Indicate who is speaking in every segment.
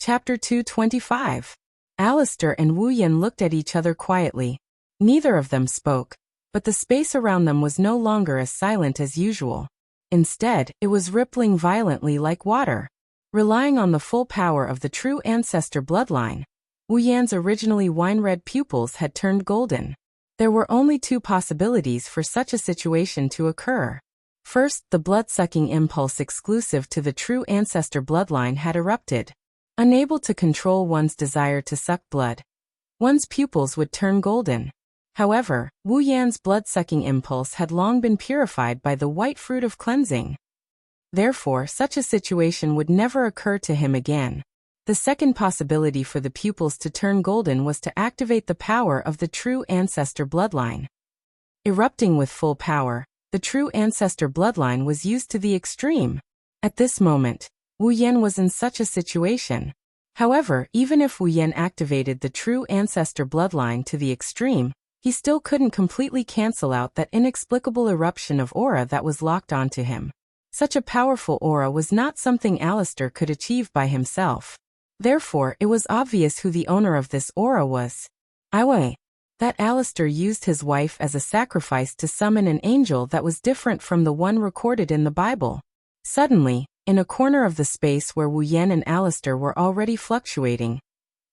Speaker 1: Chapter 225. Alistair and Wu Yan looked at each other quietly. Neither of them spoke, but the space around them was no longer as silent as usual. Instead, it was rippling violently like water. Relying on the full power of the true ancestor bloodline, Wu Yan's originally wine-red pupils had turned golden. There were only two possibilities for such a situation to occur. First, the blood-sucking impulse exclusive to the true ancestor bloodline had erupted. Unable to control one's desire to suck blood, one's pupils would turn golden. However, Wu Yan's blood-sucking impulse had long been purified by the white fruit of cleansing. Therefore, such a situation would never occur to him again. The second possibility for the pupils to turn golden was to activate the power of the true ancestor bloodline. Erupting with full power, the true ancestor bloodline was used to the extreme. At this moment, Wu Yan was in such a situation. However, even if Wu Yan activated the true ancestor bloodline to the extreme, he still couldn't completely cancel out that inexplicable eruption of aura that was locked onto him. Such a powerful aura was not something Alistair could achieve by himself. Therefore, it was obvious who the owner of this aura was. That Alistair used his wife as a sacrifice to summon an angel that was different from the one recorded in the Bible. Suddenly, in a corner of the space where Wu Yan and Alistair were already fluctuating,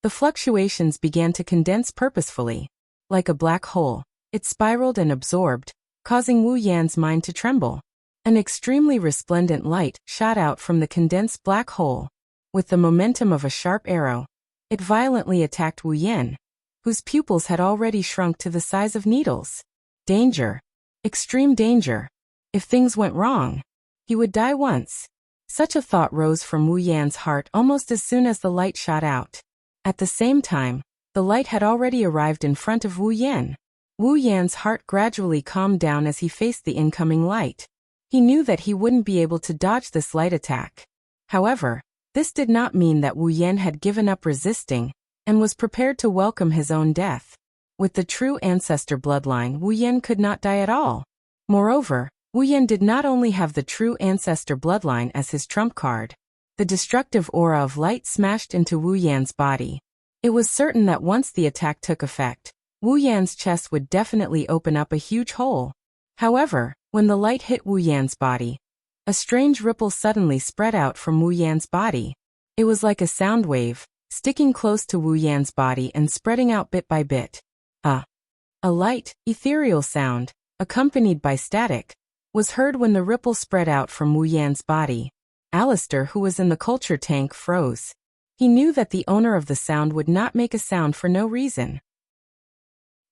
Speaker 1: the fluctuations began to condense purposefully. Like a black hole, it spiraled and absorbed, causing Wu Yan's mind to tremble. An extremely resplendent light shot out from the condensed black hole. With the momentum of a sharp arrow, it violently attacked Wu Yan, whose pupils had already shrunk to the size of needles. Danger. Extreme danger. If things went wrong, he would die once. Such a thought rose from Wu Yan's heart almost as soon as the light shot out. At the same time, the light had already arrived in front of Wu Yan. Wu Yan's heart gradually calmed down as he faced the incoming light. He knew that he wouldn't be able to dodge this light attack. However, this did not mean that Wu Yan had given up resisting and was prepared to welcome his own death. With the true ancestor bloodline, Wu Yan could not die at all. Moreover, Wu Yan did not only have the true ancestor bloodline as his trump card. The destructive aura of light smashed into Wu Yan's body. It was certain that once the attack took effect, Wu Yan's chest would definitely open up a huge hole. However, when the light hit Wu Yan's body, a strange ripple suddenly spread out from Wu Yan's body. It was like a sound wave, sticking close to Wu Yan's body and spreading out bit by bit. A light, ethereal sound, accompanied by static, was heard when the ripple spread out from Wu Yan's body. Alistair, who was in the culture tank, froze. He knew that the owner of the sound would not make a sound for no reason.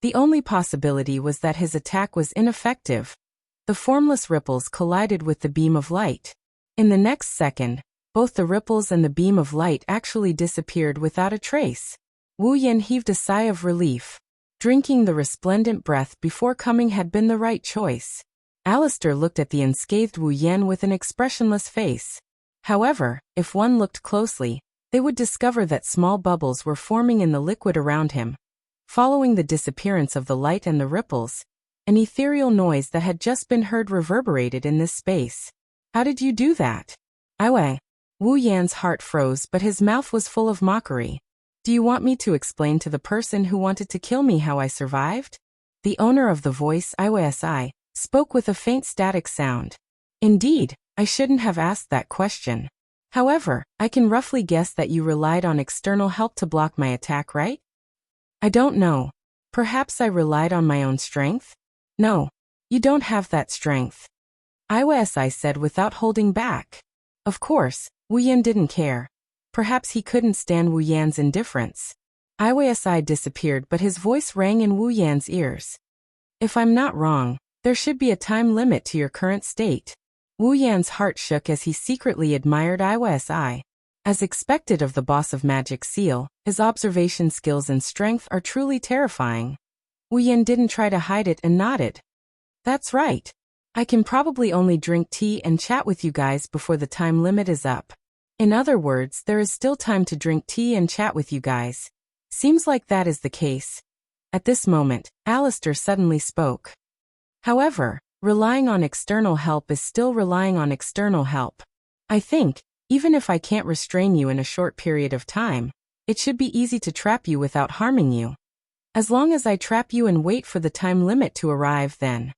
Speaker 1: The only possibility was that his attack was ineffective. The formless ripples collided with the beam of light. In the next second, both the ripples and the beam of light actually disappeared without a trace. Wu Yan heaved a sigh of relief. Drinking the resplendent breath before coming had been the right choice. Alistair looked at the unscathed Wu Yan with an expressionless face. However, if one looked closely, they would discover that small bubbles were forming in the liquid around him. Following the disappearance of the light and the ripples, an ethereal noise that had just been heard reverberated in this space. How did you do that? Wu Yan's heart froze, but his mouth was full of mockery. Do you want me to explain to the person who wanted to kill me how I survived? The owner of the voice, Iwasi, spoke with a faint static sound. Indeed, I shouldn't have asked that question. However, I can roughly guess that you relied on external help to block my attack, right? I don't know. Perhaps I relied on my own strength? No, you don't have that strength. Iwasi said without holding back. Of course, Wu Yan didn't care. Perhaps he couldn't stand Wu Yan's indifference. Iwasi disappeared, but his voice rang in Wu Yan's ears. If I'm not wrong, there should be a time limit to your current state. Wu Yan's heart shook as he secretly admired Iwasi. As expected of the boss of Magic Seal, his observation skills and strength are truly terrifying. Wu Yan didn't try to hide it and nodded. That's right. I can probably only drink tea and chat with you guys before the time limit is up. In other words, there is still time to drink tea and chat with you guys. Seems like that is the case. At this moment, Alistair suddenly spoke. However, relying on external help is still relying on external help. I think, Even if I can't restrain you in a short period of time, it should be easy to trap you without harming you. As long as I trap you and wait for the time limit to arrive, then.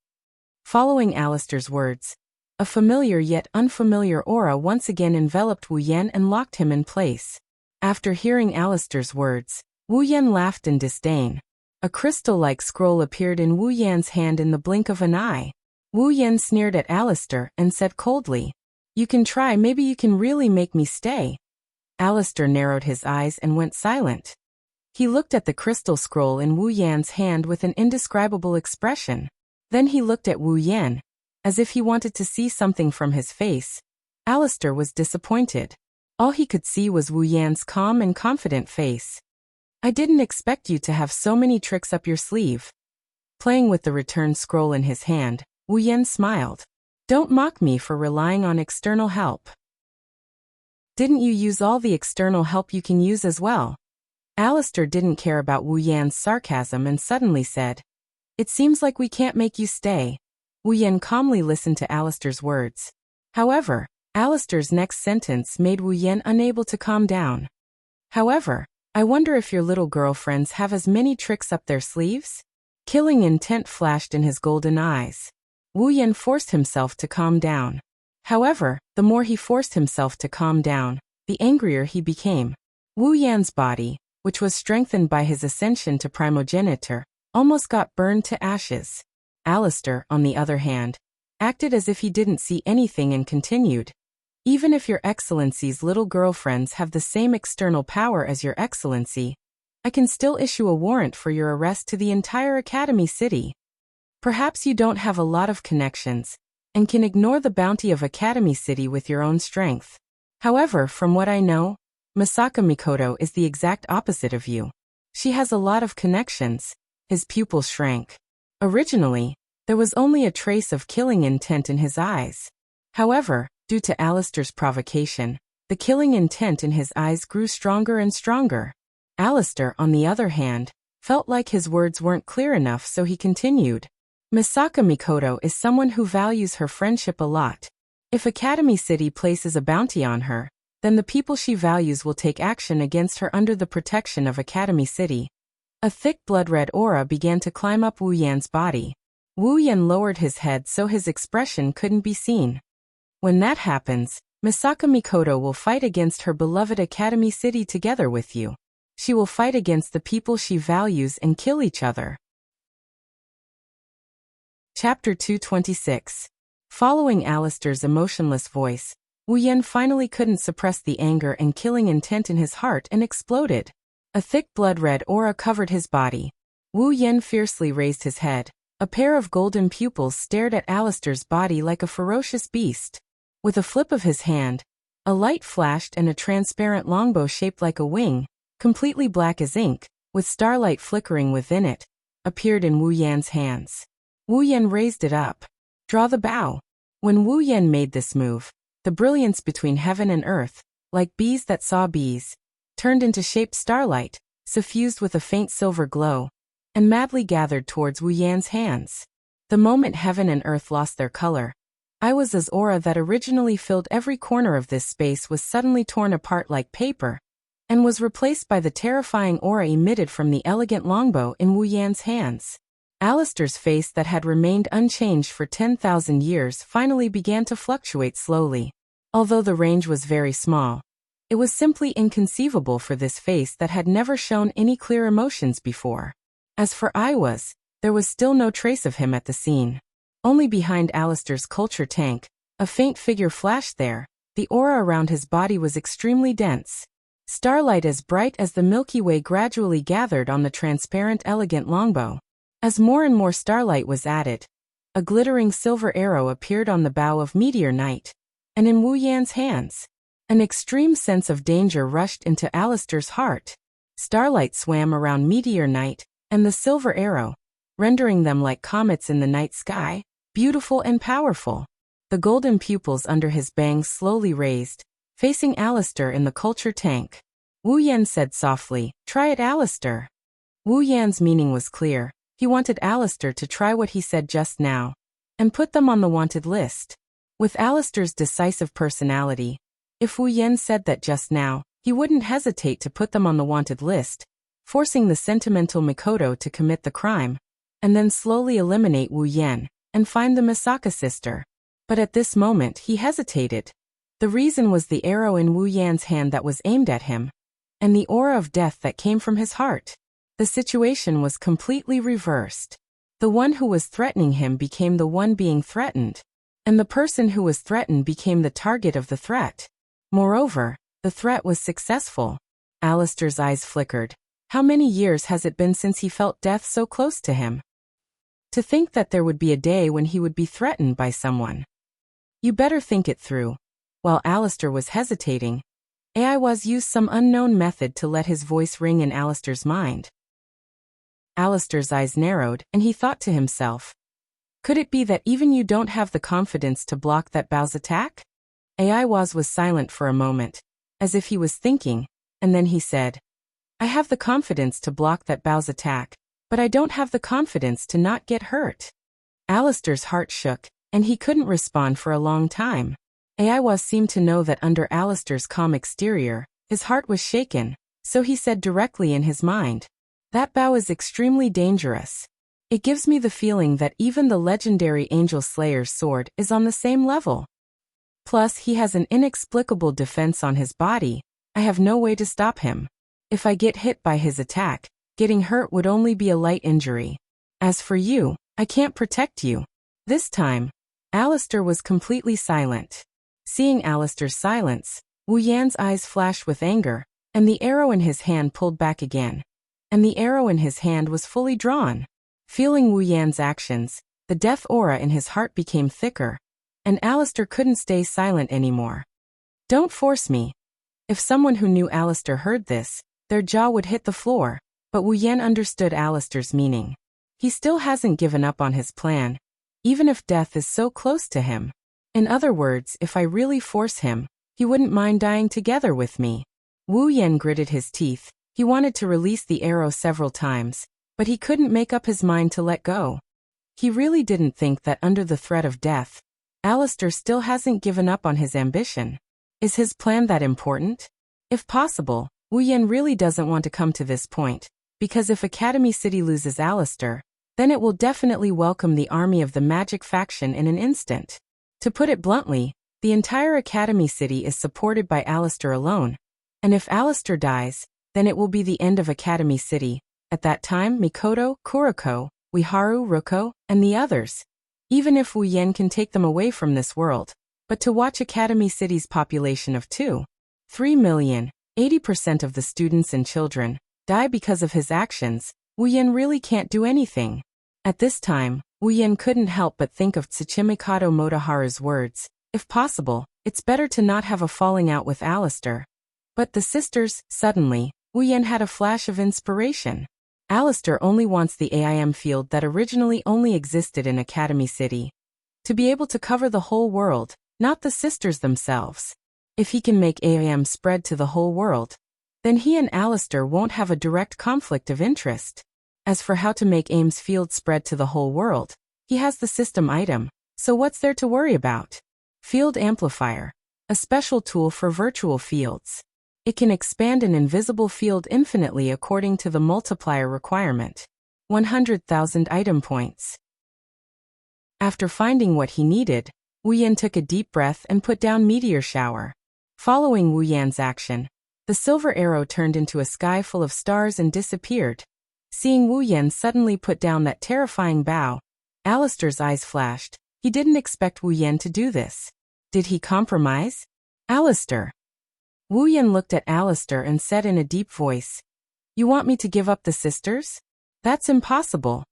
Speaker 1: Following Alistair's words, a familiar yet unfamiliar aura once again enveloped Wu Yan and locked him in place. After hearing Alistair's words, Wu Yan laughed in disdain. A crystal-like scroll appeared in Wu Yan's hand in the blink of an eye. Wu Yan sneered at Alistair and said coldly, "You can try, maybe you can really make me stay." Alistair narrowed his eyes and went silent. He looked at the crystal scroll in Wu Yan's hand with an indescribable expression. Then he looked at Wu Yan, as if he wanted to see something from his face. Alistair was disappointed. All he could see was Wu Yan's calm and confident face. "I didn't expect you to have so many tricks up your sleeve." Playing with the return scroll in his hand, Wu Yan smiled. "Don't mock me for relying on external help. Didn't you use all the external help you can use as well?" Alistair didn't care about Wu Yan's sarcasm and suddenly said, "It seems like we can't make you stay." Wu Yan calmly listened to Alistair's words. However, Alistair's next sentence made Wu Yan unable to calm down. "However, I wonder if your little girlfriends have as many tricks up their sleeves?" Killing intent flashed in his golden eyes. Wu Yan forced himself to calm down. However, the more he forced himself to calm down, the angrier he became. Wu Yan's body, which was strengthened by his ascension to primogeniture, almost got burned to ashes. Alistair, on the other hand, acted as if he didn't see anything and continued, "Even if your excellency's little girlfriends have the same external power as your excellency, I can still issue a warrant for your arrest to the entire Academy City. Perhaps you don't have a lot of connections, and can ignore the bounty of Academy City with your own strength. However, from what I know, Misaka Mikoto is the exact opposite of you. She has a lot of connections." His pupils shrank. Originally, there was only a trace of killing intent in his eyes. However, due to Alistair's provocation, the killing intent in his eyes grew stronger and stronger. Alistair, on the other hand, felt like his words weren't clear enough, so he continued, "Misaka Mikoto is someone who values her friendship a lot. If Academy City places a bounty on her, then the people she values will take action against her under the protection of Academy City." A thick blood-red aura began to climb up Wu Yan's body. Wu Yan lowered his head so his expression couldn't be seen. "When that happens, Misaka Mikoto will fight against her beloved Academy City together with you. She will fight against the people she values and kill each other." Chapter 226. Following Alistair's emotionless voice, Wu Yan finally couldn't suppress the anger and killing intent in his heart and exploded. A thick blood-red aura covered his body. Wu Yan fiercely raised his head. A pair of golden pupils stared at Alistair's body like a ferocious beast. With a flip of his hand, a light flashed and a transparent longbow shaped like a wing, completely black as ink, with starlight flickering within it, appeared in Wu Yan's hands. Wu Yan raised it up. "Draw the bow." When Wu Yan made this move, the brilliance between heaven and earth, like bees that saw bees, turned into shaped starlight, suffused with a faint silver glow, and madly gathered towards Wu Yan's hands. The moment heaven and earth lost their color, Iwa's aura that originally filled every corner of this space was suddenly torn apart like paper, and was replaced by the terrifying aura emitted from the elegant longbow in Wu Yan's hands. Alistair's face that had remained unchanged for 10,000 years finally began to fluctuate slowly. Although the range was very small, it was simply inconceivable for this face that had never shown any clear emotions before. As for Iwa's, there was still no trace of him at the scene. Only behind Alistair's culture tank, a faint figure flashed there. The aura around his body was extremely dense. Starlight as bright as the Milky Way gradually gathered on the transparent elegant longbow. As more and more starlight was added, a glittering silver arrow appeared on the bow of Meteor Knight, and in Wu Yan's hands. An extreme sense of danger rushed into Alistair's heart. Starlight swam around Meteor Knight and the silver arrow, rendering them like comets in the night sky, beautiful and powerful. The golden pupils under his bangs slowly raised, facing Alistair in the culture tank. Wu Yan said softly, "Try it, Alistair." Wu Yan's meaning was clear. He wanted Alistair to try what he said just now, and put them on the wanted list. With Alistair's decisive personality, If Wu Yan said that just now, he wouldn't hesitate to put them on the wanted list, forcing the sentimental Mikoto to commit the crime, and then slowly eliminate Wu Yan and find the Misaka sister. But at this moment he hesitated. The reason was the arrow in Wu Yan's hand that was aimed at him, and the aura of death that came from his heart. The situation was completely reversed. The one who was threatening him became the one being threatened, and the person who was threatened became the target of the threat. Moreover, the threat was successful. Alistair's eyes flickered. How many years has it been since he felt death so close to him? To think that there would be a day when he would be threatened by someone. You better think it through. While Alistair was hesitating, Aiwas used some unknown method to let his voice ring in Alistair's mind. Alistair's eyes narrowed, and he thought to himself, could it be that even you don't have the confidence to block that Bao's attack? Aiwas was silent for a moment, as if he was thinking, and then he said, I have the confidence to block that Bao's attack, but I don't have the confidence to not get hurt. Alistair's heart shook, and he couldn't respond for a long time. Aiwas seemed to know that under Alistair's calm exterior, his heart was shaken, so he said directly in his mind, that Bao is extremely dangerous. It gives me the feeling that even the legendary Angel Slayer's sword is on the same level. Plus, he has an inexplicable defense on his body. I have no way to stop him. If I get hit by his attack, getting hurt would only be a light injury. As for you, I can't protect you. This time, Alistair was completely silent. Seeing Alistair's silence, Wu Yan's eyes flashed with anger, and the arrow in his hand pulled back again. And the arrow in his hand was fully drawn. Feeling Wu Yan's actions, the death aura in his heart became thicker, and Alistair couldn't stay silent anymore. Don't force me. If someone who knew Alistair heard this, their jaw would hit the floor, but Wu Yan understood Alistair's meaning. He still hasn't given up on his plan, even if death is so close to him. In other words, if I really force him, he wouldn't mind dying together with me. Wu Yan gritted his teeth. He wanted to release the arrow several times, but he couldn't make up his mind to let go. He really didn't think that under the threat of death, Alistair still hasn't given up on his ambition. Is his plan that important? If possible, Wu Yan really doesn't want to come to this point, because if Academy City loses Alistair, then it will definitely welcome the army of the magic faction in an instant. To put it bluntly, the entire Academy City is supported by Alistair alone, and if Alistair dies, then it will be the end of Academy City. At that time, Mikoto, Kuroko, Ueharu, Ruko, and the others. Even if Wu Yan can take them away from this world. But to watch Academy City's population of 2.3 million, 80% of the students and children, die because of his actions, Wu Yan really can't do anything. At this time, Wu Yan couldn't help but think of Tsuchimikado Motoharu's words, if possible, it's better to not have a falling out with Alistair. But the sisters, suddenly, Wu Yan had a flash of inspiration. Alistair only wants the AIM field that originally only existed in Academy City. To be able to cover the whole world, not the sisters themselves. If he can make AIM spread to the whole world, then he and Alistair won't have a direct conflict of interest. As for how to make AIM's field spread to the whole world, he has the system item, so what's there to worry about? Field Amplifier, a special tool for virtual fields. It can expand an invisible field infinitely according to the multiplier requirement. 100,000 item points. After finding what he needed, Wu Yan took a deep breath and put down Meteor Shower. Following Wu Yan's action, the silver arrow turned into a sky full of stars and disappeared. Seeing Wu Yan suddenly put down that terrifying bow, Alistair's eyes flashed. He didn't expect Wu Yan to do this. Did he compromise? Alistair. Wu Yan looked at Alistair and said in a deep voice, "You want me to give up the sisters? That's impossible."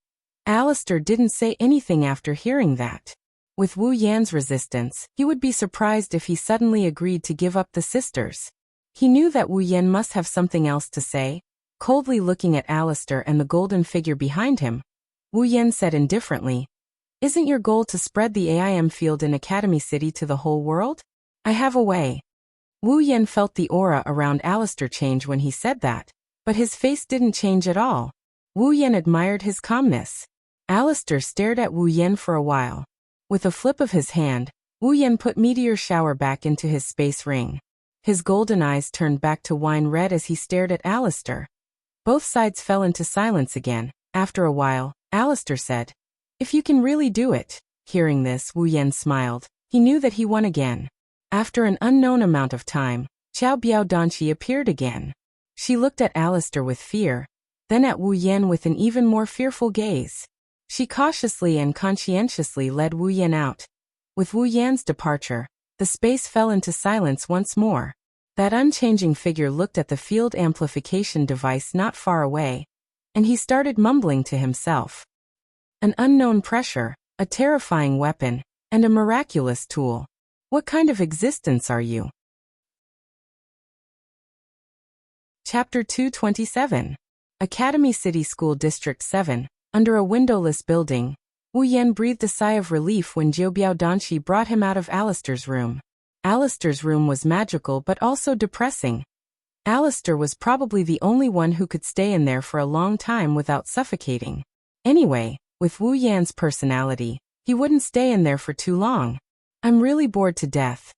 Speaker 1: Alistair didn't say anything after hearing that. With Wu Yan's resistance, he would be surprised if he suddenly agreed to give up the sisters. He knew that Wu Yan must have something else to say. Coldly looking at Alistair and the golden figure behind him, Wu Yan said indifferently, "Isn't your goal to spread the AIM field in Academy City to the whole world? I have a way." Wu Yan felt the aura around Alistair change when he said that, but his face didn't change at all. Wu Yan admired his calmness. Alistair stared at Wu Yan for a while. With a flip of his hand, Wu Yan put Meteor Shower back into his space ring. His golden eyes turned back to wine red as he stared at Alistair. Both sides fell into silence again. After a while, Alistair said, "If you can really do it." Hearing this, Wu Yan smiled. He knew that he won again. After an unknown amount of time, Qiao Biao Danqi appeared again. She looked at Alistair with fear, then at Wu Yan with an even more fearful gaze. She cautiously and conscientiously led Wu Yan out. With Wu Yan's departure, the space fell into silence once more. That unchanging figure looked at the field amplification device not far away, and he started mumbling to himself. An unknown pressure, a terrifying weapon, and a miraculous tool. What kind of existence are you? Chapter 227. Academy City School District 7. Under a windowless building, Wu Yan breathed a sigh of relief when Qiao Biao Danqi brought him out of Alistair's room. Alistair's room was magical but also depressing. Alistair was probably the only one who could stay in there for a long time without suffocating. Anyway, with Wu Yan's personality, he wouldn't stay in there for too long. "I'm really bored to death."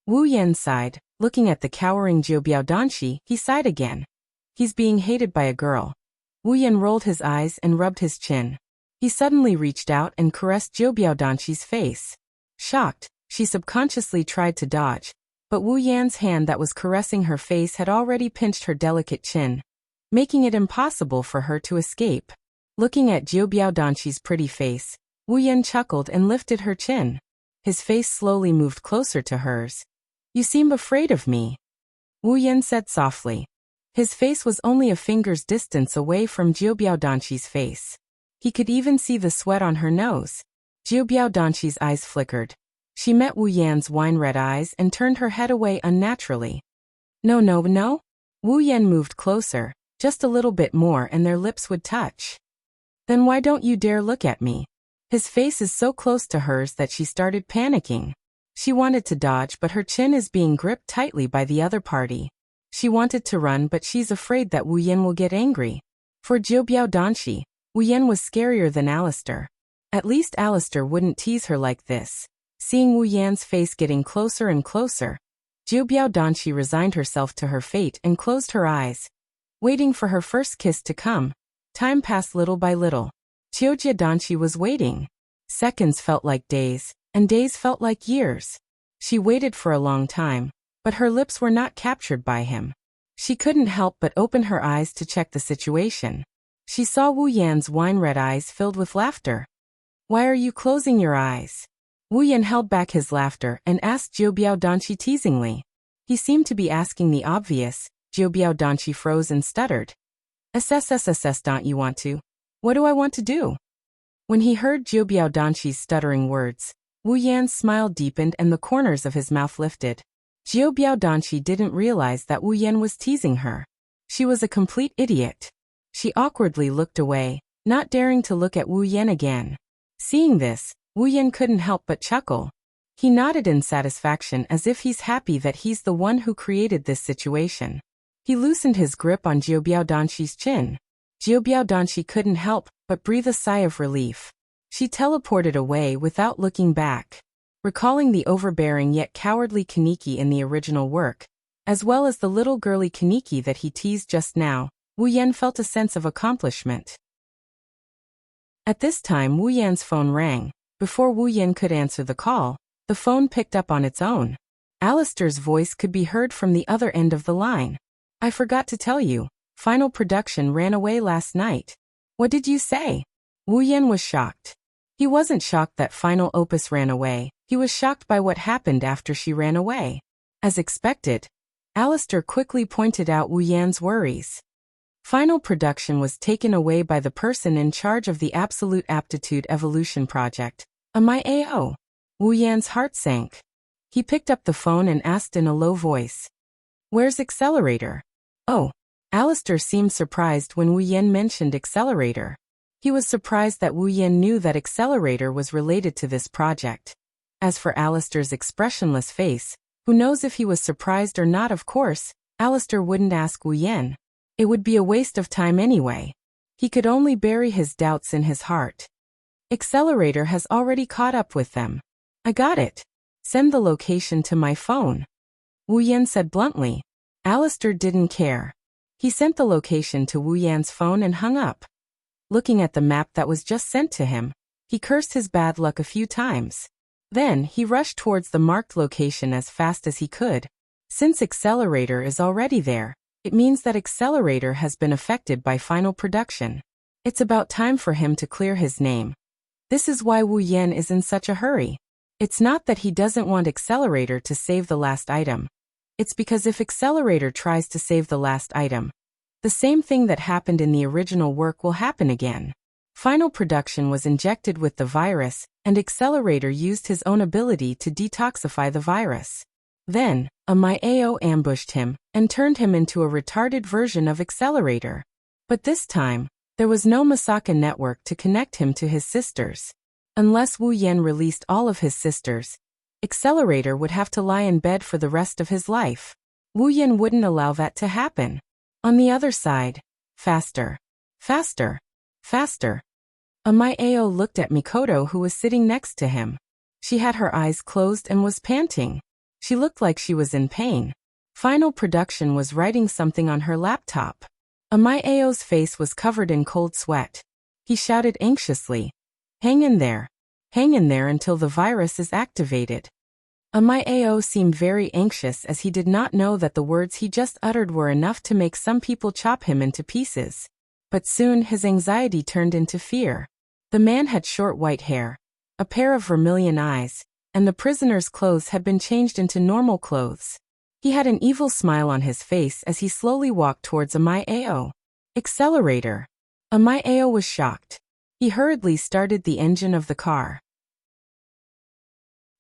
Speaker 1: Wu Yan sighed. Looking at the cowering Qiao Biao Danqi, he sighed again. He's being hated by a girl. Wu Yan rolled his eyes and rubbed his chin. He suddenly reached out and caressed Qiao Biao Danqi's face. Shocked, she subconsciously tried to dodge, but Wu Yan's hand that was caressing her face had already pinched her delicate chin, making it impossible for her to escape. Looking at Qiao Biao Danqi's pretty face, Wu Yan chuckled and lifted her chin. His face slowly moved closer to hers. "You seem afraid of me," Wu Yan said softly. His face was only a finger's distance away from Qiao Biao Danqi's face. He could even see the sweat on her nose. Qiao Biao Danqi's eyes flickered. She met Wu Yan's wine-red eyes and turned her head away unnaturally. No. Wu Yan moved closer, just a little bit more and their lips would touch. "Then why don't you dare look at me?" His face is so close to hers that she started panicking. She wanted to dodge, but her chin is being gripped tightly by the other party. She wanted to run, but she's afraid that Wu Yan will get angry. For Qiao Biao Danqi, Wu Yan was scarier than Alistair. At least Alistair wouldn't tease her like this. Seeing Wu Yan's face getting closer and closer, Qiao Biao Danqi resigned herself to her fate and closed her eyes, waiting for her first kiss to come. Time passed little by little. Qiao Biao Danqi was waiting. Seconds felt like days, and days felt like years. She waited for a long time, but her lips were not captured by him. She couldn't help but open her eyes to check the situation. She saw Wu Yan's wine-red eyes filled with laughter. "Why are you closing your eyes?" Wu Yan held back his laughter and asked Qiao Biao Danqi teasingly. He seemed to be asking the obvious. Qiao Biao Danqi froze and stuttered. "SSSSS, don't you want to?" "What do I want to do?" When he heard Qiao Biao Danqi's stuttering words, Wu Yan's smile deepened and the corners of his mouth lifted. Qiao Biao Danqi didn't realize that Wu Yan was teasing her. She was a complete idiot. She awkwardly looked away, not daring to look at Wu Yan again. Seeing this, Wu Yan couldn't help but chuckle. He nodded in satisfaction as if he's happy that he's the one who created this situation. He loosened his grip on Qiao Biao Danqi's chin. Qiao Biao Danqi couldn't help but breathe a sigh of relief. She teleported away without looking back. Recalling the overbearing yet cowardly Kaneki in the original work, as well as the little girly Kaneki that he teased just now, Wu Yan felt a sense of accomplishment. At this time Wu Yan's phone rang. Before Wu Yan could answer the call, the phone picked up on its own. Alistair's voice could be heard from the other end of the line. "I forgot to tell you, final production ran away last night." "What did you say?" Wu Yan was shocked. He wasn't shocked that Final Opus ran away, he was shocked by what happened after she ran away. As expected, Alistair quickly pointed out Wu Yan's worries. Final production was taken away by the person in charge of the Absolute Aptitude Evolution Project, a MyAO. Wu Yan's heart sank. He picked up the phone and asked in a low voice, "Where's Accelerator?" "Oh." Alistair seemed surprised when Wu Yan mentioned Accelerator. He was surprised that Wu Yan knew that Accelerator was related to this project. As for Alistair's expressionless face, who knows if he was surprised or not? Of course, Alistair wouldn't ask Wu Yan. It would be a waste of time anyway. He could only bury his doubts in his heart. "Accelerator has already caught up with them." "I got it. Send the location to my phone." Wu Yan said bluntly. Alistair didn't care. He sent the location to Wu Yan's phone and hung up. Looking at the map that was just sent to him, he cursed his bad luck a few times. Then, he rushed towards the marked location as fast as he could. Since Accelerator is already there, it means that Accelerator has been affected by final production. It's about time for him to clear his name. This is why Wu Yan is in such a hurry. It's not that he doesn't want Accelerator to save the last item. It's because if Accelerator tries to save the last item, the same thing that happened in the original work will happen again. Final production was injected with the virus, and Accelerator used his own ability to detoxify the virus. Then, a Myao ambushed him and turned him into a retarded version of Accelerator. But this time, there was no Masaka network to connect him to his sisters. Unless Wu Yan released all of his sisters, Accelerator would have to lie in bed for the rest of his life. Wu Yan wouldn't allow that to happen. On the other side, faster, faster, faster. Myao looked at Mikoto, who was sitting next to him. She had her eyes closed and was panting. She looked like she was in pain. Final production was writing something on her laptop. Myao's face was covered in cold sweat. He shouted anxiously, hang in there until the virus is activated. Myao seemed very anxious as he did not know that the words he just uttered were enough to make some people chop him into pieces. But soon his anxiety turned into fear. The man had short white hair, a pair of vermilion eyes, and the prisoner's clothes had been changed into normal clothes. He had an evil smile on his face as he slowly walked towards Myao. Accelerator. Myao was shocked. He hurriedly started the engine of the car.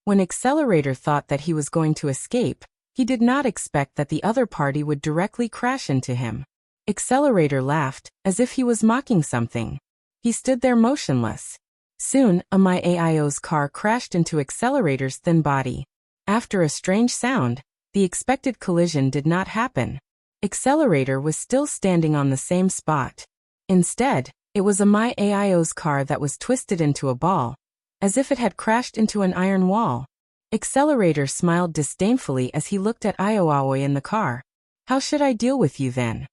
Speaker 1: When Accelerator thought that he was going to escape, he did not expect that the other party would directly crash into him. Accelerator laughed, as if he was mocking something. He stood there motionless. Soon, Myao's car crashed into Accelerator's thin body. After a strange sound, the expected collision did not happen. Accelerator was still standing on the same spot. Instead, it was Myao's car that was twisted into a ball, as if it had crashed into an iron wall. Accelerator smiled disdainfully as he looked at Ioaoi in the car. How should I deal with you then?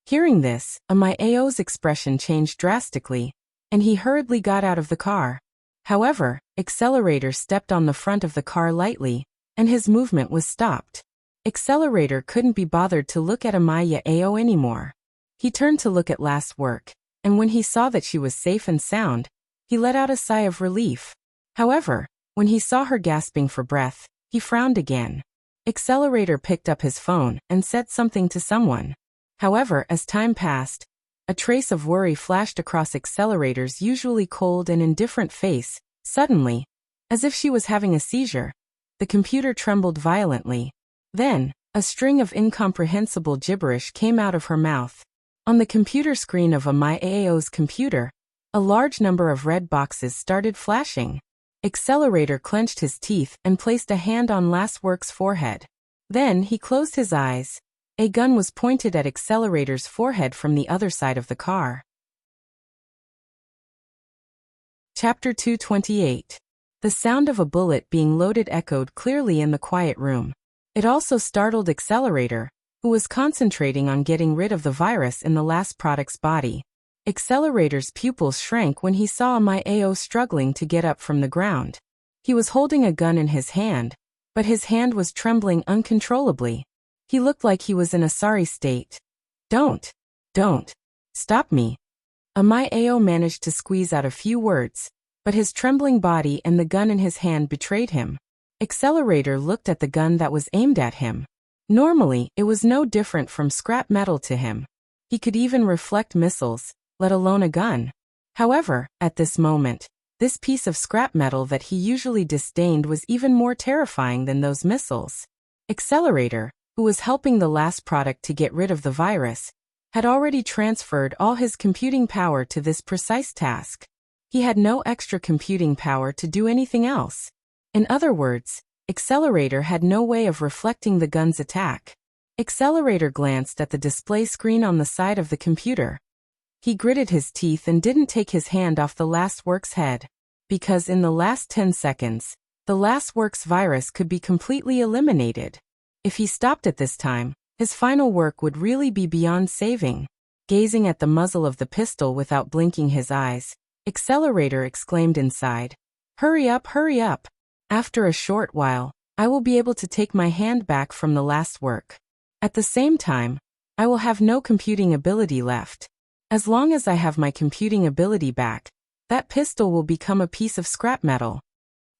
Speaker 1: Hearing this, Myao's expression changed drastically, and he hurriedly got out of the car. However, Accelerator stepped on the front of the car lightly, and his movement was stopped. Accelerator couldn't be bothered to look at Myao anymore. He turned to look at Last Work, and when he saw that she was safe and sound, he let out a sigh of relief. However, when he saw her gasping for breath, he frowned again. Accelerator picked up his phone and said something to someone. However, as time passed, a trace of worry flashed across Accelerator's usually cold and indifferent face. Suddenly, as if she was having a seizure, the computer trembled violently. Then, a string of incomprehensible gibberish came out of her mouth. On the computer screen of Myao's computer, a large number of red boxes started flashing. Accelerator clenched his teeth and placed a hand on Last Work's forehead. Then he closed his eyes. A gun was pointed at Accelerator's forehead from the other side of the car. Chapter 228. The sound of a bullet being loaded echoed clearly in the quiet room. It also startled Accelerator, who was concentrating on getting rid of the virus in the last product's body. Accelerator's pupils shrank when he saw Myao struggling to get up from the ground. He was holding a gun in his hand, but his hand was trembling uncontrollably. He looked like he was in a sorry state. Don't stop me. Myao managed to squeeze out a few words, but his trembling body and the gun in his hand betrayed him. Accelerator looked at the gun that was aimed at him. Normally, it was no different from scrap metal to him. He could even reflect missiles, let alone a gun. However, at this moment, this piece of scrap metal that he usually disdained was even more terrifying than those missiles. Accelerator, who was helping the last product to get rid of the virus, had already transferred all his computing power to this precise task. He had no extra computing power to do anything else. In other words, Accelerator had no way of reflecting the gun's attack. Accelerator glanced at the display screen on the side of the computer. He gritted his teeth and didn't take his hand off the Last Work's head. Because in the last 10 seconds, the Last Work's virus could be completely eliminated. If he stopped at this time, his final work would really be beyond saving. Gazing at the muzzle of the pistol without blinking his eyes, Accelerator exclaimed inside, "Hurry up, hurry up! After a short while, I will be able to take my hand back from the last work. At the same time, I will have no computing ability left. As long as I have my computing ability back, that pistol will become a piece of scrap metal."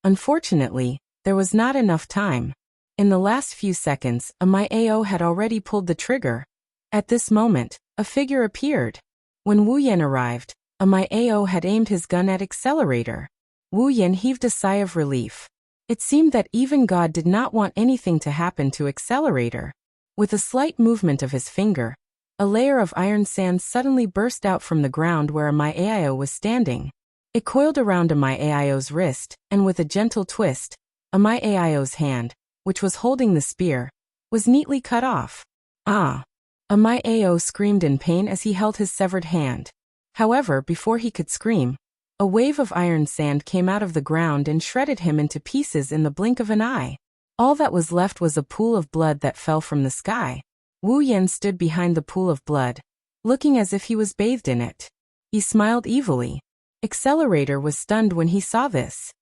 Speaker 1: Unfortunately, there was not enough time. In the last few seconds, my AO had already pulled the trigger. At this moment, a figure appeared. When Wu Yan arrived, my AO had aimed his gun at Accelerator. Wu Yan heaved a sigh of relief. It seemed that even God did not want anything to happen to Accelerator. With a slight movement of his finger, a layer of iron sand suddenly burst out from the ground where my AIO was standing. It coiled around my AIO's wrist, and with a gentle twist, my AIO's hand, which was holding the spear, was neatly cut off. Ah! My AO screamed in pain as he held his severed hand. However, before he could scream, a wave of iron sand came out of the ground and shredded him into pieces in the blink of an eye. All that was left was a pool of blood that fell from the sky. Wu Yan stood behind the pool of blood, looking as if he was bathed in it. He smiled evilly. Accelerator was stunned when he saw this.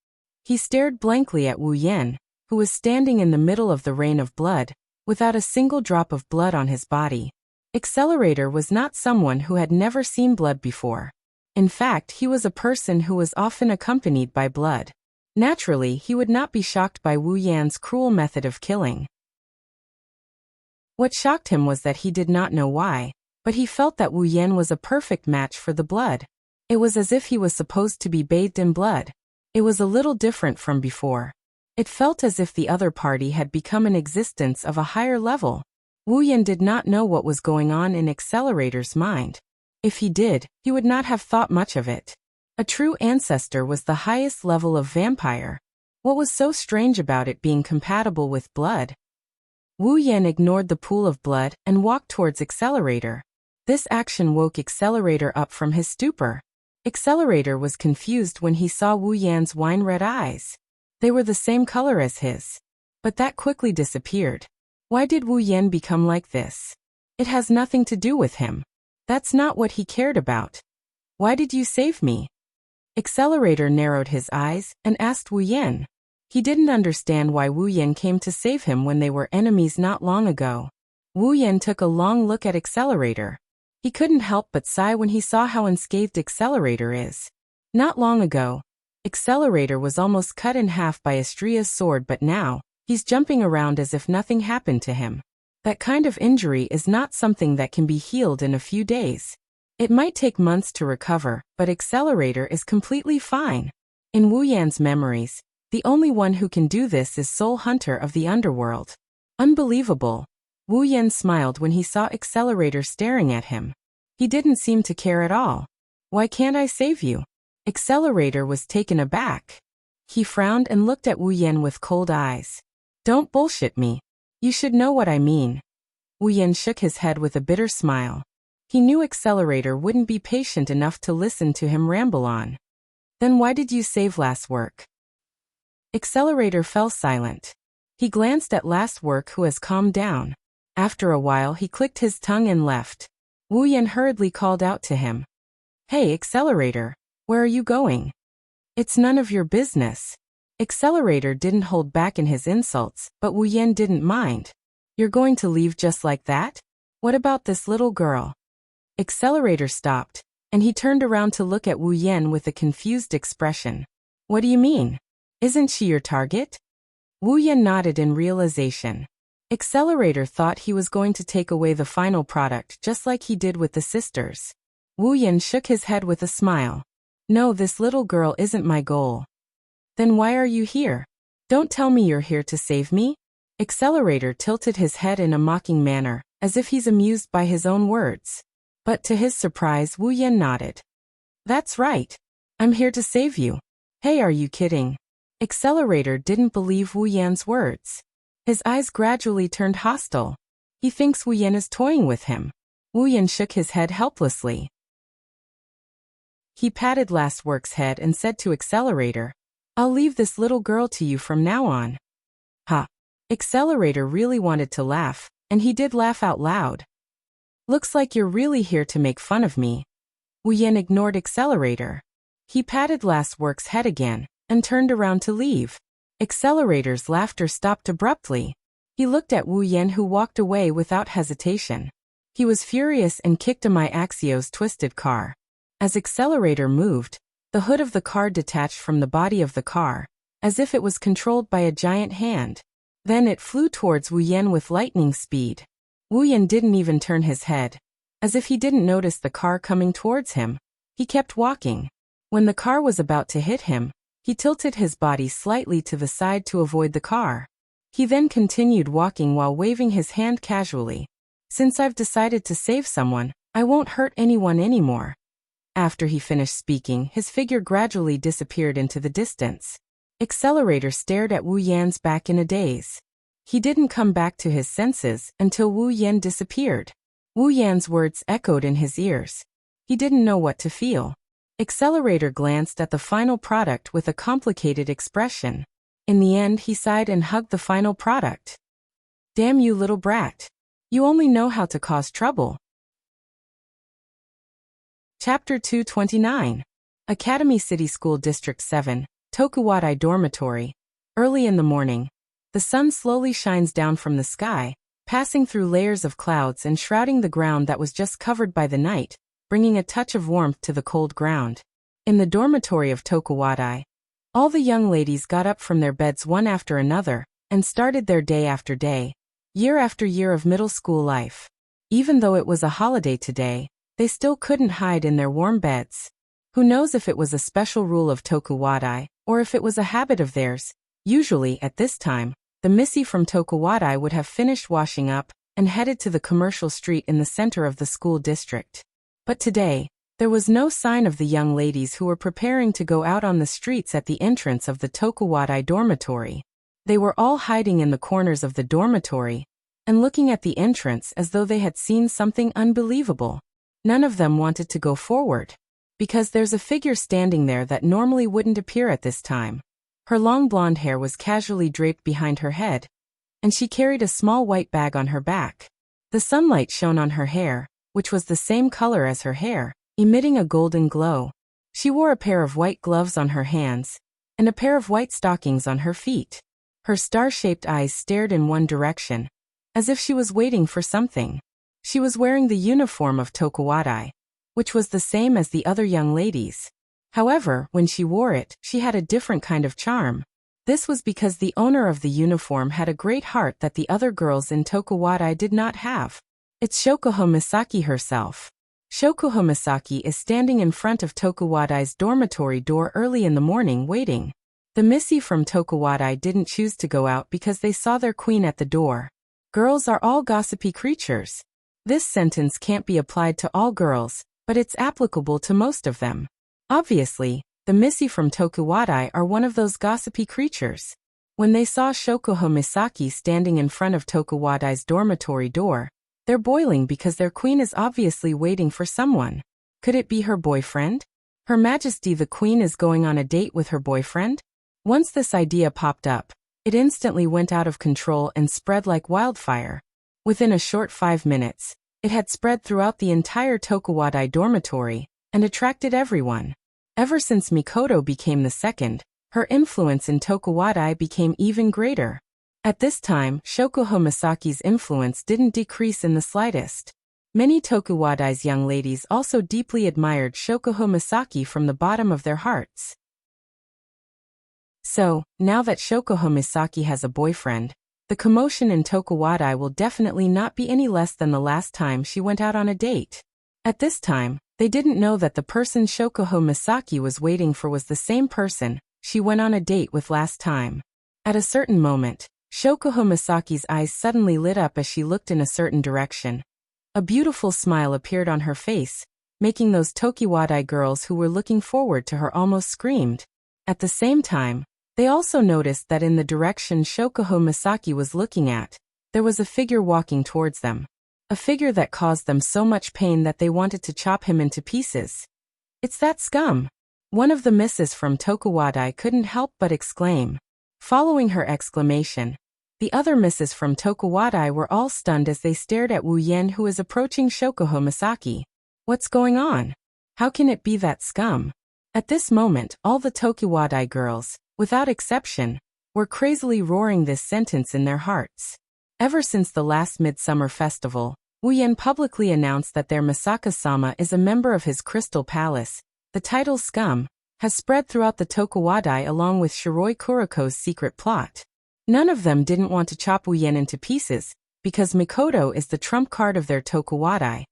Speaker 1: He stared blankly at Wu Yan, who was standing in the middle of the rain of blood, without a single drop of blood on his body. Accelerator was not someone who had never seen blood before. In fact, he was a person who was often accompanied by blood. Naturally, he would not be shocked by Wu Yan's cruel method of killing. What shocked him was that he did not know why, but he felt that Wu Yan was a perfect match for the blood. It was as if he was supposed to be bathed in blood. It was a little different from before. It felt as if the other party had become an existence of a higher level. Wu Yan did not know what was going on in Accelerator's mind. If he did, he would not have thought much of it. A true ancestor was the highest level of vampire. What was so strange about it being compatible with blood? Wu Yan ignored the pool of blood and walked towards Accelerator. This action woke Accelerator up from his stupor. Accelerator was confused when he saw Wu Yan's wine-red eyes. They were the same color as his. But that quickly disappeared. Why did Wu Yan become like this? It has nothing to do with him. That's not what he cared about. Why did you save me? Accelerator narrowed his eyes and asked Wu Yan. He didn't understand why Wu Yan came to save him when they were enemies not long ago. Wu Yan took a long look at Accelerator. He couldn't help but sigh when he saw how unscathed Accelerator is. Not long ago, Accelerator was almost cut in half by Estria's sword, but now, he's jumping around as if nothing happened to him. That kind of injury is not something that can be healed in a few days. It might take months to recover, but Accelerator is completely fine. In Wu Yan's memories, the only one who can do this is Soul Hunter of the Underworld. Unbelievable. Wu Yan smiled when he saw Accelerator staring at him. He didn't seem to care at all. Why can't I save you? Accelerator was taken aback. He frowned and looked at Wu Yan with cold eyes. Don't bullshit me. You should know what I mean. Wu Yan shook his head with a bitter smile. He knew Accelerator wouldn't be patient enough to listen to him ramble on. Then why did you save last work? Accelerator fell silent. He glanced at last work, who has calmed down. After a while he clicked his tongue and left. Wu Yan hurriedly called out to him. Hey Accelerator, where are you going? It's none of your business. Accelerator didn't hold back in his insults, but Wu Yan didn't mind. You're going to leave just like that? What about this little girl? Accelerator stopped, and he turned around to look at Wu Yan with a confused expression. What do you mean? Isn't she your target? Wu Yan nodded in realization. Accelerator thought he was going to take away the final product just like he did with the sisters. Wu Yan shook his head with a smile. No, this little girl isn't my goal. Then why are you here? Don't tell me you're here to save me? Accelerator tilted his head in a mocking manner, as if he's amused by his own words. But to his surprise, Wu Yan nodded. That's right. I'm here to save you. Hey, are you kidding? Accelerator didn't believe Wu Yan's words. His eyes gradually turned hostile. He thinks Wu Yan is toying with him. Wu Yan shook his head helplessly. He patted Last Work's head and said to Accelerator, I'll leave this little girl to you from now on. Ha! Accelerator really wanted to laugh, and he did laugh out loud. Looks like you're really here to make fun of me. Wu Yan ignored Accelerator. He patted Last Work's head again, and turned around to leave. Accelerator's laughter stopped abruptly. He looked at Wu Yan, who walked away without hesitation. He was furious and kicked My Axio's twisted car. As Accelerator moved, the hood of the car detached from the body of the car, as if it was controlled by a giant hand. Then it flew towards Wu Yan with lightning speed. Wu Yan didn't even turn his head. As if he didn't notice the car coming towards him, he kept walking. When the car was about to hit him, he tilted his body slightly to the side to avoid the car. He then continued walking while waving his hand casually. Since I've decided to save someone, I won't hurt anyone anymore. After he finished speaking, his figure gradually disappeared into the distance. Accelerator stared at Wu Yan's back in a daze. He didn't come back to his senses until Wu Yan disappeared. Wu Yan's words echoed in his ears. He didn't know what to feel. Accelerator glanced at the final product with a complicated expression. In the end, he sighed and hugged the final product. Damn you, little brat. You only know how to cause trouble. Chapter 229. Academy City School District 7, Tokuwadai Dormitory. Early in the morning, the sun slowly shines down from the sky, passing through layers of clouds and shrouding the ground that was just covered by the night, bringing a touch of warmth to the cold ground. In the dormitory of Tokuwadai, all the young ladies got up from their beds one after another, and started their day after day, year after year of middle school life. Even though it was a holiday today, they still couldn't hide in their warm beds. Who knows if it was a special rule of Tokuwadai, or if it was a habit of theirs. Usually, at this time, the Missy from Tokuwadai would have finished washing up, and headed to the commercial street in the center of the school district. But today, there was no sign of the young ladies who were preparing to go out on the streets at the entrance of the Tokuwadai dormitory. They were all hiding in the corners of the dormitory, and looking at the entrance as though they had seen something unbelievable. None of them wanted to go forward, because there's a figure standing there that normally wouldn't appear at this time. Her long blonde hair was casually draped behind her head, and she carried a small white bag on her back. The sunlight shone on her hair, which was the same color as her hair, emitting a golden glow. She wore a pair of white gloves on her hands, and a pair of white stockings on her feet. Her star-shaped eyes stared in one direction, as if she was waiting for something. She was wearing the uniform of Tokuwadai, which was the same as the other young ladies. However, when she wore it, she had a different kind of charm. This was because the owner of the uniform had a great heart that the other girls in Tokuwadai did not have. It's Shokuho Misaki herself. Shokuho Misaki is standing in front of Tokuwadai's dormitory door early in the morning waiting. The Missy from Tokuwadai didn't choose to go out because they saw their queen at the door. Girls are all gossipy creatures. This sentence can't be applied to all girls, but it's applicable to most of them. Obviously, the Missy from Tokuwadai are one of those gossipy creatures. When they saw Shokuho Misaki standing in front of Tokuwadai's dormitory door, they're boiling because their queen is obviously waiting for someone. Could it be her boyfriend? Her Majesty the Queen is going on a date with her boyfriend? Once this idea popped up, it instantly went out of control and spread like wildfire. Within a short 5 minutes, it had spread throughout the entire Tokuwadai dormitory, and attracted everyone. Ever since Mikoto became the second, her influence in Tokuwadai became even greater. At this time, Shokuho Misaki's influence didn't decrease in the slightest. Many Tokuwadai's young ladies also deeply admired Shokuho Misaki from the bottom of their hearts. So, now that Shokuho Misaki has a boyfriend, the commotion in Tokuwadai will definitely not be any less than the last time she went out on a date. At this time, they didn't know that the person Shokuho Misaki was waiting for was the same person she went on a date with last time. At a certain moment, Shokuho Misaki's eyes suddenly lit up as she looked in a certain direction. A beautiful smile appeared on her face, making those Tokuwadai girls who were looking forward to her almost screamed. At the same time, they also noticed that in the direction Shokuho Misaki was looking at, there was a figure walking towards them. A figure that caused them so much pain that they wanted to chop him into pieces. It's that scum! One of the misses from Tokuwadai couldn't help but exclaim. Following her exclamation, The other misses from Tokuwadai were all stunned as they stared at Wu Yen, who is approaching Shokuho Misaki. What's going on? How can it be that scum? At this moment, all the Tokuwadai girls, without exception, were crazily roaring this sentence in their hearts. Ever since the last midsummer festival, Wu Yen publicly announced that their Misaka-sama is a member of his Crystal Palace. The title scum has spread throughout the Tokuwadai along with Shiroi Kuriko's secret plot. None of them didn't want to chop Wu Yen into pieces, because Mikoto is the trump card of their Tokuwadai,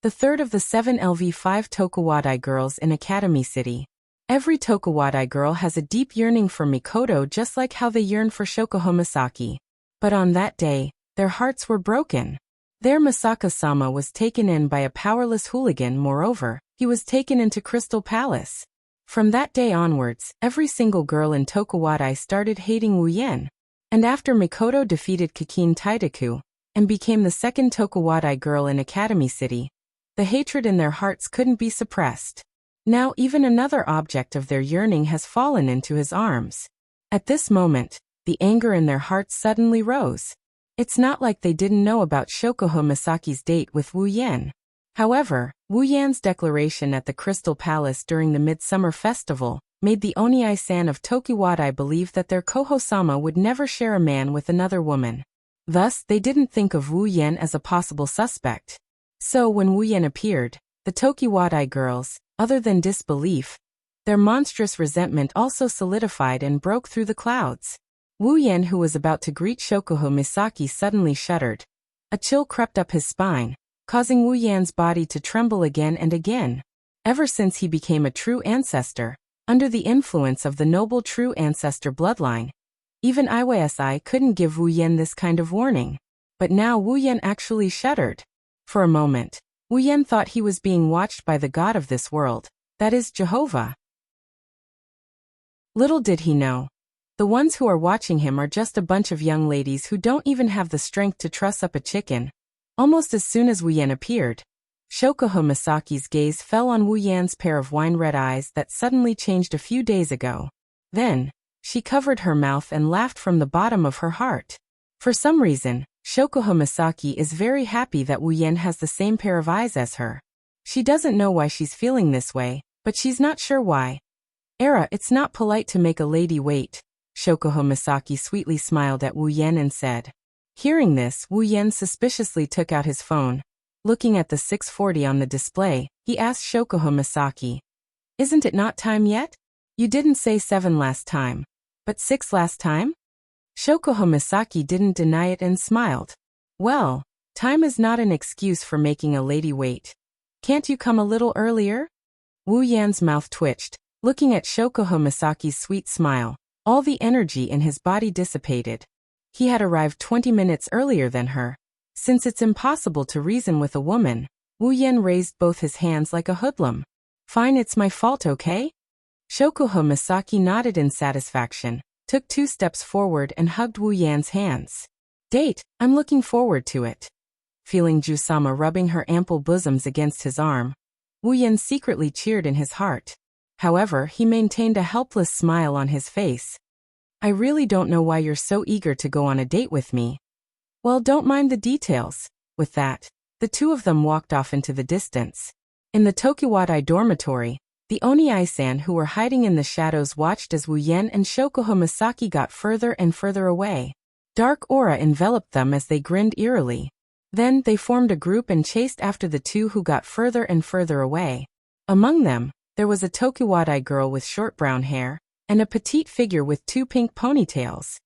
Speaker 1: the third of the 7 LV5 Tokuwadai girls in Academy City. Every Tokuwadai girl has a deep yearning for Mikoto, just like how they yearn for Shokuho Misaki. But on that day, their hearts were broken. Their Misaka-sama was taken in by a powerless hooligan. Moreover, he was taken into Crystal Palace. From that day onwards, every single girl in Tokuwadai started hating Wu Yen. And after Mikoto defeated Kakin Taidaku and became the second Tokuwadai girl in Academy City, the hatred in their hearts couldn't be suppressed. Now even another object of their yearning has fallen into his arms. At this moment, the anger in their hearts suddenly rose. It's not like they didn't know about Shokuho Misaki's date with Wu Yen. However, Wu Yan's declaration at the Crystal Palace during the Midsummer Festival made the Oniai-san of Tokuwadai believe that their Koho-sama would never share a man with another woman. Thus, they didn't think of Wu Yen as a possible suspect. So when Wu Yen appeared, the Tokuwadai girls, other than disbelief, their monstrous resentment also solidified and broke through the clouds. Wu Yen, who was about to greet Shokuho Misaki, suddenly shuddered. A chill crept up his spine, causing Wu Yan's body to tremble again and again. Ever since he became a true ancestor, under the influence of the noble true ancestor bloodline, even Iwasi couldn't give Wu Yen this kind of warning. But now Wu Yen actually shuddered. For a moment, Wu Yen thought he was being watched by the god of this world, that is Jehovah. Little did he know, the ones who are watching him are just a bunch of young ladies who don't even have the strength to truss up a chicken. Almost as soon as Wu Yen appeared, Shokuho Misaki's gaze fell on Wu Yan's pair of wine-red eyes that suddenly changed a few days ago. Then, she covered her mouth and laughed from the bottom of her heart. For some reason, Shokuho Misaki is very happy that Wu Yen has the same pair of eyes as her. She doesn't know why she's feeling this way, but she's not sure why. It's not polite to make a lady wait. Shokuho Misaki sweetly smiled at Wu Yen and said. Hearing this, Wu Yen suspiciously took out his phone. Looking at the 6:40 on the display, he asked Shokuho Misaki. Isn't it not time yet? You didn't say 7 last time, but 6 last time? Shokuho Misaki didn't deny it and smiled. Well, time is not an excuse for making a lady wait. Can't you come a little earlier? Wu Yan's mouth twitched, looking at Shokuho Misaki's sweet smile. All the energy in his body dissipated. He had arrived 20 minutes earlier than her. Since it's impossible to reason with a woman, Wu Yen raised both his hands like a hoodlum. Fine, it's my fault, okay? Shokuho Misaki nodded in satisfaction, took 2 steps forward and hugged Wu Yan's hands. Date, I'm looking forward to it. Feeling Jusama rubbing her ample bosoms against his arm, Wu Yen secretly cheered in his heart. However, he maintained a helpless smile on his face. I really don't know why you're so eager to go on a date with me. Well, don't mind the details. With that, the two of them walked off into the distance. In the Tokuwadai dormitory, the Oniai-san who were hiding in the shadows watched as Wu Yen and Shokuho Misaki got further and further away. Dark aura enveloped them as they grinned eerily. Then they formed a group and chased after the two who got further and further away. Among them, there was a Tokuwadai girl with short brown hair, and a petite figure with 2 pink ponytails.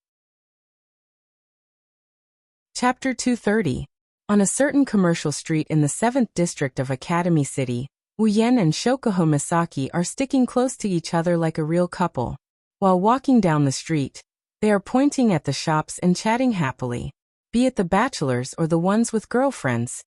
Speaker 1: Chapter 230. On a certain commercial street in the 7th district of Academy City, Wu Yen and Shokuho Misaki are sticking close to each other like a real couple. While walking down the street, they are pointing at the shops and chatting happily. Be it the bachelors or the ones with girlfriends,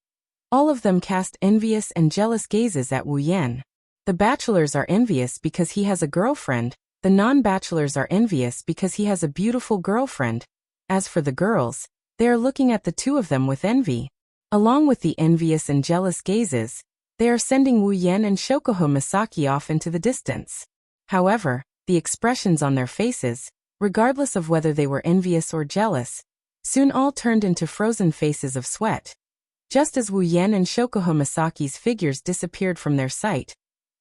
Speaker 1: all of them cast envious and jealous gazes at Wu Yen. The bachelors are envious because he has a girlfriend, the non-bachelors are envious because he has a beautiful girlfriend. As for the girls, they are looking at the two of them with envy. Along with the envious and jealous gazes, they are sending Wu Yen and Shokuho Misaki off into the distance. However, the expressions on their faces, regardless of whether they were envious or jealous, Soon all turned into frozen faces of sweat. Just as Wu Yan and Shokuho Misaki's figures disappeared from their sight,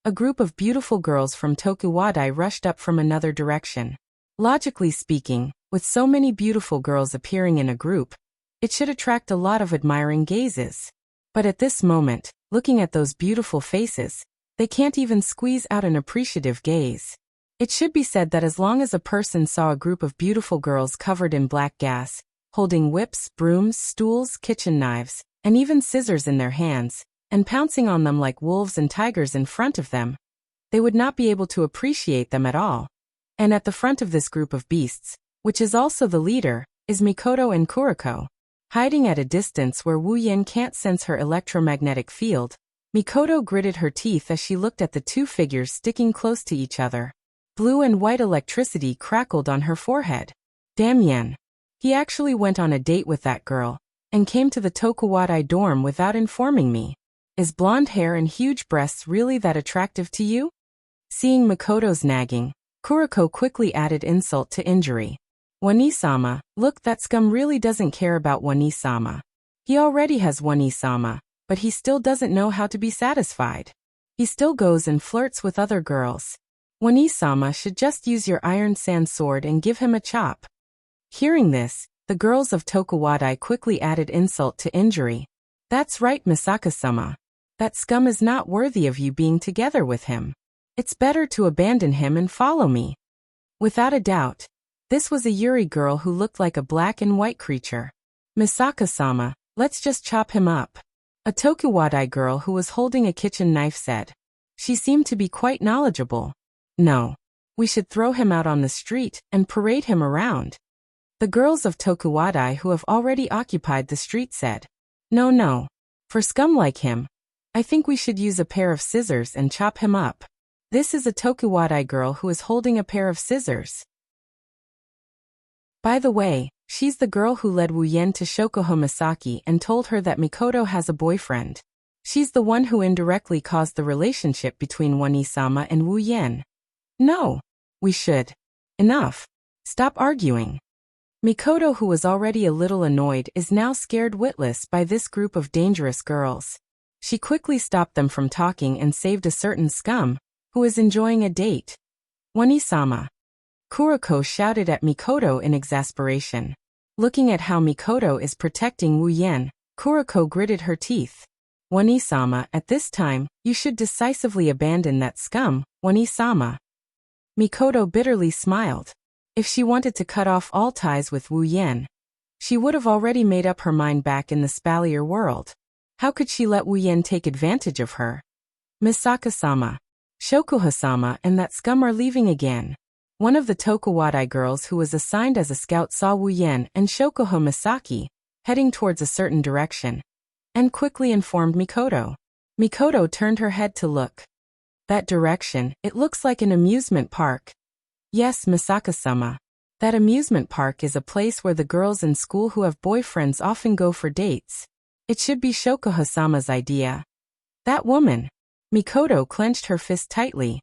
Speaker 1: a group of beautiful girls from Tokuwadai rushed up from another direction. Logically speaking, with so many beautiful girls appearing in a group, it should attract a lot of admiring gazes. But at this moment, looking at those beautiful faces, they can't even squeeze out an appreciative gaze. It should be said that as long as a person saw a group of beautiful girls covered in black gas, holding whips, brooms, stools, kitchen knives, and even scissors in their hands, and pouncing on them like wolves and tigers in front of them, they would not be able to appreciate them at all. And at the front of this group of beasts, which is also the leader, is Mikoto and Kuriko. Hiding at a distance where Wu Yan can't sense her electromagnetic field, Mikoto gritted her teeth as she looked at the two figures sticking close to each other. Blue and white electricity crackled on her forehead. Damn Yan. He actually went on a date with that girl, and came to the Tokuwadai dorm without informing me. Is blonde hair and huge breasts really that attractive to you? Seeing Mikoto's nagging, Kuriko quickly added insult to injury. Wani-sama, look, that scum really doesn't care about Wani-sama. He already has Wani-sama, but he still doesn't know how to be satisfied. He still goes and flirts with other girls. Wani-sama should just use your iron sand sword and give him a chop. Hearing this, the girls of Tokuwadai quickly added insult to injury. That's right, Misaka-sama. That scum is not worthy of you being together with him. It's better to abandon him and follow me. Without a doubt, this was a Yuri girl who looked like a black and white creature. Misaka-sama, let's just chop him up. A Tokuwadai girl who was holding a kitchen knife said. She seemed to be quite knowledgeable. No. We should throw him out on the street and parade him around. The girls of Tokuwadai who have already occupied the street said. No. For scum like him, I think we should use a pair of scissors and chop him up. This is a Tokuwadai girl who is holding a pair of scissors. By the way, she's the girl who led Wu Yan to Shokuho Misaki and told her that Mikoto has a boyfriend. She's the one who indirectly caused the relationship between Wani-sama and Wu Yan. No. We should. Enough. Stop arguing. Mikoto, who was already a little annoyed, is now scared witless by this group of dangerous girls. She quickly stopped them from talking and saved a certain scum, who is enjoying a date. Wani-sama. Kuriko shouted at Mikoto in exasperation. Looking at how Mikoto is protecting Wu Yan, Kuriko gritted her teeth. Wani-sama, at this time, you should decisively abandon that scum, Wani-sama. Mikoto bitterly smiled. If she wanted to cut off all ties with Wu Yan, she would have already made up her mind back in the Spalier world. How could she let Wu Yan take advantage of her? Misaka-sama. Shokuho-sama and that scum are leaving again. One of the Tokuwadai girls who was assigned as a scout saw Wu Yan and Shokuho Misaki heading towards a certain direction, and quickly informed Mikoto. Mikoto turned her head to look. That direction, it looks like an amusement park. Yes, Misaka-sama. That amusement park is a place where the girls in school who have boyfriends often go for dates. It should be Shokuho-sama's idea. That woman. Mikoto clenched her fist tightly.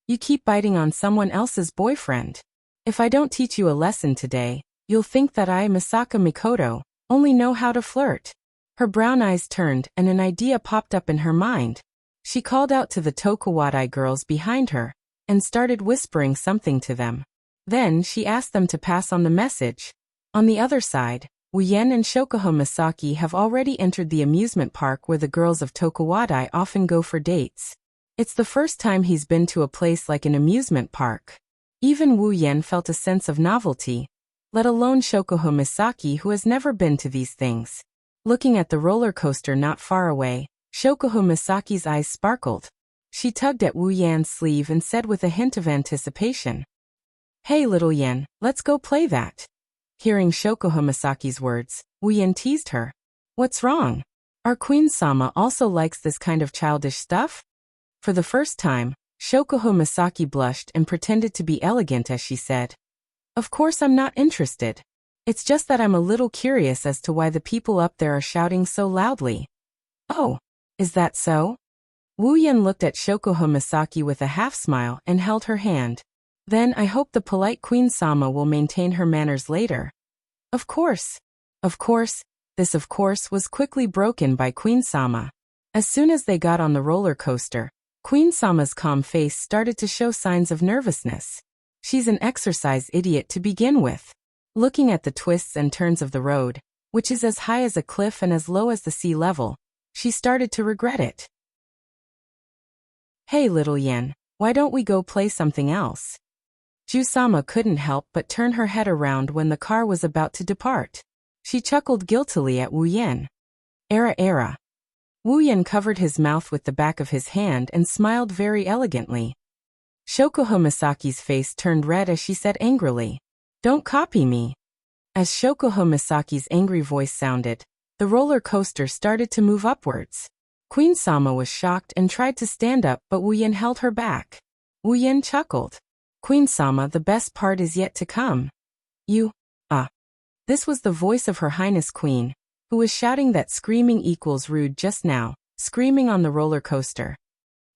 Speaker 1: You keep biting on someone else's boyfriend. If I don't teach you a lesson today, you'll think that I, Misaka Mikoto, only know how to flirt. Her brown eyes turned and an idea popped up in her mind. She called out to the Tokuwadai girls behind her and started whispering something to them. Then she asked them to pass on the message. On the other side, Wu Yan and Shokuho Misaki have already entered the amusement park where the girls of Tokuwadai often go for dates. It's the first time he's been to a place like an amusement park. Even Wu Yan felt a sense of novelty, let alone Shokuho Misaki who has never been to these things. Looking at the roller coaster not far away, Shokuho Misaki's eyes sparkled. She tugged at Wu Yan's sleeve and said with a hint of anticipation. Hey little Yan, let's go play that. Hearing Shokuho Misaki's words, Wu Yan teased her. What's wrong? Our Queen-sama also likes this kind of childish stuff? For the first time, Shokuho Misaki blushed and pretended to be elegant as she said. Of course I'm not interested. It's just that I'm a little curious as to why the people up there are shouting so loudly. Oh, is that so? Wu Yan looked at Shokuho Misaki with a half-smile and held her hand. Then I hope the polite Queen-sama will maintain her manners later. Of course. Of course, this of course was quickly broken by Queen Sama. As soon as they got on the roller coaster, Queen Sama's calm face started to show signs of nervousness. She's an exercise idiot to begin with. Looking at the twists and turns of the road, which is as high as a cliff and as low as the sea level, she started to regret it. Hey little Yen, why don't we go play something else? Ju-sama couldn't help but turn her head around when the car was about to depart. She chuckled guiltily at Wu Yen. Era. Wu Yen covered his mouth with the back of his hand and smiled very elegantly. Shokuho Misaki's face turned red as she said angrily, "Don't copy me." As Shokuho Misaki's angry voice sounded, the roller coaster started to move upwards. Queen Sama was shocked and tried to stand up, but Wu Yen held her back. Wu Yen chuckled. Queen Sama, the best part is yet to come. This was the voice of Her Highness Queen, who was shouting that screaming equals rude just now, screaming on the roller coaster.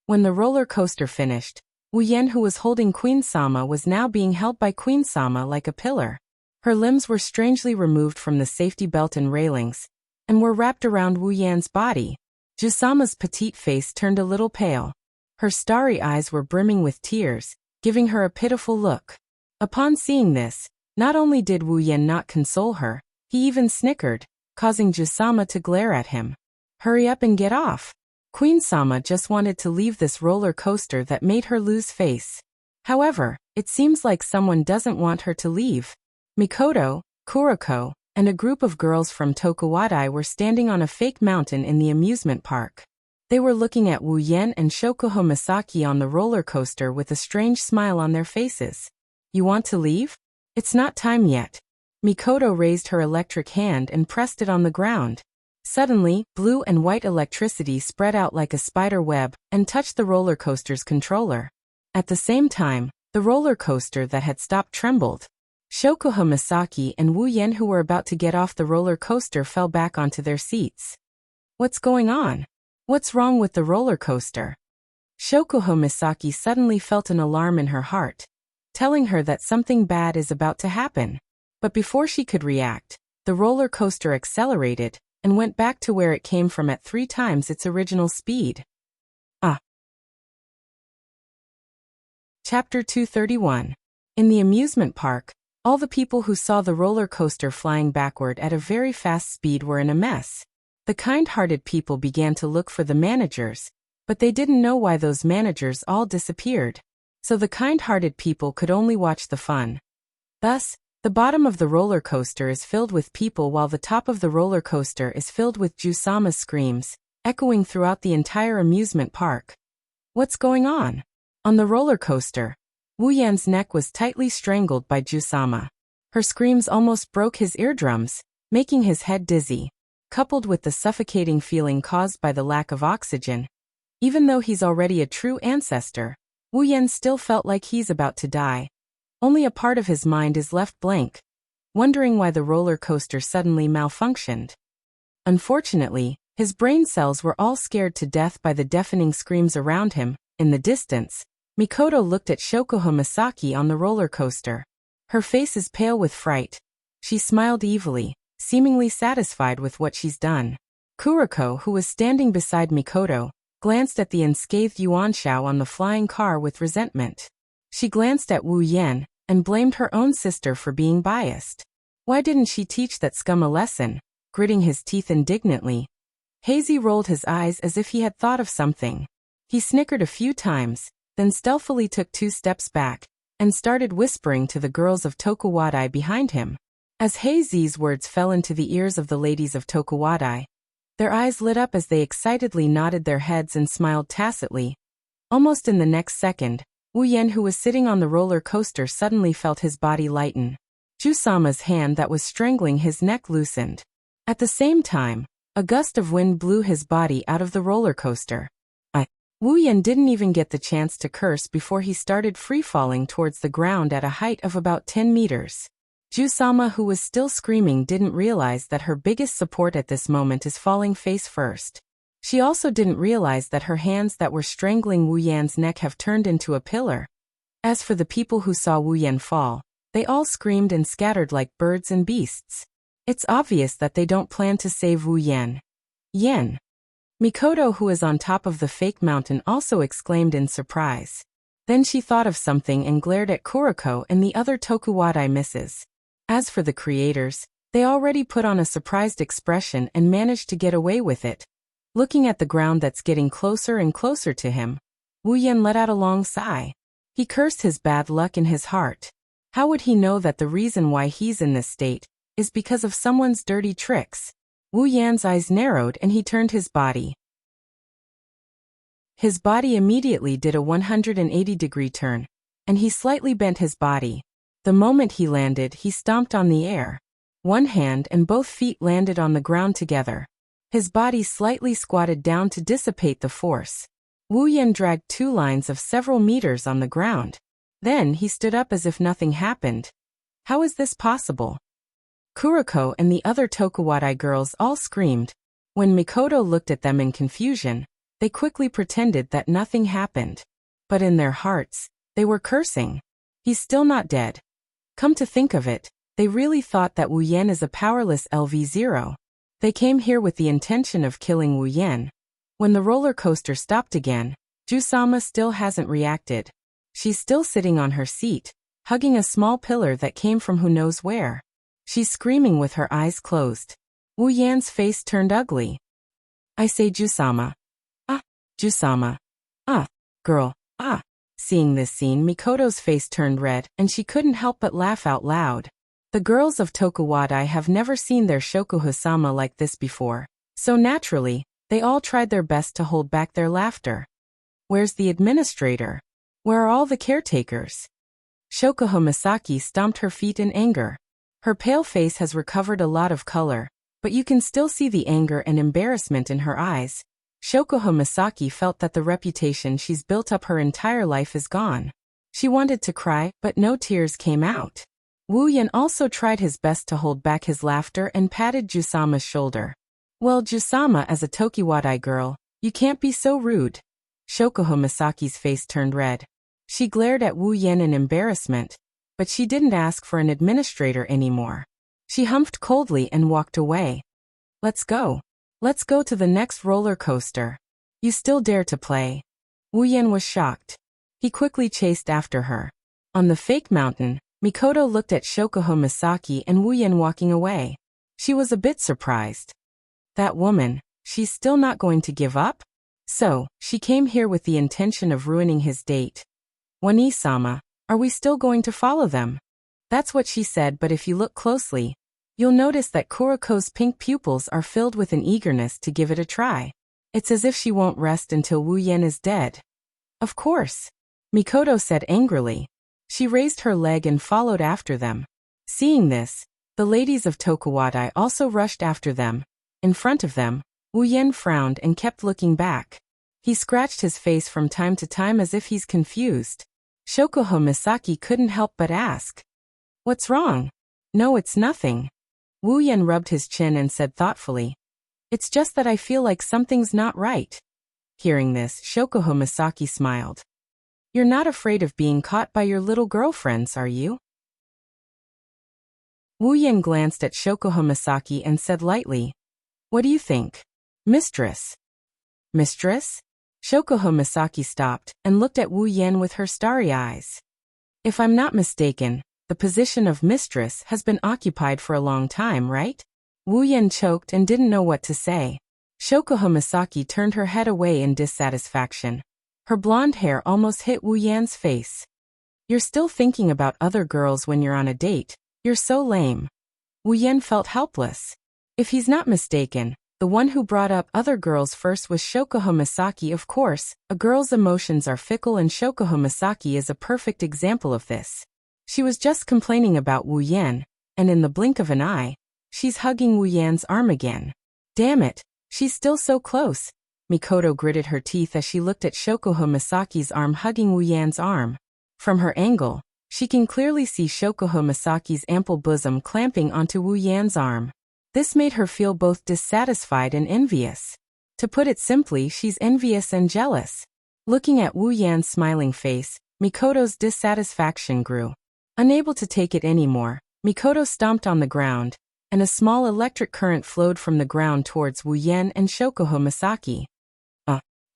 Speaker 1: When the roller coaster finished, Wu Yen, who was holding Queen Sama, was now being held by Queen Sama like a pillar. Her limbs were strangely removed from the safety belt and railings, and were wrapped around Wu Yan's body. Ju-sama's petite face turned a little pale. Her starry eyes were brimming with tears, giving her a pitiful look. Upon seeing this, not only did Wu Yen not console her, he even snickered, causing Ju-sama to glare at him. Hurry up and get off. Queen Sama just wanted to leave this roller coaster that made her lose face. However, it seems like someone doesn't want her to leave. Mikoto, Kuroko, and a group of girls from Tokuwadai were standing on a fake mountain in the amusement park. They were looking at Wu Yen and Shokuho Misaki on the roller coaster with a strange smile on their faces. You want to leave? It's not time yet. Mikoto raised her electric hand and pressed it on the ground. Suddenly, blue and white electricity spread out like a spider web and touched the roller coaster's controller. At the same time, the roller coaster that had stopped trembled. Shokuho Misaki and Wu Yen, who were about to get off the roller coaster, fell back onto their seats. What's going on? What's wrong with the roller coaster? Shokuho Misaki suddenly felt an alarm in her heart, telling her that something bad is about to happen. But before she could react, the roller coaster accelerated and went back to where it came from at 3 times its original speed. Chapter 231. In the amusement park, all the people who saw the roller coaster flying backward at a very fast speed were in a mess. The kind-hearted people began to look for the managers, but they didn't know why those managers all disappeared. So the kind-hearted people could only watch the fun. Thus, the bottom of the roller coaster is filled with people while the top of the roller coaster is filled with Ju-sama's screams, echoing throughout the entire amusement park. What's going on? On the roller coaster, Wu Yan's neck was tightly strangled by Ju-sama. Her screams almost broke his eardrums, making his head dizzy, coupled with the suffocating feeling caused by the lack of oxygen. Even though he's already a true ancestor, Wu Yan still felt like he's about to die. Only a part of his mind is left blank, wondering why the roller coaster suddenly malfunctioned. Unfortunately, his brain cells were all scared to death by the deafening screams around him. In the distance, Mikoto looked at Shokuho Misaki on the roller coaster. Her face is pale with fright. She smiled evilly, seemingly satisfied with what she's done. Kuroko, who was standing beside Mikoto, glanced at the unscathed Yuanshao on the flying car with resentment. She glanced at Wu Yen and blamed her own sister for being biased. Why didn't she teach that scum a lesson? Gritting his teeth indignantly, Hazy rolled his eyes as if he had thought of something. He snickered a few times, then stealthily took 2 steps back and started whispering to the girls of Tokuwadai behind him. As Hazy's words fell into the ears of the ladies of Tokuwadai, their eyes lit up as they excitedly nodded their heads and smiled tacitly. Almost in the next second, Wu Yen, who was sitting on the roller coaster, suddenly felt his body lighten. Ju-sama's hand that was strangling his neck loosened. At the same time, a gust of wind blew his body out of the roller coaster. Wu Yen didn't even get the chance to curse before he started free-falling towards the ground at a height of about 10 meters. Ju-sama, who was still screaming, didn't realize that her biggest support at this moment is falling face first. She also didn't realize that her hands that were strangling Wu Yan's neck have turned into a pillar. As for the people who saw Wu Yen fall, they all screamed and scattered like birds and beasts. It's obvious that they don't plan to save Wu Yan. Yen. Mikoto, who is on top of the fake mountain, also exclaimed in surprise. Then she thought of something and glared at Kuriko and the other Tokuwadai misses. As for the creators, they already put on a surprised expression and managed to get away with it. Looking at the ground that's getting closer and closer to him, Wu Yan let out a long sigh. He cursed his bad luck in his heart. How would he know that the reason why he's in this state is because of someone's dirty tricks? Wu Yan's eyes narrowed and he turned his body. His body immediately did a 180-degree turn, and he slightly bent his body. The moment he landed, he stomped on the air. One hand and both feet landed on the ground together. His body slightly squatted down to dissipate the force. Wu Yan dragged 2 lines of several meters on the ground. Then he stood up as if nothing happened. How is this possible? Kuriko and the other Tokuwadai girls all screamed. When Mikoto looked at them in confusion, they quickly pretended that nothing happened. But in their hearts, they were cursing. He's still not dead. Come to think of it, they really thought that Wu Yan is a powerless LV0. They came here with the intention of killing Wu Yan. When the roller coaster stopped again, Jusama still hasn't reacted. She's still sitting on her seat, hugging a small pillar that came from who knows where. She's screaming with her eyes closed. Wu Yan's face turned ugly. I say, Jusama. Ah, Jusama. Ah, girl, ah. Seeing this scene, Mikoto's face turned red, and she couldn't help but laugh out loud. The girls of Tokuwadai have never seen their Shokuhusama like this before, so naturally, they all tried their best to hold back their laughter. Where's the administrator? Where are all the caretakers? Shokuho Misaki stomped her feet in anger. Her pale face has recovered a lot of color, but you can still see the anger and embarrassment in her eyes. Shokuho Misaki felt that the reputation she's built up her entire life is gone. She wanted to cry, but no tears came out. Wu Yan also tried his best to hold back his laughter and patted Jusama's shoulder. Well, Jusama, as a Tokuwadai girl, you can't be so rude. Shokuho Misaki's face turned red. She glared at Wu Yan in embarrassment, but she didn't ask for an administrator anymore. She humphed coldly and walked away. Let's go. Let's go to the next roller coaster. You still dare to play? Wu Yan was shocked. He quickly chased after her. On the fake mountain, Mikoto looked at Shokuho Misaki and Wu Yan walking away. She was a bit surprised. That woman, she's still not going to give up? So, she came here with the intention of ruining his date. Wani-sama, are we still going to follow them? That's what she said, but if you look closely, you'll notice that Kuriko's pink pupils are filled with an eagerness to give it a try. It's as if she won't rest until Wu Yan is dead. Of course, Mikoto said angrily. She raised her leg and followed after them. Seeing this, the ladies of Tokuwadai also rushed after them. In front of them, Wu Yan frowned and kept looking back. He scratched his face from time to time as if he's confused. Shokuho Misaki couldn't help but ask. What's wrong? No, it's nothing. Wu Yan rubbed his chin and said thoughtfully. It's just that I feel like something's not right. Hearing this, Shokuho Misaki smiled. You're not afraid of being caught by your little girlfriends, are you? Wu Yan glanced at Shokuho Misaki and said lightly. What do you think? Mistress. Mistress? Shokuho Misaki stopped and looked at Wu Yan with her starry eyes. If I'm not mistaken, the position of mistress has been occupied for a long time, right? Wu Yan choked and didn't know what to say. Shokuho Misaki turned her head away in dissatisfaction. Her blonde hair almost hit Wu Yan's face. You're still thinking about other girls when you're on a date. You're so lame. Wu Yan felt helpless. If he's not mistaken, the one who brought up other girls first was Shokuho Misaki. Of course, a girl's emotions are fickle and Shokuho Misaki is a perfect example of this. She was just complaining about Wu Yan, and in the blink of an eye, she's hugging Wu Yan's arm again. Damn it, she's still so close. Mikoto gritted her teeth as she looked at Shokuho Misaki's arm hugging Wu Yan's arm. From her angle, she can clearly see Shokuho Misaki's ample bosom clamping onto Wu Yan's arm. This made her feel both dissatisfied and envious. To put it simply, she's envious and jealous. Looking at Wu Yan's smiling face, Mikoto's dissatisfaction grew. Unable to take it anymore, Mikoto stomped on the ground, and a small electric current flowed from the ground towards Wu Yan and Shokuho Misaki.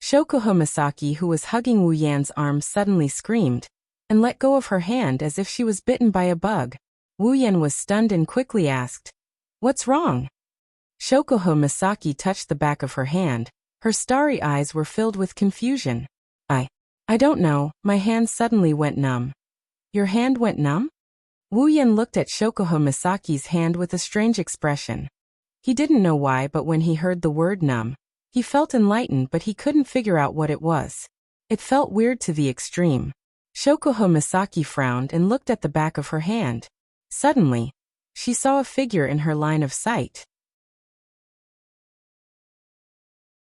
Speaker 1: Shokuho Misaki, who was hugging Wu Yan's arm, suddenly screamed and let go of her hand as if she was bitten by a bug. Wu Yan was stunned and quickly asked, "What's wrong?" Shokuho Misaki touched the back of her hand. Her starry eyes were filled with confusion. I don't know, my hand suddenly went numb." "Your hand went numb?" Wu Yan looked at Shokuho Misaki's hand with a strange expression. He didn't know why, but when he heard the word numb, he felt enlightened, but he couldn't figure out what it was. It felt weird to the extreme. Shokuho Misaki frowned and looked at the back of her hand. Suddenly, she saw a figure in her line of sight.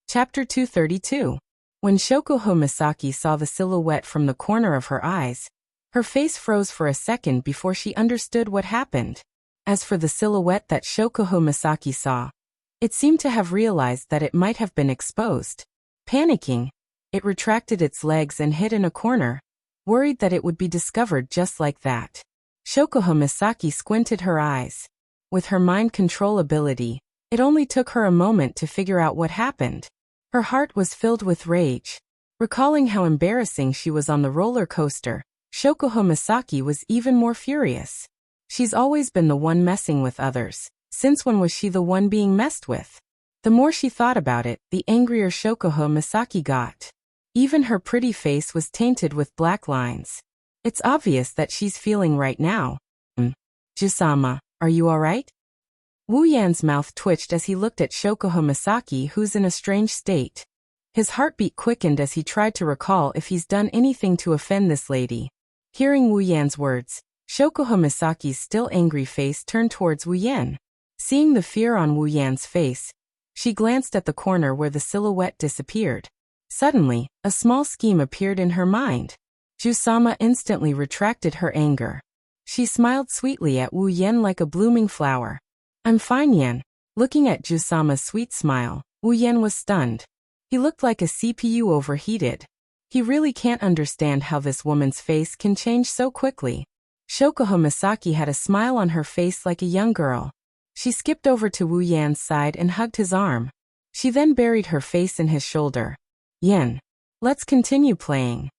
Speaker 1: Chapter 232. When Shokuho Misaki saw the silhouette from the corner of her eyes, her face froze for a second before she understood what happened. As for the silhouette that Shokuho Misaki saw, it seemed to have realized that it might have been exposed. Panicking, it retracted its legs and hid in a corner, worried that it would be discovered just like that. Shokuho Misaki squinted her eyes. With her mind control ability, it only took her a moment to figure out what happened. Her heart was filled with rage. Recalling how embarrassing she was on the roller coaster, Shokuho Misaki was even more furious. She's always been the one messing with others. Since when was she the one being messed with? The more she thought about it, the angrier Shokuho Misaki got. Even her pretty face was tainted with black lines. It's obvious that she's feeling right now. Jusama, are you alright? Wu Yan's mouth twitched as he looked at Shokuho Misaki, who's in a strange state. His heartbeat quickened as he tried to recall if he's done anything to offend this lady. Hearing Wu Yan's words, Shokuho Misaki's still angry face turned towards Wu Yan. Seeing the fear on Wu Yan's face, she glanced at the corner where the silhouette disappeared. Suddenly, a small scheme appeared in her mind. Jusama instantly retracted her anger. She smiled sweetly at Wu Yan like a blooming flower. "I'm fine, Yan." Looking at Jusama's sweet smile, Wu Yan was stunned. He looked like a CPU overheated. He really can't understand how this woman's face can change so quickly. Shokuho Misaki had a smile on her face like a young girl. She skipped over to Wu Yan's side and hugged his arm. She then buried her face in his shoulder. "Yan, let's continue playing."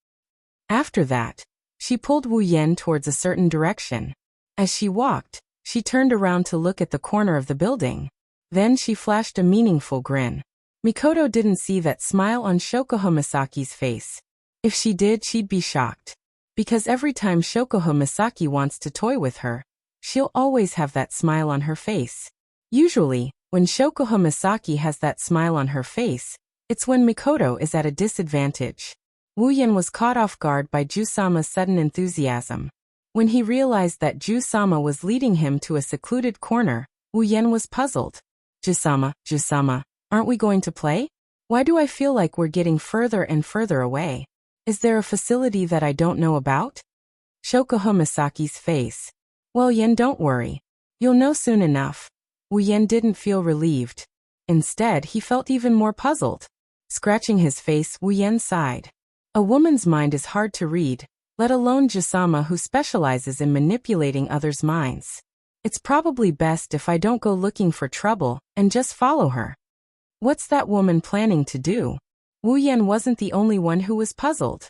Speaker 1: After that, she pulled Wu Yan towards a certain direction. As she walked, she turned around to look at the corner of the building. Then she flashed a meaningful grin. Mikoto didn't see that smile on Shokuho Misaki's face. If she did, she'd be shocked. Because every time Shokuho Misaki wants to toy with her, she'll always have that smile on her face. Usually, when Shokuho Misaki has that smile on her face, it's when Mikoto is at a disadvantage. Wu Yan was caught off guard by Jusama's sudden enthusiasm. When he realized that Jusama was leading him to a secluded corner, Wu Yan was puzzled. Jusama, aren't we going to play? Why do I feel like we're getting further and further away? Is there a facility that I don't know about? Shokuho Misaki's face. "Well, Yan, don't worry. You'll know soon enough." Wu Yan didn't feel relieved. Instead, he felt even more puzzled. Scratching his face, Wu Yan sighed. A woman's mind is hard to read, let alone Jusama, who specializes in manipulating others' minds. It's probably best if I don't go looking for trouble and just follow her. What's that woman planning to do? Wu Yan wasn't the only one who was puzzled.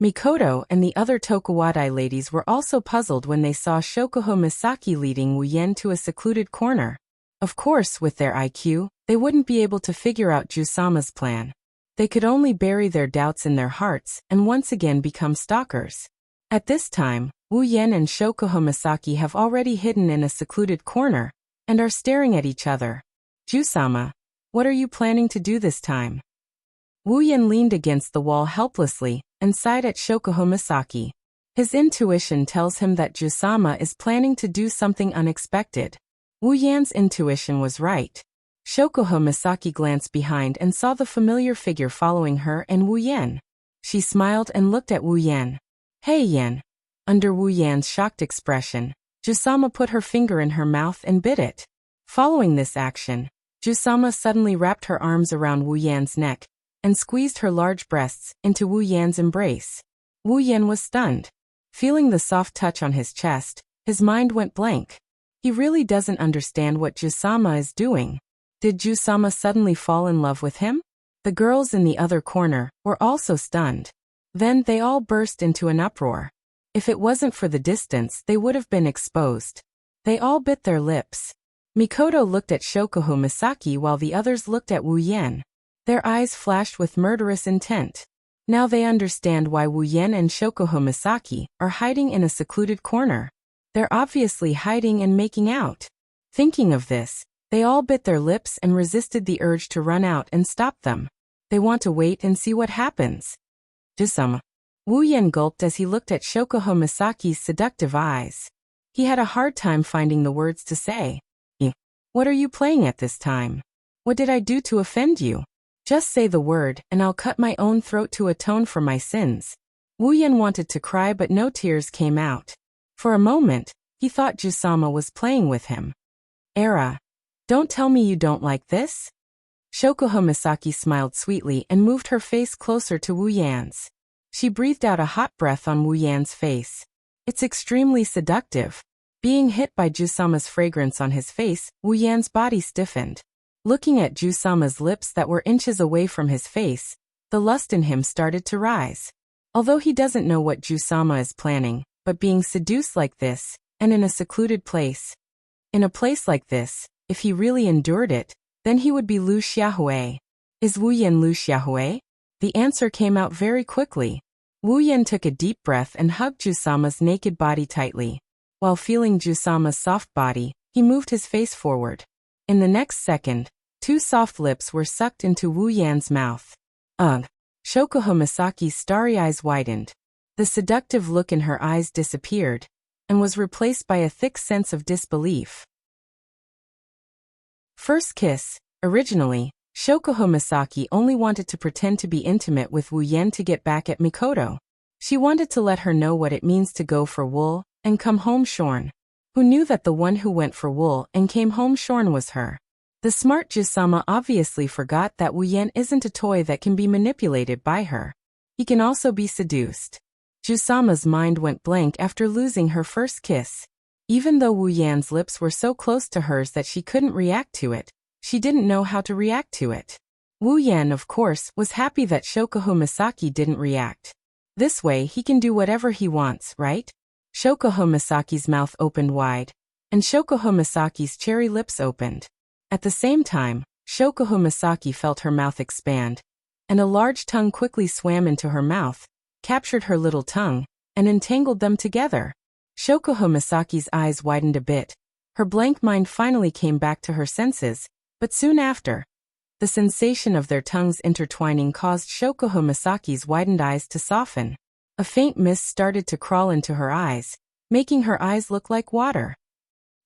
Speaker 1: Mikoto and the other Tokuwadai ladies were also puzzled when they saw Shokuho Misaki leading Wu Yan to a secluded corner. Of course, with their IQ, they wouldn't be able to figure out Jusama's plan. They could only bury their doubts in their hearts and once again become stalkers. At this time, Wu Yan and Shokuho Misaki have already hidden in a secluded corner and are staring at each other. "Jusama, what are you planning to do this time?" Wu Yan leaned against the wall helplessly and sighed at Shokuho Misaki. His intuition tells him that Jusama is planning to do something unexpected. Wu Yan's intuition was right. Shokuho Misaki glanced behind and saw the familiar figure following her and Wu Yan. She smiled and looked at Wu Yan. "Hey, Yan." Under Wu Yan's shocked expression, Jusama put her finger in her mouth and bit it. Following this action, Jusama suddenly wrapped her arms around Wu Yan's neck and squeezed her large breasts into Wu Yan's embrace. Wu Yan was stunned. Feeling the soft touch on his chest, his mind went blank. He really doesn't understand what Jusama is doing. Did Jusama suddenly fall in love with him? The girls in the other corner were also stunned. Then they all burst into an uproar. If it wasn't for the distance, they would have been exposed. They all bit their lips. Mikoto looked at Shokuho Misaki while the others looked at Wu Yan. Their eyes flashed with murderous intent. Now they understand why Wu Yan and Shokuho Misaki are hiding in a secluded corner. They're obviously hiding and making out. Thinking of this, they all bit their lips and resisted the urge to run out and stop them. They want to wait and see what happens. Jusama. Wu Yan gulped as he looked at Shokuho Misaki's seductive eyes. He had a hard time finding the words to say. What are you playing at this time? What did I do to offend you? Just say the word, and I'll cut my own throat to atone for my sins. Wu Yan wanted to cry, but no tears came out. For a moment, he thought Jusama was playing with him. Era. Don't tell me you don't like this? Shokuho Misaki smiled sweetly and moved her face closer to Wu Yan's. She breathed out a hot breath on Wu Yan's face. It's extremely seductive. Being hit by Jusama's fragrance on his face, Wu Yan's body stiffened. Looking at Jusama's lips that were inches away from his face, the lust in him started to rise. Although he doesn't know what Jusama is planning, but being seduced like this, and in a secluded place. In a place like this, if he really endured it, then he would be Lu Xiaohui. Is Wu Yan Lu Xiaohui? The answer came out very quickly. Wu Yan took a deep breath and hugged Jusama's naked body tightly. While feeling Jusama's soft body, he moved his face forward. In the next second, two soft lips were sucked into Wu Yan's mouth. Ugh! Shokuho Misaki's starry eyes widened. The seductive look in her eyes disappeared, and was replaced by a thick sense of disbelief. First kiss. Originally, Shokuho Misaki only wanted to pretend to be intimate with Wu Yan to get back at Mikoto. She wanted to let her know what it means to go for wool and come home shorn. Who knew that the one who went for wool and came home shorn was her? The smart Jusama obviously forgot that Wu Yan isn't a toy that can be manipulated by her. He can also be seduced. Jusama's mind went blank after losing her first kiss. Even though Wu Yan's lips were so close to hers that she couldn't react to it, she didn't know how to react to it. Wu Yan, of course, was happy that Shokuho Misaki didn't react. This way he can do whatever he wants, right? Shokuho Misaki's mouth opened wide, and Shokuho Misaki's cherry lips opened. At the same time, Shokuho Misaki felt her mouth expand, and a large tongue quickly swam into her mouth, captured her little tongue, and entangled them together. Shokuho Misaki's eyes widened a bit. Her blank mind finally came back to her senses, but soon after, the sensation of their tongues intertwining caused Shokuho Misaki's widened eyes to soften. A faint mist started to crawl into her eyes, making her eyes look like water.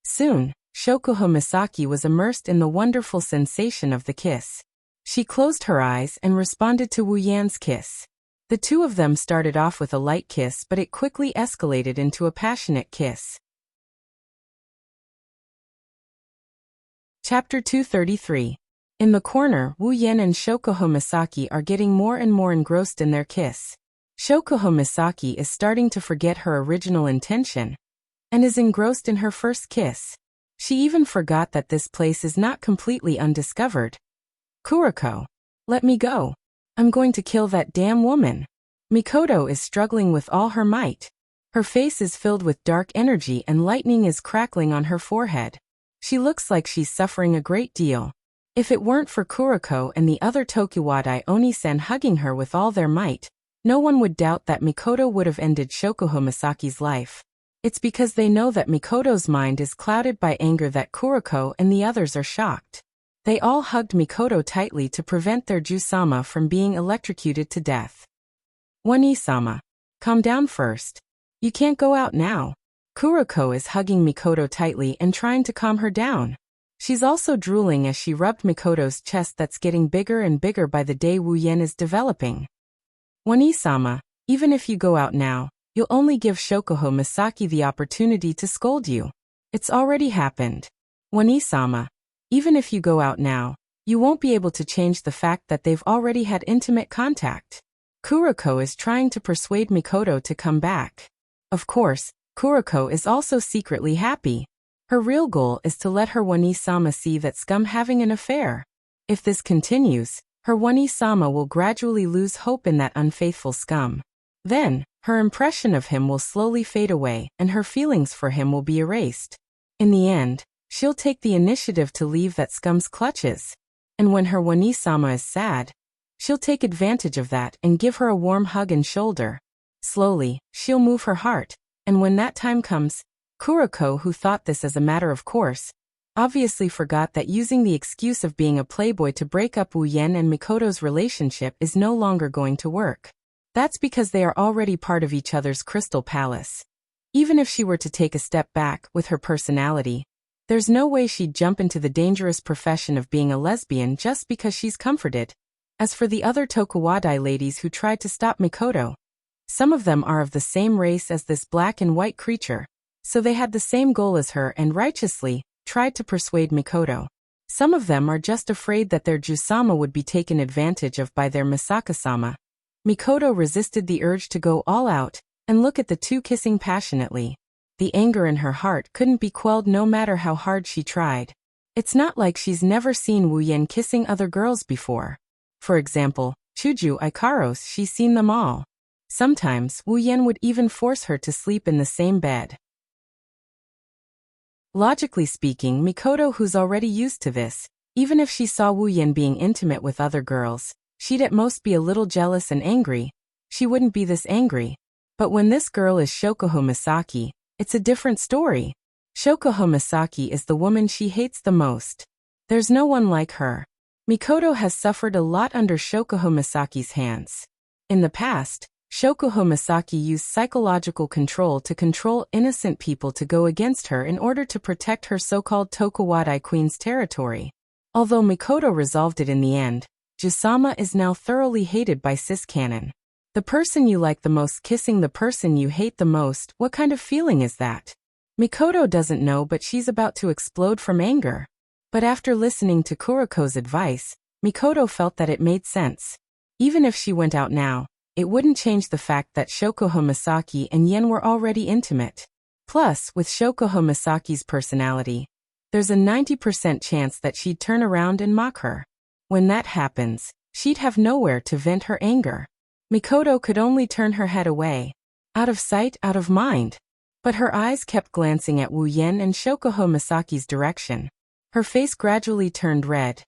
Speaker 1: Soon, Shokuho Misaki was immersed in the wonderful sensation of the kiss. She closed her eyes and responded to Wu Yan's kiss. The two of them started off with a light kiss, but it quickly escalated into a passionate kiss. Chapter 233. In the corner, Wu Yan and Shokuho Misaki are getting more and more engrossed in their kiss. Shokuho Misaki is starting to forget her original intention, and is engrossed in her first kiss. She even forgot that this place is not completely undiscovered. Kuriko. Let me go. I'm going to kill that damn woman. Mikoto is struggling with all her might. Her face is filled with dark energy and lightning is crackling on her forehead. She looks like she's suffering a great deal. If it weren't for Kuriko and the other Tokuwadai Onisen hugging her with all their might, no one would doubt that Mikoto would have ended Shokuho Misaki's life. It's because they know that Mikoto's mind is clouded by anger that Kuriko and the others are shocked. They all hugged Mikoto tightly to prevent their Jusama from being electrocuted to death. One-sama. Calm down first. You can't go out now. Kuriko is hugging Mikoto tightly and trying to calm her down. She's also drooling as she rubbed Mikoto's chest that's getting bigger and bigger by the day Wu Yan is developing. One-sama, even if you go out now, you'll only give Shokuho Misaki the opportunity to scold you. It's already happened. One-sama, even if you go out now, you won't be able to change the fact that they've already had intimate contact. Kuriko is trying to persuade Mikoto to come back. Of course, Kuriko is also secretly happy. Her real goal is to let her Wani-sama see that Scum having an affair. If this continues, her Wani-sama will gradually lose hope in that unfaithful Scum. Then, her impression of him will slowly fade away and her feelings for him will be erased. In the end, she'll take the initiative to leave that Scum's clutches. And when her Wani-sama is sad, she'll take advantage of that and give her a warm hug and shoulder. Slowly, she'll move her heart, and when that time comes, Kuroko, who thought this as a matter of course, obviously forgot that using the excuse of being a playboy to break up Wu Yen and Mikoto's relationship is no longer going to work. That's because they are already part of each other's crystal palace. Even if she were to take a step back with her personality, there's no way she'd jump into the dangerous profession of being a lesbian just because she's comforted. As for the other Tokuwadai ladies who tried to stop Mikoto, some of them are of the same race as this black and white creature, so they had the same goal as her and righteously tried to persuade Mikoto. Some of them are just afraid that their Jusama would be taken advantage of by their Misaka-sama. Mikoto resisted the urge to go all out and look at the two kissing passionately. The anger in her heart couldn't be quelled no matter how hard she tried. It's not like she's never seen Wu Yen kissing other girls before. For example, Chuju Ikaros, she's seen them all. Sometimes, Wu Yen would even force her to sleep in the same bed. Logically speaking, Mikoto, who's already used to this, even if she saw Wu Yen being intimate with other girls, she'd at most be a little jealous and angry. She wouldn't be this angry. But when this girl is Shokuho Misaki, it's a different story. Shokuho Misaki is the woman she hates the most. There's no one like her. Mikoto has suffered a lot under Shokuho Misaki's hands. In the past, Shokuho Misaki used psychological control to control innocent people to go against her in order to protect her so-called Tokuwadai queen's territory. Although Mikoto resolved it in the end, Jusama is now thoroughly hated by cis-canon. The person you like the most kissing the person you hate the most, what kind of feeling is that? Mikoto doesn't know, but she's about to explode from anger. But after listening to Kuroko's advice, Mikoto felt that it made sense. Even if she went out now, it wouldn't change the fact that Shokuho Misaki and Yen were already intimate. Plus, with Shokuho Misaki's personality, there's a 90% chance that she'd turn around and mock her. When that happens, she'd have nowhere to vent her anger. Mikoto could only turn her head away. Out of sight, out of mind. But her eyes kept glancing at Wu Yen and Shokuho Misaki's direction. Her face gradually turned red.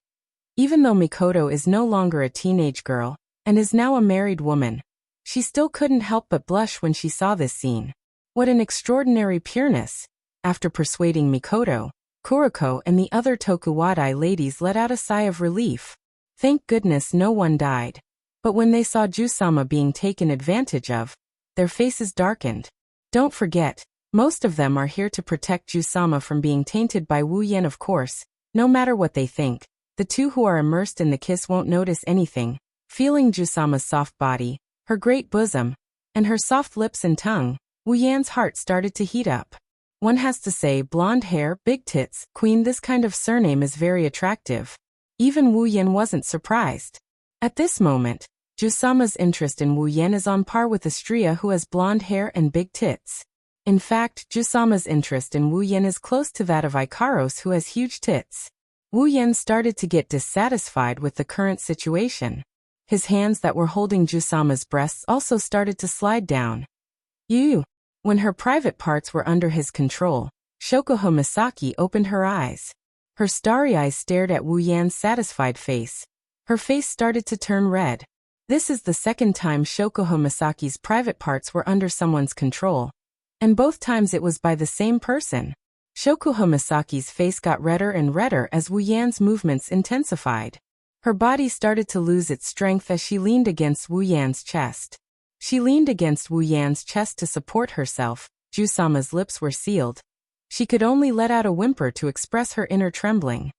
Speaker 1: Even though Mikoto is no longer a teenage girl, and is now a married woman, she still couldn't help but blush when she saw this scene. What an extraordinary pureness! After persuading Mikoto, Kuroko and the other Tokuwadai ladies let out a sigh of relief. Thank goodness no one died. But when they saw Jusama being taken advantage of, their faces darkened. Don't forget, most of them are here to protect Jusama from being tainted by Wu Yen, of course. No matter what they think, the two who are immersed in the kiss won't notice anything. Feeling Jusama's soft body, her great bosom, and her soft lips and tongue, Wu Yan's heart started to heat up. One has to say, blonde hair, big tits, queen, this kind of surname is very attractive. Even Wu Yen wasn't surprised. At this moment, Jusama's interest in Wu Yen is on par with Estrella, who has blonde hair and big tits. In fact, Jusama's interest in Wu Yen is close to that of Ikaros, who has huge tits. Wu Yen started to get dissatisfied with the current situation. His hands that were holding Jusama's breasts also started to slide down. When her private parts were under his control, Shokuho Misaki opened her eyes. Her starry eyes stared at Wu Yan's satisfied face. Her face started to turn red. This is the second time Shokuho Misaki's private parts were under someone's control. And both times it was by the same person. Shokuho Misaki's face got redder and redder as Wu Yan's movements intensified. Her body started to lose its strength as she leaned against Wu Yan's chest. She leaned against Wu Yan's chest to support herself. Jusama's lips were sealed. She could only let out a whimper to express her inner trembling.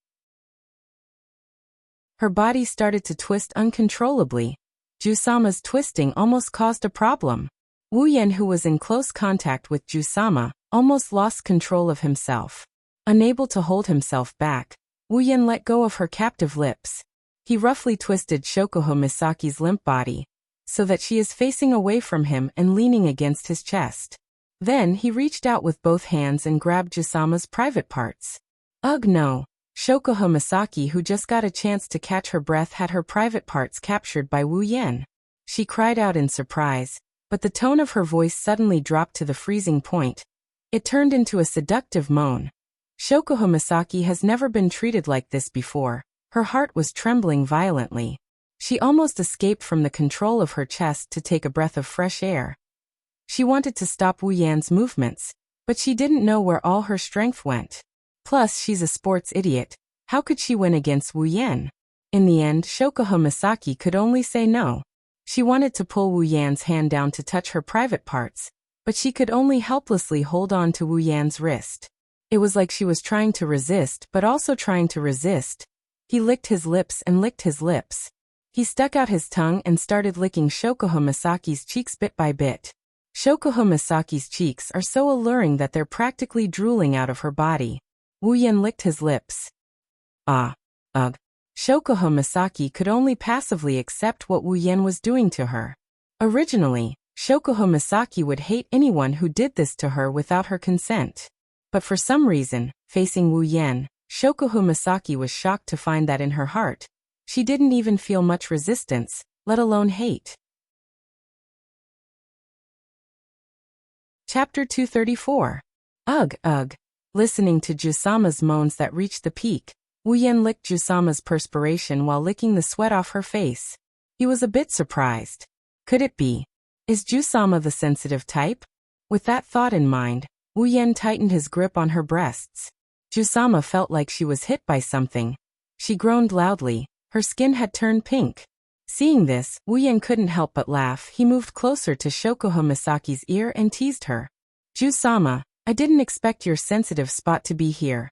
Speaker 1: Her body started to twist uncontrollably. Jusama's twisting almost caused a problem. Wu Yen, who was in close contact with Jusama, almost lost control of himself. Unable to hold himself back, Wu Yen let go of her captive lips. He roughly twisted Shokuho Misaki's limp body, so that she is facing away from him and leaning against his chest. Then he reached out with both hands and grabbed Jusama's private parts. Ugh no. Shoko Misaki, who just got a chance to catch her breath, had her private parts captured by Wu Yan. She cried out in surprise, but the tone of her voice suddenly dropped to the freezing point. It turned into a seductive moan. Shoko Misaki has never been treated like this before. Her heart was trembling violently. She almost escaped from the control of her chest to take a breath of fresh air. She wanted to stop Wu Yan's movements, but she didn't know where all her strength went. Plus, she's a sports idiot. How could she win against Wu Yan? In the end, Shoko Misaki could only say no. She wanted to pull Wu Yan's hand down to touch her private parts, but she could only helplessly hold on to Wu Yan's wrist. It was like she was trying to resist but also trying to resist. He licked his lips and licked his lips. He stuck out his tongue and started licking Shoko Misaki's cheeks bit by bit. Shoko Misaki's cheeks are so alluring that they're practically drooling out of her body. Wu Yan licked his lips. Ah. Ugh. Shoko Misaki could only passively accept what Wu Yan was doing to her. Originally, Shoko Misaki would hate anyone who did this to her without her consent. But for some reason, facing Wu Yan, Shoko Misaki was shocked to find that in her heart, she didn't even feel much resistance, let alone hate. Chapter 234. Ugh, ugh. Listening to Jusama's moans that reached the peak, Wu Yan licked Jusama's perspiration while licking the sweat off her face. He was a bit surprised. Could it be? Is Jusama the sensitive type? With that thought in mind, Wu Yan tightened his grip on her breasts. Jusama felt like she was hit by something. She groaned loudly. Her skin had turned pink. Seeing this, Wu Yan couldn't help but laugh. He moved closer to Shoko Misaki's ear and teased her. Jusama, I didn't expect your sensitive spot to be here.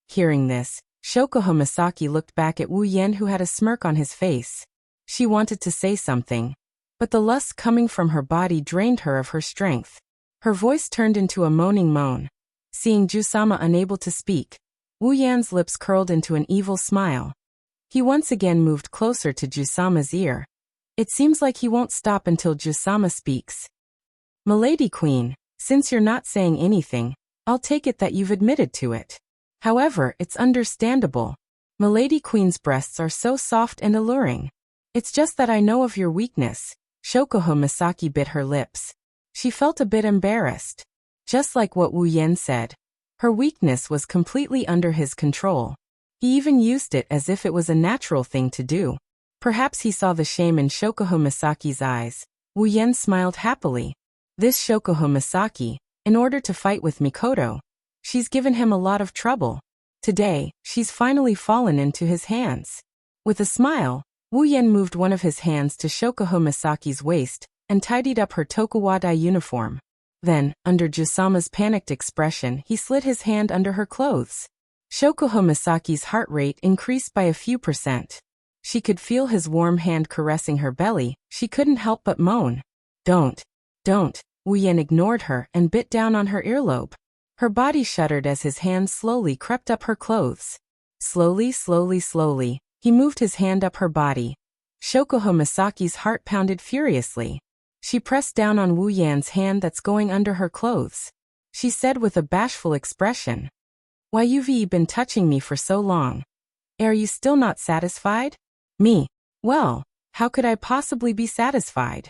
Speaker 1: Hearing this, Shoko Misaki looked back at Wu Yan, who had a smirk on his face. She wanted to say something, but the lust coming from her body drained her of her strength. Her voice turned into a moaning moan. Seeing Jusama unable to speak, Wu Yan's lips curled into an evil smile. He once again moved closer to Jusama's ear. It seems like he won't stop until Jusama speaks. Milady Queen, since you're not saying anything, I'll take it that you've admitted to it. However, it's understandable. Milady Queen's breasts are so soft and alluring. It's just that I know of your weakness. Shoko Misaki bit her lips. She felt a bit embarrassed. Just like what Wu Yan said. Her weakness was completely under his control. He even used it as if it was a natural thing to do. Perhaps he saw the shame in Shoko Misaki's eyes. Wu Yan smiled happily. This Shoko Misaki, in order to fight with Mikoto, she's given him a lot of trouble. Today, she's finally fallen into his hands. With a smile, Wu Yan moved one of his hands to Shoko Misaki's waist and tidied up her Tokuwadai uniform. Then, under Jusama's panicked expression, he slid his hand under her clothes. Shoko Misaki's heart rate increased by a few %. She could feel his warm hand caressing her belly. She couldn't help but moan. Don't. Wu Yan ignored her and bit down on her earlobe. Her body shuddered as his hand slowly crept up her clothes. Slowly, he moved his hand up her body. Shoko Misaki's heart pounded furiously. She pressed down on Wu Yan's hand that's going under her clothes. She said with a bashful expression, "Why you've been touching me for so long? Are you still not satisfied?" "Me? Well, how could I possibly be satisfied?"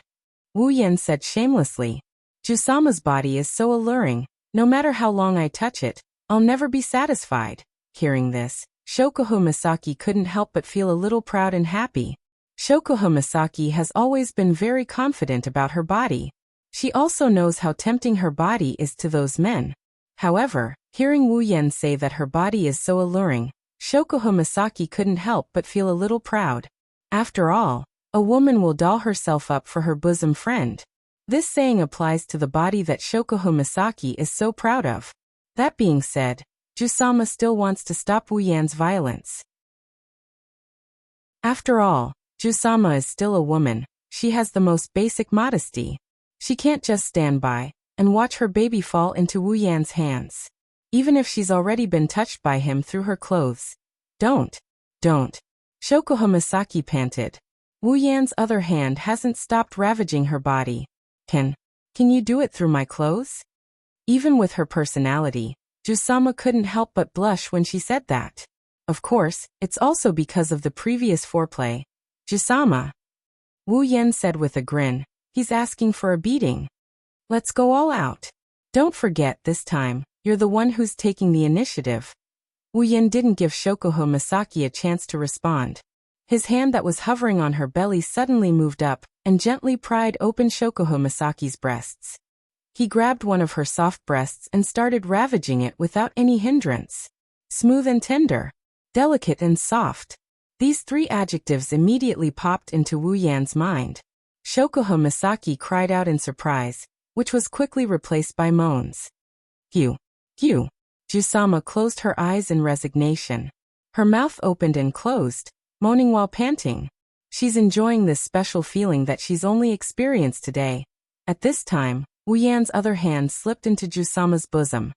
Speaker 1: Wu Yan said shamelessly. "Jusama's body is so alluring. No matter how long I touch it, I'll never be satisfied." Hearing this, Shoko Misaki couldn't help but feel a little proud and happy. Shoko Misaki has always been very confident about her body. She also knows how tempting her body is to those men. However, hearing Wu Yan say that her body is so alluring, Shoko Misaki couldn't help but feel a little proud. After all, a woman will doll herself up for her bosom friend. This saying applies to the body that Shoko Misaki is so proud of. That being said, Jusama still wants to stop Wu Yan's violence. After all, Jusama is still a woman. She has the most basic modesty. She can't just stand by and watch her baby fall into Wu Yan's hands. Even if she's already been touched by him through her clothes. Don't. Shoko Misaki panted. Wu Yan's other hand hasn't stopped ravaging her body. Can you do it through my clothes? Even with her personality, Jusama couldn't help but blush when she said that. Of course, it's also because of the previous foreplay. Jusama, Wu Yan said with a grin, he's asking for a beating. Let's go all out. Don't forget this time, you're the one who's taking the initiative. Wu Yan didn't give Shokuho Misaki a chance to respond. His hand that was hovering on her belly suddenly moved up and gently pried open Shokuho Misaki's breasts. He grabbed one of her soft breasts and started ravaging it without any hindrance. Smooth and tender, delicate and soft. These three adjectives immediately popped into Wu Yan's mind. Shokuho Misaki cried out in surprise, which was quickly replaced by moans. Phew. Phew. Jusama closed her eyes in resignation. Her mouth opened and closed, moaning while panting. She's enjoying this special feeling that she's only experienced today. At this time, Wu Yan's other hand slipped into Jusama's bosom.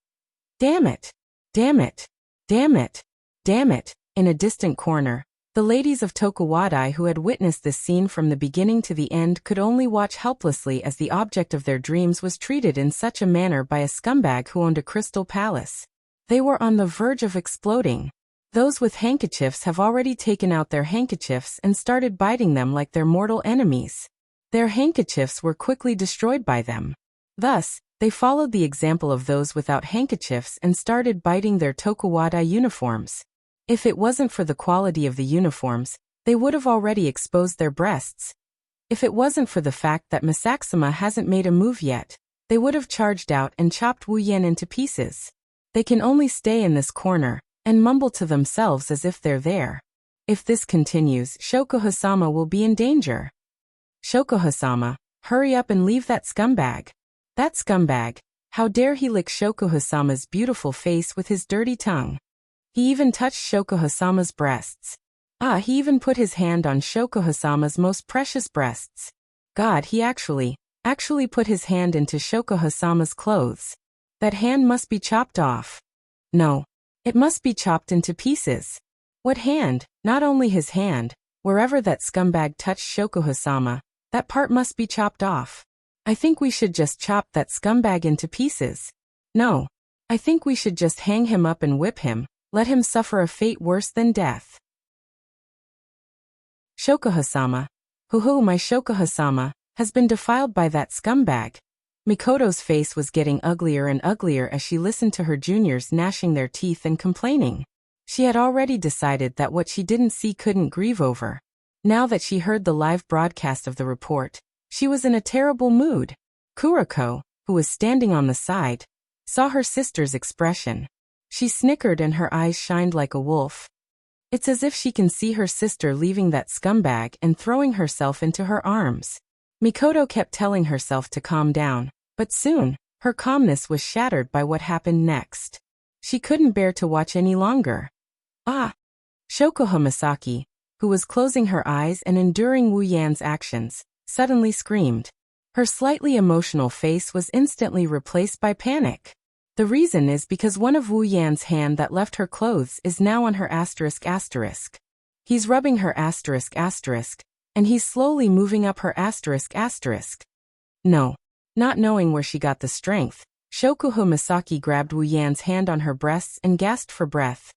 Speaker 1: Damn it! Damn it! Damn it! Damn it! In a distant corner, the ladies of Tokuwadai who had witnessed this scene from the beginning to the end could only watch helplessly as the object of their dreams was treated in such a manner by a scumbag who owned a crystal palace. They were on the verge of exploding. Those with handkerchiefs have already taken out their handkerchiefs and started biting them like their mortal enemies. Their handkerchiefs were quickly destroyed by them. Thus, they followed the example of those without handkerchiefs and started biting their Tokuwadai uniforms. If it wasn't for the quality of the uniforms, they would have already exposed their breasts. If it wasn't for the fact that Misaksama hasn't made a move yet, they would have charged out and chopped Wu Yan into pieces. They can only stay in this corner and mumble to themselves as if they're there. If this continues, Shokuho-sama will be in danger. Shokuho-sama, hurry up and leave that scumbag. That scumbag, how dare he lick Shokuho-sama's beautiful face with his dirty tongue. He even touched Shokuho-sama's breasts. He even put his hand on Shokuho-sama's most precious breasts. God, he actually put his hand into Shokuho-sama's clothes. That hand must be chopped off. No, it must be chopped into pieces. What hand? Not only his hand. Wherever that scumbag touched Shokuho-sama, that part must be chopped off. I think we should just chop that scumbag into pieces. No, I think we should just hang him up and whip him, let him suffer a fate worse than death. Shokuho-sama, my Shokuho-sama, has been defiled by that scumbag. Mikoto's face was getting uglier and uglier as she listened to her juniors gnashing their teeth and complaining. She had already decided that what she didn't see couldn't grieve over. Now that she heard the live broadcast of the report, she was in a terrible mood. Kuriko, who was standing on the side, saw her sister's expression. She snickered and her eyes shined like a wolf. It's as if she can see her sister leaving that scumbag and throwing herself into her arms. Mikoto kept telling herself to calm down, but soon, her calmness was shattered by what happened next. She couldn't bear to watch any longer. Shokuho Misaki, who was closing her eyes and enduring Wu Yan's actions, suddenly screamed. Her slightly emotional face was instantly replaced by panic. The reason is because one of Wu Yan's hand that left her clothes is now on her ***. He's rubbing her ***, and he's slowly moving up her ***. No. Not knowing where she got the strength, Shokuho Misaki grabbed Wu Yan's hand on her breasts and gasped for breath.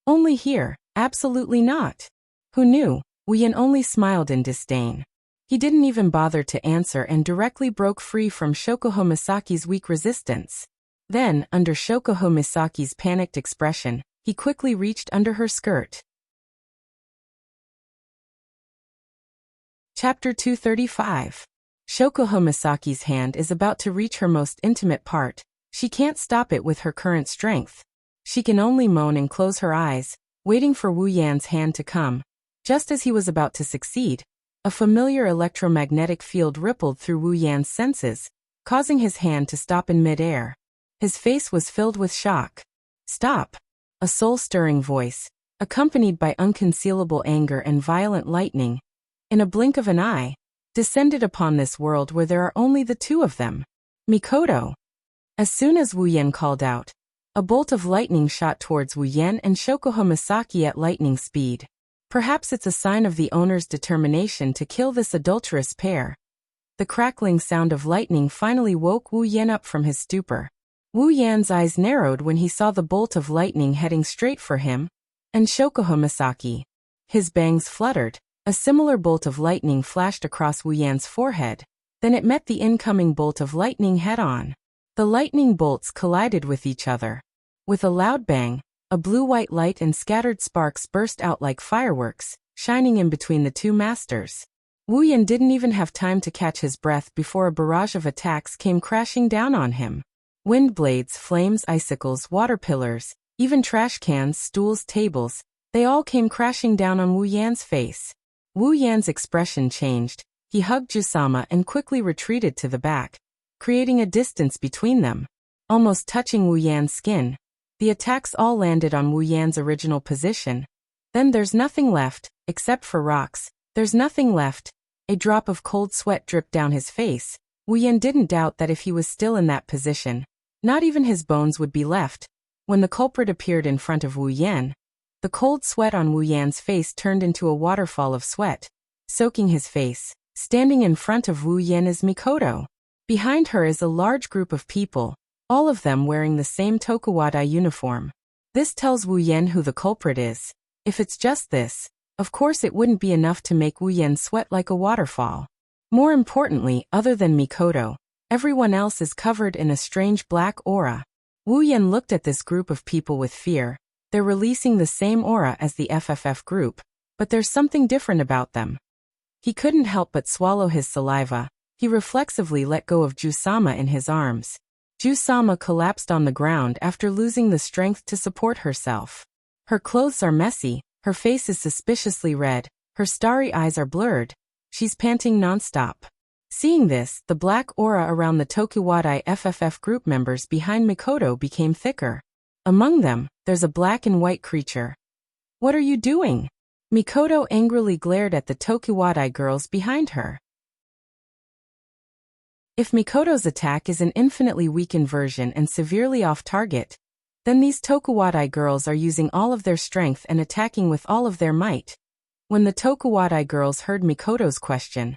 Speaker 1: Only here, absolutely not. Who knew? Wu Yan only smiled in disdain. He didn't even bother to answer and directly broke free from Shokuho Misaki's weak resistance. Then, under Shokuho Misaki's panicked expression, he quickly reached under her skirt. Chapter 235. Shokuho Misaki's hand is about to reach her most intimate part. She can't stop it with her current strength. She can only moan and close her eyes, waiting for Wu Yan's hand to come. Just as he was about to succeed, a familiar electromagnetic field rippled through Wu Yan's senses, causing his hand to stop in mid-air. His face was filled with shock. Stop! A soul-stirring voice, accompanied by unconcealable anger and violent lightning, in a blink of an eye, descended upon this world where there are only the two of them. Mikoto! As soon as Wu Yan called out, a bolt of lightning shot towards Wu Yan and Shokuho Misaki at lightning speed. Perhaps it's a sign of the owner's determination to kill this adulterous pair. The crackling sound of lightning finally woke Wu Yan up from his stupor. Wu Yan's eyes narrowed when he saw the bolt of lightning heading straight for him, and Shokuho Misaki. His bangs fluttered. A similar bolt of lightning flashed across Wu Yan's forehead. Then it met the incoming bolt of lightning head-on. The lightning bolts collided with each other. With a loud bang, a blue-white light and scattered sparks burst out like fireworks, shining in between the two masters. Wu Yan didn't even have time to catch his breath before a barrage of attacks came crashing down on him. Wind blades, flames, icicles, water pillars, even trash cans, stools, tables, they all came crashing down on Wu Yan's face. Wu Yan's expression changed. He hugged Jusama and quickly retreated to the back, creating a distance between them, almost touching Wu Yan's skin. The attacks all landed on Wu Yan's original position. Then there's nothing left, except for rocks. There's nothing left. A drop of cold sweat dripped down his face. Wu Yan didn't doubt that if he was still in that position, not even his bones would be left. When the culprit appeared in front of Wu Yan, the cold sweat on Wu Yan's face turned into a waterfall of sweat, soaking his face. Standing in front of Wu Yan is Mikoto. Behind her is a large group of people, all of them wearing the same Tokuwadai uniform. This tells Wu Yan who the culprit is. If it's just this, of course it wouldn't be enough to make Wu Yan sweat like a waterfall. More importantly, other than Mikoto, everyone else is covered in a strange black aura. Wu Yan looked at this group of people with fear. They're releasing the same aura as the FFF group, but there's something different about them. He couldn't help but swallow his saliva. He reflexively let go of Jusama in his arms. Jusama collapsed on the ground after losing the strength to support herself. Her clothes are messy, her face is suspiciously red, her starry eyes are blurred. She's panting nonstop. Seeing this, the black aura around the Tokuwadai FFF group members behind Mikoto became thicker. Among them, there's a black and white creature. What are you doing? Mikoto angrily glared at the Tokuwadai girls behind her. If Mikoto's attack is an infinitely weakened version and severely off-target, then these Tokuwadai girls are using all of their strength and attacking with all of their might. When the Tokuwadai girls heard Mikoto's question,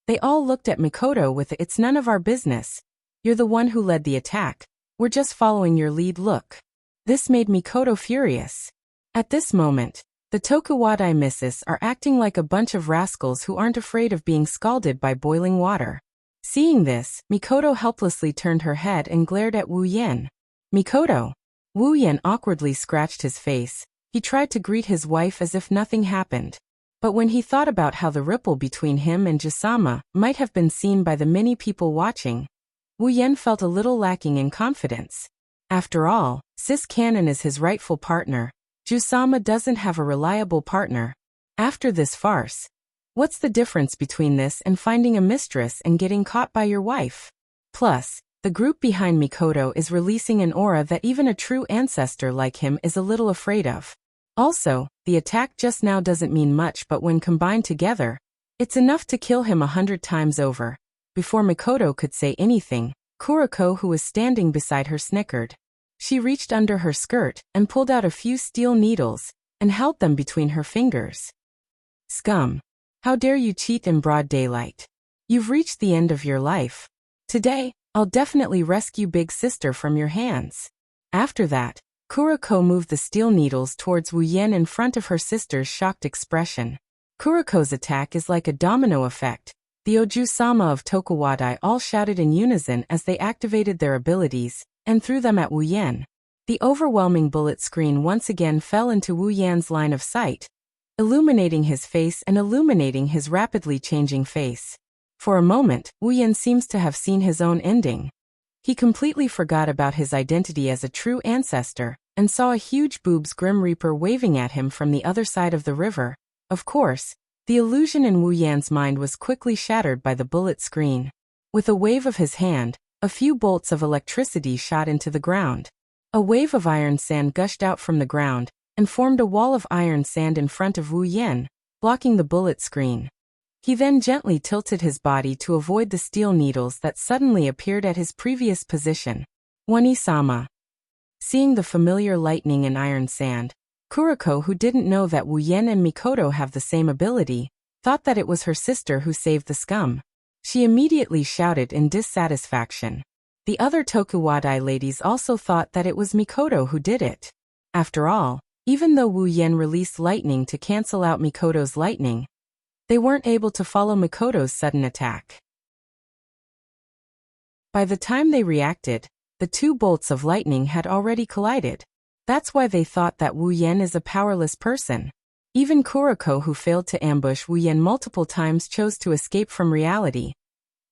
Speaker 1: they all looked at Mikoto with a "it's none of our business. You're the one who led the attack. We're just following your lead" look. This made Mikoto furious. At this moment, the Tokuwadai misses are acting like a bunch of rascals who aren't afraid of being scalded by boiling water. Seeing this, Mikoto helplessly turned her head and glared at Wu Yan. Mikoto! Wu Yan awkwardly scratched his face. He tried to greet his wife as if nothing happened. But when he thought about how the ripple between him and Jusama might have been seen by the many people watching, Wu Yan felt a little lacking in confidence. After all, Sis Cannon is his rightful partner. Jusama doesn't have a reliable partner. After this farce, what's the difference between this and finding a mistress and getting caught by your wife? Plus, the group behind Mikoto is releasing an aura that even a true ancestor like him is a little afraid of. Also, the attack just now doesn't mean much, but when combined together, it's enough to kill him 100 times over. Before Mikoto could say anything, Kuriko, who was standing beside her, snickered. She reached under her skirt and pulled out a few steel needles and held them between her fingers. Scum! How dare you cheat in broad daylight? You've reached the end of your life. Today, I'll definitely rescue Big Sister from your hands. After that, Kuriko moved the steel needles towards Wu Yan in front of her sister's shocked expression. Kuriko's attack is like a domino effect. The Ojusama of Tokuwadai all shouted in unison as they activated their abilities and threw them at Wu Yan. The overwhelming bullet screen once again fell into Wu Yan's line of sight, illuminating his face and illuminating his rapidly changing face. For a moment, Wu Yan seems to have seen his own ending. He completely forgot about his identity as a true ancestor and saw a huge boobs Grim Reaper waving at him from the other side of the river. Of course, the illusion in Wu Yan's mind was quickly shattered by the bullet screen. With a wave of his hand, a few bolts of electricity shot into the ground. A wave of iron sand gushed out from the ground and formed a wall of iron sand in front of Wu Yan, blocking the bullet screen. He then gently tilted his body to avoid the steel needles that suddenly appeared at his previous position. Wani-sama. Seeing the familiar lightning and iron sand, Kuriko, who didn't know that Wu Yan and Mikoto have the same ability, thought that it was her sister who saved the scum. She immediately shouted in dissatisfaction. The other Tokuwadai ladies also thought that it was Mikoto who did it. After all, even though Wu Yen released lightning to cancel out Mikoto's lightning, they weren't able to follow Mikoto's sudden attack. By the time they reacted, the two bolts of lightning had already collided. That's why they thought that Wu Yen is a powerless person. Even Kuroko, who failed to ambush Wu Yen multiple times, chose to escape from reality.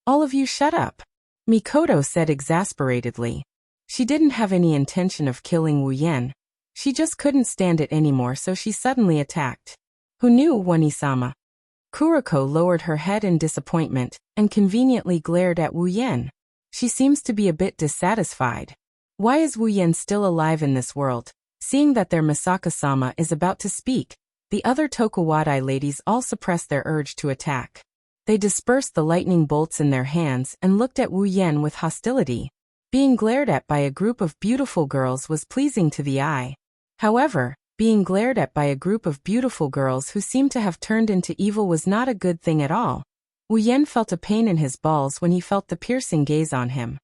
Speaker 1: "All of you shut up," Mikoto said exasperatedly. She didn't have any intention of killing Wu Yen. She just couldn't stand it anymore, so she suddenly attacked. "Who knew, Wani-sama?" Kuroko lowered her head in disappointment and conveniently glared at Wu Yen. She seems to be a bit dissatisfied. Why is Wu Yen still alive in this world? Seeing that their Misaka-sama is about to speak, the other Tokuwadai ladies all suppressed their urge to attack. They dispersed the lightning bolts in their hands and looked at Wu Yen with hostility. Being glared at by a group of beautiful girls was pleasing to the eye. However, being glared at by a group of beautiful girls who seemed to have turned into evil was not a good thing at all. Wu Yen felt a pain in his balls when he felt the piercing gaze on him.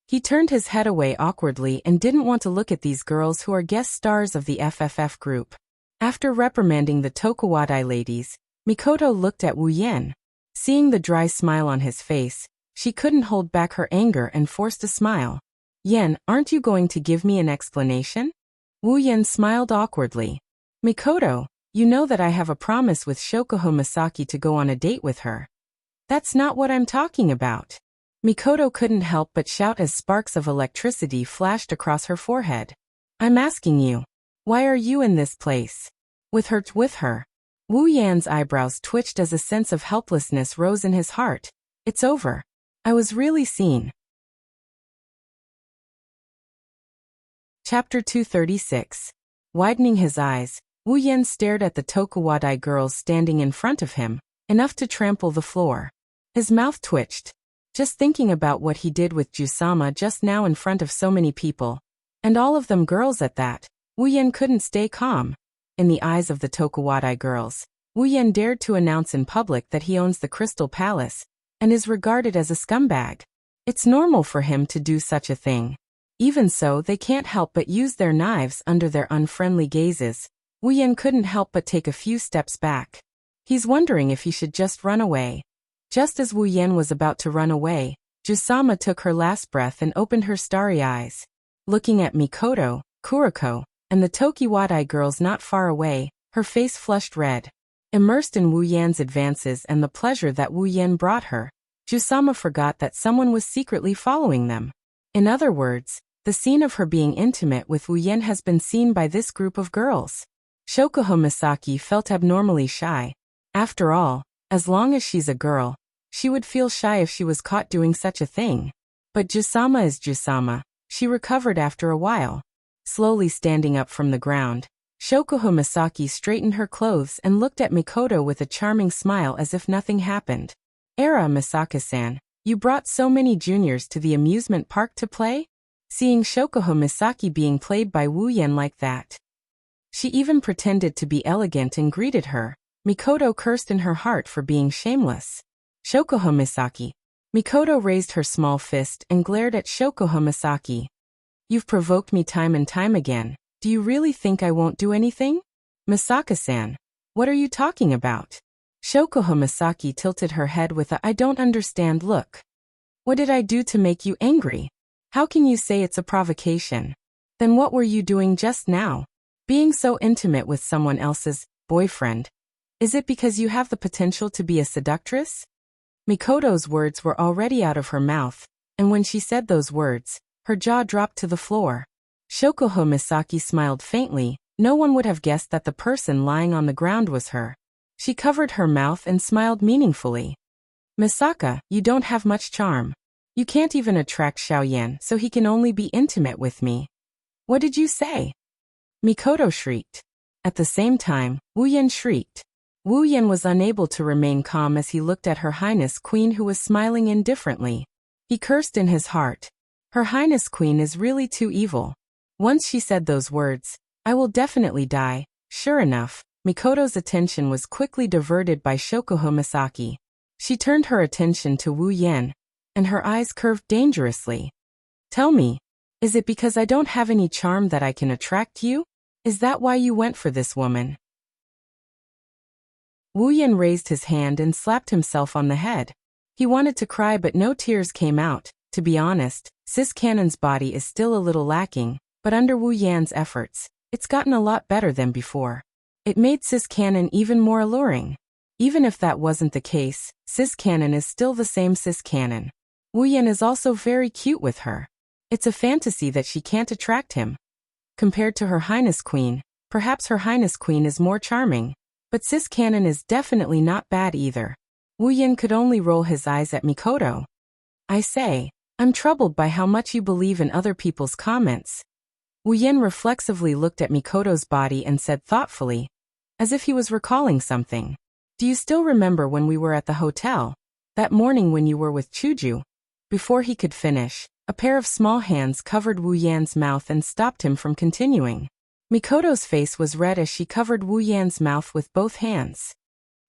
Speaker 1: He turned his head away awkwardly and didn't want to look at these girls who are guest stars of the FFF group. After reprimanding the Tokuwadai ladies, Mikoto looked at Wu Yen. Seeing the dry smile on his face, she couldn't hold back her anger and forced a smile. "Yen, aren't you going to give me an explanation?" Wu Yen smiled awkwardly. "Mikoto, you know that I have a promise with Shokuho Misaki to go on a date with her." "That's not what I'm talking about." Mikoto couldn't help but shout as sparks of electricity flashed across her forehead. "I'm asking you, why are you in this place? With her. Wu Yan's eyebrows twitched as a sense of helplessness rose in his heart. "It's over. I was really seen." Chapter 236. Widening his eyes, Wu Yen stared at the Tokuwadai girls standing in front of him, enough to trample the floor. His mouth twitched. Just thinking about what he did with Jusama just now in front of so many people, and all of them girls at that, Wu Yen couldn't stay calm. In the eyes of the Tokuwadai girls, Wu Yen dared to announce in public that he owns the Crystal Palace, and is regarded as a scumbag. It's normal for him to do such a thing. Even so, they can't help but use their knives under their unfriendly gazes. Wu Yen couldn't help but take a few steps back. He's wondering if he should just run away. Just as Wu Yen was about to run away, Jusama took her last breath and opened her starry eyes. Looking at Mikoto, Kuroko, and the Tokuwadai girls not far away, her face flushed red. Immersed in Wu Yan's advances and the pleasure that Wu Yen brought her, Jusama forgot that someone was secretly following them. In other words, the scene of her being intimate with Wu Yen has been seen by this group of girls. Shokuho Misaki felt abnormally shy. After all, as long as she's a girl, she would feel shy if she was caught doing such a thing. But Jusama is Jusama. She recovered after a while. Slowly standing up from the ground, Shokuho Misaki straightened her clothes and looked at Mikoto with a charming smile as if nothing happened. Misaka-san, you brought so many juniors to the amusement park to play?" Seeing Shokuho Misaki being played by Wu Yen like that, she even pretended to be elegant and greeted her. Mikoto cursed in her heart for being shameless. "Shokuho Misaki." Mikoto raised her small fist and glared at Shokuho Misaki. "You've provoked me time and time again. Do you really think I won't do anything?" "Misaka-san, what are you talking about?" Shokuho Misaki tilted her head with a "I don't understand" look. "What did I do to make you angry? How can you say it's a provocation? Then what were you doing just now? Being so intimate with someone else's boyfriend? Is it because you have the potential to be a seductress?" Mikoto's words were already out of her mouth, and when she said those words, her jaw dropped to the floor. Shokuho Misaki smiled faintly. No one would have guessed that the person lying on the ground was her. She covered her mouth and smiled meaningfully. "Misaka, you don't have much charm. You can't even attract Xiaoyan, so he can only be intimate with me." "What did you say?" Mikoto shrieked. At the same time, Wu Yen shrieked. Wu Yen was unable to remain calm as he looked at Her Highness Queen, who was smiling indifferently. He cursed in his heart. Her Highness Queen is really too evil. Once she said those words, "I will definitely die." Sure enough, Mikoto's attention was quickly diverted by Shokuho Misaki. She turned her attention to Wu Yen, and her eyes curved dangerously. Tell me, is it because I don't have any charm that I can attract you? Is that why you went for this woman? Wu Yan raised his hand and slapped himself on the head. He wanted to cry but no tears came out. To be honest, Sis Cannon's body is still a little lacking, but under Wu Yan's efforts, it's gotten a lot better than before. It made Sis Cannon even more alluring. Even if that wasn't the case, Sis Cannon is still the same Sis Cannon. Wu Yan is also very cute with her. It's a fantasy that she can't attract him. Compared to Her Highness Queen, perhaps Her Highness Queen is more charming, but Sis Cannon is definitely not bad either. Wu Yan could only roll his eyes at Mikoto. I say, I'm troubled by how much you believe in other people's comments. Wu Yan reflexively looked at Mikoto's body and said thoughtfully, as if he was recalling something. Do you still remember when we were at the hotel? That morning when you were with Chuju? Before he could finish, a pair of small hands covered Wu Yan's mouth and stopped him from continuing. Mikoto's face was red as she covered Wu Yan's mouth with both hands.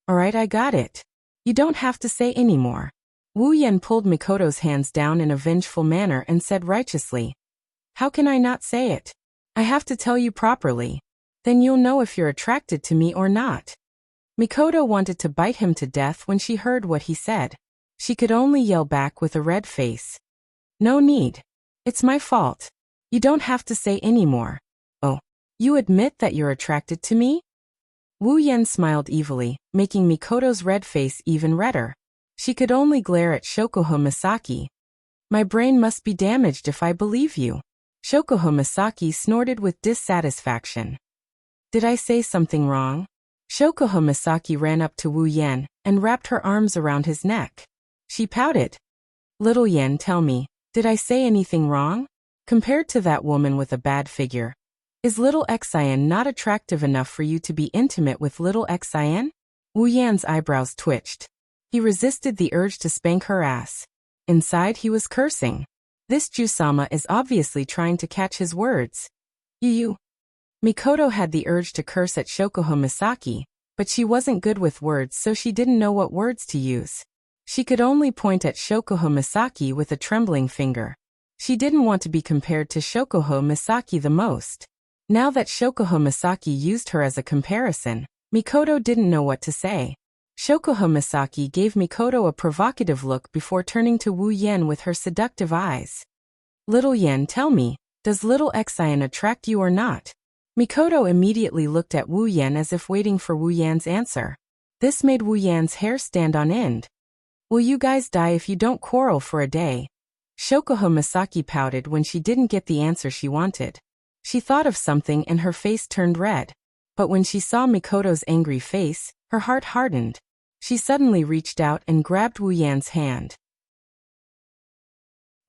Speaker 1: Alright, I got it. You don't have to say any more. Wu Yan pulled Mikoto's hands down in a vengeful manner and said righteously, how can I not say it? I have to tell you properly. Then you'll know if you're attracted to me or not. Mikoto wanted to bite him to death when she heard what he said. She could only yell back with a red face. No need. It's my fault. You don't have to say any more. Oh, you admit that you're attracted to me? Wu Yan smiled evilly, making Mikoto's red face even redder. She could only glare at Shokuho Misaki. My brain must be damaged if I believe you. Shokuho Misaki snorted with dissatisfaction. Did I say something wrong? Shokuho Misaki ran up to Wu Yan and wrapped her arms around his neck. She pouted. Little Yan, tell me, did I say anything wrong? Compared to that woman with a bad figure, is little Xian not attractive enough for you to be intimate with little Xian? Wu Yan's eyebrows twitched. He resisted the urge to spank her ass. Inside he was cursing. This Jusama is obviously trying to catch his words. You. Mikoto had the urge to curse at Shokuho Misaki, but she wasn't good with words so she didn't know what words to use. She could only point at Shokuho Misaki with a trembling finger. She didn't want to be compared to Shokuho Misaki the most. Now that Shokuho Misaki used her as a comparison, Mikoto didn't know what to say. Shokuho Misaki gave Mikoto a provocative look before turning to Wu Yan with her seductive eyes. Little Yan, tell me, does little Xian attract you or not? Mikoto immediately looked at Wu Yan as if waiting for Wu Yan's answer. This made Wu Yan's hair stand on end. Will you guys die if you don't quarrel for a day? Shokuho Misaki pouted when she didn't get the answer she wanted. She thought of something and her face turned red. But when she saw Mikoto's angry face, her heart hardened. She suddenly reached out and grabbed Wu Yan's hand.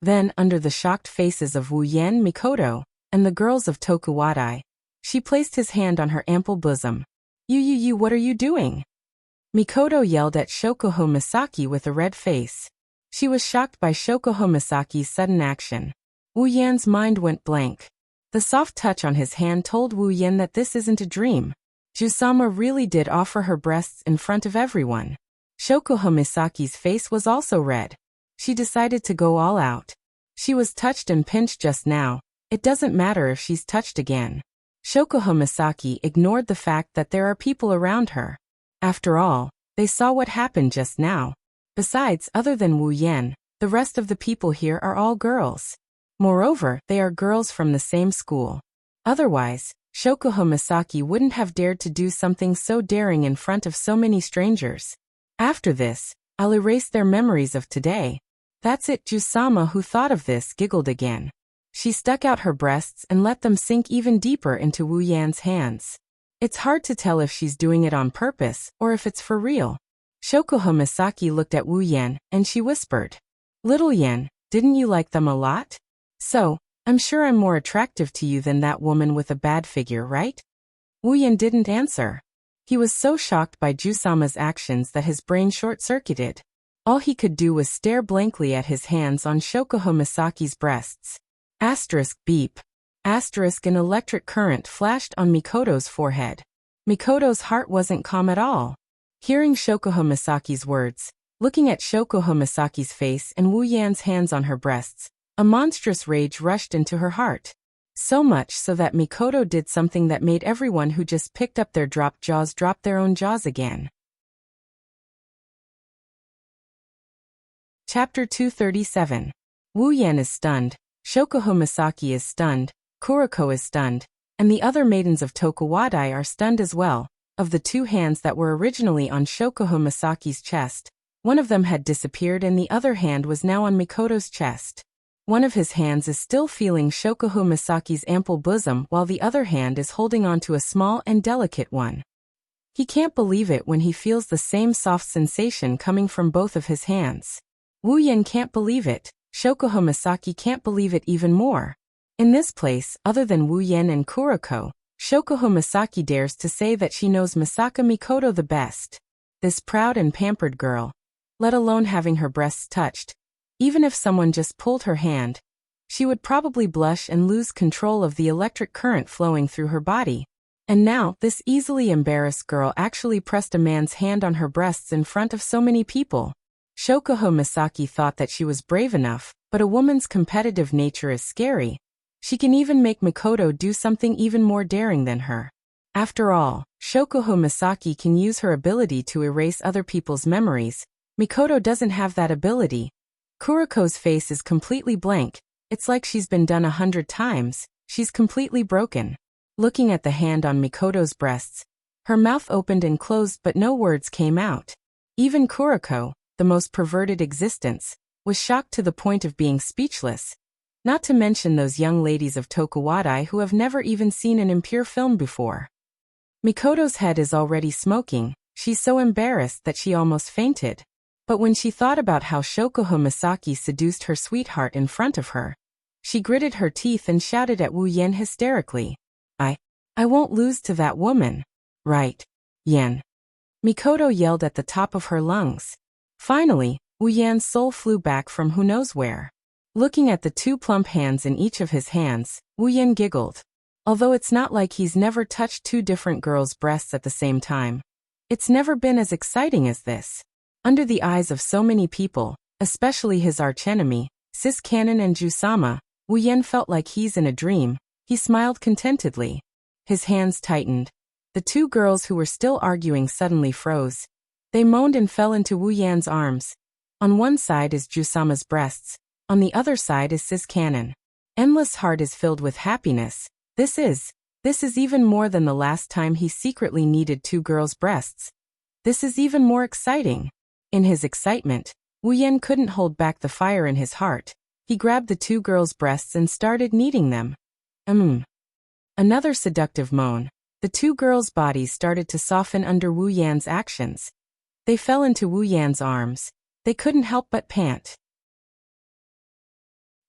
Speaker 1: Then, under the shocked faces of Wu Yan, Mikoto, and the girls of Tokuwadai, she placed his hand on her ample bosom. You, what are you doing? Mikoto yelled at Shokuho Misaki with a red face. She was shocked by Shokuho Misaki's sudden action. Wu Yan's mind went blank. The soft touch on his hand told Wu Yan that this isn't a dream. Jusama really did offer her breasts in front of everyone. Shokuho Misaki's face was also red. She decided to go all out. She was touched and pinched just now. It doesn't matter if she's touched again. Shokuho Misaki ignored the fact that there are people around her. After all, they saw what happened just now. Besides, other than Wu Yan, the rest of the people here are all girls. Moreover, they are girls from the same school. Otherwise, Shokuho Misaki wouldn't have dared to do something so daring in front of so many strangers. After this, I'll erase their memories of today. That's it. Jusama, who thought of this, giggled again. She stuck out her breasts and let them sink even deeper into Wu Yan's hands. It's hard to tell if she's doing it on purpose or if it's for real. Shokuho Misaki looked at Wu Yan and she whispered, Little Yan, didn't you like them a lot? So, I'm sure I'm more attractive to you than that woman with a bad figure, right? Wu Yan didn't answer. He was so shocked by Jusama's actions that his brain short-circuited. All he could do was stare blankly at his hands on Shokuho Misaki's breasts. Asterisk beep. Asterisk an electric current flashed on Mikoto's forehead. Mikoto's heart wasn't calm at all. Hearing Shokuho Misaki's words, looking at Shokuho Misaki's face and Wu Yan's hands on her breasts, A monstrous rage rushed into her heart. So much so that Mikoto did something that made everyone who just picked up their dropped jaws drop their own jaws again. Chapter 237. Wu Yan is stunned, Shokuho Misaki is stunned, Kuroko is stunned, and the other maidens of Tokuwadai are stunned as well. Of the two hands that were originally on Shokuho Misaki's chest, one of them had disappeared and the other hand was now on Mikoto's chest. One of his hands is still feeling Shokuho Misaki's ample bosom while the other hand is holding on to a small and delicate one. He can't believe it when he feels the same soft sensation coming from both of his hands. Wu Yan can't believe it, Shokuho Misaki can't believe it even more. In this place, other than Wu Yan and Kuroko, Shokuho Misaki dares to say that she knows Misaka Mikoto the best. This proud and pampered girl, let alone having her breasts touched, even if someone just pulled her hand, she would probably blush and lose control of the electric current flowing through her body. And now, this easily embarrassed girl actually pressed a man's hand on her breasts in front of so many people. Shokuho Misaki thought that she was brave enough, but a woman's competitive nature is scary. She can even make Mikoto do something even more daring than her. After all, Shokuho Misaki can use her ability to erase other people's memories. Mikoto doesn't have that ability. Kuroko's face is completely blank. It's like she's been done 100 times. She's completely broken. Looking at the hand on Mikoto's breasts, her mouth opened and closed but no words came out. Even Kuroko, the most perverted existence, was shocked to the point of being speechless. Not to mention those young ladies of Tokuwadai who have never even seen an impure film before. Mikoto's head is already smoking. She's so embarrassed that she almost fainted. But when she thought about how Shokuho Misaki seduced her sweetheart in front of her, she gritted her teeth and shouted at Wu Yan hysterically. I won't lose to that woman. Right, Yan. Mikoto yelled at the top of her lungs. Finally, Wu Yan's soul flew back from who knows where. Looking at the two plump hands in each of his hands, Wu Yan giggled. Although it's not like he's never touched two different girls' breasts at the same time. It's never been as exciting as this. Under the eyes of so many people, especially his archenemy, Sis-Kanon and Jusama, Wu Yan felt like he's in a dream. He smiled contentedly. His hands tightened. The two girls who were still arguing suddenly froze. They moaned and fell into Wu Yan's arms. On one side is Jusama's breasts. On the other side is Sis-Kanon. Endless heart is filled with happiness. This is even more than the last time he secretly needed two girls' breasts. This is even more exciting. In his excitement, Wu Yan couldn't hold back the fire in his heart. He grabbed the two girls' breasts and started kneading them. Another seductive moan. The two girls' bodies started to soften under Wu Yan's actions. They fell into Wu Yan's arms. They couldn't help but pant.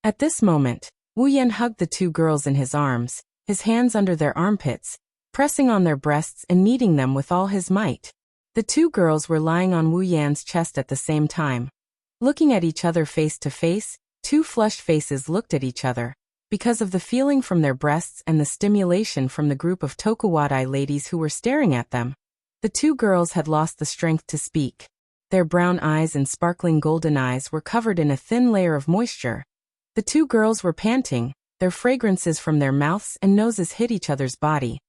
Speaker 1: At this moment, Wu Yan hugged the two girls in his arms, his hands under their armpits, pressing on their breasts and kneading them with all his might. The two girls were lying on Wu Yan's chest at the same time. Looking at each other face to face, two flushed faces looked at each other. Because of the feeling from their breasts and the stimulation from the group of Tokuwadai ladies who were staring at them, the two girls had lost the strength to speak. Their brown eyes and sparkling golden eyes were covered in a thin layer of moisture. The two girls were panting, their fragrances from their mouths and noses hit each other's body.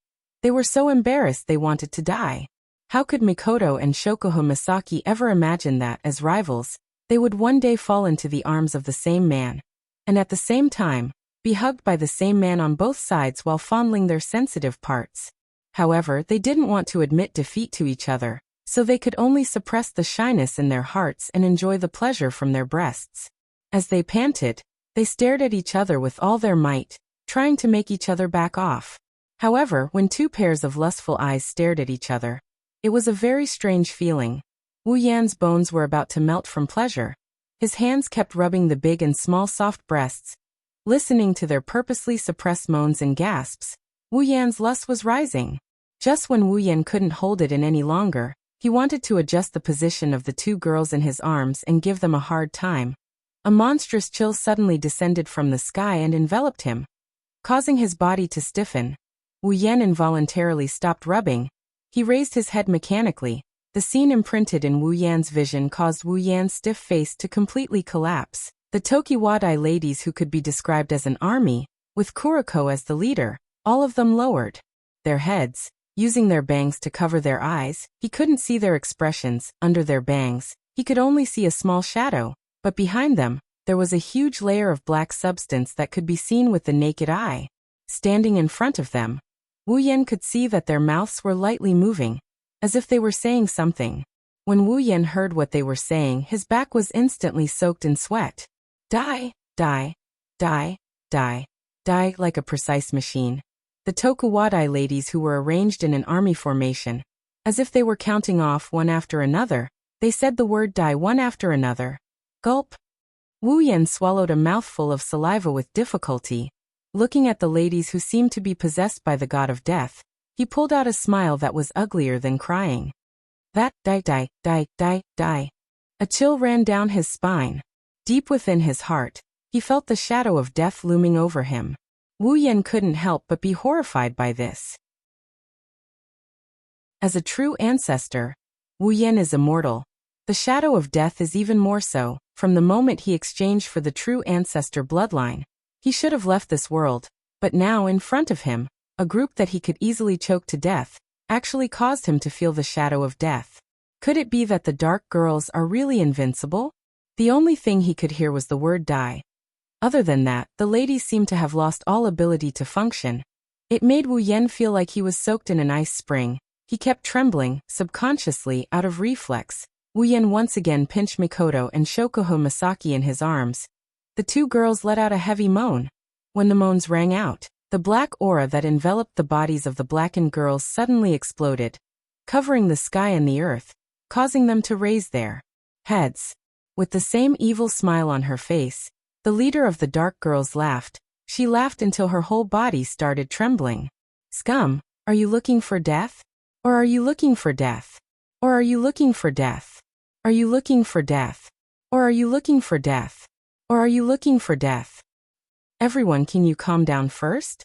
Speaker 1: They were so embarrassed they wanted to die. How could Mikoto and Shokuho Misaki ever imagine that, as rivals, they would one day fall into the arms of the same man, and at the same time, be hugged by the same man on both sides while fondling their sensitive parts? However, they didn't want to admit defeat to each other, so they could only suppress the shyness in their hearts and enjoy the pleasure from their breasts. As they panted, they stared at each other with all their might, trying to make each other back off. However, when two pairs of lustful eyes stared at each other, it was a very strange feeling. Wu Yan's bones were about to melt from pleasure. His hands kept rubbing the big and small soft breasts. Listening to their purposely suppressed moans and gasps, Wu Yan's lust was rising. Just when Wu Yan couldn't hold it in any longer, he wanted to adjust the position of the two girls in his arms and give them a hard time. A monstrous chill suddenly descended from the sky and enveloped him, causing his body to stiffen. Wu Yan involuntarily stopped rubbing. He raised his head mechanically. The scene imprinted in Wu Yan's vision caused Wu Yan's stiff face to completely collapse. The Tokiwadai ladies who could be described as an army, with Kuriko as the leader, all of them lowered their heads, using their bangs to cover their eyes. He couldn't see their expressions. Under their bangs, he could only see a small shadow, but behind them, there was a huge layer of black substance that could be seen with the naked eye. Standing in front of them, Wu Yan could see that their mouths were lightly moving, as if they were saying something. When Wu Yan heard what they were saying, his back was instantly soaked in sweat. Die, die, die, die, die, like a precise machine. The Tokuwadai ladies, who were arranged in an army formation, as if they were counting off one after another, they said the word die one after another. Gulp. Wu Yan swallowed a mouthful of saliva with difficulty. Looking at the ladies who seemed to be possessed by the god of death, he pulled out a smile that was uglier than crying. That, die, die, die, die, die. A chill ran down his spine. Deep within his heart, he felt the shadow of death looming over him. Wu Yan couldn't help but be horrified by this. As a true ancestor, Wu Yan is immortal. The shadow of death is even more so. From the moment he exchanged for the true ancestor bloodline, he should have left this world, but now in front of him, a group that he could easily choke to death, actually caused him to feel the shadow of death. Could it be that the dark girls are really invincible? The only thing he could hear was the word die. Other than that, the ladies seemed to have lost all ability to function. It made Wu Yan feel like he was soaked in an ice spring. He kept trembling, subconsciously, out of reflex. Wu Yan once again pinched Mikoto and Shokuho Masaki in his arms. The two girls let out a heavy moan. When the moans rang out, the black aura that enveloped the bodies of the blackened girls suddenly exploded, covering the sky and the earth, causing them to raise their heads. With the same evil smile on her face, the leader of the dark girls laughed. She laughed until her whole body started trembling. Scum, are you looking for death? Or are you looking for death? Or are you looking for death? Are you looking for death? Or are you looking for death? Or are you looking for death? Everyone, can you calm down first?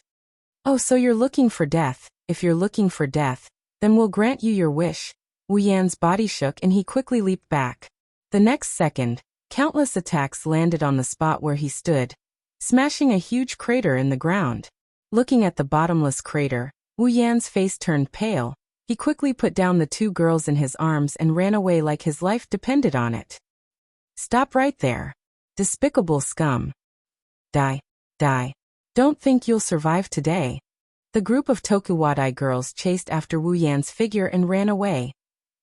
Speaker 1: Oh, so you're looking for death. If you're looking for death, then we'll grant you your wish. Wu Yan's body shook and he quickly leaped back. The next second, countless attacks landed on the spot where he stood, smashing a huge crater in the ground. Looking at the bottomless crater, Wu Yan's face turned pale. He quickly put down the two girls in his arms and ran away like his life depended on it. Stop right there. Despicable scum. Die. Die. Don't think you'll survive today. The group of Tokuwadai girls chased after Wu Yan's figure and ran away.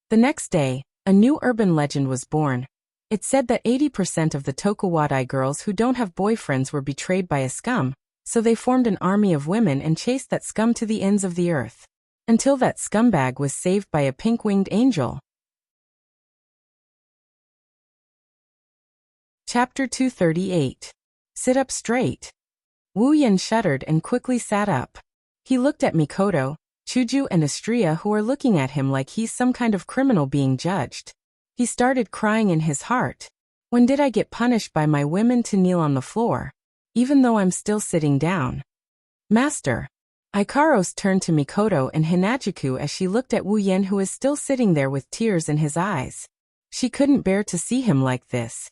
Speaker 1: The next day, a new urban legend was born. It said that 80% of the Tokuwadai girls who don't have boyfriends were betrayed by a scum, so they formed an army of women and chased that scum to the ends of the earth. Until that scumbag was saved by a pink-winged angel. Chapter 238. Sit up straight. Wu Yan shuddered and quickly sat up. He looked at Mikoto, Chuju and Astria, who are looking at him like he's some kind of criminal being judged. He started crying in his heart. When did I get punished by my women to kneel on the floor, even though I'm still sitting down? Master. Ikaros turned to Mikoto and Hinajuku as she looked at Wu Yan, who is still sitting there with tears in his eyes. She couldn't bear to see him like this.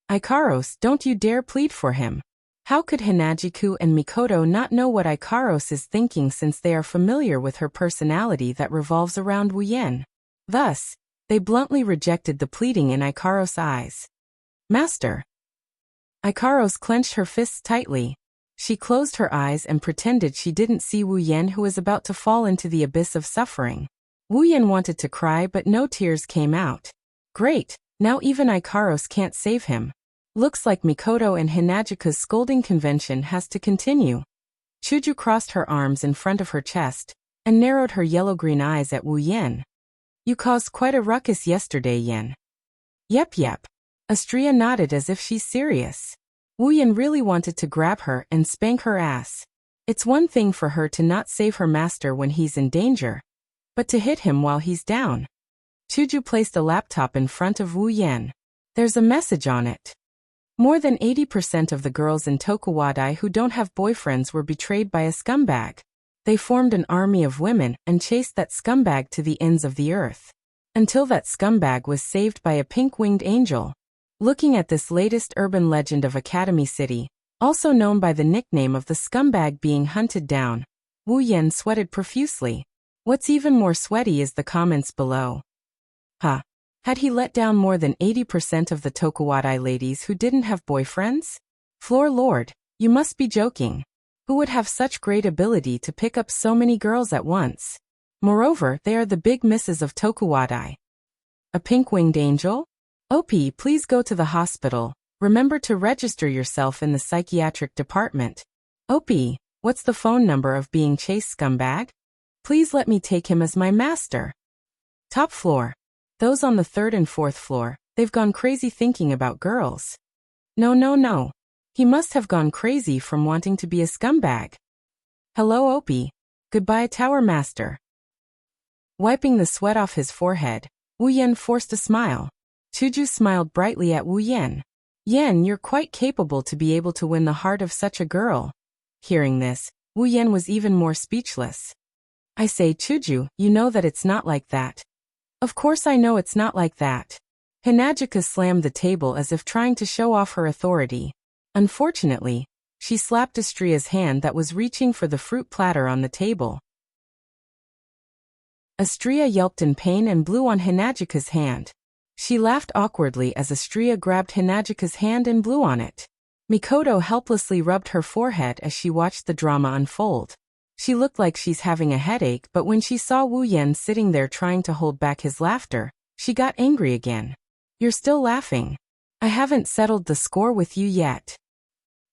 Speaker 1: Ikaros, don't you dare plead for him. How could Hinajuku and Mikoto not know what Ikaros is thinking, since they are familiar with her personality that revolves around Wu Yan? Thus, they bluntly rejected the pleading in Ikaros' eyes. Master. Ikaros clenched her fists tightly. She closed her eyes and pretended she didn't see Wu Yan, who was about to fall into the abyss of suffering. Wu Yan wanted to cry, but no tears came out. Great, now even Ikaros can't save him. Looks like Mikoto and Hinajuku's scolding convention has to continue. Chuju crossed her arms in front of her chest and narrowed her yellow-green eyes at Wu Yan. You caused quite a ruckus yesterday, Yan. Yep. Astria nodded as if she's serious. Wu Yan really wanted to grab her and spank her ass. It's one thing for her to not save her master when he's in danger, but to hit him while he's down. Chuju placed a laptop in front of Wu Yan. There's a message on it. More than 80% of the girls in Tokuwadai who don't have boyfriends were betrayed by a scumbag. They formed an army of women and chased that scumbag to the ends of the earth. Until that scumbag was saved by a pink-winged angel. Looking at this latest urban legend of Academy City, also known by the nickname of the scumbag being hunted down, Wu Yan sweated profusely. What's even more sweaty is the comments below. Huh. Had he let down more than 80% of the Tokuwadai ladies who didn't have boyfriends? Floor Lord, you must be joking. Who would have such great ability to pick up so many girls at once? Moreover, they are the big misses of Tokuwadai. A pink-winged angel? OP, please go to the hospital. Remember to register yourself in the psychiatric department. OP, what's the phone number of being chased scumbag? Please let me take him as my master. Top floor. Those on the 3rd and 4th floor, they've gone crazy thinking about girls. No. He must have gone crazy from wanting to be a scumbag. Hello OP. Goodbye Tower Master. Wiping the sweat off his forehead, Wu Yan forced a smile. Chuju smiled brightly at Wu Yan. Yan, you're quite capable to be able to win the heart of such a girl. Hearing this, Wu Yan was even more speechless. I say Chuju, you know that it's not like that. Of course I know it's not like that. Hinajika slammed the table as if trying to show off her authority. Unfortunately, she slapped Astria's hand that was reaching for the fruit platter on the table. Astria yelped in pain and blew on Hinajika's hand. She laughed awkwardly as Astria grabbed Hinajika's hand and blew on it. Mikoto helplessly rubbed her forehead as she watched the drama unfold. She looked like she's having a headache, but when she saw Wu Yan sitting there trying to hold back his laughter, she got angry again. You're still laughing. I haven't settled the score with you yet.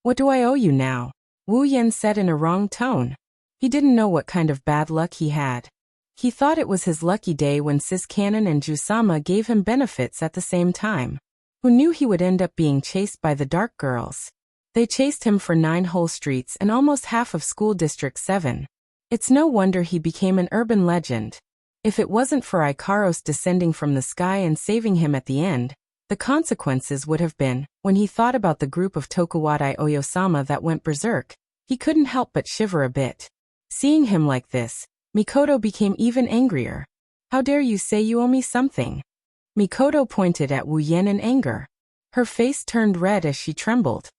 Speaker 1: What do I owe you now? Wu Yan said in a wrong tone. He didn't know what kind of bad luck he had. He thought it was his lucky day when Sis Cannon and Jusama gave him benefits at the same time. Who knew he would end up being chased by the dark girls? They chased him for 9 whole streets and almost half of School District 7. It's no wonder he became an urban legend. If it wasn't for Ikaros descending from the sky and saving him at the end, the consequences would have been, when he thought about the group of Tokuwadai Oyosama that went berserk, he couldn't help but shiver a bit. Seeing him like this, Mikoto became even angrier. How dare you say you owe me something? Mikoto pointed at Wu Yan in anger. Her face turned red as she trembled.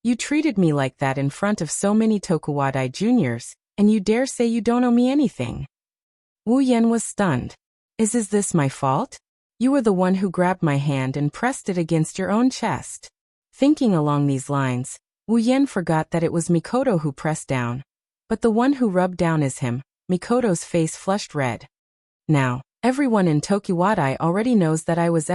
Speaker 1: You treated me like that in front of so many Tokuwadai juniors, and you dare say you don't owe me anything. Wu Yan was stunned. Is this my fault? You were the one who grabbed my hand and pressed it against your own chest. Thinking along these lines, Wu Yan forgot that it was Mikoto who pressed down. But the one who rubbed down is him. Mikoto's face flushed red. Now, everyone in Tokuwadai already knows that I was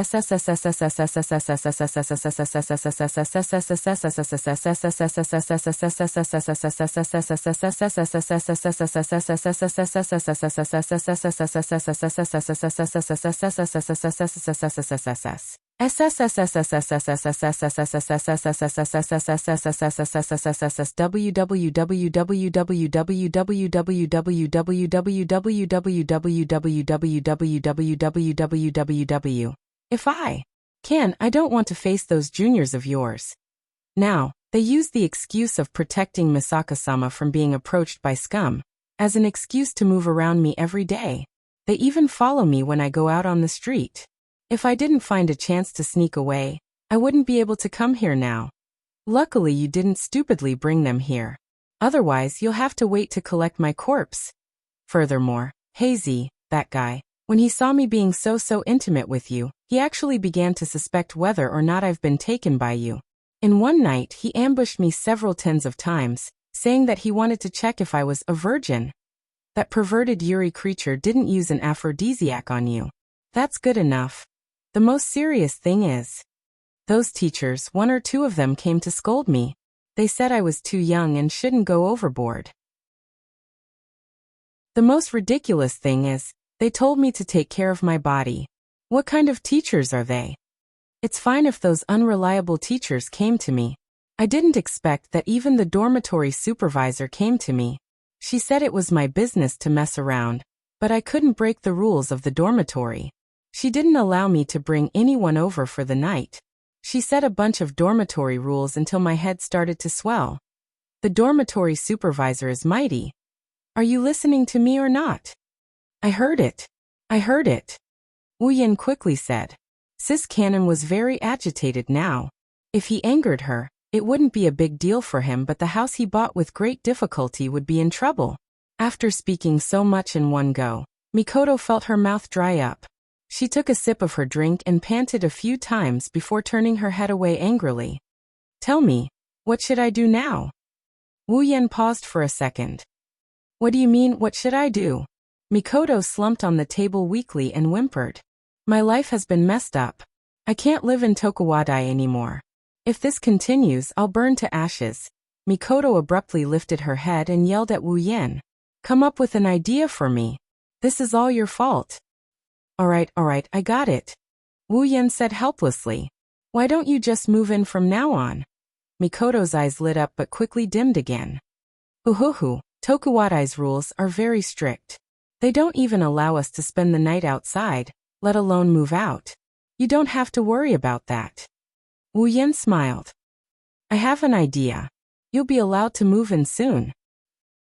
Speaker 1: If I can, I don't want to face those juniors of yours. Now, they use the excuse of protecting Misaka-sama from being approached by scum as an excuse to move around me every day. They even follow me when I go out on the street. If I didn't find a chance to sneak away, I wouldn't be able to come here now. Luckily you didn't stupidly bring them here. Otherwise you'll have to wait to collect my corpse. Furthermore, Hazy, that guy, when he saw me being so intimate with you, he actually began to suspect whether or not I've been taken by you. In one night he ambushed me several tens of times, saying that he wanted to check if I was a virgin. That perverted Yuri creature didn't use an aphrodisiac on you. That's good enough. The most serious thing is, those teachers, 1 or 2 of them came to scold me. They said I was too young and shouldn't go overboard. The most ridiculous thing is, they told me to take care of my body. What kind of teachers are they? It's fine if those unreliable teachers came to me. I didn't expect that even the dormitory supervisor came to me. She said it was my business to mess around, but I couldn't break the rules of the dormitory. She didn't allow me to bring anyone over for the night. She said a bunch of dormitory rules until my head started to swell. The dormitory supervisor is mighty. Are you listening to me or not? I heard it. Wu Yan quickly said. Sis Cannon was very agitated now. If he angered her, it wouldn't be a big deal for him, but the house he bought with great difficulty would be in trouble. After speaking so much in one go, Mikoto felt her mouth dry up. She took a sip of her drink and panted a few times before turning her head away angrily. Tell me, what should I do now? Wu Yan paused for a second. What do you mean, what should I do? Mikoto slumped on the table weakly and whimpered. My life has been messed up. I can't live in Tokuwadai anymore. If this continues, I'll burn to ashes. Mikoto abruptly lifted her head and yelled at Wu Yan. Come up with an idea for me. This is all your fault. All right, I got it. Wu Yan said helplessly. Why don't you just move in from now on? Mikoto's eyes lit up but quickly dimmed again. Uhuhu, Tokuwadai's rules are very strict. They don't even allow us to spend the night outside, let alone move out. You don't have to worry about that. Wu Yan smiled. I have an idea. You'll be allowed to move in soon.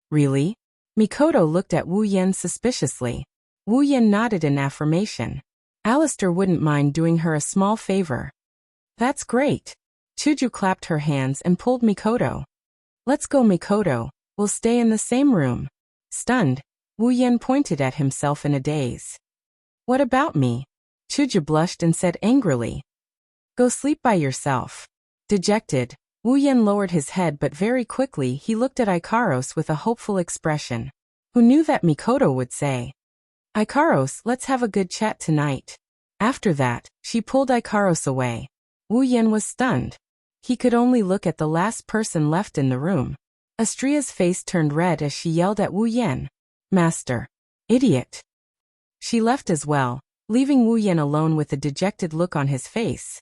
Speaker 1: Really? Mikoto looked at Wu Yan suspiciously. Wu Yan nodded in affirmation. Alistair wouldn't mind doing her a small favor. That's great. Chuju clapped her hands and pulled Mikoto. Let's go, Mikoto. We'll stay in the same room. Stunned, Wu Yan pointed at himself in a daze. What about me? Chuju blushed and said angrily. Go sleep by yourself. Dejected, Wu Yan lowered his head, but very quickly he looked at Ikaros with a hopeful expression. Who knew that Mikoto would say? Ikaros, let's have a good chat tonight. After that, she pulled Ikaros away. Wu Yan was stunned. He could only look at the last person left in the room. Astria's face turned red as she yelled at Wu Yan. Master. Idiot. She left as well, leaving Wu Yan alone with a dejected look on his face.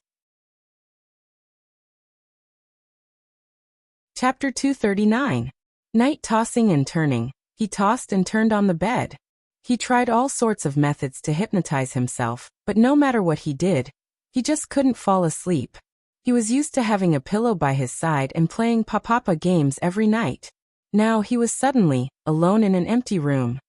Speaker 1: Chapter 239. Night tossing and turning. He tossed and turned on the bed. He tried all sorts of methods to hypnotize himself, but no matter what he did, he just couldn't fall asleep. He was used to having a pillow by his side and playing papa games every night. Now he was suddenly alone in an empty room.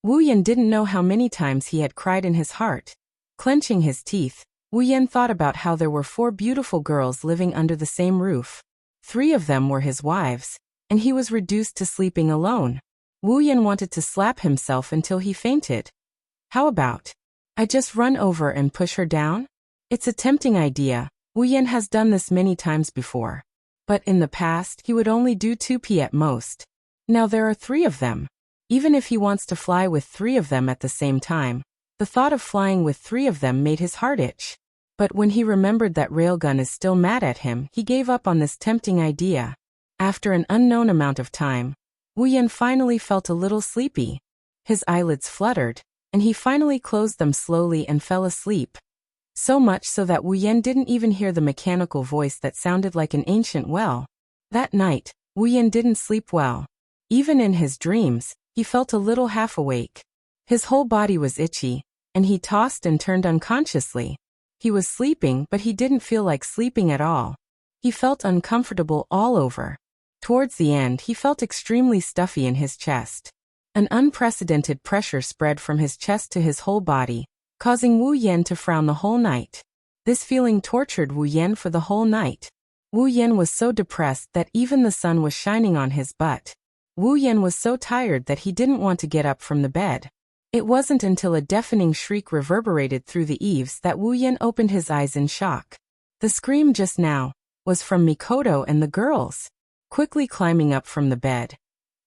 Speaker 1: Wu Yan didn't know how many times he had cried in his heart. Clenching his teeth, Wu Yan thought about how there were 4 beautiful girls living under the same roof. 3 of them were his wives, and he was reduced to sleeping alone. Wu Yan wanted to slap himself until he fainted. How about, I just run over and push her down? It's a tempting idea. Wu Yan has done this many times before. But in the past, he would only do 2p at most. Now there are 3 of them. Even if he wants to fly with 3 of them at the same time, the thought of flying with 3 of them made his heart itch. But when he remembered that Railgun is still mad at him, he gave up on this tempting idea. After an unknown amount of time, Wu Yan finally felt a little sleepy. His eyelids fluttered, and he finally closed them slowly and fell asleep. So much so that Wu Yan didn't even hear the mechanical voice that sounded like an ancient well. That night, Wu Yan didn't sleep well. Even in his dreams, he felt a little half awake. His whole body was itchy, and he tossed and turned unconsciously. He was sleeping, but he didn't feel like sleeping at all. He felt uncomfortable all over. Towards the end, he felt extremely stuffy in his chest. An unprecedented pressure spread from his chest to his whole body, causing Wu Yan to frown the whole night. This feeling tortured Wu Yan for the whole night. Wu Yan was so depressed that even the sun was shining on his butt. Wu Yan was so tired that he didn't want to get up from the bed. It wasn't until a deafening shriek reverberated through the eaves that Wu Yan opened his eyes in shock. The scream just now was from Mikoto and the girls. Quickly climbing up from the bed,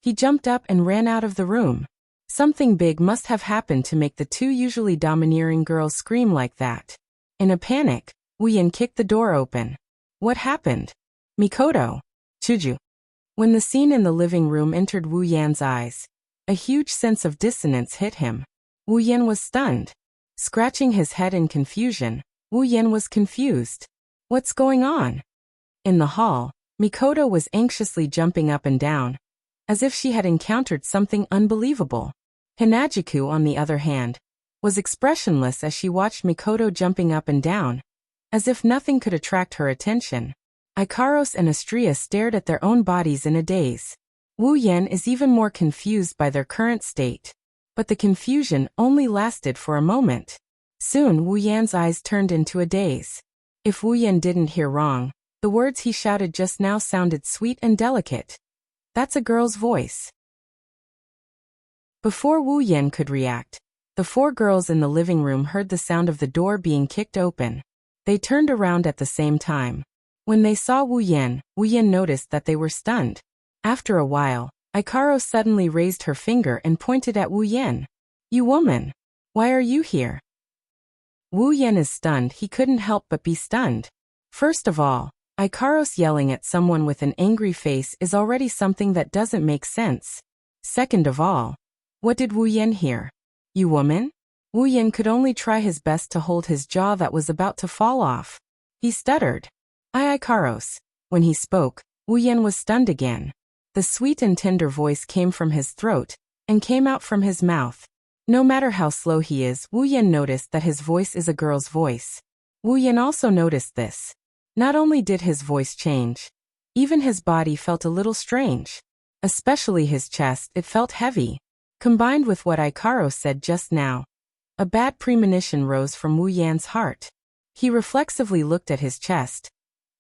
Speaker 1: he jumped up and ran out of the room. Something big must have happened to make the 2 usually domineering girls scream like that. In a panic, Wu Yan kicked the door open. What happened? Mikoto. Chuju. When the scene in the living room entered Wu Yan's eyes, a huge sense of dissonance hit him. Wu Yan was stunned. Scratching his head in confusion, Wu Yan was confused. What's going on? In the hall, Mikoto was anxiously jumping up and down, as if she had encountered something unbelievable. Hinajiku, on the other hand, was expressionless as she watched Mikoto jumping up and down, as if nothing could attract her attention. Ikaros and Astria stared at their own bodies in a daze. Wu Yan is even more confused by their current state. But the confusion only lasted for a moment. Soon Wu Yan's eyes turned into a daze. If Wu Yan didn't hear wrong, the words he shouted just now sounded sweet and delicate. That's a girl's voice. Before Wu Yan could react, the 4 girls in the living room heard the sound of the door being kicked open. They turned around at the same time. When they saw Wu Yan noticed that they were stunned. After a while, Ikaro suddenly raised her finger and pointed at Wu Yan. You woman! Why are you here? Wu Yan is stunned. He couldn't help but be stunned. First of all, Ikaros yelling at someone with an angry face is already something that doesn't make sense. Second of all, what did Wu Yan hear? You woman? Wu Yan could only try his best to hold his jaw that was about to fall off. He stuttered. Ikaros. When he spoke, Wu Yan was stunned again. The sweet and tender voice came from his throat and came out from his mouth. No matter how slow he is, Wu Yan noticed that his voice is a girl's voice. Wu Yan also noticed this. Not only did his voice change, even his body felt a little strange. Especially his chest, it felt heavy. Combined with what Ikaro said just now, a bad premonition rose from Wu Yan's heart. He reflexively looked at his chest.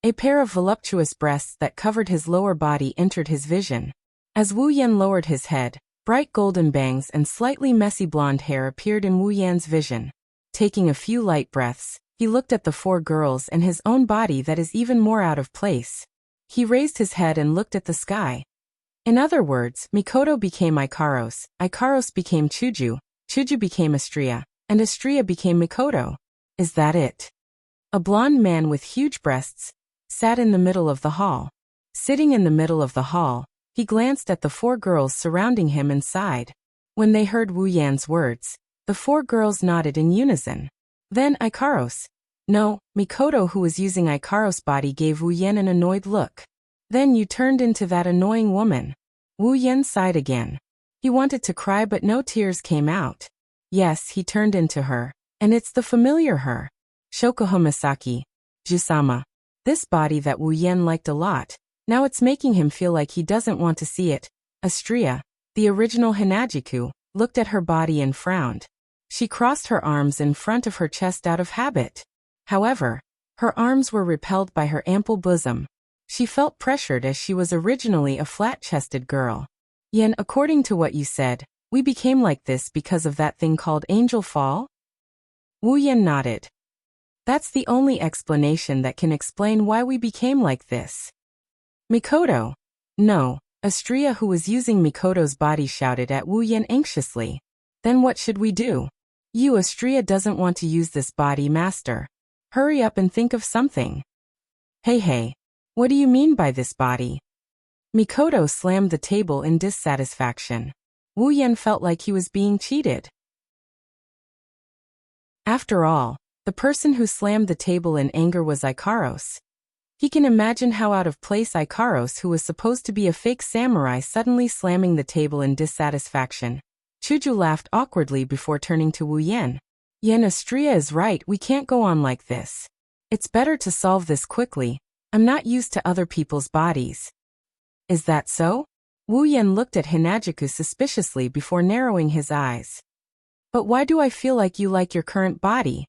Speaker 1: A pair of voluptuous breasts that covered his lower body entered his vision. As Wu Yan lowered his head, bright golden bangs and slightly messy blonde hair appeared in Wu Yan's vision. Taking a few light breaths, he looked at the 4 girls and his own body that is even more out of place. He raised his head and looked at the sky. In other words, Mikoto became Ikaros, Ikaros became Chuju, Chuju became Astria, and Astria became Mikoto. Is that it? A blonde man with huge breasts sat in the middle of the hall. Sitting in the middle of the hall, he glanced at the 4 girls surrounding him and sighed. When they heard Wu Yan's words, the 4 girls nodded in unison. Then Ikaros. No, Mikoto, who was using Ikaros' body, gave Wu Yan an annoyed look. Then you turned into that annoying woman. Wu Yan sighed again. He wanted to cry but no tears came out. Yes, he turned into her. And it's the familiar her. Shokuho Misaki. Jusama. This body that Wu Yan liked a lot. Now it's making him feel like he doesn't want to see it. Astria, the original Hinajiku, looked at her body and frowned. She crossed her arms in front of her chest out of habit. However, her arms were repelled by her ample bosom. She felt pressured as she was originally a flat-chested girl. Yan, according to what you said, we became like this because of that thing called angel fall? Wu Yan nodded. That's the only explanation that can explain why we became like this. Mikoto. No, Astria, who was using Mikoto's body, shouted at Wu Yan anxiously. Then what should we do? You, Astria, doesn't want to use this body, master. Hurry up and think of something. Hey, what do you mean by this body? Mikoto slammed the table in dissatisfaction. Wu Yan felt like he was being cheated. After all, the person who slammed the table in anger was Ikaros. He can imagine how out of place Ikaros, who was supposed to be a fake samurai, suddenly slamming the table in dissatisfaction. Chuju laughed awkwardly before turning to Wu Yan. Yan, Astria is right, we can't go on like this. It's better to solve this quickly. I'm not used to other people's bodies. Is that so? Wu Yan looked at Hinajiku suspiciously before narrowing his eyes. But why do I feel like you like your current body?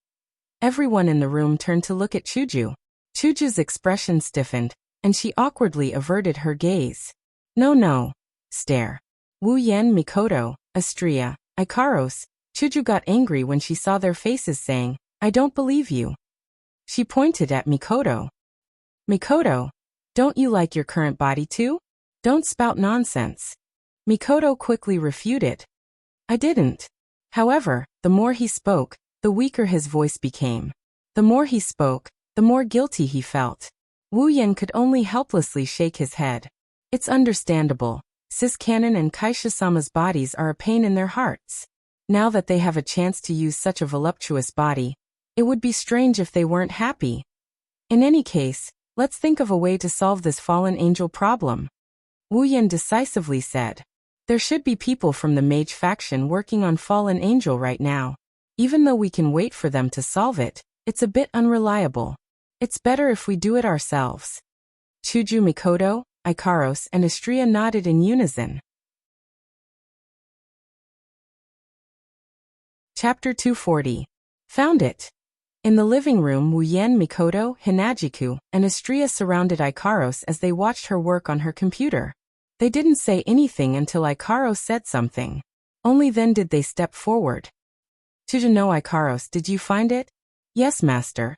Speaker 1: Everyone in the room turned to look at Chuju. Chuju's expression stiffened, and she awkwardly averted her gaze. No. Stare. Wu Yan, Mikoto, Astria, Ikaros. Chuju got angry when she saw their faces, saying, I don't believe you. She pointed at Mikoto. Mikoto, don't you like your current body too? Don't spout nonsense. Mikoto quickly refuted. I didn't. However, the more he spoke, the weaker his voice became. The more he spoke, the more guilty he felt. Wu Yan could only helplessly shake his head. It's understandable. Sis Kanon and Kaisha-sama's bodies are a pain in their hearts. Now that they have a chance to use such a voluptuous body, it would be strange if they weren't happy. In any case, let's think of a way to solve this fallen angel problem. Wu Yan decisively said. There should be people from the mage faction working on fallen angel right now. Even though we can wait for them to solve it, it's a bit unreliable. It's better if we do it ourselves. Chuju, Mikoto, Ikaros, and Astria nodded in unison. Chapter 240. Found it. In the living room, Wuyen, Mikoto, Hinajiku, and Astria surrounded Ikaros as they watched her work on her computer. They didn't say anything until Ikaros said something. Only then did they step forward. Chuju no Ikaros, did you find it? Yes, master.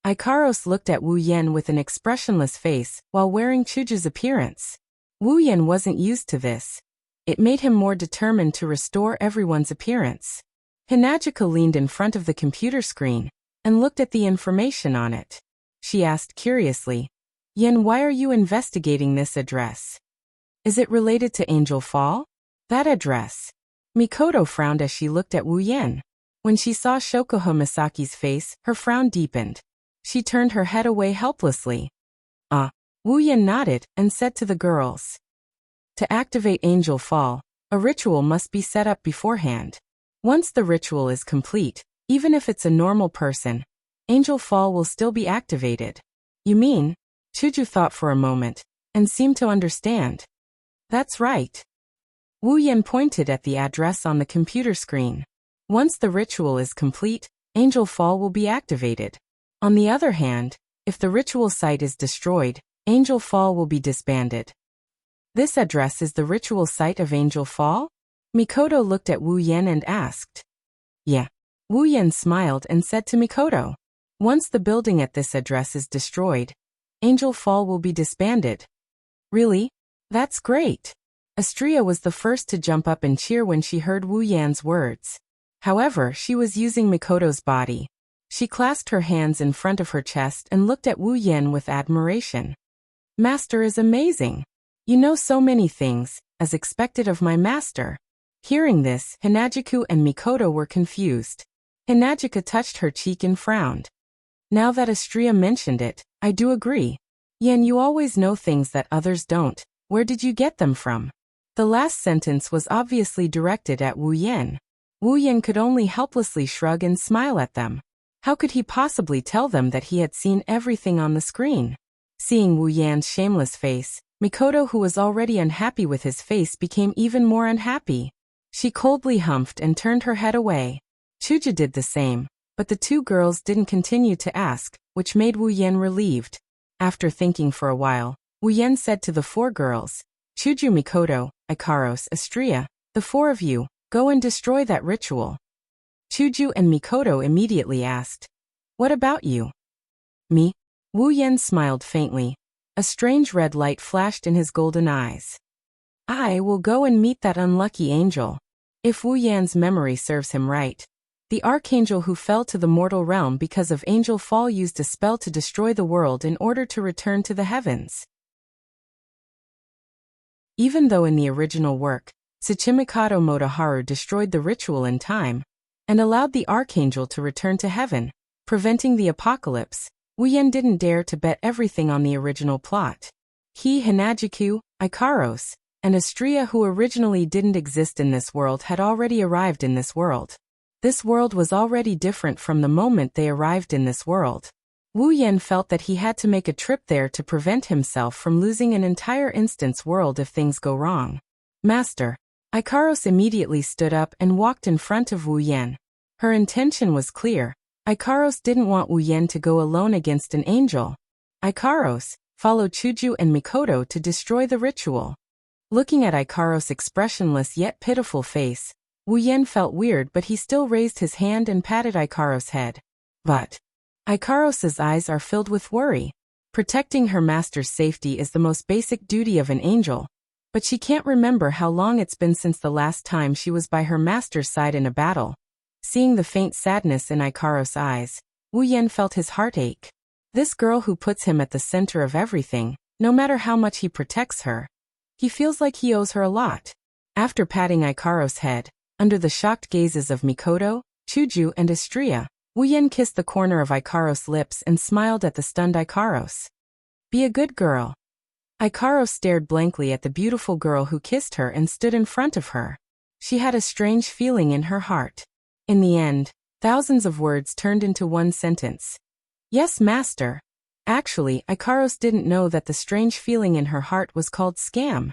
Speaker 1: Ikaros looked at Wu Yen with an expressionless face while wearing Chuju's appearance. Wu Yen wasn't used to this. It made him more determined to restore everyone's appearance. Hinajika leaned in front of the computer screen and looked at the information on it. She asked curiously, Yen, why are you investigating this address? Is it related to Angel Fall? That address. Mikoto frowned as she looked at Wu Yen. When she saw Shokoho Misaki's face, her frown deepened. She turned her head away helplessly. Wu Yen nodded and said to the girls. To activate Angel Fall, a ritual must be set up beforehand. Once the ritual is complete, even if it's a normal person, Angel Fall will still be activated. You mean? Chuju thought for a moment and seemed to understand. That's right. Wu Yen pointed at the address on the computer screen. Once the ritual is complete, Angel Fall will be activated. On the other hand, if the ritual site is destroyed, Angel Fall will be disbanded. This address is the ritual site of Angel Fall? Mikoto looked at Wu Yen and asked. Yeah. Wu Yen smiled and said to Mikoto, once the building at this address is destroyed, Angel Fall will be disbanded. Really? That's great. Astria was the first to jump up and cheer when she heard Wu Yan's words. However, she was using Mikoto's body. She clasped her hands in front of her chest and looked at Wu Yen with admiration. Master is amazing. You know so many things, as expected of my master. Hearing this, Hinajiku and Mikoto were confused. Hinajika touched her cheek and frowned. Now that Astria mentioned it, I do agree. Yen, you always know things that others don't. Where did you get them from? The last sentence was obviously directed at Wu Yen. Wu Yen could only helplessly shrug and smile at them. How could he possibly tell them that he had seen everything on the screen? Seeing Wu Yan's shameless face, Mikoto, who was already unhappy with his face, became even more unhappy. She coldly humphed and turned her head away. Chuju did the same, but the two girls didn't continue to ask, which made Wu Yen relieved. After thinking for a while, Wu Yen said to the four girls, Chuju, Mikoto, Ikaros, Astria, the four of you, go and destroy that ritual. Chuju and Mikoto immediately asked, what about you? Me? Wu Yen smiled faintly. A strange red light flashed in his golden eyes. I will go and meet that unlucky angel. If Wu Yan's memory serves him right, the archangel who fell to the mortal realm because of Angel Fall used a spell to destroy the world in order to return to the heavens. Even though in the original work, Tsuchimikado Motoharu destroyed the ritual in time and allowed the archangel to return to heaven, preventing the apocalypse, Wu Yen didn't dare to bet everything on the original plot. He, Hinajiku, Ikaros, and Astria, who originally didn't exist in this world, had already arrived in this world. This world was already different from the moment they arrived in this world. Wu Yen felt that he had to make a trip there to prevent himself from losing an entire instance world if things go wrong. Master. Ikaros immediately stood up and walked in front of Wu Yen. Her intention was clear. Ikaros didn't want Wu Yen to go alone against an angel. Ikaros, follow Chuju and Mikoto to destroy the ritual. Looking at Ikaros' expressionless yet pitiful face, Wu Yen felt weird, but he still raised his hand and patted Ikaros' head. But Ikaros' eyes are filled with worry. Protecting her master's safety is the most basic duty of an angel, but she can't remember how long it's been since the last time she was by her master's side in a battle. Seeing the faint sadness in Ikaros' eyes, Wu Yen felt his heart ache. This girl who puts him at the center of everything, no matter how much he protects her, he feels like he owes her a lot. After patting Ikaros' head, under the shocked gazes of Mikoto, Chuju, and Astria, Wu Yen kissed the corner of Ikaros' lips and smiled at the stunned Ikaros. Be a good girl. Ikaros stared blankly at the beautiful girl who kissed her and stood in front of her. She had a strange feeling in her heart. In the end, thousands of words turned into one sentence. Yes, master. Actually, Ikaros didn't know that the strange feeling in her heart was called scam.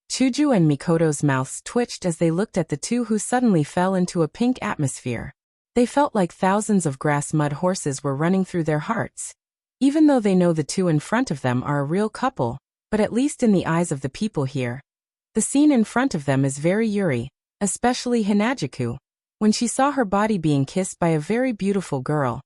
Speaker 1: Chuju and Mikoto's mouths twitched as they looked at the two who suddenly fell into a pink atmosphere. They felt like thousands of grass-mud horses were running through their hearts. Even though they know the two in front of them are a real couple, but at least in the eyes of the people here, the scene in front of them is very Yuri, especially Hinajuku. When she saw her body being kissed by a very beautiful girl,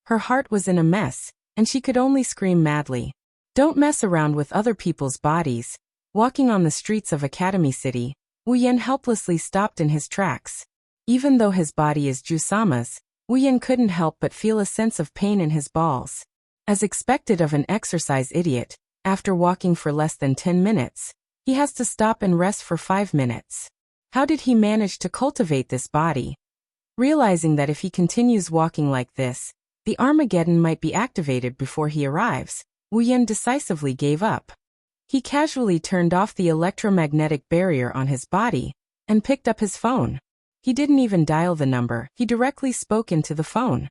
Speaker 1: her heart was in a mess, and she could only scream madly. Don't mess around with other people's bodies. Walking on the streets of Academy City, Wu Yan helplessly stopped in his tracks. Even though his body is Jusama's, Wu Yan couldn't help but feel a sense of pain in his balls. As expected of an exercise idiot, after walking for less than 10 minutes, he has to stop and rest for 5 minutes. How did he manage to cultivate this body? Realizing that if he continues walking like this, the Armageddon might be activated before he arrives, Wu Yan decisively gave up. He casually turned off the electromagnetic barrier on his body and picked up his phone. He didn't even dial the number, he directly spoke into the phone.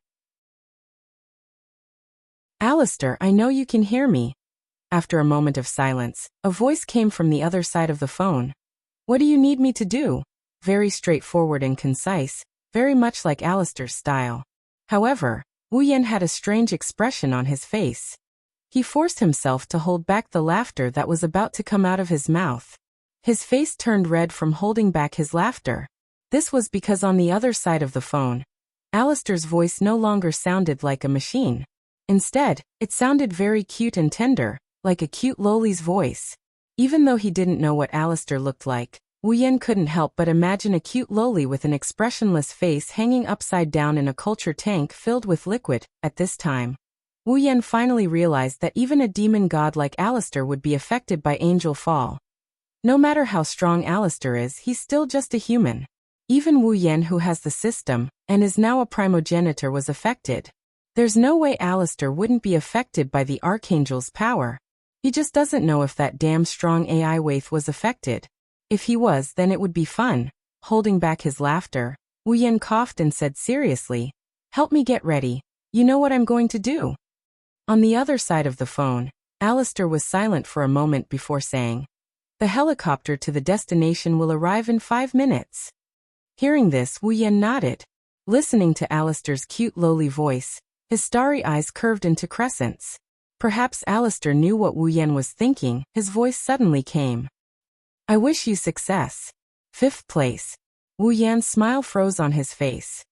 Speaker 1: Alistair, I know you can hear me. After a moment of silence, a voice came from the other side of the phone. What do you need me to do? Very straightforward and concise, very much like Alistair's style. However, Wu Yan had a strange expression on his face. He forced himself to hold back the laughter that was about to come out of his mouth. His face turned red from holding back his laughter. This was because on the other side of the phone, Alistair's voice no longer sounded like a machine. Instead, it sounded very cute and tender, like a cute loli's voice. Even though he didn't know what Alistair looked like, Wu Yan couldn't help but imagine a cute loli with an expressionless face hanging upside down in a culture tank filled with liquid. At this time, Wu Yan finally realized that even a demon god like Alistair would be affected by angel fall. No matter how strong Alistair is, he's still just a human. Even Wu Yan, who has the system, and is now a primogenitor, was affected. There's no way Alistair wouldn't be affected by the Archangel's power. He just doesn't know if that damn strong AI Waith was affected. If he was, then it would be fun. Holding back his laughter, Wu Yan coughed and said seriously, "Help me get ready. You know what I'm going to do." On the other side of the phone, Alistair was silent for a moment before saying, "The helicopter to the destination will arrive in 5 minutes." Hearing this, Wu Yan nodded. Listening to Alistair's cute lowly voice, his starry eyes curved into crescents. Perhaps Alistair knew what Wu Yan was thinking. His voice suddenly came. "I wish you success. 5th place." Wu Yan's smile froze on his face.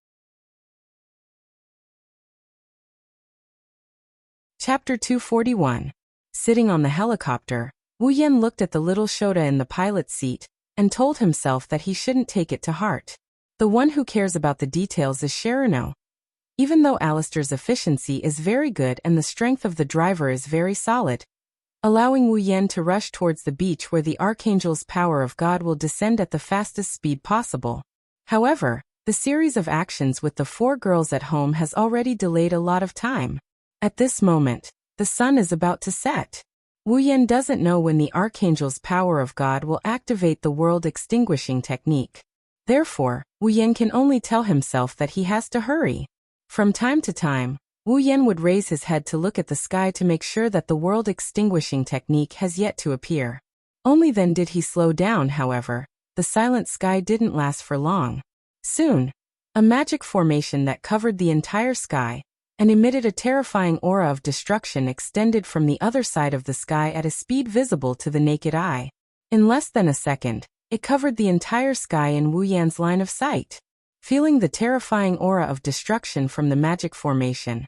Speaker 1: Chapter 241. Sitting on the helicopter, Wu Yan looked at the little Shota in the pilot's seat and told himself that he shouldn't take it to heart. The one who cares about the details is Shiruno. Even though Alistair's efficiency is very good and the strength of the driver is very solid, allowing Wu Yan to rush towards the beach where the Archangel's power of God will descend at the fastest speed possible. However, the series of actions with the 4 girls at home has already delayed a lot of time. At this moment, the sun is about to set. Wu Yan doesn't know when the Archangel's power of God will activate the world extinguishing technique. Therefore, Wu Yan can only tell himself that he has to hurry. From time to time, Wu Yan would raise his head to look at the sky to make sure that the world extinguishing technique has yet to appear. Only then did he slow down. However, the silent sky didn't last for long. Soon, a magic formation that covered the entire sky and emitted a terrifying aura of destruction extended from the other side of the sky at a speed visible to the naked eye. In less than a second, it covered the entire sky in Wu Yan's line of sight. Feeling the terrifying aura of destruction from the magic formation,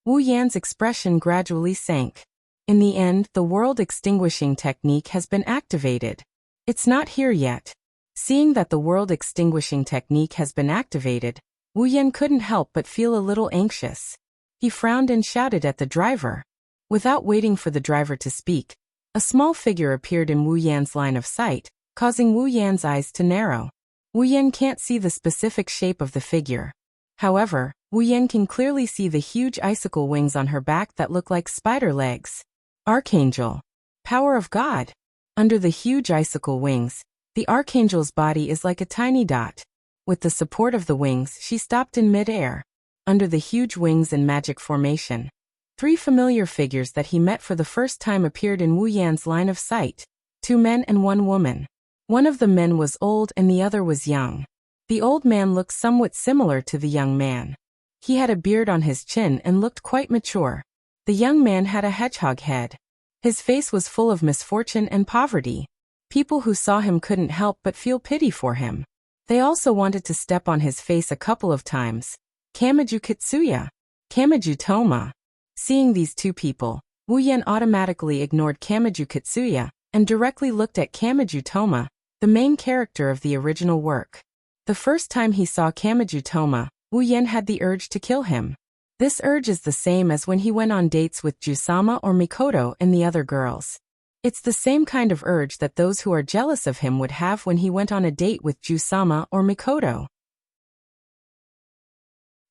Speaker 1: Wu Yan's expression gradually sank. In the end, the world extinguishing technique has been activated. It's not here yet. Seeing that the world extinguishing technique has been activated, Wu Yan couldn't help but feel a little anxious. He frowned and shouted at the driver. Without waiting for the driver to speak, a small figure appeared in Wu Yan's line of sight, causing Wu Yan's eyes to narrow. Wu Yan can't see the specific shape of the figure. However, Wu Yan can clearly see the huge icicle wings on her back that look like spider legs. Archangel. Power of God. Under the huge icicle wings, the Archangel's body is like a tiny dot. With the support of the wings, she stopped in mid-air. Under the huge wings and magic formation, 3 familiar figures that he met for the first time appeared in Wu Yan's line of sight. 2 men and 1 woman. One of the men was old and the other was young. The old man looked somewhat similar to the young man. He had a beard on his chin and looked quite mature. The young man had a hedgehog head. His face was full of misfortune and poverty. People who saw him couldn't help but feel pity for him. They also wanted to step on his face a couple of times. Kamiju Kitsuya. Kamiju Toma. Seeing these two people, Wu Yan automatically ignored Kamiju Kitsuya and directly looked at Kamiju Toma, the main character of the original work. The first time he saw Kamiju Toma, Wu Yan had the urge to kill him. This urge is the same as when he went on dates with Jusama or Mikoto and the other girls. It's the same kind of urge that those who are jealous of him would have when he went on a date with Jusama or Mikoto.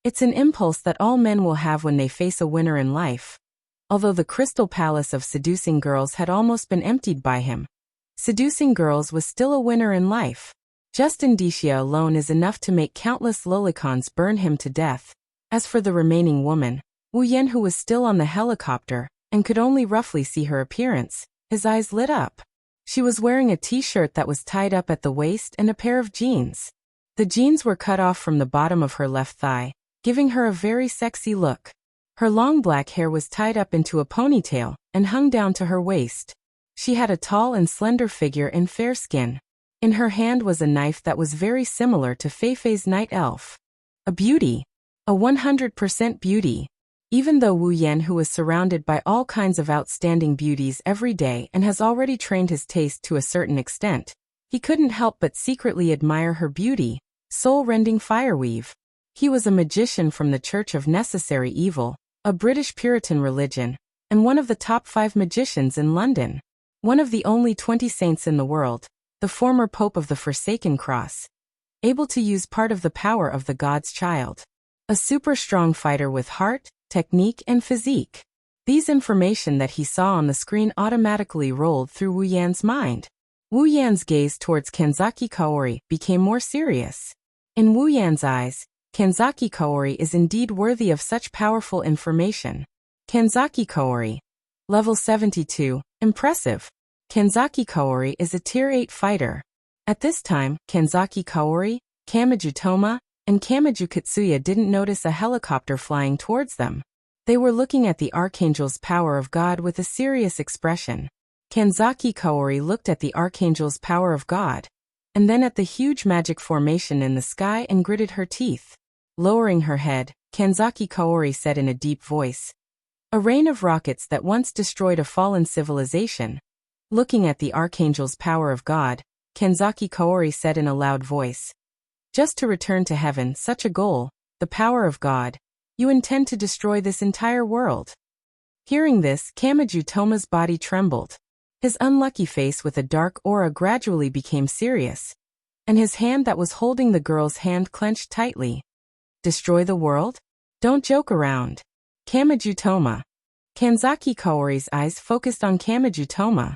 Speaker 1: It's an impulse that all men will have when they face a winner in life. Although the crystal palace of seducing girls had almost been emptied by him, seducing girls was still a winner in life. Just indicia alone is enough to make countless lolicons burn him to death. As for the remaining woman, Wu Yan, who was still on the helicopter and could only roughly see her appearance, his eyes lit up. She was wearing a t-shirt that was tied up at the waist and a pair of jeans. The jeans were cut off from the bottom of her left thigh, giving her a very sexy look. Her long black hair was tied up into a ponytail and hung down to her waist. She had a tall and slender figure and fair skin. In her hand was a knife that was very similar to Feifei's night elf. A beauty. A 100% beauty. Even though Wu Yan, who was surrounded by all kinds of outstanding beauties every day and has already trained his taste to a certain extent, he couldn't help but secretly admire her beauty, soul-rending fireweave. He was a magician from the Church of Necessary Evil, a British Puritan religion, and one of the top 5 magicians in London. One of the only 20 saints in the world, the former Pope of the Forsaken Cross, able to use part of the power of the God's child. A super strong fighter with heart, technique and physique. These information that he saw on the screen automatically rolled through Wu Yan's mind. Wu Yan's gaze towards Kanzaki Kaori became more serious. In Wu Yan's eyes, Kanzaki Kaori is indeed worthy of such powerful information. Kanzaki Kaori. Level 72, impressive. Kanzaki Kaori is a Tier 8 fighter. At this time, Kanzaki Kaori, Kamiju Toma, and Kamiju Kitsuya didn't notice a helicopter flying towards them. They were looking at the Archangel's power of God with a serious expression. Kanzaki Kaori looked at the Archangel's power of God, and then at the huge magic formation in the sky and gritted her teeth. Lowering her head, Kanzaki Kaori said in a deep voice, "A rain of rockets that once destroyed a fallen civilization." Looking at the Archangel's power of God, Kanzaki Kaori said in a loud voice, "Just to return to heaven, such a goal, the power of God. You intend to destroy this entire world." Hearing this, Kamiju Toma's body trembled. His unlucky face with a dark aura gradually became serious, and his hand that was holding the girl's hand clenched tightly. "Destroy the world? Don't joke around." Kamiju Toma. Kanzaki Kaori's eyes focused on Kamiju Toma.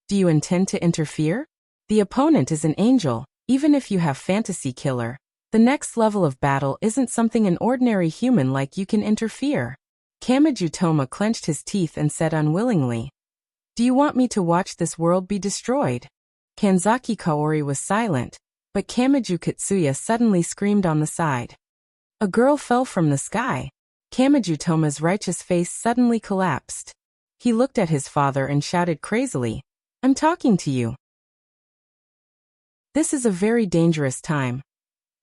Speaker 1: "Do you intend to interfere? The opponent is an angel. Even if you have fantasy killer, the next level of battle isn't something an ordinary human like you can interfere." Kamiju Toma clenched his teeth and said unwillingly, "Do you want me to watch this world be destroyed?" Kanzaki Kaori was silent, but Kamiju Kitsuya suddenly screamed on the side. A girl fell from the sky. Kamiju Toma's righteous face suddenly collapsed. He looked at his father and shouted crazily, "I'm talking to you. This is a very dangerous time.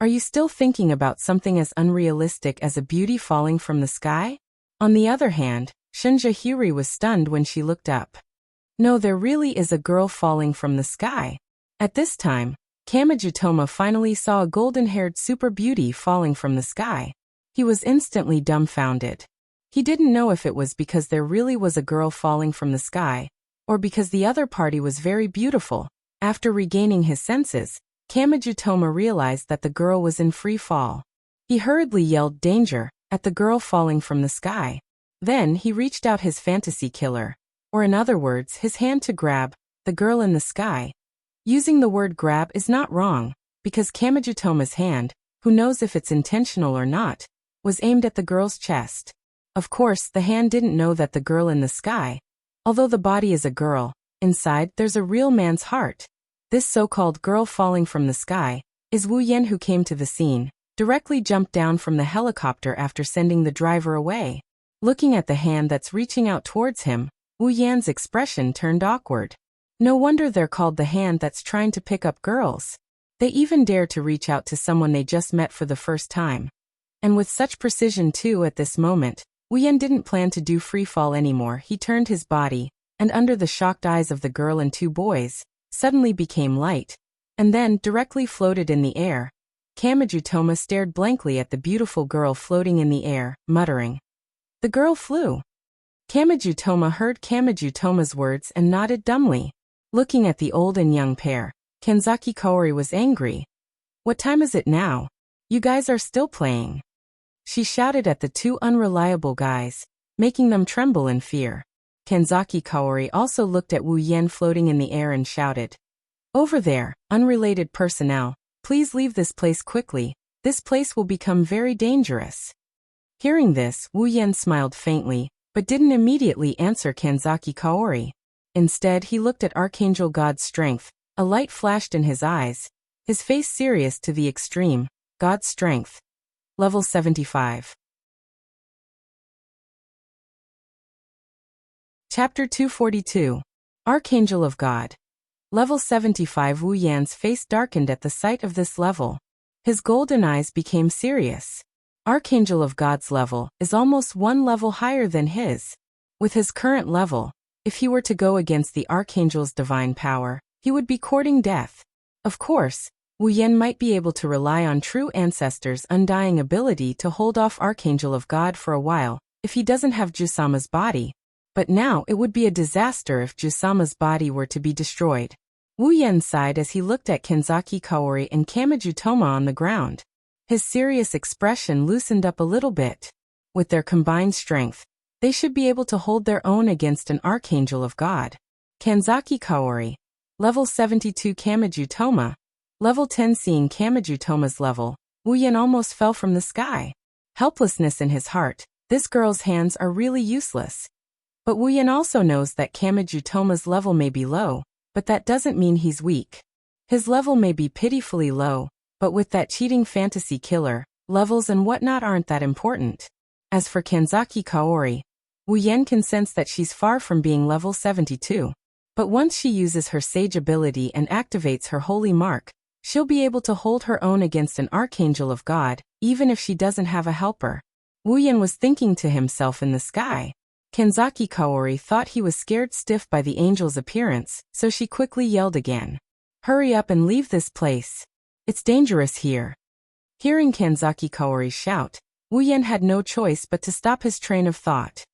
Speaker 1: Are you still thinking about something as unrealistic as a beauty falling from the sky?" On the other hand, Shunja Hyuri was stunned when she looked up. No, there really is a girl falling from the sky. At this time, Kamiju Toma finally saw a golden-haired super beauty falling from the sky. He was instantly dumbfounded. He didn't know if it was because there really was a girl falling from the sky, or because the other party was very beautiful. After regaining his senses, Kamiju Toma realized that the girl was in free fall. He hurriedly yelled danger at the girl falling from the sky. Then he reached out his fantasy killer, or in other words, his hand to grab the girl in the sky. Using the word grab is not wrong, because Kamiju Toma's hand, who knows if it's intentional or not, was aimed at the girl's chest. Of course, the hand didn't know that the girl in the sky, although the body is a girl, inside there's a real man's heart. This so-called girl falling from the sky is Wu Yan, who came to the scene, directly jumped down from the helicopter after sending the driver away. Looking at the hand that's reaching out towards him, Wu Yan's expression turned awkward. No wonder they're called the hand that's trying to pick up girls. They even dare to reach out to someone they just met for the first time. And with such precision too. At this moment, Wu Yan didn't plan to do free fall anymore. He turned his body, and under the shocked eyes of the girl and two boys, suddenly became light, and then directly floated in the air. Kamijutoma stared blankly at the beautiful girl floating in the air, muttering. The girl flew. Kamijutoma heard Kamijutoma's words and nodded dumbly. Looking at the old and young pair, Kanzaki Kaori was angry. What time is it now? You guys are still playing. She shouted at the two unreliable guys, making them tremble in fear. Kanzaki Kaori also looked at Wu Yan floating in the air and shouted. Over there, unrelated personnel, please leave this place quickly. This place will become very dangerous. Hearing this, Wu Yan smiled faintly, but didn't immediately answer Kanzaki Kaori. Instead, he looked at Archangel God's strength. A light flashed in his eyes, his face serious to the extreme. God's strength. Level 75. Chapter 242. Archangel of God. Level 75. Wu Yan's face darkened at the sight of this level. His golden eyes became serious. Archangel of God's level is almost one level higher than his. With his current level, if he were to go against the Archangel's divine power, he would be courting death. Of course, Wu Yan might be able to rely on true ancestors' undying ability to hold off Archangel of God for a while, if he doesn't have Jusama's body. But now it would be a disaster if Jusama's body were to be destroyed. Wu Yan sighed as he looked at Kanzaki Kaori and Kamijutoma on the ground. His serious expression loosened up a little bit. With their combined strength, they should be able to hold their own against an Archangel of God. Kanzaki Kaori. Level 72. Kamijutoma. Level 10. Seeing Kamijutoma's level, Wu Yan almost fell from the sky. Helplessness in his heart. This girl's hands are really useless. But Wu Yan also knows that Kamijutoma's level may be low, but that doesn't mean he's weak. His level may be pitifully low, but with that cheating fantasy killer, levels and whatnot aren't that important. As for Kanzaki Kaori, Wu Yan can sense that she's far from being level 72. But once she uses her sage ability and activates her holy mark, she'll be able to hold her own against an Archangel of God, even if she doesn't have a helper. Wu Yan was thinking to himself in the sky. Kanzaki Kaori thought he was scared stiff by the angel's appearance, so she quickly yelled again. Hurry up and leave this place. It's dangerous here. Hearing Kanzaki Kaori's shout, Wu Yan had no choice but to stop his train of thought.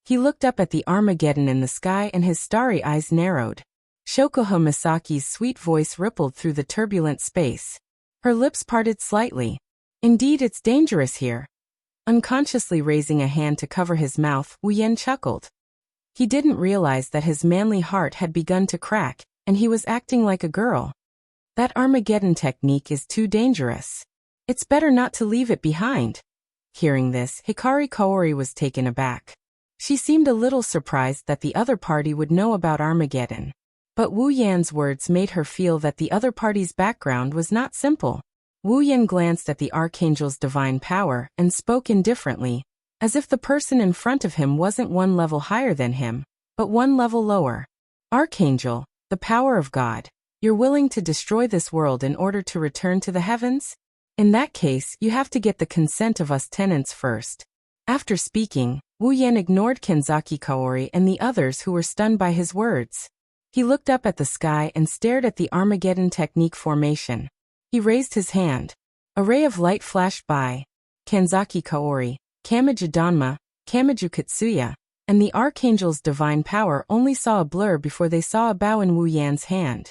Speaker 1: He looked up at the Armageddon in the sky and his starry eyes narrowed. Shokoho Misaki's sweet voice rippled through the turbulent space. Her lips parted slightly. Indeed, it's dangerous here. Unconsciously raising a hand to cover his mouth, Wu Yan chuckled. He didn't realize that his manly heart had begun to crack, and he was acting like a girl. That Armageddon technique is too dangerous. It's better not to leave it behind. Hearing this, Hikari Kaori was taken aback. She seemed a little surprised that the other party would know about Armageddon. But Wu Yan's words made her feel that the other party's background was not simple. Wu Yan glanced at the Archangel's divine power and spoke indifferently, as if the person in front of him wasn't one level higher than him, but one level lower. Archangel, the power of God, you're willing to destroy this world in order to return to the heavens? In that case, you have to get the consent of us tenants first. After speaking, Wu Yan ignored Kanzaki Kaori and the others who were stunned by his words. He looked up at the sky and stared at the Armageddon technique formation. He raised his hand. A ray of light flashed by. Kanzaki Kaori, Kamiju Danma, Kamiju Katsuya, and the Archangel's divine power only saw a blur before they saw a bow in Wu Yan's hand.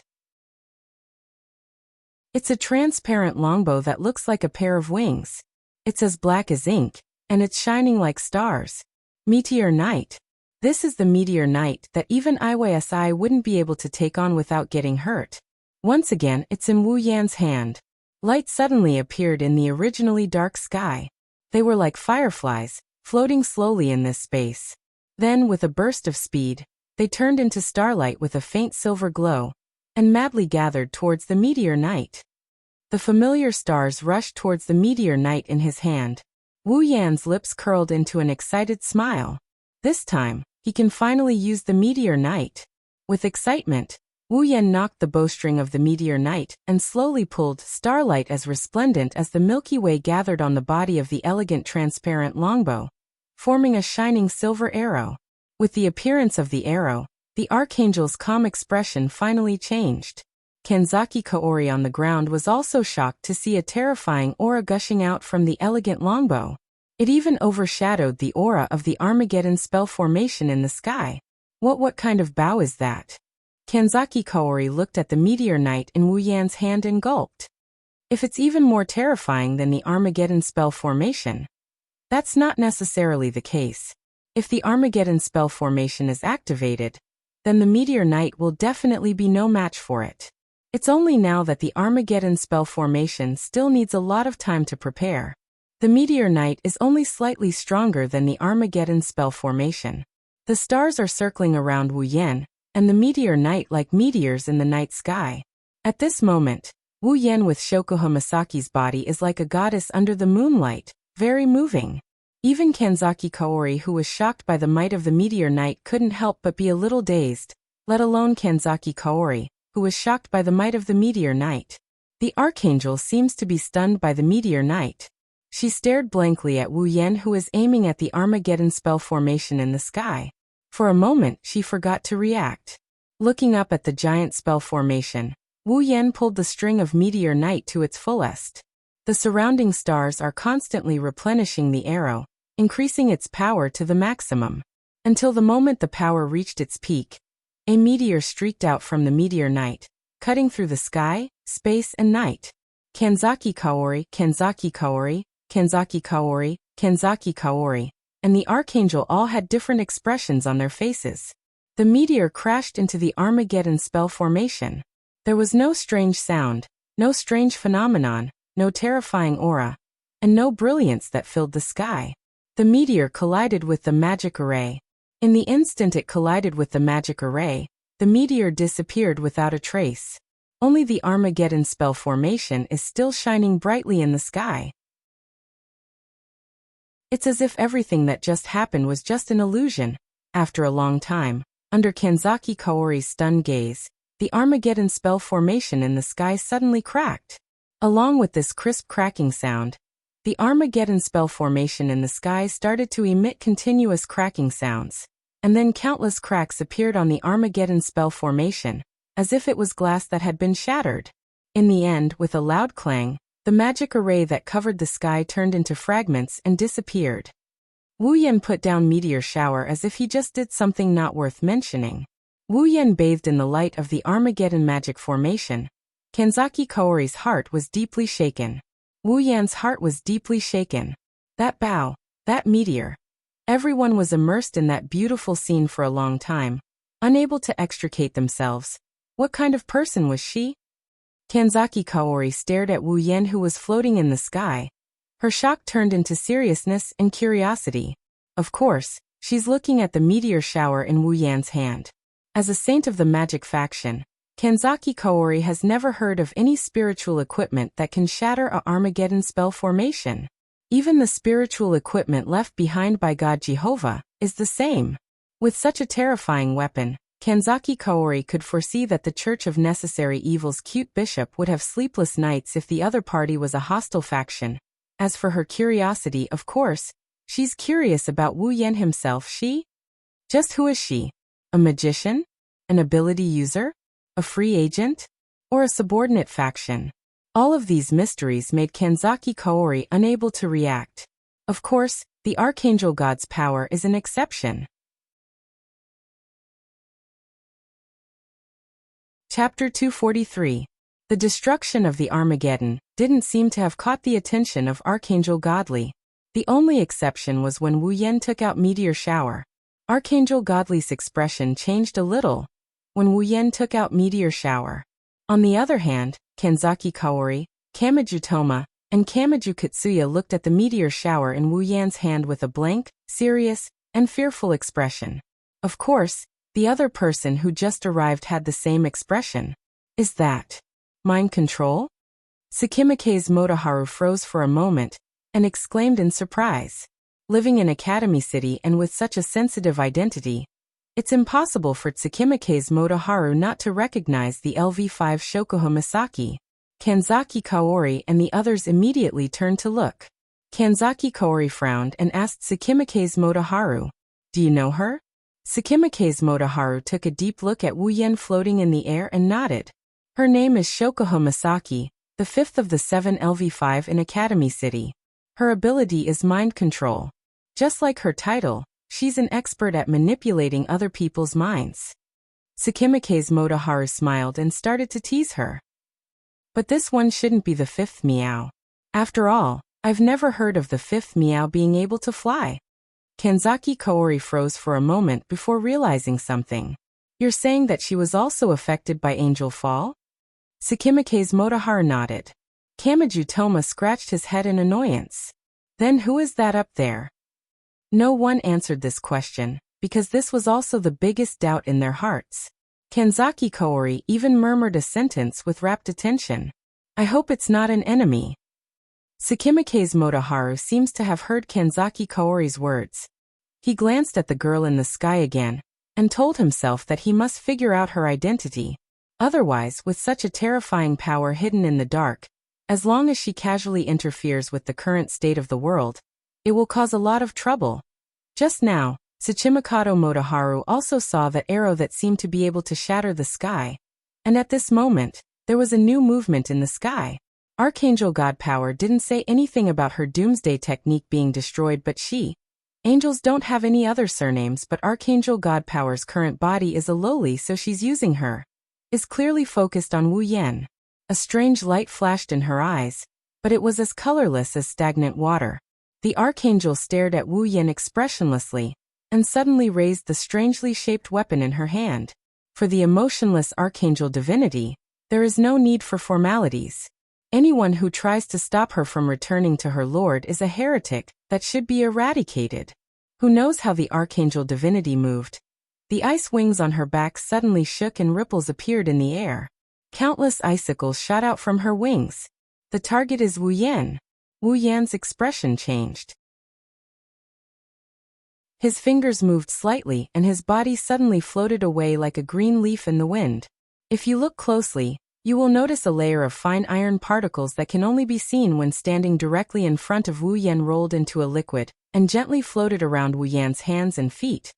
Speaker 1: It's a transparent longbow that looks like a pair of wings. It's as black as ink, and it's shining like stars. Meteor Knight. This is the Meteor Knight that even IYSI wouldn't be able to take on without getting hurt. Once again, it's in Wu Yan's hand. Light suddenly appeared in the originally dark sky. They were like fireflies, floating slowly in this space. Then, with a burst of speed, they turned into starlight with a faint silver glow, and madly gathered towards the Meteor Knight. The familiar stars rushed towards the meteor knight in his hand. Wu Yan's lips curled into an excited smile. This time, he can finally use the meteor knight. With excitement, Wu Yan knocked the bowstring of the meteor knight and slowly pulled starlight as resplendent as the Milky Way gathered on the body of the elegant transparent longbow, forming a shining silver arrow. With the appearance of the arrow, the archangel's calm expression finally changed. Kanzaki Kaori on the ground was also shocked to see a terrifying aura gushing out from the elegant longbow. It even overshadowed the aura of the Armageddon spell formation in the sky. What kind of bow is that? Kanzaki Kaori looked at the meteor knight in Wu Yan's hand and gulped. If it's even more terrifying than the Armageddon spell formation. That's not necessarily the case. If the Armageddon spell formation is activated, then the meteor knight will definitely be no match for it. It's only now that the Armageddon spell formation still needs a lot of time to prepare. The meteor knight is only slightly stronger than the Armageddon spell formation. The stars are circling around Wu Yan, and the meteor knight like meteors in the night sky. At this moment, Wu Yan with Shokuha Masaki's body is like a goddess under the moonlight, very moving. Even Kanzaki Kaori, who was shocked by the might of the meteor knight, couldn't help but be a little dazed, let alone Kanzaki Kaori, who was shocked by the might of the meteor knight. The archangel seems to be stunned by the meteor knight. She stared blankly at Wu Yan, who is aiming at the Armageddon spell formation in the sky. For a moment, she forgot to react. Looking up at the giant spell formation, Wu Yan pulled the string of meteor knight to its fullest. The surrounding stars are constantly replenishing the arrow, increasing its power to the maximum. Until the moment the power reached its peak, a meteor streaked out from the meteor knight, cutting through the sky, space and night. Kanzaki Kaori, Kanzaki Kaori, Kanzaki Kaori, Kanzaki Kaori, and the archangel all had different expressions on their faces. The meteor crashed into the Armageddon spell formation. There was no strange sound, no strange phenomenon, no terrifying aura, and no brilliance that filled the sky. The meteor collided with the magic array. In the instant it collided with the magic array, the meteor disappeared without a trace. Only the Armageddon spell formation is still shining brightly in the sky. It's as if everything that just happened was just an illusion. After a long time, under Kanzaki Kaori's stunned gaze, the Armageddon spell formation in the sky suddenly cracked. Along with this crisp cracking sound, the Armageddon spell formation in the sky started to emit continuous cracking sounds, and then countless cracks appeared on the Armageddon spell formation, as if it was glass that had been shattered. In the end, with a loud clang, the magic array that covered the sky turned into fragments and disappeared. Wu Yan put down meteor shower as if he just did something not worth mentioning. Wu Yan bathed in the light of the Armageddon magic formation. Kanzaki Kaori's heart was deeply shaken. Wu Yan's heart was deeply shaken. That bow, that meteor. Everyone was immersed in that beautiful scene for a long time, unable to extricate themselves. What kind of person was she? Kanzaki Kaori stared at Wu Yan, who was floating in the sky. Her shock turned into seriousness and curiosity. Of course, she's looking at the meteor shower in Wu Yan's hand. As a saint of the magic faction, Kanzaki Kaori has never heard of any spiritual equipment that can shatter a Armageddon spell formation. Even the spiritual equipment left behind by God Jehovah is the same. With such a terrifying weapon, Kanzaki Kaori could foresee that the Church of Necessary Evil's cute bishop would have sleepless nights if the other party was a hostile faction. As for her curiosity, of course, she's curious about Wu Yan himself. Just who is she? A magician? An ability user? A free agent? Or a subordinate faction? All of these mysteries made Kanzaki Kaori unable to react. Of course, the Archangel God's power is an exception. Chapter 243. The destruction of the Armageddon didn't seem to have caught the attention of Archangel Godly. The only exception was when Wu Yan took out meteor shower. Archangel Godly's expression changed a little when Wu Yan took out meteor shower. On the other hand, Kanzaki Kaori, Kamiju Toma, and Kamiju Katsuya looked at the meteor shower in Wu Yan's hand with a blank, serious, and fearful expression. Of course, the other person who just arrived had the same expression. Is that mind control? Sakimike's Motoharu froze for a moment and exclaimed in surprise. Living in Academy City and with such a sensitive identity, it's impossible for Tsukimike's Motoharu not to recognize the LV5 Shokuho Misaki. Kanzaki Kaori and the others immediately turned to look. Kanzaki Kaori frowned and asked Tsukimike's Motoharu, "Do you know her?" Tsukimike's Motoharu took a deep look at Wu Yen floating in the air and nodded. Her name is Shokuho Misaki, the fifth of the 7 LV5 in Academy City. Her ability is mind control. Just like her title, she's an expert at manipulating other people's minds. Tsukimike's Motoharu smiled and started to tease her. But this one shouldn't be the fifth meow. After all, I've never heard of the fifth meow being able to fly. Kanzaki Kaori froze for a moment before realizing something. You're saying that she was also affected by Angel Fall? Tsukimike's Motoharu nodded. Kamiju Toma scratched his head in annoyance. Then who is that up there? No one answered this question, because this was also the biggest doubt in their hearts. Kanzaki Kaori even murmured a sentence with rapt attention. I hope it's not an enemy. Tsukimike's Motoharu seems to have heard Kanzaki Kaori's words. He glanced at the girl in the sky again, and told himself that he must figure out her identity. Otherwise, with such a terrifying power hidden in the dark, as long as she casually interferes with the current state of the world, it will cause a lot of trouble. Just now, Tsuchimikado Motoharu also saw that arrow that seemed to be able to shatter the sky, and at this moment, there was a new movement in the sky. Archangel Godpower didn't say anything about her doomsday technique being destroyed, but angels don't have any other surnames, but Archangel Godpower's current body is a lowly, so she's using her. Is clearly focused on Wu Yen. A strange light flashed in her eyes, but it was as colorless as stagnant water. The Archangel stared at Wu Yen expressionlessly, and suddenly raised the strangely shaped weapon in her hand. For the emotionless Archangel divinity, there is no need for formalities. Anyone who tries to stop her from returning to her Lord is a heretic that should be eradicated. Who knows how the Archangel divinity moved? The ice wings on her back suddenly shook and ripples appeared in the air. Countless icicles shot out from her wings. The target is Wu Yen. Wu Yan's expression changed. His fingers moved slightly and his body suddenly floated away like a green leaf in the wind. If you look closely, you will notice a layer of fine iron particles that can only be seen when standing directly in front of Wu Yen rolled into a liquid and gently floated around Wu Yan's hands and feet.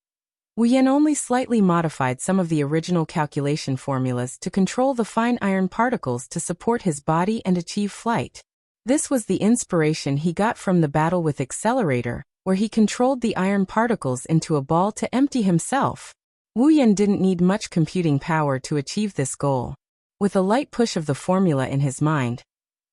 Speaker 1: Wu Yen only slightly modified some of the original calculation formulas to control the fine iron particles to support his body and achieve flight. This was the inspiration he got from the battle with Accelerator, where he controlled the iron particles into a ball to empty himself. Wu Yen didn't need much computing power to achieve this goal. With a light push of the formula in his mind,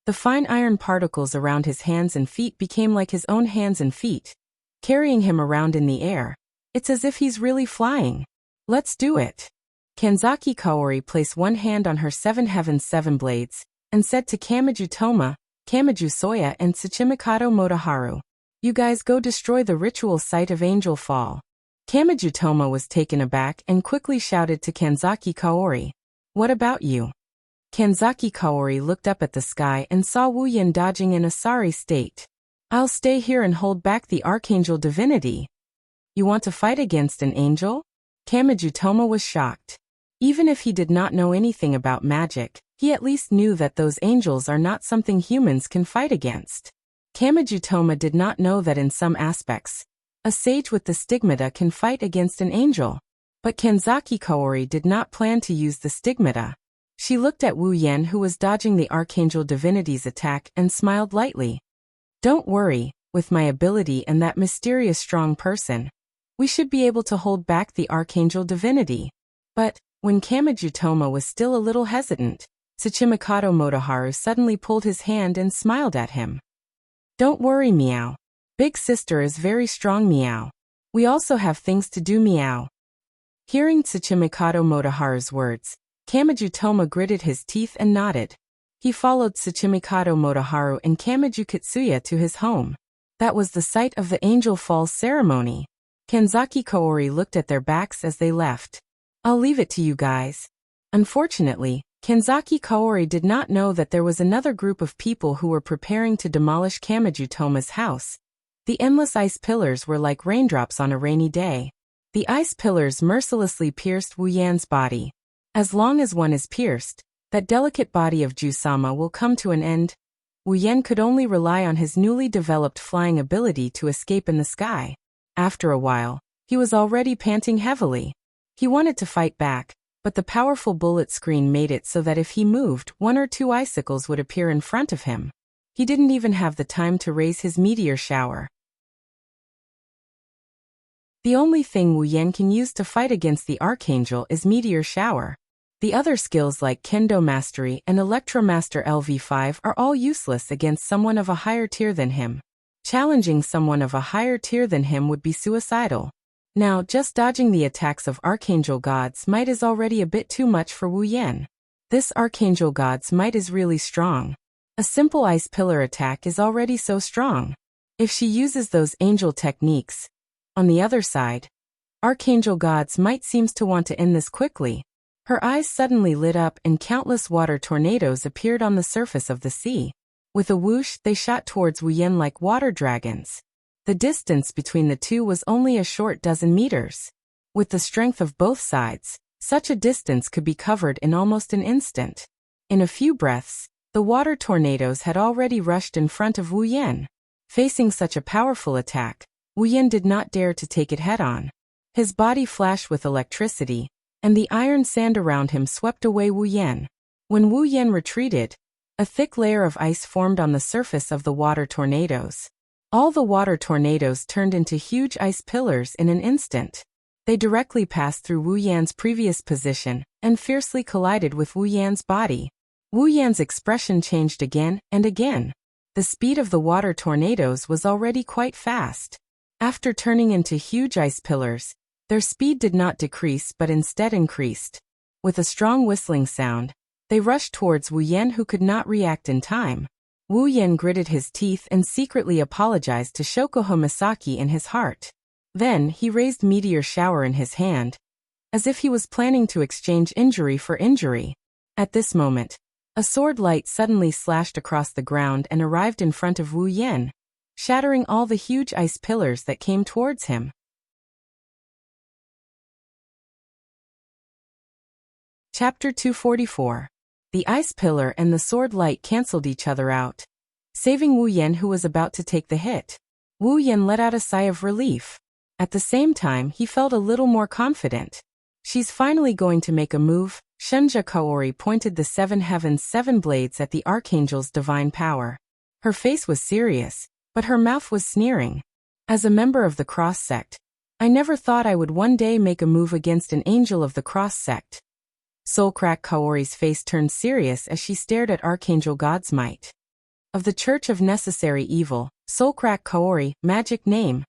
Speaker 1: the fine iron particles around his hands and feet became like his own hands and feet, carrying him around in the air. It's as if he's really flying. Let's do it. Kanzaki Kaori placed one hand on her 7 heavens 7 blades, and said to Kamiju Toma, Kamiju Soya and Tsuchimikado Motoharu, you guys go destroy the ritual site of Angel Fall. Kamiju Toma was taken aback and quickly shouted to Kanzaki Kaori, what about you? Kanzaki Kaori looked up at the sky and saw Wu Yen dodging in a sorry state. I'll stay here and hold back the Archangel divinity. You want to fight against an angel? Kamiju Toma was shocked. Even if he did not know anything about magic, he at least knew that those angels are not something humans can fight against. Kamiju Toma did not know that in some aspects, a sage with the stigmata can fight against an angel. But Kanzaki Kaori did not plan to use the stigmata. She looked at Wu Yen, who was dodging the Archangel divinity's attack, and smiled lightly. Don't worry, with my ability and that mysterious strong person, we should be able to hold back the Archangel divinity. But, when Kamiju Toma was still a little hesitant, Tsuchimikado Motoharu suddenly pulled his hand and smiled at him. Don't worry, Meow. Big sister is very strong, Meow. We also have things to do, Meow. Hearing Tsuchimikado Motoharu's words, Kamiju Toma gritted his teeth and nodded. He followed Tsuchimikado Motoharu and Kamiju Kitsuya to his home. That was the site of the Angel Falls ceremony. Kanzaki Kaori looked at their backs as they left. I'll leave it to you guys. Unfortunately, Kanzaki Kaori did not know that there was another group of people who were preparing to demolish Kamiju Toma's house. The endless ice pillars were like raindrops on a rainy day. The ice pillars mercilessly pierced Wu Yan's body. As long as one is pierced, that delicate body of Jusama will come to an end. Wu Yan could only rely on his newly developed flying ability to escape in the sky. After a while, he was already panting heavily. He wanted to fight back, but the powerful bullet screen made it so that if he moved, 1 or 2 icicles would appear in front of him. He didn't even have the time to raise his meteor shower. The only thing Wu Yan can use to fight against the Archangel is meteor shower. The other skills like Kendo Mastery and Electromaster LV5 are all useless against someone of a higher tier than him. Challenging someone of a higher tier than him would be suicidal. Now, just dodging the attacks of Archangel God's Might is already a bit too much for Wu Yan. This Archangel God's Might is really strong. A simple ice pillar attack is already so strong. If she uses those angel techniques. On the other side, Archangel God's Might seems to want to end this quickly. Her eyes suddenly lit up and countless water tornadoes appeared on the surface of the sea. With a whoosh, they shot towards Wu Yan like water dragons. The distance between the two was only a short dozen meters. With the strength of both sides, such a distance could be covered in almost an instant. In a few breaths, the water tornadoes had already rushed in front of Wu Yan. Facing such a powerful attack, Wu Yan did not dare to take it head-on. His body flashed with electricity, and the iron sand around him swept away Wu Yan. When Wu Yan retreated, a thick layer of ice formed on the surface of the water tornadoes. All the water tornadoes turned into huge ice pillars in an instant. They directly passed through Wu Yan's previous position and fiercely collided with Wu Yan's body. Wu Yan's expression changed again and again. The speed of the water tornadoes was already quite fast. After turning into huge ice pillars, their speed did not decrease but instead increased. With a strong whistling sound, they rushed towards Wu Yan, who could not react in time. Wu Yan gritted his teeth and secretly apologized to Shokoho Misaki in his heart. Then he raised Meteor Shower in his hand, as if he was planning to exchange injury for injury. At this moment, a sword light suddenly slashed across the ground and arrived in front of Wu Yan, shattering all the huge ice pillars that came towards him. Chapter 244. The ice pillar and the sword light cancelled each other out, saving Wu Yan, who was about to take the hit. Wu Yan let out a sigh of relief. At the same time, he felt a little more confident. She's finally going to make a move. Shunja Kaori pointed the 7 heavens 7 blades at the Archangel's divine power. Her face was serious, but her mouth was sneering. As a member of the Cross Sect, I never thought I would one day make a move against an angel of the Cross Sect. Soulcrack Kaori's face turned serious as she stared at Archangel God's Might. Of the Church of Necessary Evil, Soulcrack Kaori, magic name.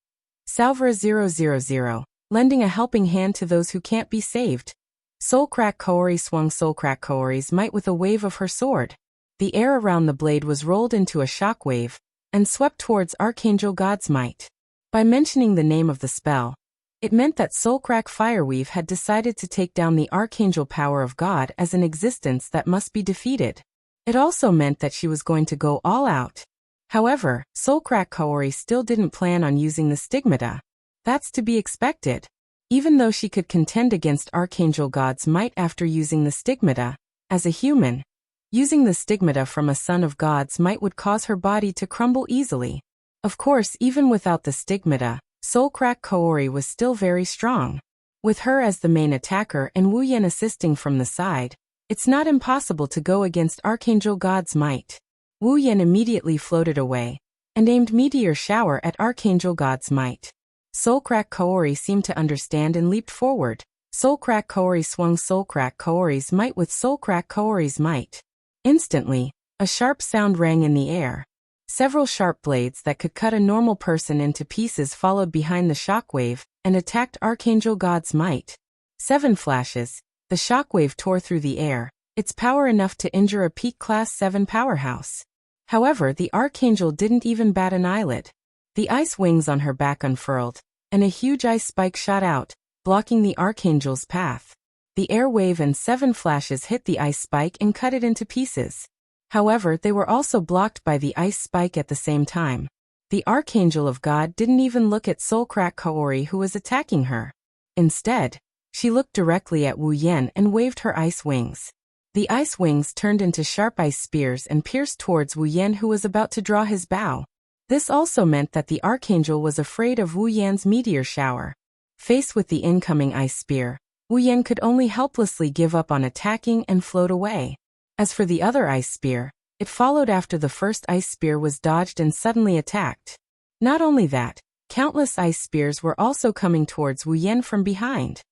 Speaker 1: Salvera 000, lending a helping hand to those who can't be saved. Soulcrack Kaori swung Soulcrack Kaori's might with a wave of her sword. The air around the blade was rolled into a shockwave, and swept towards Archangel God's Might. By mentioning the name of the spell, it meant that Soulcrack Fireweave had decided to take down the Archangel power of God as an existence that must be defeated. It also meant that she was going to go all out. However, Soulcrack Kaori still didn't plan on using the stigmata. That's to be expected. Even though she could contend against Archangel God's Might after using the stigmata, as a human, using the stigmata from a son of God's Might would cause her body to crumble easily. Of course, even without the stigmata, Soulcrack Kaori was still very strong. With her as the main attacker and Wu Yan assisting from the side, it's not impossible to go against Archangel God's Might. Wu Yan immediately floated away, and aimed Meteor Shower at Archangel God's Might. Soulcrack Kaori seemed to understand and leaped forward. Soulcrack Kaori swung Soulcrack Kaori's might with Soulcrack Kaori's might. Instantly, a sharp sound rang in the air. Several sharp blades that could cut a normal person into pieces followed behind the shockwave and attacked Archangel God's Might. 7 flashes, the shockwave tore through the air, its power enough to injure a peak Class 7 powerhouse. However, the Archangel didn't even bat an eyelid. The ice wings on her back unfurled, and a huge ice spike shot out, blocking the Archangel's path. The air wave and 7 flashes hit the ice spike and cut it into pieces. However, they were also blocked by the ice spike at the same time. The Archangel of God didn't even look at Soulcrack Kaori, who was attacking her. Instead, she looked directly at Wu Yan and waved her ice wings. The ice wings turned into sharp ice spears and pierced towards Wu Yan, who was about to draw his bow. This also meant that the Archangel was afraid of Wu Yan's meteor shower. Faced with the incoming ice spear, Wu Yan could only helplessly give up on attacking and float away. As for the other ice spear, it followed after the first ice spear was dodged and suddenly attacked. Not only that, countless ice spears were also coming towards Wu Yan from behind.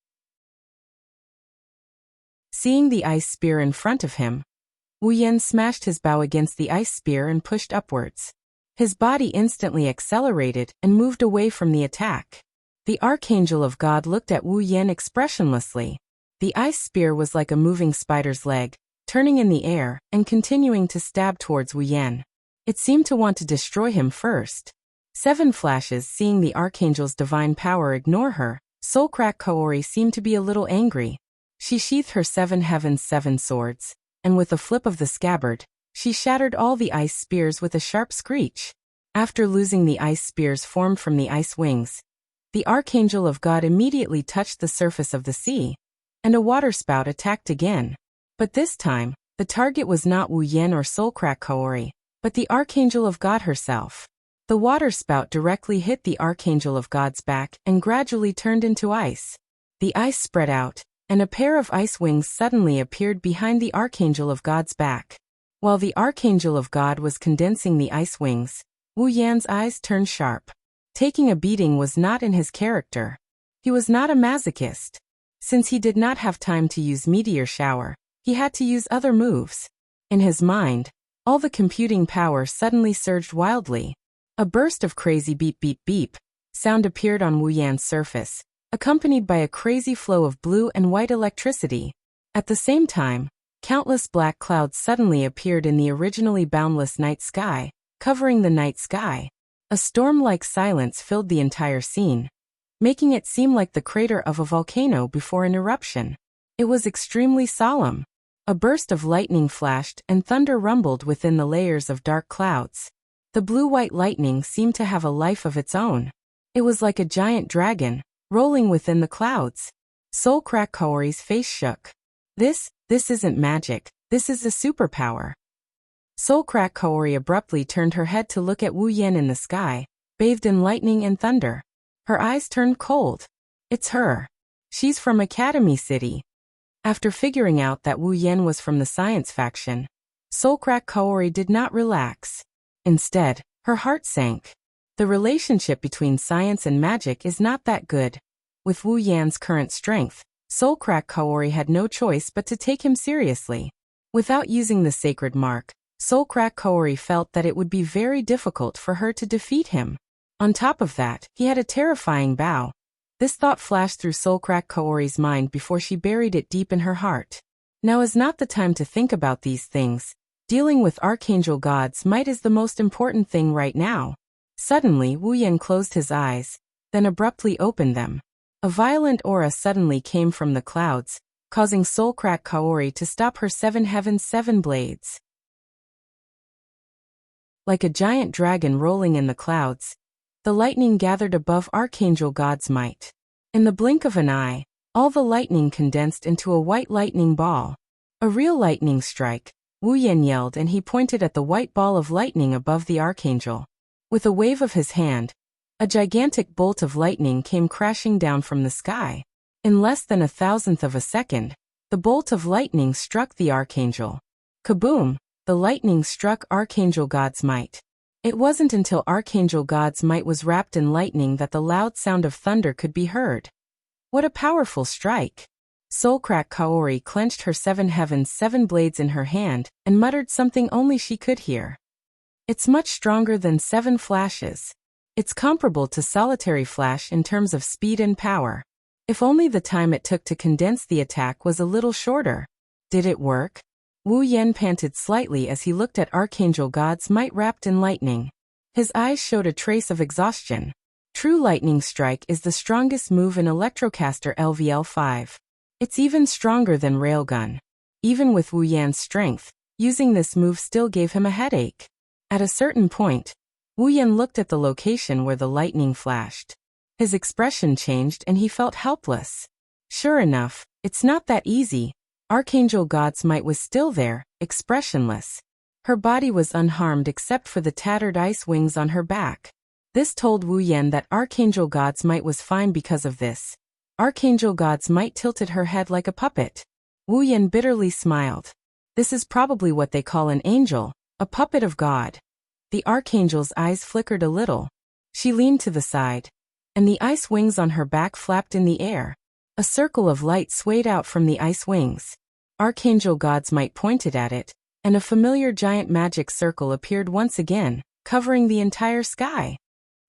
Speaker 1: Seeing the ice spear in front of him, Wu Yan smashed his bow against the ice spear and pushed upwards. His body instantly accelerated and moved away from the attack. The Archangel of God looked at Wu Yan expressionlessly. The ice spear was like a moving spider's leg, turning in the air and continuing to stab towards Wu Yan. It seemed to want to destroy him first. 7 flashes, seeing the Archangel's divine power ignore her, Soulcrack Kaori seemed to be a little angry. She sheathed her 7 heavens 7 swords, and with a flip of the scabbard, she shattered all the ice spears with a sharp screech. After losing the ice spears formed from the ice wings, the Archangel of God immediately touched the surface of the sea, and a waterspout attacked again. But this time, the target was not Wu Yan or Soulcrack Kaori, but the Archangel of God herself. The waterspout directly hit the Archangel of God's back and gradually turned into ice. The ice spread out, and a pair of ice wings suddenly appeared behind the Archangel of God's back. While the Archangel of God was condensing the ice wings, Wu Yan's eyes turned sharp. Taking a beating was not in his character. He was not a masochist. Since he did not have time to use Meteor Shower, he had to use other moves. In his mind, all the computing power suddenly surged wildly. A burst of crazy beep beep beep sound appeared on Wu Yan's surface, accompanied by a crazy flow of blue and white electricity. At the same time, countless black clouds suddenly appeared in the originally boundless night sky, covering the night sky. A storm-like silence filled the entire scene, making it seem like the crater of a volcano before an eruption. It was extremely solemn. A burst of lightning flashed and thunder rumbled within the layers of dark clouds. The blue-white lightning seemed to have a life of its own. It was like a giant dragon, rolling within the clouds. Soulcrack Kaori's face shook. This isn't magic, this is a superpower. Soulcrack Kaori abruptly turned her head to look at Wu Yan in the sky, bathed in lightning and thunder. Her eyes turned cold. It's her. She's from Academy City. After figuring out that Wu Yan was from the science faction, Soulcrack Kaori did not relax. Instead, her heart sank. The relationship between science and magic is not that good. With Wu Yan's current strength, Soulcrack Kaori had no choice but to take him seriously. Without using the sacred mark, Soulcrack Kaori felt that it would be very difficult for her to defeat him. On top of that, he had a terrifying bow. This thought flashed through Soulcrack Kaori's mind before she buried it deep in her heart. Now is not the time to think about these things. Dealing with Archangel God's might is the most important thing right now. Suddenly, Wu Yan closed his eyes, then abruptly opened them. A violent aura suddenly came from the clouds, causing Soulcrack Kaori to stop her 7 heavens 7 blades. Like a giant dragon rolling in the clouds, the lightning gathered above Archangel God's might. In the blink of an eye, all the lightning condensed into a white lightning ball. A real lightning strike, Wu Yan yelled, and he pointed at the white ball of lightning above the Archangel. With a wave of his hand, a gigantic bolt of lightning came crashing down from the sky. In less than 1,000th of a second, the bolt of lightning struck the Archangel. Kaboom! The lightning struck Archangel God's might. It wasn't until Archangel God's might was wrapped in lightning that the loud sound of thunder could be heard. What a powerful strike! Soulcrack Kaori clenched her 7 heavens 7 blades in her hand and muttered something only she could hear. It's much stronger than 7 flashes. It's comparable to solitary flash in terms of speed and power. If only the time it took to condense the attack was a little shorter. Did it work? Wu Yan panted slightly as he looked at Archangel God's might wrapped in lightning. His eyes showed a trace of exhaustion. True Lightning Strike is the strongest move in Electrocaster LVL5. It's even stronger than railgun. Even with Wu Yan's strength, using this move still gave him a headache. At a certain point, Wu Yan looked at the location where the lightning flashed. His expression changed and he felt helpless. Sure enough, it's not that easy. Archangel God's might was still there, expressionless. Her body was unharmed except for the tattered ice wings on her back. This told Wu Yan that Archangel God's might was fine because of this. Archangel God's might tilted her head like a puppet. Wu Yan bitterly smiled. This is probably what they call an angel, a puppet of God. The Archangel's eyes flickered a little. She leaned to the side, and the ice wings on her back flapped in the air. A circle of light swayed out from the ice wings. Archangel God's might pointed at it, and a familiar giant magic circle appeared once again, covering the entire sky.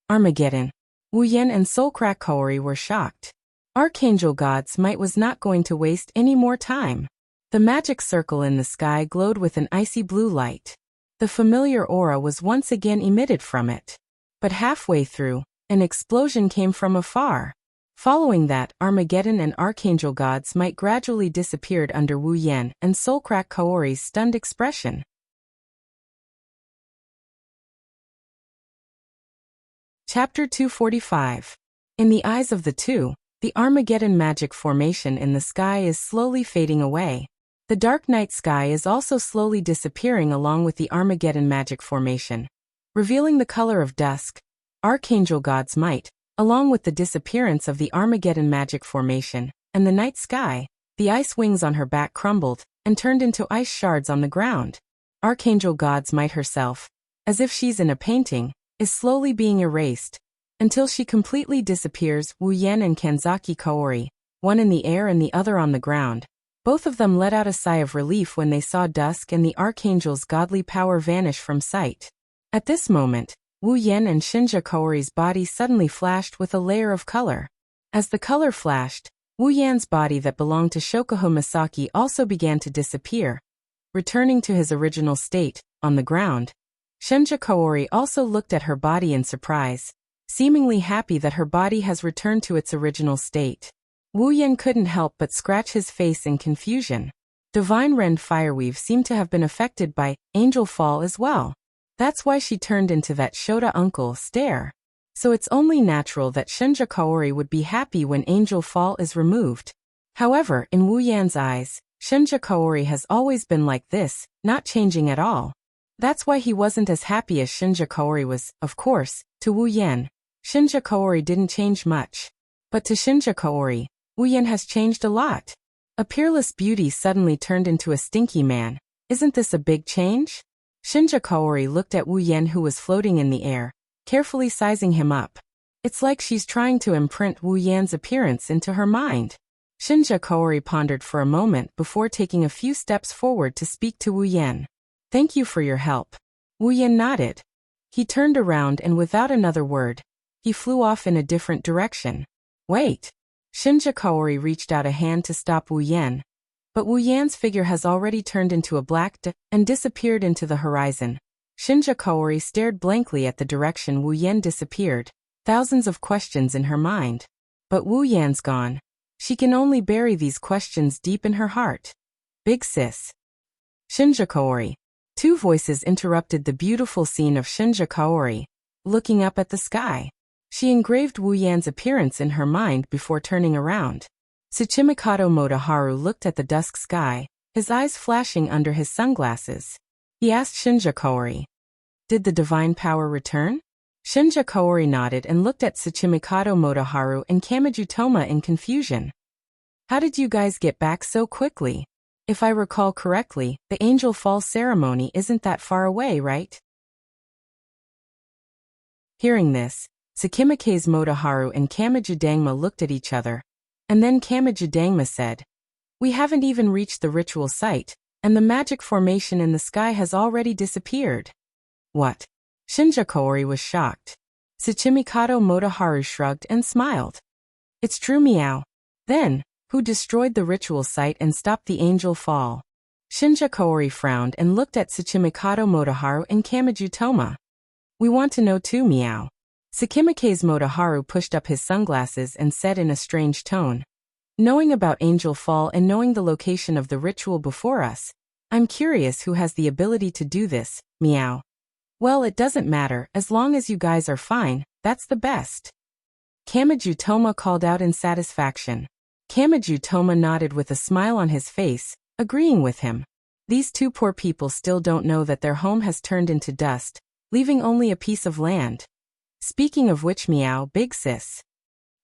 Speaker 1: Armageddon. Wu Yan and Soulcrack Kaori were shocked. Archangel God's might was not going to waste any more time. The magic circle in the sky glowed with an icy blue light. The familiar aura was once again emitted from it. But halfway through, an explosion came from afar. Following that, Armageddon and Archangel God's might gradually disappeared under Wu Yan and Soulcrack Kaori's stunned expression. Chapter 245. In the eyes of the two, the Armageddon magic formation in the sky is slowly fading away. The dark night sky is also slowly disappearing along with the Armageddon magic formation, revealing the color of dusk. Archangel God's might, along with the disappearance of the Armageddon magic formation and the night sky, the ice wings on her back crumbled and turned into ice shards on the ground. Archangel God's might herself, as if she's in a painting, is slowly being erased, until she completely disappears. Wu Yan and Kanzaki Kaori, one in the air and the other on the ground, both of them let out a sigh of relief when they saw dusk and the Archangel's godly power vanish from sight. At this moment, Wu Yan and Shinja Kaori's body suddenly flashed with a layer of color. As the color flashed, Wu Yan's body that belonged to Shokuho Misaki also began to disappear, returning to his original state, on the ground. Shinja Kaori also looked at her body in surprise, seemingly happy that her body has returned to its original state. Wu Yan couldn't help but scratch his face in confusion. Divine Rend Fireweave seemed to have been affected by Angel Fall as well. That's why she turned into that Shota uncle stare. So it's only natural that Shinja Kaori would be happy when Angel Fall is removed. However, in Wu Yan's eyes, Shinja Kaori has always been like this, not changing at all. That's why he wasn't as happy as Shinja Kaori was. Of course, to Wu Yan, Shinja Kaori didn't change much. But to Shinja Kaori, Wu Yan has changed a lot. A peerless beauty suddenly turned into a stinky man. Isn't this a big change? Shinja Kaori looked at Wu Yan, who was floating in the air, carefully sizing him up. It's like she's trying to imprint Wu Yan's appearance into her mind. Shinja Kaori pondered for a moment before taking a few steps forward to speak to Wu Yan. Thank you for your help. Wu Yan nodded. He turned around and without another word, he flew off in a different direction. Wait. Shinja Kaori reached out a hand to stop Wu Yan, but Wu Yan's figure has already turned into a black D and disappeared into the horizon. Shinja Kaori stared blankly at the direction Wu Yan disappeared, thousands of questions in her mind. But Wu Yan's gone. She can only bury these questions deep in her heart. Big sis. Shinja Kaori. Two voices interrupted the beautiful scene of Shinja Kaori, looking up at the sky. She engraved Wu Yan's appearance in her mind before turning around. Tsuchimikado Motoharu looked at the dusk sky, his eyes flashing under his sunglasses. He asked Shinja Kaori, "Did the divine power return?" Shinja Kaori nodded and looked at Tsuchimikado Motoharu and Kamiju Toma in confusion. "How did you guys get back so quickly? If I recall correctly, the Angel Fall ceremony isn't that far away, right?" Hearing this, Tsukimikaze Motoharu and Kamiju Dangma looked at each other, and then Kamiju Dangma said, "We haven't even reached the ritual site, and the magic formation in the sky has already disappeared." What? Shinja Kaori was shocked. Tsuchimikado Motoharu shrugged and smiled. "It's true, meow. Then, who destroyed the ritual site and stopped the Angel Fall?" Shinja Kaori frowned and looked at Tsuchimikado Motoharu and Kamiju Toma. "We want to know too, meow." Tsukimikaze Motoharu pushed up his sunglasses and said in a strange tone, Knowing about Angel Fall and knowing the location of the ritual before us, I'm curious who has the ability to do this, meow. Well, it doesn't matter, as long as you guys are fine, that's the best. Kamiju Toma called out in satisfaction. Kamiju Toma nodded with a smile on his face, agreeing with him. These two poor people still don't know that their home has turned into dust, leaving only a piece of land. Speaking of which, meow, big sis.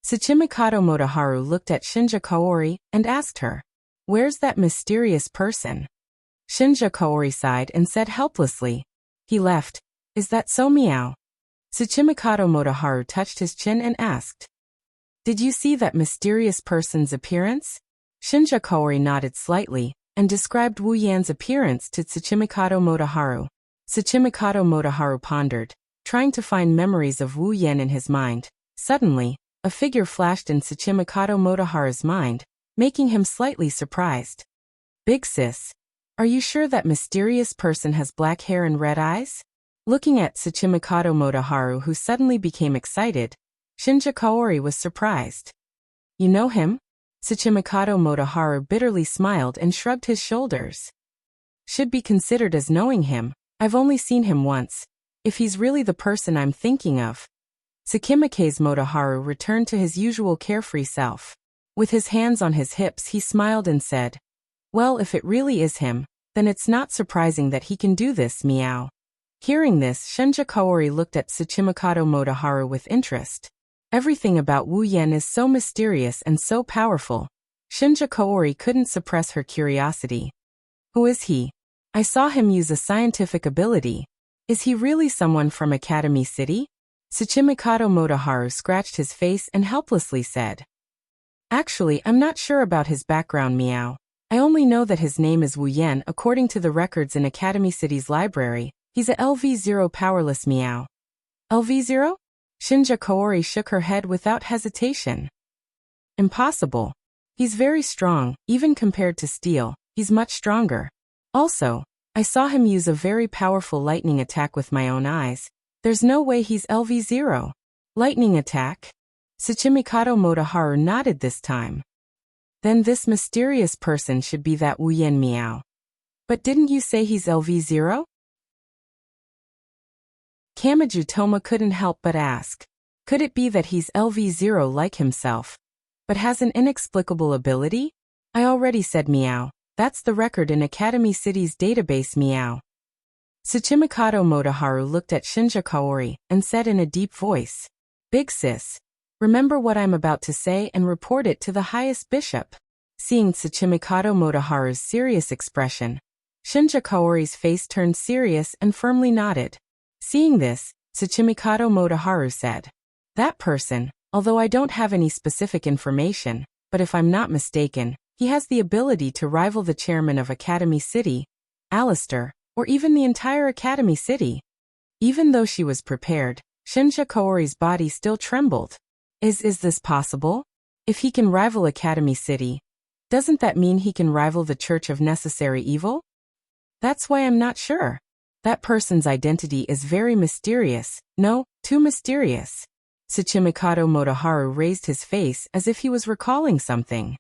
Speaker 1: Tsuchimikado Motoharu looked at Shinja Kaori and asked her, "Where's that mysterious person?" Shinja Kaori sighed and said helplessly, "He left. Is that so, meow?" Tsuchimikado Motoharu touched his chin and asked, "Did you see that mysterious person's appearance?" Shinja Kaori nodded slightly and described Wu Yan's appearance to Tsuchimikado Motoharu. Tsuchimikado Motoharu pondered, trying to find memories of Wu Yan in his mind. Suddenly, a figure flashed in Tsuchimikado Motoharu's mind, making him slightly surprised. "Big sis, are you sure that mysterious person has black hair and red eyes?" Looking at Tsuchimikado Motoharu, who suddenly became excited, Shinja Kaori was surprised. "You know him?" Tsuchimikado Motoharu bitterly smiled and shrugged his shoulders. "Should be considered as knowing him. I've only seen him once. If he's really the person I'm thinking of." Tsukimikaze Motoharu returned to his usual carefree self. With his hands on his hips, he smiled and said, "Well, if it really is him, then it's not surprising that he can do this, meow." Hearing this, Shinja Kaori looked at Tsuchimikado Motoharu with interest. Everything about Wu Yan is so mysterious and so powerful. Shinja Kaori couldn't suppress her curiosity. "Who is he? I saw him use a scientific ability. Is he really someone from Academy City?" Tsuchimikado Motoharu scratched his face and helplessly said, "Actually, I'm not sure about his background, meow. I only know that his name is Wu Yan according to the records in Academy City's library. He's a LV0 powerless, meow." "LV0? Shinja Kaori shook her head without hesitation. "Impossible. He's very strong, even compared to steel, he's much stronger. Also, I saw him use a very powerful lightning attack with my own eyes. There's no way he's LV0. Lightning attack?" Tsuchimikado Motoharu nodded this time. "Then this mysterious person should be that Wu Yan, meow. But didn't you say he's LV0? Kamiju Toma couldn't help but ask. Could it be that he's LV0 like himself, but has an inexplicable ability? I already said, meow. That's the record in Academy City's database, meow. Tsuchimikado Motoharu looked at Shinja Kaori and said in a deep voice, "Big sis, remember what I'm about to say and report it to the highest bishop." Seeing Tsuchimikado Motoharu's serious expression, Shinja Kaori's face turned serious and firmly nodded. Seeing this, Tsuchimikado Motoharu said, "That person, although I don't have any specific information, but if I'm not mistaken, he has the ability to rival the chairman of Academy City, Alistair, or even the entire Academy City." Even though she was prepared, Shinja Kaori's body still trembled. Is this possible? If he can rival Academy City, doesn't that mean he can rival the Church of Necessary Evil? That's why I'm not sure. That person's identity is very mysterious, no, too mysterious. Tsuchimikado Motoharu raised his face as if he was recalling something.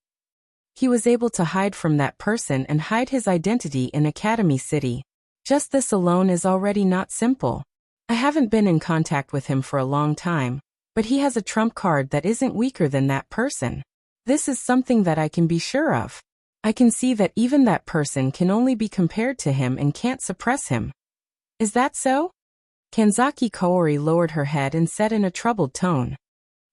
Speaker 1: He was able to hide from that person and hide his identity in Academy City. Just this alone is already not simple. I haven't been in contact with him for a long time, but he has a trump card that isn't weaker than that person. This is something that I can be sure of. I can see that even that person can only be compared to him and can't suppress him. Is that so? Kanzaki Kaori lowered her head and said in a troubled tone.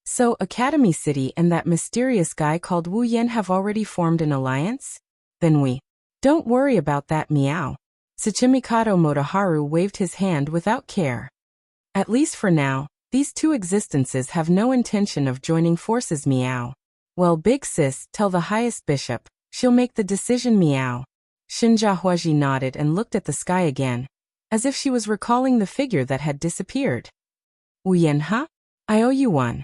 Speaker 1: So Academy City and that mysterious guy called Wu Yan have already formed an alliance? Then we don't worry about that, meow. Tsuchimikado Motoharu waved his hand without care. At least for now, these two existences have no intention of joining forces, meow. Well, big sis, tell the highest bishop, she'll make the decision, meow. Shinja Huaji nodded and looked at the sky again, as if she was recalling the figure that had disappeared. Wu Yan, huh? I owe you one.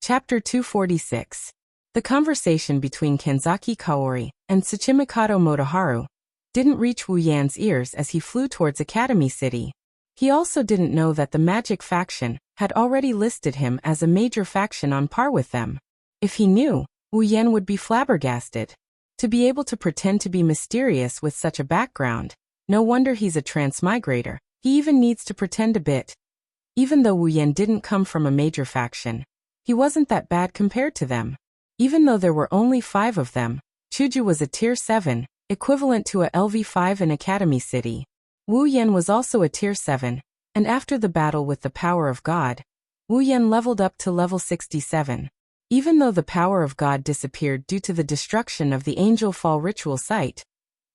Speaker 1: Chapter 246. The conversation between Kanzaki Kaori and Tsuchimikado Motoharu didn't reach Wu Yan's ears as he flew towards Academy City. He also didn't know that the magic faction had already listed him as a major faction on par with them. If he knew, Wu Yan would be flabbergasted. To be able to pretend to be mysterious with such a background, no wonder he's a transmigrator. He even needs to pretend a bit. Even though Wu Yan didn't come from a major faction, he wasn't that bad compared to them. Even though there were only 5 of them, Chuju was a Tier 7, equivalent to a LV5 in Academy City. Wu Yan was also a Tier 7, and after the battle with the power of God, Wu Yan leveled up to level 67. Even though the power of God disappeared due to the destruction of the Angel Fall ritual site,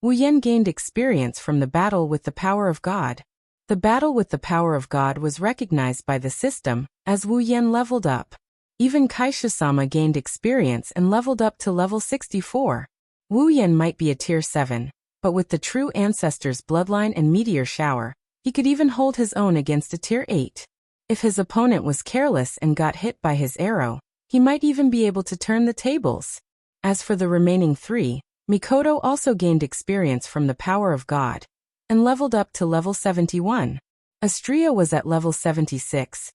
Speaker 1: Wu Yan gained experience from the battle with the power of God. The battle with the power of God was recognized by the system as Wu Yan leveled up. Even Kaisha-sama gained experience and leveled up to level 64. Wu Yan might be a Tier 7, but with the true ancestor's bloodline and meteor shower, he could even hold his own against a Tier 8. If his opponent was careless and got hit by his arrow, he might even be able to turn the tables. As for the remaining 3, Mikoto also gained experience from the power of God and leveled up to level 71. Astria was at level 76,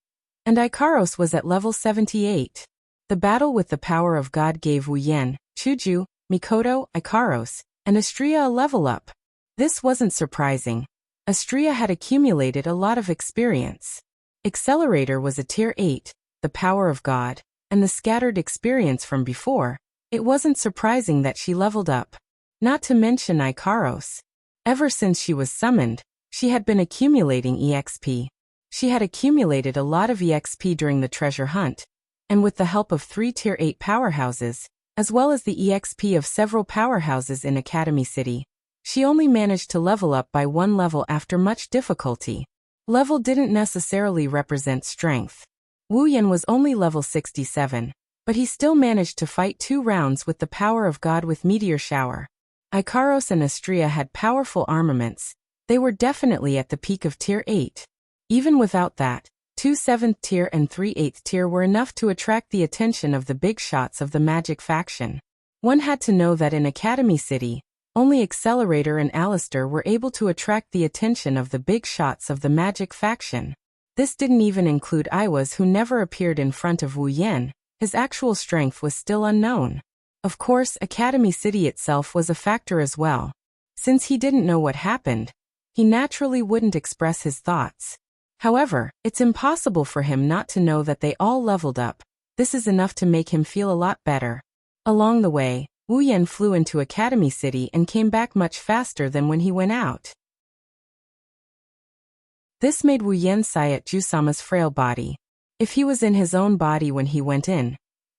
Speaker 1: and Ikaros was at level 78. The battle with the power of God gave Wu Yan, Chuju, Mikoto, Ikaros, and Astria a level up. This wasn't surprising. Astria had accumulated a lot of experience. Accelerator was a Tier 8, the power of God, and the scattered experience from before. It wasn't surprising that she leveled up. Not to mention Ikaros. Ever since she was summoned, she had been accumulating EXP. She had accumulated a lot of EXP during the treasure hunt, and with the help of 3 Tier 8 powerhouses, as well as the EXP of several powerhouses in Academy City, she only managed to level up by 1 level after much difficulty. Level didn't necessarily represent strength. Wu Yan was only level 67, but he still managed to fight 2 rounds with the power of God with Meteor Shower. Ikaros and Astria had powerful armaments. They were definitely at the peak of Tier 8. Even without that, 2 7th tier and 3 8th tier were enough to attract the attention of the big shots of the magic faction. One had to know that in Academy City, only Accelerator and Alistair were able to attract the attention of the big shots of the magic faction. This didn't even include Iwas, who never appeared in front of Wu Yan. His actual strength was still unknown. Of course, Academy City itself was a factor as well. Since he didn't know what happened, he naturally wouldn't express his thoughts. However, it's impossible for him not to know that they all leveled up. This is enough to make him feel a lot better. Along the way, Wu Yan flew into Academy City and came back much faster than when he went out. This made Wu Yan sigh at Jusama's frail body. If he was in his own body when he went in,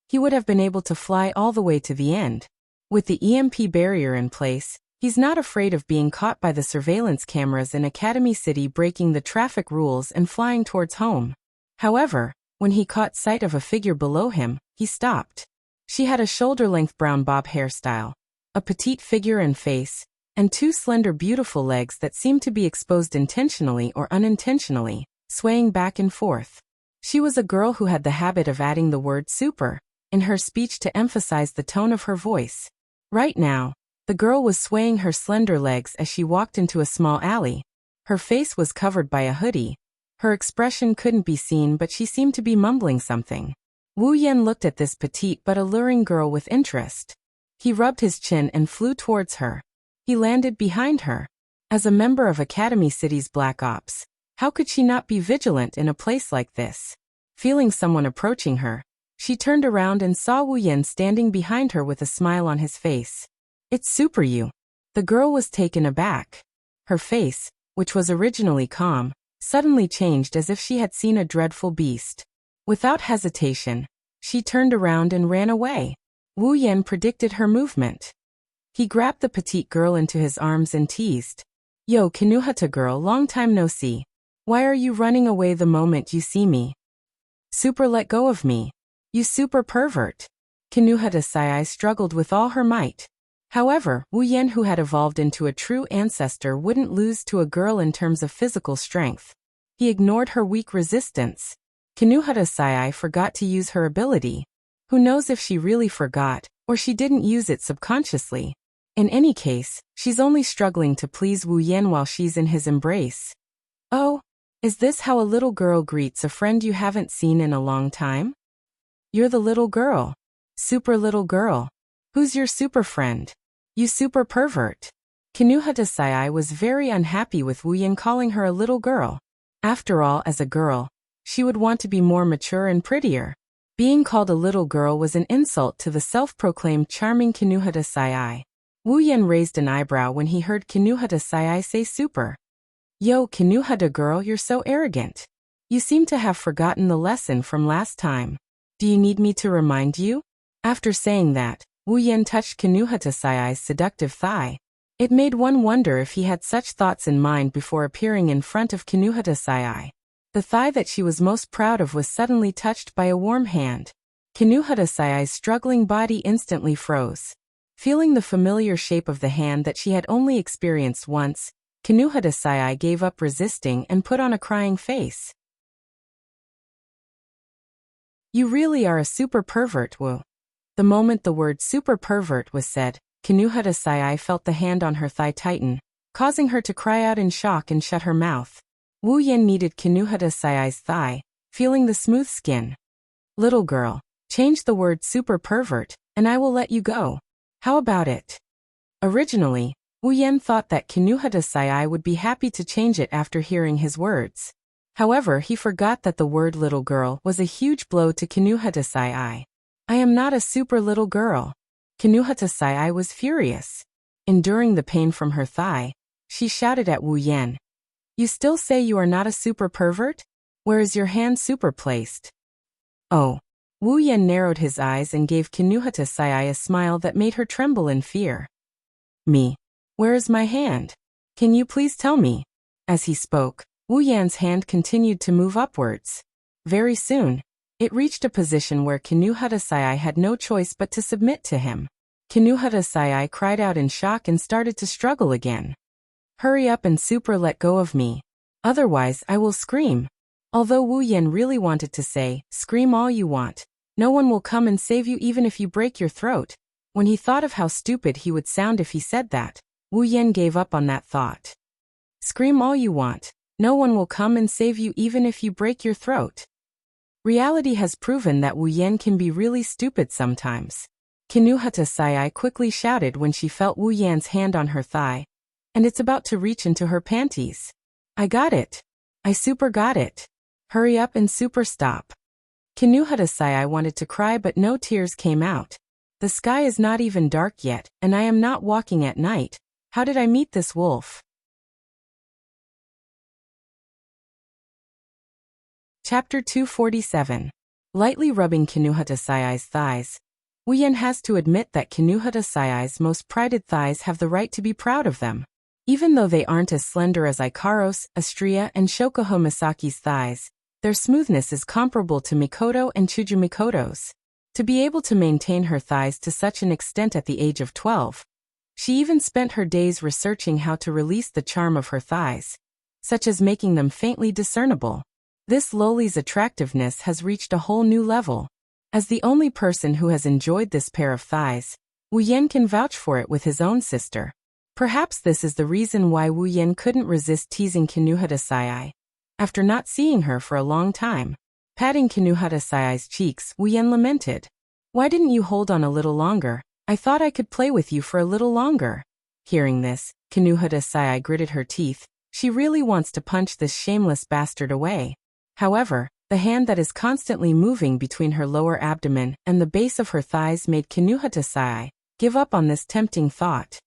Speaker 1: he would have been able to fly all the way to the end. With the EMP barrier in place, he's not afraid of being caught by the surveillance cameras in Academy City, breaking the traffic rules and flying towards home. However, when he caught sight of a figure below him, he stopped. She had a shoulder-length brown bob hairstyle, a petite figure and face, and 2 slender beautiful legs that seemed to be exposed intentionally or unintentionally, swaying back and forth. She was a girl who had the habit of adding the word super in her speech to emphasize the tone of her voice. Right now, the girl was swaying her slender legs as she walked into a small alley. Her face was covered by a hoodie. Her expression couldn't be seen, but she seemed to be mumbling something. Wu Yan looked at this petite but alluring girl with interest. He rubbed his chin and flew towards her. He landed behind her. As a member of Academy City's Black Ops, how could she not be vigilant in a place like this? Feeling someone approaching her, she turned around and saw Wu Yan standing behind her with a smile on his face. "It's Super You." The girl was taken aback. Her face, which was originally calm, suddenly changed as if she had seen a dreadful beast. Without hesitation, she turned around and ran away. Wu Yan predicted her movement. He grabbed the petite girl into his arms and teased. "Yo, Kinuhata girl, long time no see. Why are you running away the moment you see me? Super, let go of me. You super pervert." Kinuhata Sai struggled with all her might. However, Wu Yan, who had evolved into a true ancestor, wouldn't lose to a girl in terms of physical strength. He ignored her weak resistance. Kinuhata Sai forgot to use her ability. Who knows if she really forgot, or she didn't use it subconsciously. In any case, she's only struggling to please Wu Yan while she's in his embrace. "Oh, Is this how a little girl greets a friend you haven't seen in a long time? You're the little girl. Super little girl. Who's your super friend? You super pervert. Kinuhata Sai was very unhappy with Wu Yan calling her a little girl. After all, as a girl, she would want to be more mature and prettier. Being called a little girl was an insult to the self-proclaimed charming Kinuhata Sai. Wu Yan raised an eyebrow when he heard Kinuhata Sai say super. Yo, Kinuhata girl, you're so arrogant. You seem to have forgotten the lesson from last time. Do you need me to remind you? After saying that, Wu Yan touched Kinuhata Sai's seductive thigh. It made one wonder if he had such thoughts in mind before appearing in front of Kinuhata Sai. The thigh that she was most proud of was suddenly touched by a warm hand. Kinuhata Sai's struggling body instantly froze. Feeling the familiar shape of the hand that she had only experienced once, Kinuhata Sai gave up resisting and put on a crying face. You really are a super pervert, Wu. The moment the word super pervert was said, Kinuhata Sai felt the hand on her thigh tighten, causing her to cry out in shock and shut her mouth. Wu Yan kneaded Kinuhata Sai's thigh, feeling the smooth skin. Little girl, change the word super pervert, and I will let you go. How about it? Originally, Wu Yan thought that Kinuhata Sai would be happy to change it after hearing his words. However, he forgot that the word little girl was a huge blow to Kinuhata Sai. I am not a super little girl. Kinuhata Sai was furious. Enduring the pain from her thigh, she shouted at Wu Yan. You still say you are not a super pervert? Where is your hand super placed? Oh. Wu Yan narrowed his eyes and gave Kinuhata Sai a smile that made her tremble in fear. Me. Where is my hand? Can you please tell me? As he spoke, Wu Yan's hand continued to move upwards. Very soon, it reached a position where Kinuhata Sai had no choice but to submit to him. Kinuhata Sai cried out in shock and started to struggle again. Hurry up and super let go of me. Otherwise I will scream. Although Wu Yan really wanted to say, scream all you want. No one will come and save you even if you break your throat. When he thought of how stupid he would sound if he said that, Wu Yan gave up on that thought. Scream all you want. No one will come and save you even if you break your throat. Reality has proven that Wu Yan can be really stupid sometimes. Kinuhata Sai quickly shouted when she felt Wu Yan's hand on her thigh. And it's about to reach into her panties. I got it. I super got it. Hurry up and super stop. Kinuhata Sai wanted to cry but no tears came out. The sky is not even dark yet, and I am not walking at night. How did I meet this wolf? Chapter 247. Lightly rubbing Kinuhata Sai's thighs. Wu Yan has to admit that Kinuhata Sai's most prided thighs have the right to be proud of them. Even though they aren't as slender as Ikaros, Astria, and Shokuho Misaki's thighs, their smoothness is comparable to Mikoto and Chuju Mikoto's. To be able to maintain her thighs to such an extent at the age of 12, she even spent her days researching how to release the charm of her thighs, such as making them faintly discernible. This lowly's attractiveness has reached a whole new level. As the only person who has enjoyed this pair of thighs, Wu Yan can vouch for it with his own sister. Perhaps this is the reason why Wu Yan couldn't resist teasing Kinuhata Sai. After not seeing her for a long time, patting Kinuhata Sai's cheeks, Wu Yan lamented. Why didn't you hold on a little longer? I thought I could play with you for a little longer. Hearing this, Kinuhata Sai gritted her teeth. She really wants to punch this shameless bastard away. However, the hand that is constantly moving between her lower abdomen and the base of her thighs made Kinuhata Sai give up on this tempting thought.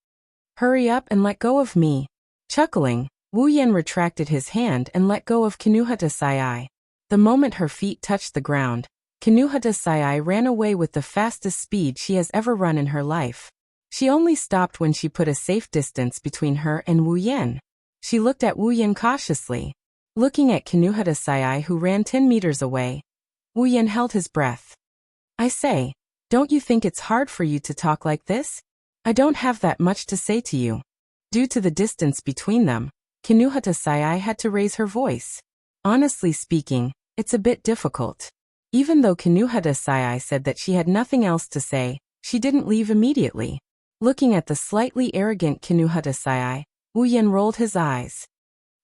Speaker 1: Hurry up and let go of me. Chuckling, Wu Yan retracted his hand and let go of Kinuhata Sai. The moment her feet touched the ground, Kinuhata Sai ran away with the fastest speed she has ever run in her life. She only stopped when she put a safe distance between her and Wu Yan. She looked at Wu Yan cautiously. Looking at Kinuhata Sai who ran 10 meters away, Wu Yan held his breath. I say, don't you think it's hard for you to talk like this? I don't have that much to say to you. Due to the distance between them, Kinuhata Sai had to raise her voice. Honestly speaking, it's a bit difficult. Even though Kinuhata Sai said that she had nothing else to say, she didn't leave immediately. Looking at the slightly arrogant Kinuhata Sai, Wu Yan rolled his eyes.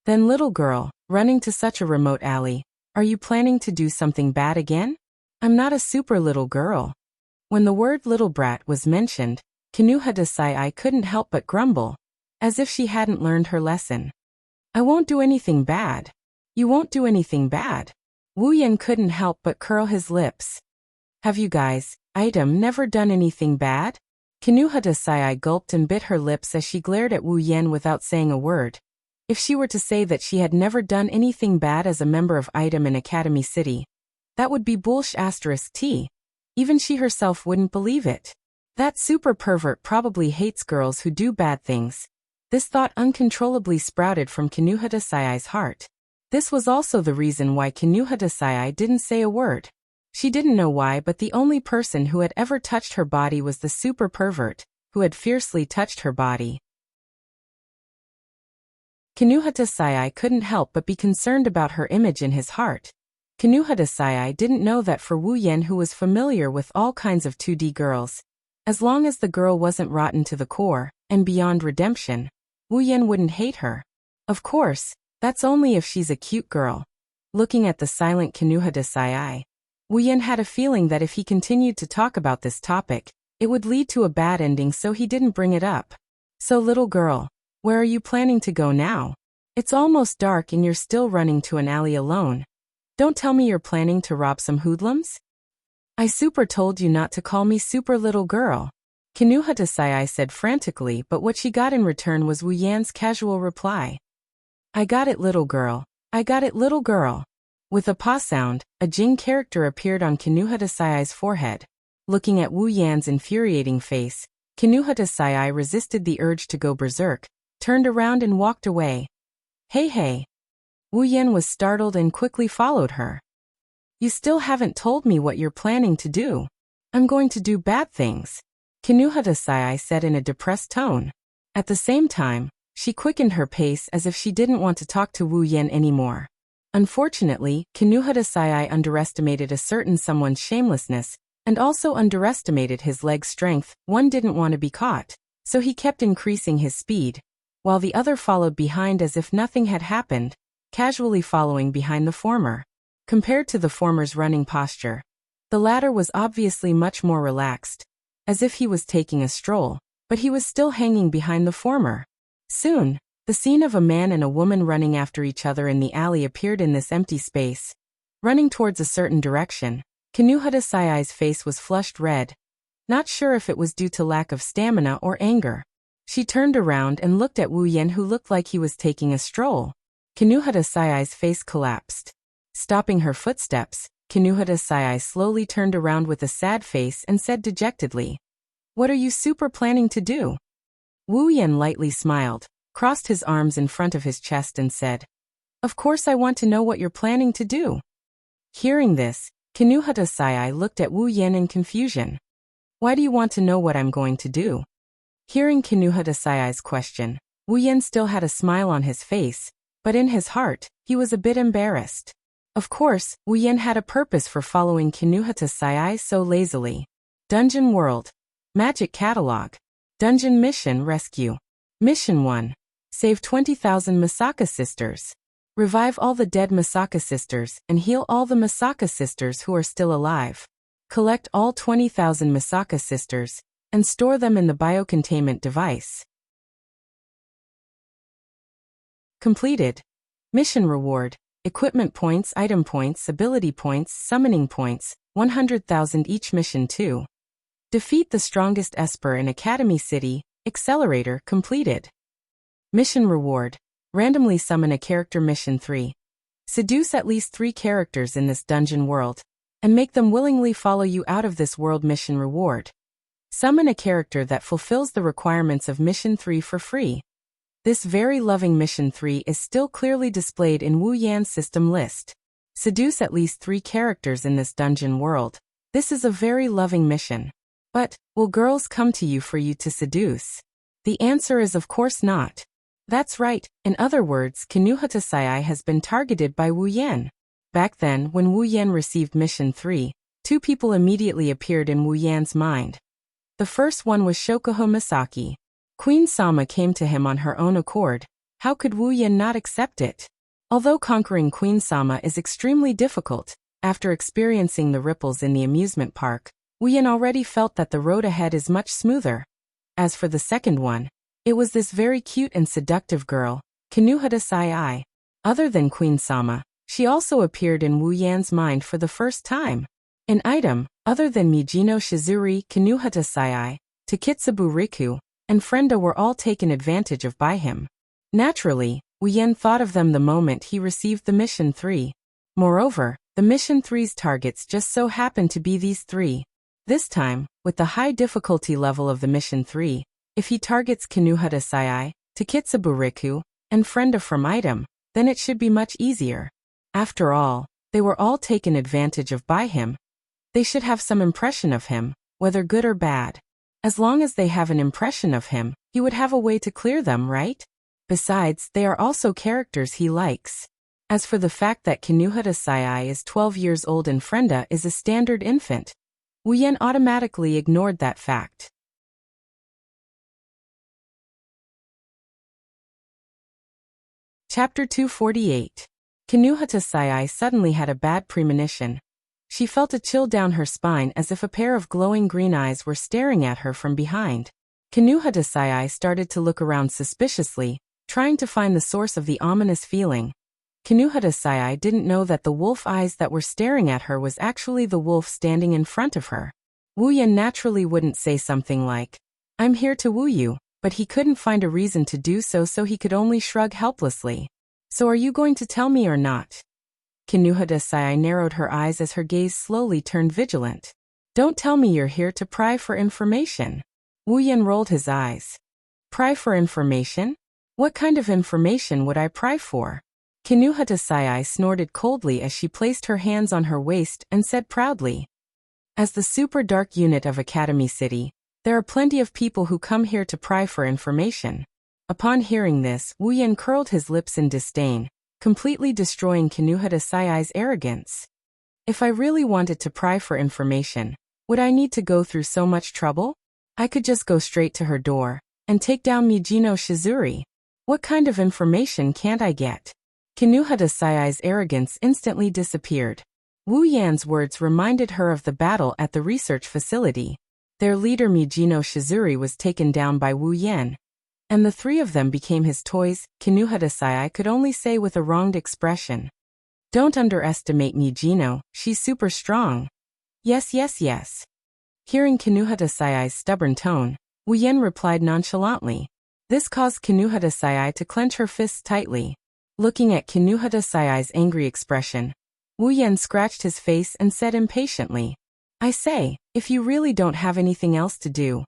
Speaker 1: Then little girl, running to such a remote alley, are you planning to do something bad again? I'm not a super little girl. When the word little brat was mentioned, Kinuha Desai couldn't help but grumble, as if she hadn't learned her lesson. I won't do anything bad. You won't do anything bad. Wu Yan couldn't help but curl his lips. Have you guys, never done anything bad? Kinuha Desai gulped and bit her lips as she glared at Wu Yan without saying a word. If she were to say that she had never done anything bad as a member of Item in Academy City, that would be *T. Even she herself wouldn't believe it. That super pervert probably hates girls who do bad things. This thought uncontrollably sprouted from Kinuha Desai's heart. This was also the reason why Kinuha Desai didn't say a word. She didn't know why, but the only person who had ever touched her body was the super pervert, who had fiercely touched her body. Kinuha Desai couldn't help but be concerned about her image in his heart. Kinuha Desai didn't know that for Wu Yan, who was familiar with all kinds of 2D girls, as long as the girl wasn't rotten to the core, and beyond redemption, Wu Yan wouldn't hate her. Of course, that's only if she's a cute girl. Looking at the silent Kinuha Desai, Wu Yan had a feeling that if he continued to talk about this topic, it would lead to a bad ending, so he didn't bring it up. So little girl, where are you planning to go now? It's almost dark and you're still running to an alley alone. Don't tell me you're planning to rob some hoodlums? I super told you not to call me super little girl. Kinuha Desai said frantically, but what she got in return was Wu Yan's casual reply. I got it, little girl. I got it, little girl. With a paw sound, a Jing character appeared on Kinuha Desai's forehead. Looking at Wu Yan's infuriating face, Kinuha Desai resisted the urge to go berserk, turned around and walked away. Hey. Wu Yan was startled and quickly followed her. You still haven't told me what you're planning to do. I'm going to do bad things, Kinuha Desai said in a depressed tone. At the same time, she quickened her pace as if she didn't want to talk to Wu Yan anymore. Unfortunately, Kinuha Desai underestimated a certain someone's shamelessness, and also underestimated his leg strength. One didn't want to be caught, so he kept increasing his speed, while the other followed behind as if nothing had happened, casually following behind the former. Compared to the former's running posture, the latter was obviously much more relaxed, as if he was taking a stroll, but he was still hanging behind the former. Soon, the scene of a man and a woman running after each other in the alley appeared in this empty space. Running towards a certain direction, Kinuha Desai's face was flushed red, not sure if it was due to lack of stamina or anger. She turned around and looked at Wu Yan, who looked like he was taking a stroll. Kinuha Desai's face collapsed. Stopping her footsteps, Kinuha Desai slowly turned around with a sad face and said dejectedly, What are you super planning to do? Wu Yan lightly smiled, crossed his arms in front of his chest and said, Of course I want to know what you're planning to do. Hearing this, Kinuha Desai looked at Wu Yan in confusion. Why do you want to know what I'm going to do? Hearing Kinuha Desai's question, Wu Yan still had a smile on his face, but in his heart, he was a bit embarrassed. Of course, Wu Yan had a purpose for following Kinuha Desai so lazily. Dungeon World. Magic Catalog. Dungeon Mission Rescue. Mission 1. Save 20,000 Misaka sisters. Revive all the dead Misaka sisters and heal all the Misaka sisters who are still alive. Collect all 20,000 Misaka sisters and store them in the biocontainment device. Completed. Mission reward. Equipment points, item points, ability points, summoning points, 100,000 each. Mission 2. Defeat the strongest Esper in Academy City. Accelerator completed. Mission reward. Randomly summon a character. Mission 3. Seduce at least 3 characters in this dungeon world, and make them willingly follow you out of this world. Mission reward. Summon a character that fulfills the requirements of Mission 3 for free. This very loving Mission 3 is still clearly displayed in Wu Yan's system list. Seduce at least 3 characters in this dungeon world. This is a very loving mission. But, will girls come to you for you to seduce? The answer is of course not. That's right, in other words, Kinuha Desai has been targeted by Wu Yan. Back then, when Wu Yan received Mission 3, 2 people immediately appeared in Wu Yan's mind. The first one was Shokuho Misaki. Queen Sama came to him on her own accord, How could Wu Yan not accept it? Although conquering Queen Sama is extremely difficult, after experiencing the ripples in the amusement park, Wu Yan already felt that the road ahead is much smoother. As for the second one, it was this very cute and seductive girl, Kinuhata Sai. Other than Queen Sama, she also appeared in Wu Yan's mind for the first time. An item, other than Mijino Shizuri, Kinuhata Sai, Takitsubu Riku, and Frenda were all taken advantage of by him. Naturally, Wu Yan thought of them the moment he received the Mission 3. Moreover, the Mission 3's targets just so happened to be these three. This time, with the high difficulty level of the Mission 3, if he targets Kinuhata Sai, Takitsubu Riku, and Frenda from item, then it should be much easier. After all, they were all taken advantage of by him. They should have some impression of him, whether good or bad. As long as they have an impression of him, he would have a way to clear them, right? Besides, they are also characters he likes. As for the fact that Kinuhata Sai is 12 years old and Frenda is a standard infant, Wu Yan automatically ignored that fact. Chapter 248. Kinuhata Sai suddenly had a bad premonition. She felt a chill down her spine as if a pair of glowing green eyes were staring at her from behind. Kinuhata Sai started to look around suspiciously, trying to find the source of the ominous feeling. Kinuhata Sai didn't know that the wolf eyes that were staring at her was actually the wolf standing in front of her. Wu Yan naturally wouldn't say something like, "I'm here to woo you," but he couldn't find a reason to do so, so he could only shrug helplessly. "So are you going to tell me or not?" Kinuhata Sai narrowed her eyes as her gaze slowly turned vigilant. "Don't tell me you're here to pry for information." Wu Yan rolled his eyes. "Pry for information? What kind of information would I pry for?" Kinuhata Sai snorted coldly as she placed her hands on her waist and said proudly, "As the super dark unit of Academy City, there are plenty of people who come here to pry for information." Upon hearing this, Wu Yan curled his lips in disdain, completely destroying Kinuhata Sai's arrogance. "If I really wanted to pry for information, would I need to go through so much trouble? I could just go straight to her door and take down Mijino Shizuri. What kind of information can't I get?" Kinuhata Sai's arrogance instantly disappeared. Wu Yan's words reminded her of the battle at the research facility. Their leader Mijino Shizuri was taken down by Wu Yan, and the three of them became his toys. Kinuhata Sai could only say with a wronged expression, "Don't underestimate Mijino, she's super strong." "Yes, yes, yes." Hearing Kinuhata Sai's stubborn tone, Wu Yan replied nonchalantly. This caused Kinuhata Sai to clench her fists tightly. Looking at Kinuhata Sai's angry expression, Wu Yan scratched his face and said impatiently, "I say, if you really don't have anything else to do,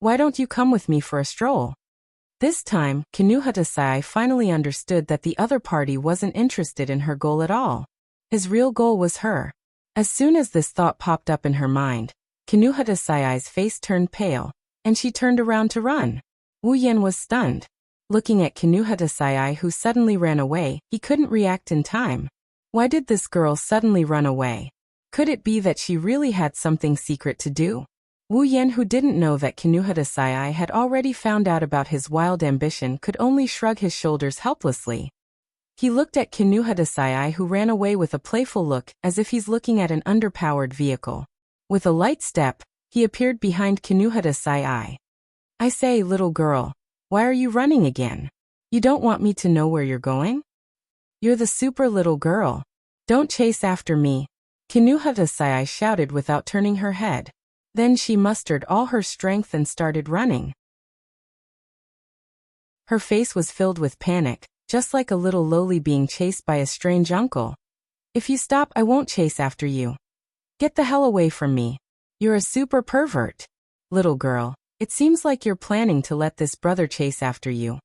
Speaker 1: why don't you come with me for a stroll?" This time, Kinuhata Sai finally understood that the other party wasn't interested in her goal at all. His real goal was her. As soon as this thought popped up in her mind, Kinuhata Sai's face turned pale, and she turned around to run. Wu Yan was stunned. Looking at Kinuhata Sai who suddenly ran away, he couldn't react in time. Why did this girl suddenly run away? Could it be that she really had something secret to do? Wu Yan, who didn't know that Kinuhata Sai had already found out about his wild ambition, could only shrug his shoulders helplessly. He looked at Kinuhata Sai who ran away with a playful look as if he's looking at an underpowered vehicle. With a light step, he appeared behind Kinuhata Sai. "I say, little girl, why are you running again? You don't want me to know where you're going? You're the super little girl. Don't chase after me," Kinuhata Sai shouted without turning her head. Then she mustered all her strength and started running. Her face was filled with panic, just like a little loli being chased by a strange uncle. "If you stop, I won't chase after you. Get the hell away from me. You're a super pervert. Little girl, it seems like you're planning to let this brother chase after you.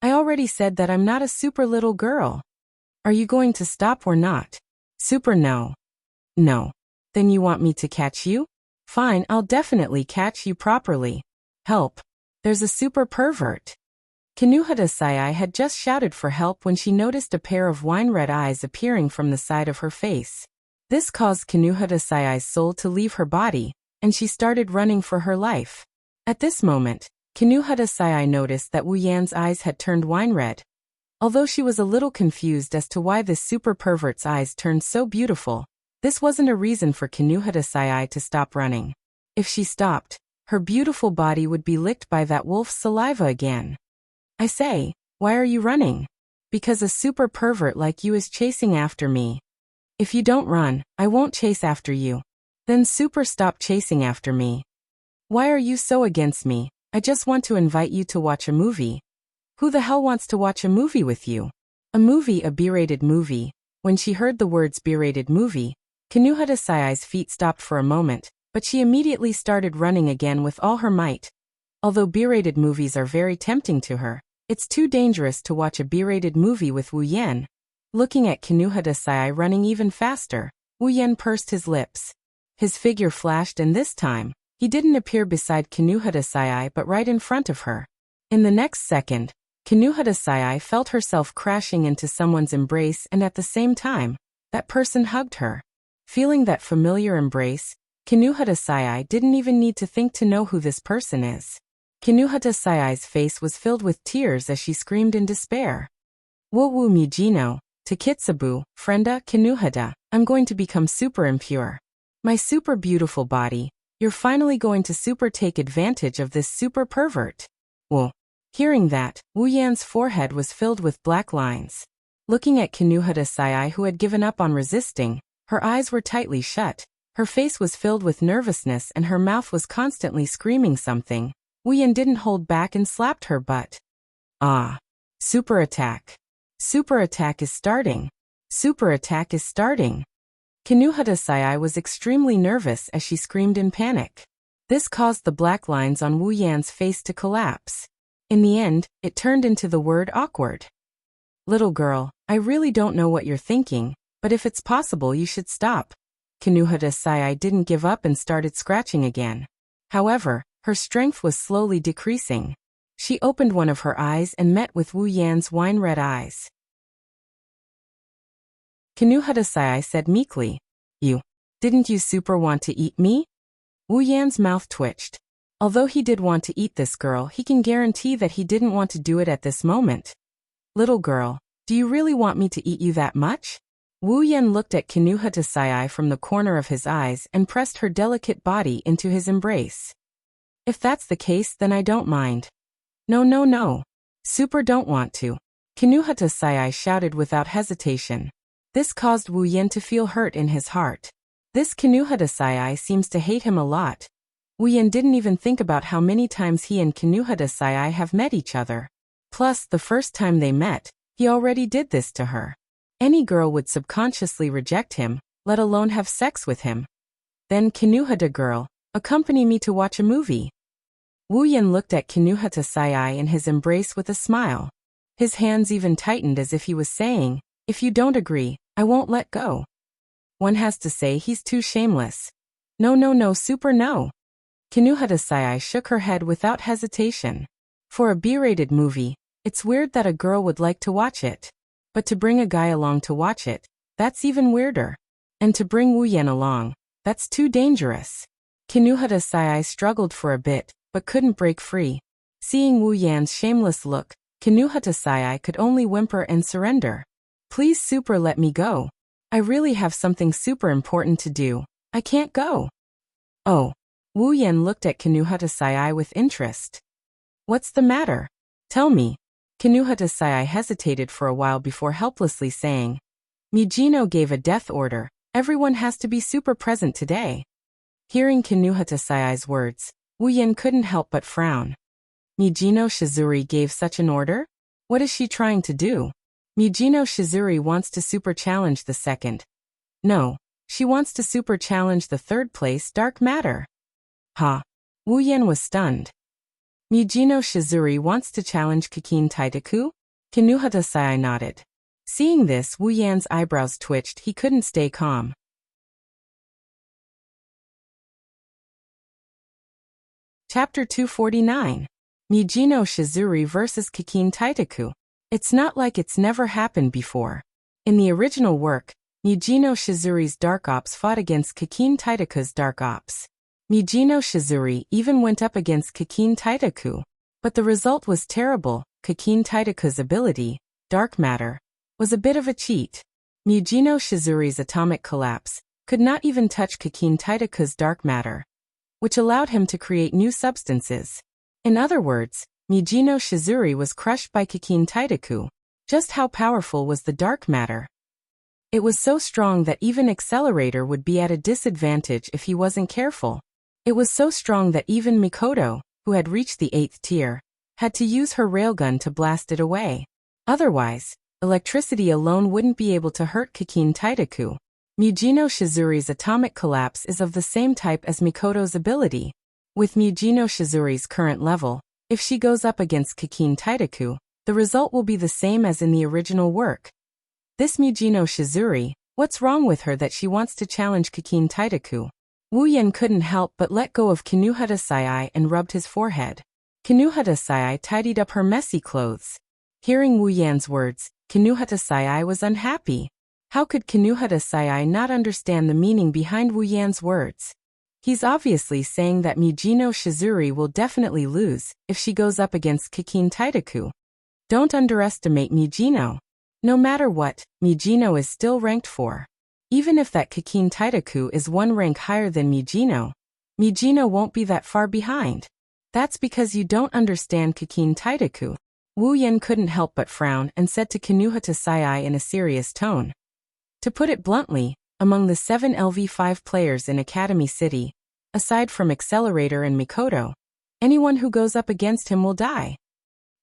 Speaker 1: I already said that I'm not a super little girl. Are you going to stop or not?" "Super no." "No. Then you want me to catch you? Fine, I'll definitely catch you properly. Help. There's a super pervert." Kinuhata Sai had just shouted for help when she noticed a pair of wine-red eyes appearing from the side of her face. This caused Kinuhata Sai's soul to leave her body, and she started running for her life. At this moment, Kinuhata Sai noticed that Wu Yan's eyes had turned wine-red. Although she was a little confused as to why this super pervert's eyes turned so beautiful, this wasn't a reason for Kinuhata Sayai to stop running. If she stopped, her beautiful body would be licked by that wolf's saliva again. I say, why are you running? Because a super pervert like you is chasing after me. If you don't run, I won't chase after you. Then super stop chasing after me. Why are you so against me? I just want to invite you to watch a movie. Who the hell wants to watch a movie with you? A movie, a B-rated movie. When she heard the words B-rated movie, Kinuhata Sayai's feet stopped for a moment, but she immediately started running again with all her might. Although B-rated movies are very tempting to her, it's too dangerous to watch a B-rated movie with Wu Yan. Looking at Kinuhata Sayai running even faster, Wu Yan pursed his lips. His figure flashed, and this time, he didn't appear beside Kinuhata Sayai but right in front of her. In the next second, Kinuhata Sayai felt herself crashing into someone's embrace, and at the same time, that person hugged her. Feeling that familiar embrace, Kinuhata Sayai didn't even need to think to know who this person is. Kinuhata Sayai's face was filled with tears as she screamed in despair. Wowu Mijino, Takitsubu, Frienda, Kinuhata, I'm going to become super impure. My super beautiful body, you're finally going to super take advantage of this super pervert. Well, hearing that, Wu Yan's forehead was filled with black lines. Looking at Kinuhata Sayai, who had given up on resisting, her eyes were tightly shut, her face was filled with nervousness, and her mouth was constantly screaming something. Wu Yan didn't hold back and slapped her butt. Ah! Super attack! Super attack is starting! Super attack is starting! Kinuhata Sayai was extremely nervous as she screamed in panic. This caused the black lines on Wu Yan's face to collapse. In the end, it turned into the word awkward. Little girl, I really don't know what you're thinking, but if it's possible you should stop. Kinuhata Sayai didn't give up and started scratching again. However, her strength was slowly decreasing. She opened one of her eyes and met with Wu Yan's wine-red eyes. Kinuhata Sayai said meekly, Didn't you super want to eat me? Wu Yan's mouth twitched. Although he did want to eat this girl, he can guarantee that he didn't want to do it at this moment. Little girl, do you really want me to eat you that much? Wu Yan looked at Kinuhata Sayai from the corner of his eyes and pressed her delicate body into his embrace. If that's the case, then I don't mind. No. Super don't want to. Kinuhata Sayai shouted without hesitation. This caused Wu Yan to feel hurt in his heart. This Kinuhata Sayai seems to hate him a lot. Wu Yan didn't even think about how many times he and Kinuhata Sayai have met each other. Plus, the first time they met, he already did this to her. Any girl would subconsciously reject him, let alone have sex with him. Then, Kinuhata girl, accompany me to watch a movie. Wu Yan looked at Kinuhata Sayai in his embrace with a smile. His hands even tightened as if he was saying, if you don't agree, I won't let go. One has to say he's too shameless. No, super no. Kinuhata Sayai shook her head without hesitation. For a B-rated movie, it's weird that a girl would like to watch it. But to bring a guy along to watch it, that's even weirder. And to bring Wu Yan along, that's too dangerous. Kinuhata Sayai struggled for a bit, but couldn't break free. Seeing Wu Yan's shameless look, Kinuhata Sayai could only whimper and surrender. Please super let me go. I really have something super important to do. I can't go. Oh. Wu Yan looked at Kinuhata Sayai with interest. What's the matter? Tell me. Kinuhata Sayai hesitated for a while before helplessly saying, Mijino gave a death order. Everyone has to be super present today. Hearing Kinuhata Sayai's words, Wu Yan couldn't help but frown. Mijino Shizuri gave such an order? What is she trying to do? Mijino Shizuri wants to super challenge the second. No, she wants to super challenge the third place dark matter. Ha! Wu Yan was stunned. Mijino Shizuri wants to challenge Kikin Taitaku? Kinuhata Sayai nodded. Seeing this, Wu Yan's eyebrows twitched. He couldn't stay calm. Chapter 249. Mijino Shizuri vs. Kikin Taitaku. It's not like it's never happened before. In the original work, Mijino Shizuri's Dark Ops fought against Kikin Taitaku's Dark Ops. Mijino Shizuri even went up against Kikin Taitaku. But the result was terrible. Kikin Taitaku's ability, dark matter, was a bit of a cheat. Mujino Shizuri's atomic collapse could not even touch Kikin Taitaku's dark matter, which allowed him to create new substances. In other words, Mujino Shizuri was crushed by Kikin Taitaku. Just how powerful was the dark matter? It was so strong that even Accelerator would be at a disadvantage if he wasn't careful. It was so strong that even Mikoto, who had reached the 8th tier, had to use her railgun to blast it away. Otherwise, electricity alone wouldn't be able to hurt Kikin Taitaku. Mujino Shizuri's atomic collapse is of the same type as Mikoto's ability. With Mujino Shizuri's current level, if she goes up against Kikin Taitaku, the result will be the same as in the original work. This Mujino Shizuri, what's wrong with her that she wants to challenge Kikin Taitaku? Wu Yan couldn't help but let go of Kinuhata Sai and rubbed his forehead. Kinuhata Sai tidied up her messy clothes. Hearing Wu Yan's words, Kinuhata Sai was unhappy. How could Kinuhata Sai not understand the meaning behind Wu Yan's words? He's obviously saying that Mujino Shizuri will definitely lose if she goes up against Kikin Taitaku. Don't underestimate Mujino. No matter what, Mujino is still ranked 4. Even if that Kikin Taitaku is 1 rank higher than Mujino, Mujino won't be that far behind. That's because you don't understand Kikin Taitaku. Wu Yan couldn't help but frown and said to Kinuhata Sai in a serious tone. To put it bluntly, among the 7 LV5 players in Academy City, aside from Accelerator and Mikoto, anyone who goes up against him will die.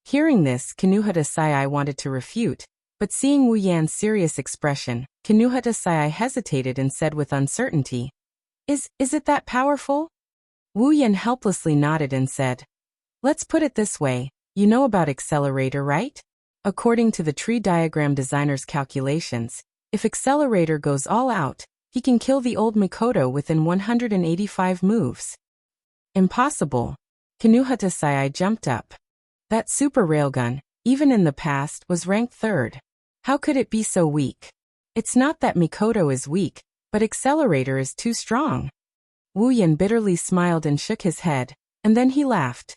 Speaker 1: Hearing this, Kinuhata Sai wanted to refute, but seeing Wu Yan's serious expression, Kinuhata Sai hesitated and said with uncertainty, Is it that powerful? Wu Yan helplessly nodded and said, Let's put it this way, you know about Accelerator, right? According to the tree diagram designer's calculations, if Accelerator goes all out, he can kill the old Mikoto within 185 moves. Impossible. Kinuhata Sai jumped up. That super railgun, even in the past, was ranked 3rd. How could it be so weak? It's not that Mikoto is weak, but Accelerator is too strong. Wu Yan bitterly smiled and shook his head, and then he laughed.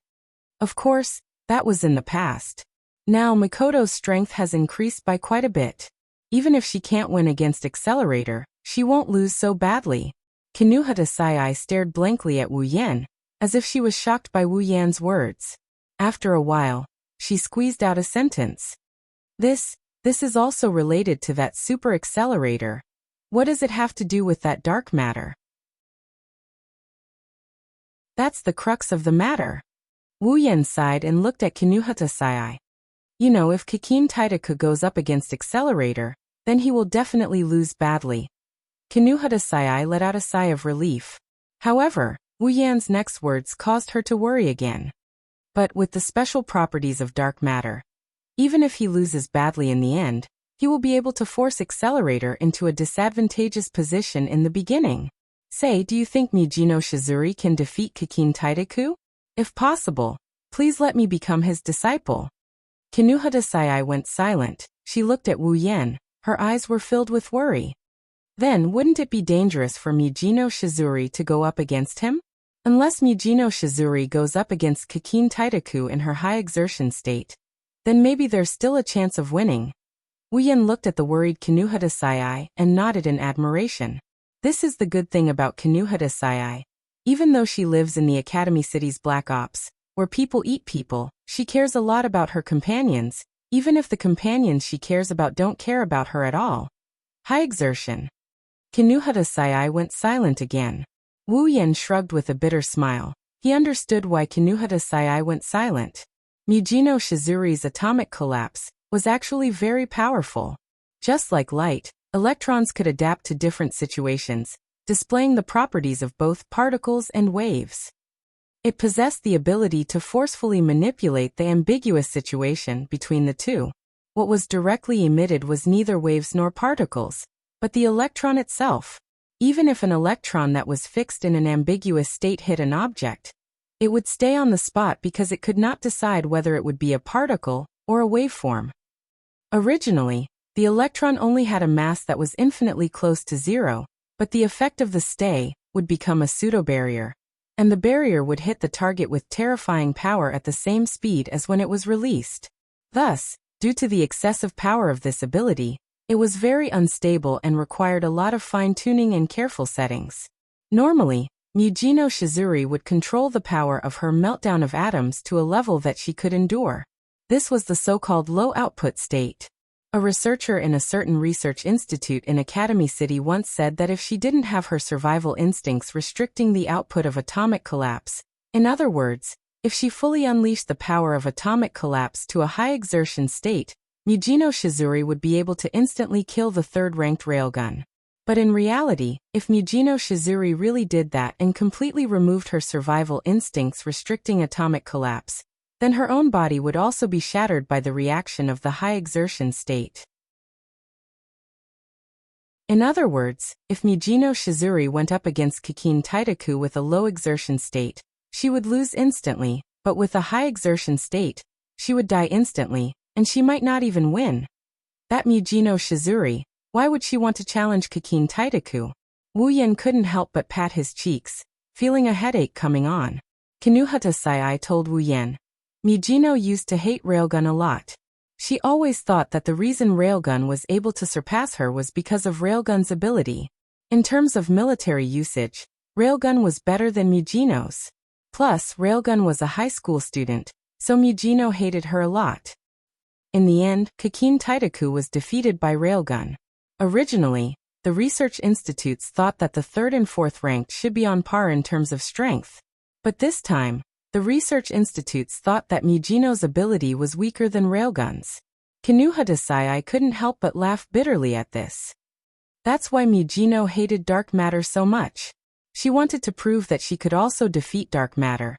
Speaker 1: Of course, that was in the past. Now Mikoto's strength has increased by quite a bit. Even if she can't win against Accelerator, she won't lose so badly. Kinuhata Sai stared blankly at Wu Yan, as if she was shocked by Wu Yan's words. After a while, she squeezed out a sentence. This is also related to that super Accelerator. What does it have to do with that dark matter? That's the crux of the matter. Wu Yan sighed and looked at Kinuhata Sai. You know, if Kikin Taitaku goes up against Accelerator, then he will definitely lose badly. Kinuhata Sai let out a sigh of relief. However, Wu Yan's next words caused her to worry again. But with the special properties of dark matter, even if he loses badly in the end, he will be able to force Accelerator into a disadvantageous position in the beginning. Say, do you think Mujino Shizuri can defeat Kikin Taitaku? If possible, please let me become his disciple. Kinuhata Sai went silent. She looked at Wu Yan. Her eyes were filled with worry. Then wouldn't it be dangerous for Mujino Shizuri to go up against him? Unless Mujino Shizuri goes up against Kikin Taitaku in her high exertion state, then maybe there's still a chance of winning. Wu Yan looked at the worried Kinuhata Sai and nodded in admiration. This is the good thing about Kinuhata Sai. Even though she lives in the Academy City's Black Ops, where people eat people, she cares a lot about her companions, even if the companions she cares about don't care about her at all. High exertion. Kinuhata Sai went silent again. Wu Yan shrugged with a bitter smile. He understood why Kinuhata Sai went silent. Mujino Shizuri's atomic collapse was actually very powerful. Just like light, electrons could adapt to different situations, displaying the properties of both particles and waves. It possessed the ability to forcefully manipulate the ambiguous situation between the two. What was directly emitted was neither waves nor particles, but the electron itself. Even if an electron that was fixed in an ambiguous state hit an object, it would stay on the spot because it could not decide whether it would be a particle or a waveform. Originally, the electron only had a mass that was infinitely close to 0, but the effect of the stay would become a pseudo-barrier, and the barrier would hit the target with terrifying power at the same speed as when it was released. Thus, Due to the excessive power of this ability, it was very unstable and required a lot of fine-tuning and careful settings. Normally, Mujino Shizuri would control the power of her meltdown of atoms to a level that she could endure. This was the so-called low-output state. A researcher in a certain research institute in Academy City once said that if she didn't have her survival instincts restricting the output of atomic collapse, in other words, if she fully unleashed the power of atomic collapse to a high-exertion state, Mujino Shizuri would be able to instantly kill the third-ranked railgun. But in reality, if Mujino Shizuri really did that and completely removed her survival instincts restricting atomic collapse, then her own body would also be shattered by the reaction of the high-exertion state. In other words, if Mujino Shizuri went up against Kikin Taitaku with a low-exertion state, she would lose instantly, but with a high-exertion state, she would die instantly, and she might not even win. That Mujino Shizuri, why would she want to challenge Kikin Taitaku? Wu Yan couldn't help but pat his cheeks, feeling a headache coming on. Kinuhata Sai told Wu Yan. Mujino used to hate Railgun a lot. She always thought that the reason Railgun was able to surpass her was because of Railgun's ability. In terms of military usage, Railgun was better than Mujino's. Plus, Railgun was a high school student, so Mujino hated her a lot. In the end, Kikin Taitaku was defeated by Railgun. Originally, the research institutes thought that the third and fourth ranked should be on par in terms of strength. But this time, the research institutes thought that Mujino's ability was weaker than Railgun's. Kinuhata Sai couldn't help but laugh bitterly at this. That's why Mujino hated dark matter so much. She wanted to prove that she could also defeat dark matter.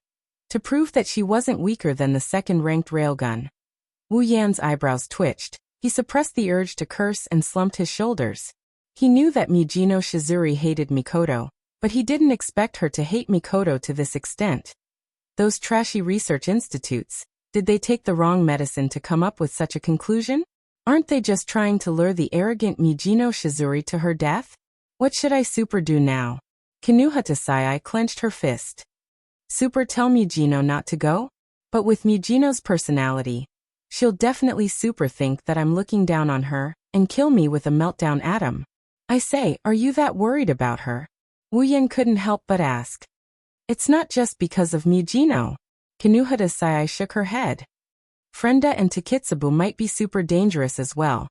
Speaker 1: To prove that she wasn't weaker than the second-ranked Railgun. Wu Yan's eyebrows twitched. He suppressed the urge to curse and slumped his shoulders. He knew that Mujino Shizuri hated Mikoto, but he didn't expect her to hate Mikoto to this extent. Those trashy research institutes, did they take the wrong medicine to come up with such a conclusion? Aren't they just trying to lure the arrogant Mujino Shizuri to her death? What should I super do now? Kinuhata Sai clenched her fist. Super tell Mujino not to go? But with Mujino's personality, she'll definitely super think that I'm looking down on her and kill me with a meltdown atom. I say, are you that worried about her? Wu Yan couldn't help but ask. It's not just because of Mujino. Kinuhata Sai shook her head. Frenda and Takitsubu might be super dangerous as well.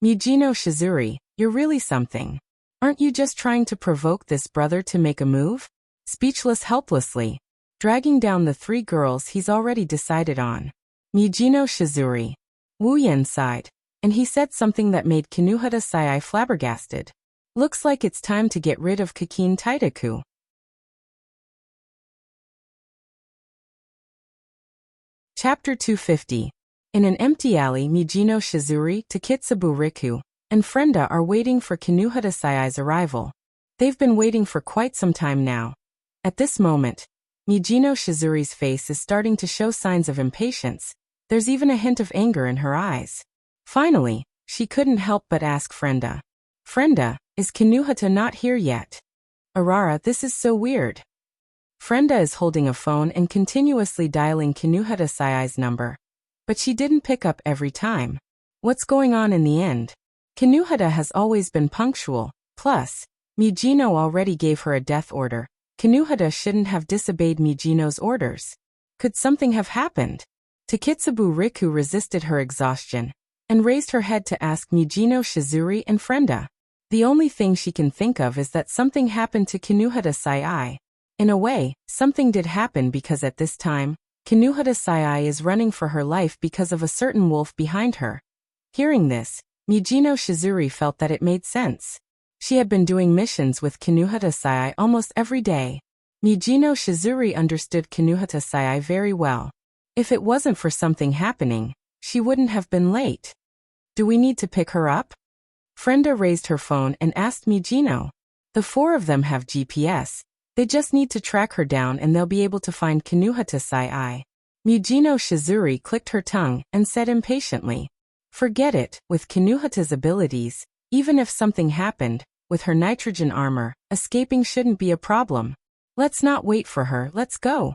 Speaker 1: Mujino Shizuri, you're really something. Aren't you just trying to provoke this brother to make a move? Speechless helplessly, dragging down the three girls he's already decided on. Mujino Shizuri. Wu Yan sighed, and he said something that made Kinuhata Sai flabbergasted. Looks like it's time to get rid of Kikin Taitaku. Chapter 250. In an empty alley, Mujino Shizuri, Takitsubu Riku, and Frenda are waiting for Kinuhata Sai's arrival. They've been waiting for quite some time now. At this moment, Mujino Shizuri's face is starting to show signs of impatience. There's even a hint of anger in her eyes. Finally, she couldn't help but ask Frenda. Frenda, is Kinuhata not here yet? Arara, this is so weird. Frenda is holding a phone and continuously dialing Kinuhata Sai's number. But she didn't pick up every time. What's going on in the end? Kinuhata has always been punctual. Plus, Mujino already gave her a death order. Kinuhata shouldn't have disobeyed Mujino's orders. Could something have happened? Takitsubu Riku resisted her exhaustion and raised her head to ask Mujino Shizuri and Frenda. The only thing she can think of is that something happened to Kinuhata Sai. In a way, something did happen because at this time, Kinuhata Sai is running for her life because of a certain wolf behind her. Hearing this, Mujino Shizuri felt that it made sense. She had been doing missions with Kinuhata Sai almost every day. Mujino Shizuri understood Kinuhata Sai very well. If it wasn't for something happening, she wouldn't have been late. Do we need to pick her up? Frenda raised her phone and asked Mujino. The four of them have GPS. They just need to track her down and they'll be able to find Kinuhata Sai. Mujino Shizuri clicked her tongue and said impatiently. Forget it, with Kinuhata's abilities, even if something happened, with her nitrogen armor, escaping shouldn't be a problem. Let's not wait for her, let's go.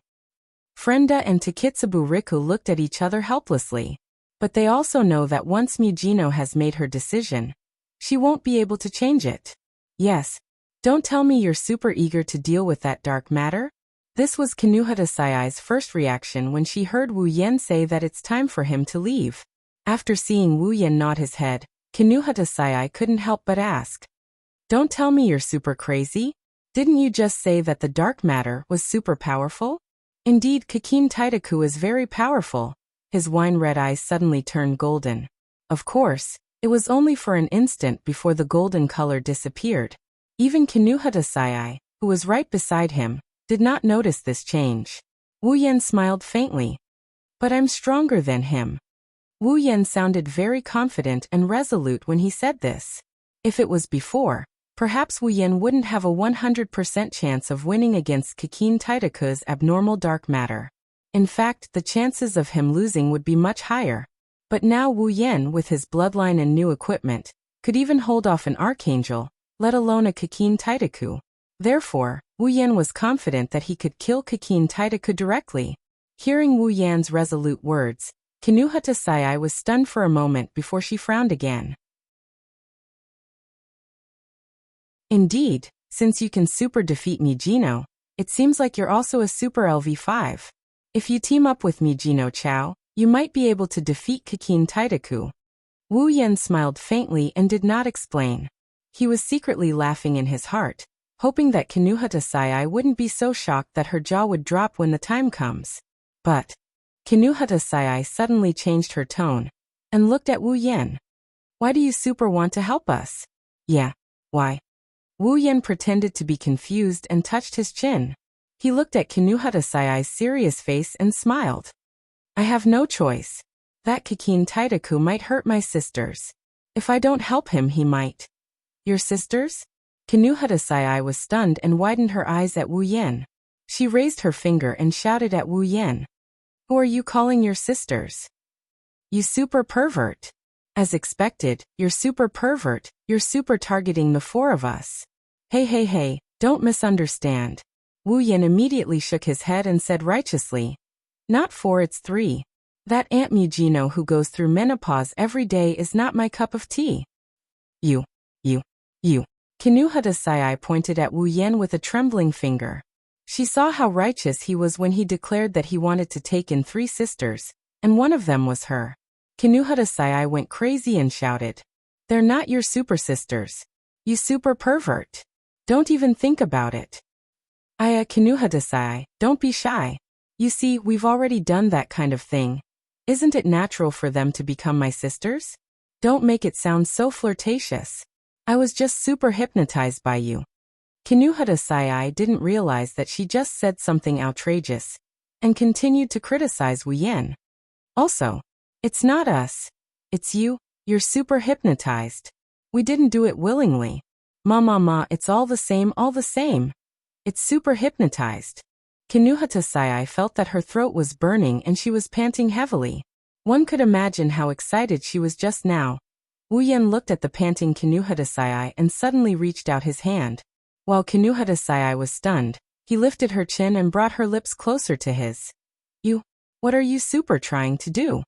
Speaker 1: Frenda and Takitsubu Riku looked at each other helplessly. But they also know that once Mujino has made her decision, she won't be able to change it. Yes. Don't tell me you're super eager to deal with that dark matter? This was Kinuhata Sayai's first reaction when she heard Wu Yen say that it's time for him to leave. After seeing Wu Yen nod his head, Kinuhata Sayai couldn't help but ask. Don't tell me you're super crazy? Didn't you just say that the dark matter was super powerful? Indeed, Kakin Taitaku is very powerful. His wine-red eyes suddenly turned golden. Of course, it was only for an instant before the golden color disappeared. Even Kinuhata Sayai, who was right beside him, did not notice this change. Wu Yen smiled faintly. But I'm stronger than him. Wu Yen sounded very confident and resolute when he said this. If it was before, perhaps Wu Yen wouldn't have a 100% chance of winning against Kakin Taitaku's abnormal dark matter. In fact, the chances of him losing would be much higher. But now Wu Yen, with his bloodline and new equipment, could even hold off an archangel, let alone a Kakin Taitaku. Therefore, Wu Yen was confident that he could kill Kakin Taitaku directly. Hearing Wu Yan's resolute words, Kinuhata Sayai was stunned for a moment before she frowned again. Indeed, since you can super defeat Mijino, it seems like you're also a super LV5. If you team up with Mijino Chao, you might be able to defeat Kakin Taitaku. Wu Yen smiled faintly and did not explain. He was secretly laughing in his heart, hoping that Kinuhata Sayai wouldn't be so shocked that her jaw would drop when the time comes. But Kinuhata Sayai suddenly changed her tone and looked at Wu Yen. Why do you super want to help us? Yeah, why? Wu Yen pretended to be confused and touched his chin. He looked at Kinuhata Sayai's serious face and smiled. I have no choice. That Kakin Taitaku might hurt my sisters. If I don't help him, he might. Your sisters? Kinuhata Sayai was stunned and widened her eyes at Wu Yen. She raised her finger and shouted at Wu Yen. Who are you calling your sisters? You super pervert. As expected, you're super pervert, you're super targeting the four of us. Hey, don't misunderstand. Wu Yen immediately shook his head and said righteously. Not four, it's three. That Aunt Mujino who goes through menopause every day is not my cup of tea. You. Kinuhata Sayai pointed at Wu Yen with a trembling finger. She saw how righteous he was when he declared that he wanted to take in three sisters, and one of them was her. Kinuhata Sayai went crazy and shouted. They're not your super sisters. You super pervert. Don't even think about it. Kinuhata Sayai, don't be shy. You see, we've already done that kind of thing. Isn't it natural for them to become my sisters? Don't make it sound so flirtatious. I was just super hypnotized by you. Kinuhata Sayai didn't realize that she just said something outrageous, and continued to criticize Wu Yen. Also, it's not us. It's you, you're super hypnotized. We didn't do it willingly. Ma, it's all the same. It's super hypnotized. Kinuhata Sayai felt that her throat was burning and she was panting heavily. One could imagine how excited she was just now. Wu Yen looked at the panting Kinuhata Sayai and suddenly reached out his hand. While Kinuhata Sayai was stunned, he lifted her chin and brought her lips closer to his. What are you super trying to do?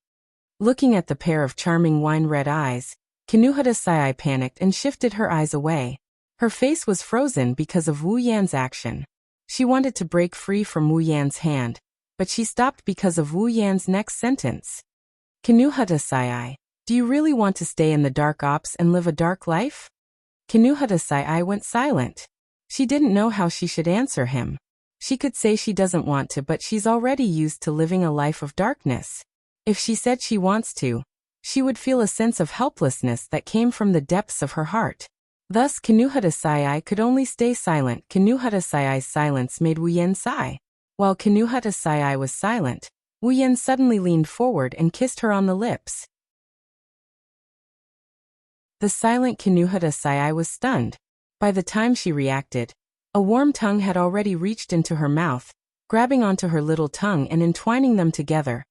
Speaker 1: Looking at the pair of charming wine-red eyes, Kinuhata Sayai panicked and shifted her eyes away. Her face was frozen because of Wu Yan's action. She wanted to break free from Wu Yan's hand, but she stopped because of Wu Yan's next sentence. Kinuhata Sayai, do you really want to stay in the dark ops and live a dark life? Kinuhata Sayai went silent. She didn't know how she should answer him. She could say she doesn't want to, but she's already used to living a life of darkness. If she said she wants to, she would feel a sense of helplessness that came from the depths of her heart. Thus, Kinuhata Sayai could only stay silent. Kinuhata Sayai's silence made Wu Yen sigh. While Kinuhata Sayai was silent, Wu Yen suddenly leaned forward and kissed her on the lips. The silent Kinuhata Sayai was stunned. By the time she reacted, a warm tongue had already reached into her mouth, grabbing onto her little tongue and entwining them together.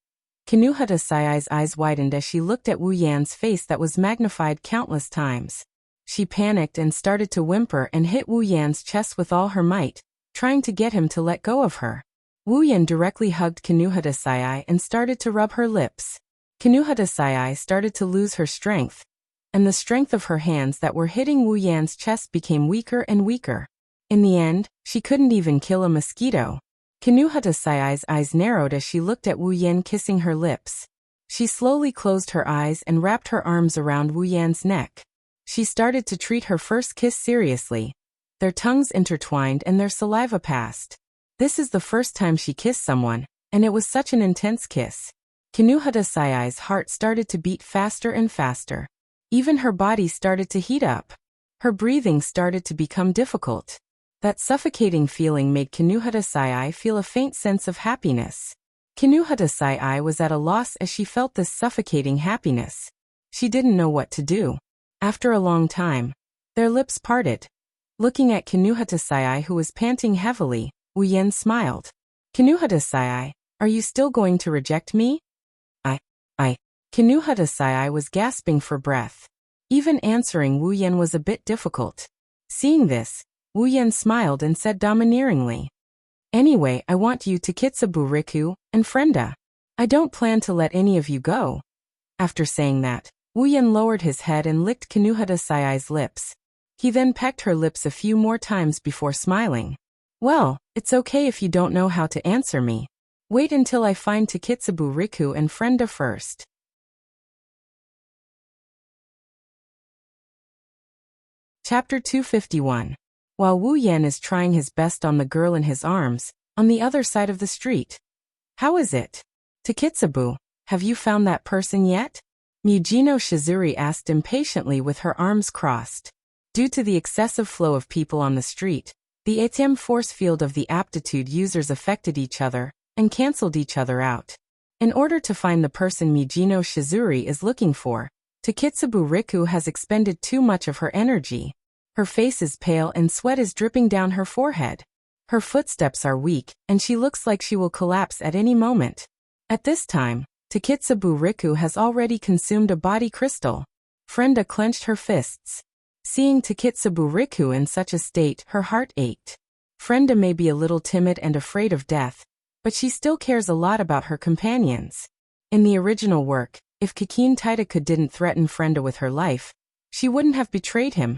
Speaker 1: Kinuhata Sayai's eyes widened as she looked at Wu Yan's face that was magnified countless times. She panicked and started to whimper and hit Wu Yan's chest with all her might, trying to get him to let go of her. Wu Yan directly hugged Kinuhata Sayai and started to rub her lips. Kinuhata Sai started to lose her strength, and the strength of her hands that were hitting Wu Yan's chest became weaker and weaker. In the end, she couldn't even kill a mosquito. Kinuhata Sai's eyes narrowed as she looked at Wu Yan kissing her lips. She slowly closed her eyes and wrapped her arms around Wu Yan's neck. She started to treat her first kiss seriously. Their tongues intertwined and their saliva passed. This is the first time she kissed someone, and it was such an intense kiss. Kinuhata Sai's heart started to beat faster and faster. Even her body started to heat up. Her breathing started to become difficult. That suffocating feeling made Kinuhata Sai feel a faint sense of happiness. Kinuhata Sai was at a loss as she felt this suffocating happiness. She didn't know what to do. After a long time, their lips parted. Looking at Kinuhata Sai, who was panting heavily, Wu Yan smiled. Kinuhata Sai, are you still going to reject me? I. Kinuhata Sai was gasping for breath. Even answering Wu Yan was a bit difficult. Seeing this, Wu Yan smiled and said domineeringly, "Anyway, I want you to Kitsubu Riku and Frenda. I don't plan to let any of you go." After saying that, Wu Yan lowered his head and licked Kinuhata Sai's lips. He then pecked her lips a few more times before smiling. "Well, it's okay if you don't know how to answer me. Wait until I find Takitsubu Riku and Frenda first." Chapter 251. While Wu Yan is trying his best on the girl in his arms, on the other side of the street. "How is it? Takitsubu, have you found that person yet?" Mujino Shizuri asked impatiently with her arms crossed. Due to the excessive flow of people on the street, the ATM force field of the aptitude users affected each other and cancelled each other out. In order to find the person Mujino Shizuri is looking for, Takitsubu Riku has expended too much of her energy. Her face is pale and sweat is dripping down her forehead. Her footsteps are weak, and she looks like she will collapse at any moment. At this time, Takitsubu Riku has already consumed a body crystal. Frenda clenched her fists. Seeing Takitsubu Riku in such a state, her heart ached. Frenda may be a little timid and afraid of death, but she still cares a lot about her companions. In the original work, if Kikin Taitaka didn't threaten Frenda with her life, she wouldn't have betrayed him.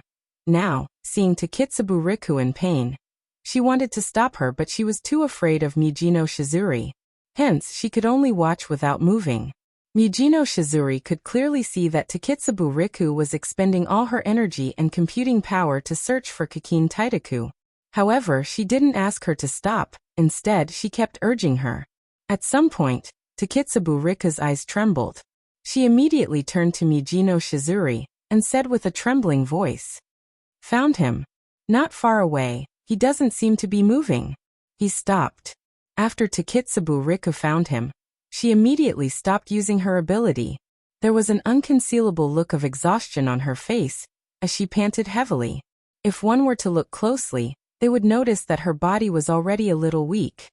Speaker 1: Now, seeing Takitsubu Riku in pain, she wanted to stop her, but she was too afraid of Mujino Shizuri. Hence, she could only watch without moving. Mujino Shizuri could clearly see that Takitsubu Riku was expending all her energy and computing power to search for Kikin Taitaku. However, she didn't ask her to stop. Instead, she kept urging her. At some point, Takitsubu Riku's eyes trembled. She immediately turned to Mujino Shizuri and said with a trembling voice, "Found him. Not far away. He doesn't seem to be moving." He stopped. After Takitsubu Riku found him, she immediately stopped using her ability. There was an unconcealable look of exhaustion on her face as she panted heavily. If one were to look closely, they would notice that her body was already a little weak.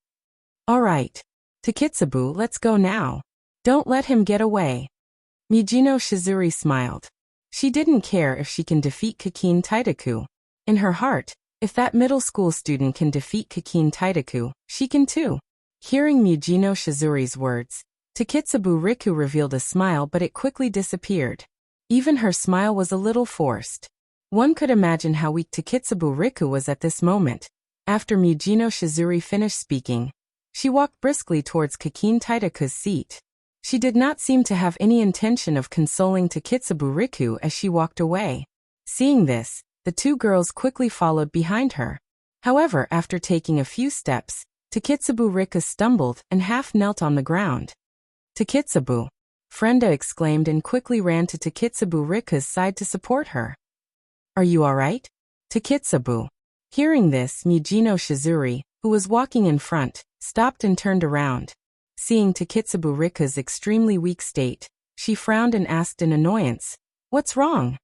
Speaker 1: "All right, Takitsubu, let's go now. Don't let him get away." Mujino Shizuri smiled. She didn't care if she can defeat Kikin Taitaku. In her heart, if that middle school student can defeat Kikin Taitaku, she can too. Hearing Mujino Shizuri's words, Takitsubu Riku revealed a smile, but it quickly disappeared. Even her smile was a little forced. One could imagine how weak Takitsubu Riku was at this moment. After Mujino Shizuri finished speaking, she walked briskly towards Kikin Taitaku's seat. She did not seem to have any intention of consoling Takitsubu Riku as she walked away. Seeing this, the two girls quickly followed behind her. However, after taking a few steps, Takitsubu Riku stumbled and half knelt on the ground. "Takitsubu!" Frenda exclaimed and quickly ran to Takitsubu Riku's side to support her. "Are you alright, Takitsubu?" Hearing this, Mujino Shizuri, who was walking in front, stopped and turned around. Seeing Takitsubu Riku's extremely weak state, she frowned and asked in annoyance, "What's wrong?"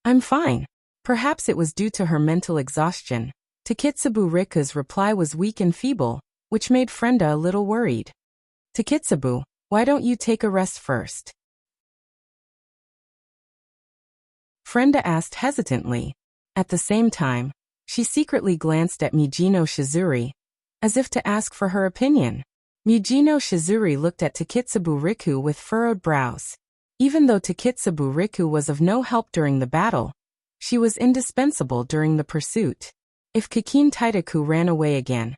Speaker 1: "I'm fine." Perhaps it was due to her mental exhaustion. Takitsubu Riku's reply was weak and feeble, which made Frenda a little worried. "Takitsubu, why don't you take a rest first?" Frenda asked hesitantly. At the same time, she secretly glanced at Mujino Shizuri, as if to ask for her opinion. Mijino Shizuri looked at Takitsubu Riku with furrowed brows. Even though Takitsubu Riku was of no help during the battle, she was indispensable during the pursuit. If Kikin Taitaku ran away again,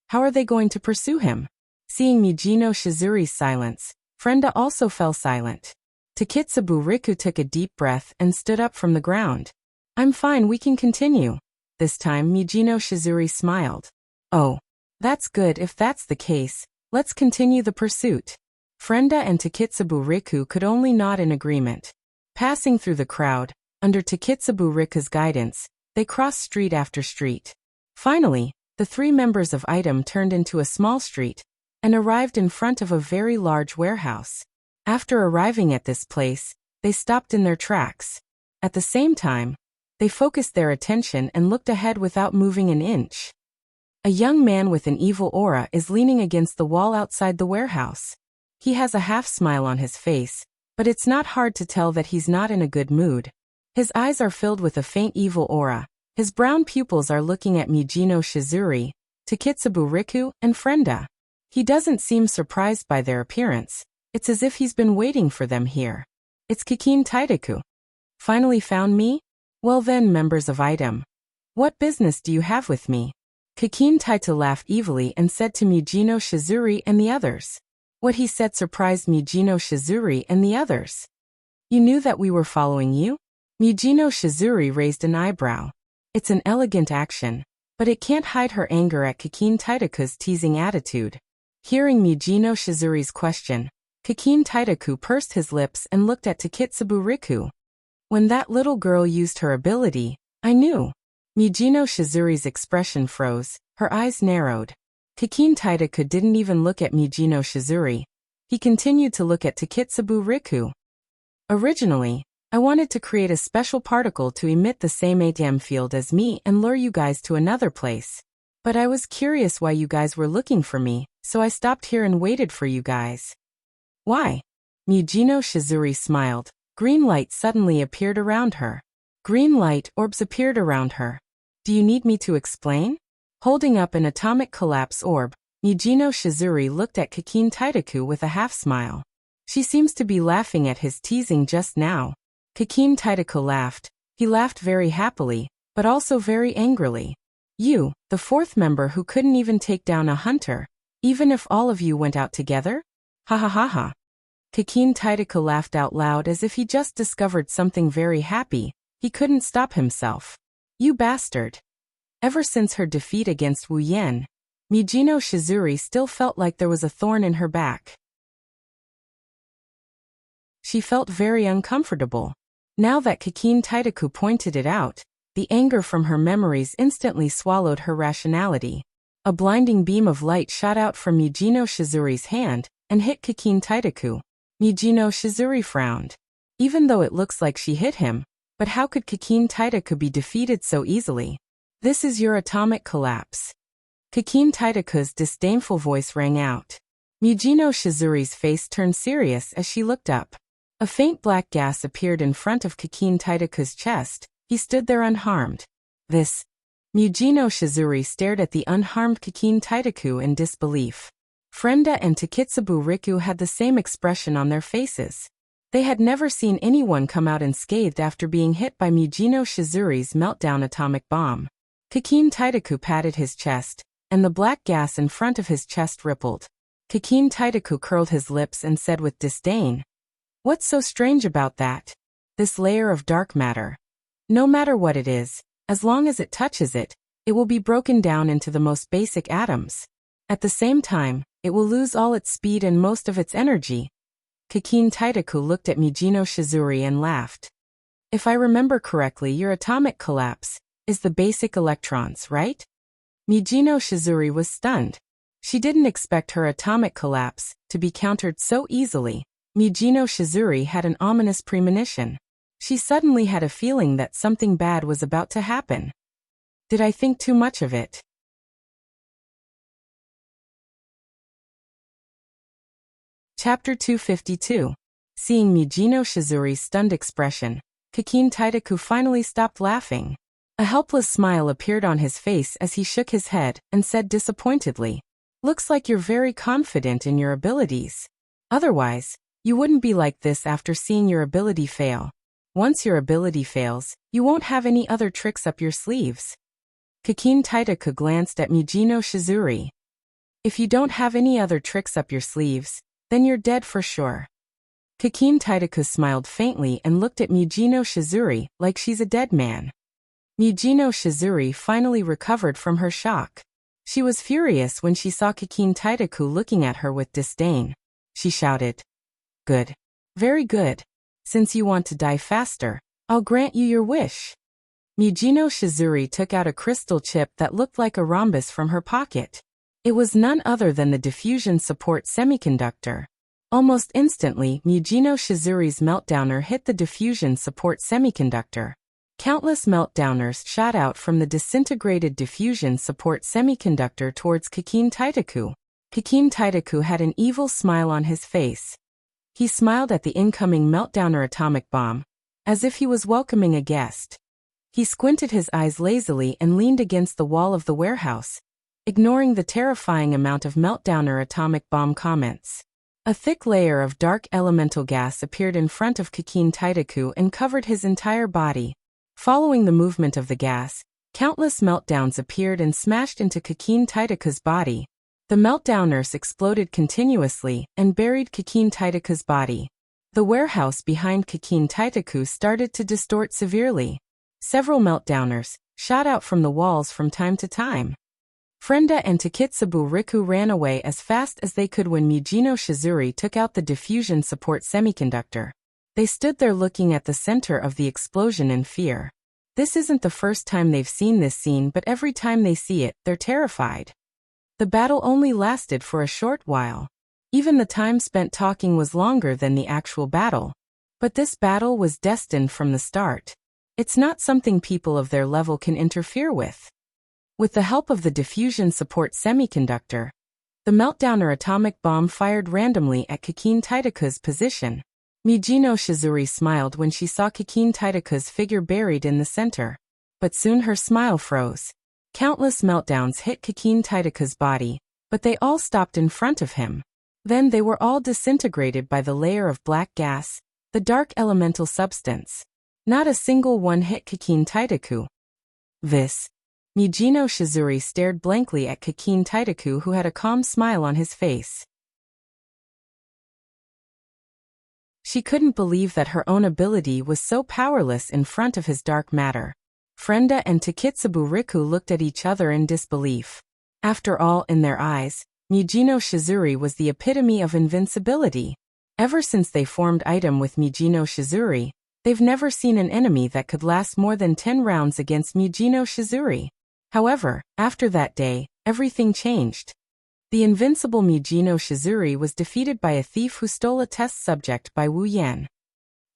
Speaker 1: how are they going to pursue him? Seeing Mijino Shizuri's silence, Frenda also fell silent. Takitsubu Riku took a deep breath and stood up from the ground. I'm fine, we can continue. This time Mijino Shizuri smiled. Oh, that's good. If that's the case, let's continue the pursuit. Frenda and Takitsubu Riku could only nod in agreement. Passing through the crowd, under Takitsubu Riku's guidance, they crossed street after street. Finally, the three members of Item turned into a small street and arrived in front of a very large warehouse. After arriving at this place, they stopped in their tracks. At the same time, they focused their attention and looked ahead without moving an inch. A young man with an evil aura is leaning against the wall outside the warehouse. He has a half-smile on his face, but it's not hard to tell that he's not in a good mood. His eyes are filled with a faint evil aura. His brown pupils are looking at Mijino Shizuri, Takitsubu Riku, and Frenda. He doesn't seem surprised by their appearance. It's as if he's been waiting for them here. It's Kikin Taitaku. Finally found me? Well then, members of Item. What business do you have with me? Kikin Taita laughed evilly and said to Mijino Shizuri and the others. What he said surprised Mijino Shizuri and the others. You knew that we were following you? Mijino Shizuri raised an eyebrow. It's an elegant action, but it can't hide her anger at Kikin Taitaku's teasing attitude. Hearing Mijino Shizuri's question, Kikin Taitaku pursed his lips and looked at Takitsubu Riku. When that little girl used her ability, I knew. Mijino Shizuri's expression froze, her eyes narrowed. Kikin Taitaku didn't even look at Mijino Shizuri. He continued to look at Takitsubu Riku. Originally, I wanted to create a special particle to emit the same ATM field as me and lure you guys to another place. But I was curious why you guys were looking for me, so I stopped here and waited for you guys. Why? Mijino Shizuri smiled. Green light suddenly appeared around her. Green light orbs appeared around her. Do you need me to explain? Holding up an atomic collapse orb, Mijino Shizuri looked at Kikin Taitaku with a half-smile. She seems to be laughing at his teasing just now. Kikin Taitaku laughed. He laughed very happily, but also very angrily. You, the fourth member who couldn't even take down a hunter, even if all of you went out together? Ha ha ha ha. Kikin Taitaku laughed out loud as if he just discovered something very happy. He couldn't stop himself. You bastard. Ever since her defeat against Wu Yen, Mijino Shizuri still felt like there was a thorn in her back. She felt very uncomfortable. Now that Kikin Taitaku pointed it out, the anger from her memories instantly swallowed her rationality. A blinding beam of light shot out from Mijino Shizuri's hand and hit Kikin Taitaku. Mijino Shizuri frowned. Even though it looks like she hit him, but how could Kikin Taitaku be defeated so easily? This is your atomic collapse. Kikin Taitaku's disdainful voice rang out. Mijino Shizuri's face turned serious as she looked up. A faint black gas appeared in front of Kikin Taitaku's chest. He stood there unharmed. This. Mijino Shizuri stared at the unharmed Kikin Taitaku in disbelief. Frenda and Takitsubu Riku had the same expression on their faces. They had never seen anyone come out unscathed after being hit by Mijino Shizuri's meltdown atomic bomb. Kikin Taitaku patted his chest, and the black gas in front of his chest rippled. Kikin Taitaku curled his lips and said with disdain, "What's so strange about that? This layer of dark matter. No matter what it is, as long as it touches it, it will be broken down into the most basic atoms. At the same time, it will lose all its speed and most of its energy." Kikin Taitaku looked at Mijino Shizuri and laughed. "If I remember correctly, your atomic collapse is the basic electrons, right?" Mijino Shizuri was stunned. She didn't expect her atomic collapse to be countered so easily. Mijino Shizuri had an ominous premonition. She suddenly had a feeling that something bad was about to happen. Did I think too much of it? Chapter 252. Seeing Mijino Shizuri's stunned expression, Kikin Taitaku finally stopped laughing. A helpless smile appeared on his face as he shook his head and said disappointedly, Looks like you're very confident in your abilities. Otherwise, you wouldn't be like this after seeing your ability fail. Once your ability fails, you won't have any other tricks up your sleeves. Kakin Taitaku glanced at Mijino Shizuri. If you don't have any other tricks up your sleeves, then you're dead for sure. Kakin Taitaku smiled faintly and looked at Mijino Shizuri like she's a dead man. Mijino Shizuri finally recovered from her shock. She was furious when she saw Kakin Taitaku looking at her with disdain. She shouted, "Good. Very good. Since you want to die faster, I'll grant you your wish." Mijino Shizuri took out a crystal chip that looked like a rhombus from her pocket. It was none other than the diffusion support semiconductor. Almost instantly, Mijino Shizuri's meltdowner hit the diffusion support semiconductor. Countless meltdowners shot out from the disintegrated diffusion support semiconductor towards Kakin Taitaku. Kakin Taitaku had an evil smile on his face. He smiled at the incoming meltdowner atomic bomb, as if he was welcoming a guest. He squinted his eyes lazily and leaned against the wall of the warehouse, ignoring the terrifying amount of meltdowner atomic bomb comments. A thick layer of dark elemental gas appeared in front of Kakin Taitaku and covered his entire body. Following the movement of the gas, countless meltdowns appeared and smashed into Kakin Taitaku's body. The meltdowners exploded continuously and buried Kakin Taitaku's body. The warehouse behind Kakin Taitaku started to distort severely. Several meltdowners shot out from the walls from time to time. Frenda and Takitsubu Riku ran away as fast as they could when Mijino Shizuri took out the diffusion support semiconductor. They stood there looking at the center of the explosion in fear. This isn't the first time they've seen this scene, but every time they see it, they're terrified. The battle only lasted for a short while. Even the time spent talking was longer than the actual battle. But this battle was destined from the start. It's not something people of their level can interfere with. With the help of the diffusion support semiconductor, the meltdowner atomic bomb fired randomly at Kakin Taitaku's position. Mijino Shizuri smiled when she saw Kakin Taitaku's figure buried in the center. But soon her smile froze. Countless meltdowns hit Kakin Taitaku's body, but they all stopped in front of him. Then they were all disintegrated by the layer of black gas, the dark elemental substance. Not a single one hit Kakin Taitaku. Mijino Shizuri stared blankly at Kakin Taitaku, who had a calm smile on his face. She couldn't believe that her own ability was so powerless in front of his dark matter. Frenda and Takitsubu Riku looked at each other in disbelief. After all, in their eyes, Mijino Shizuri was the epitome of invincibility. Ever since they formed item with Mijino Shizuri, they've never seen an enemy that could last more than 10 rounds against Mijino Shizuri. However, after that day, everything changed. The invincible Mijino Shizuri was defeated by a thief who stole a test subject by Wu Yan.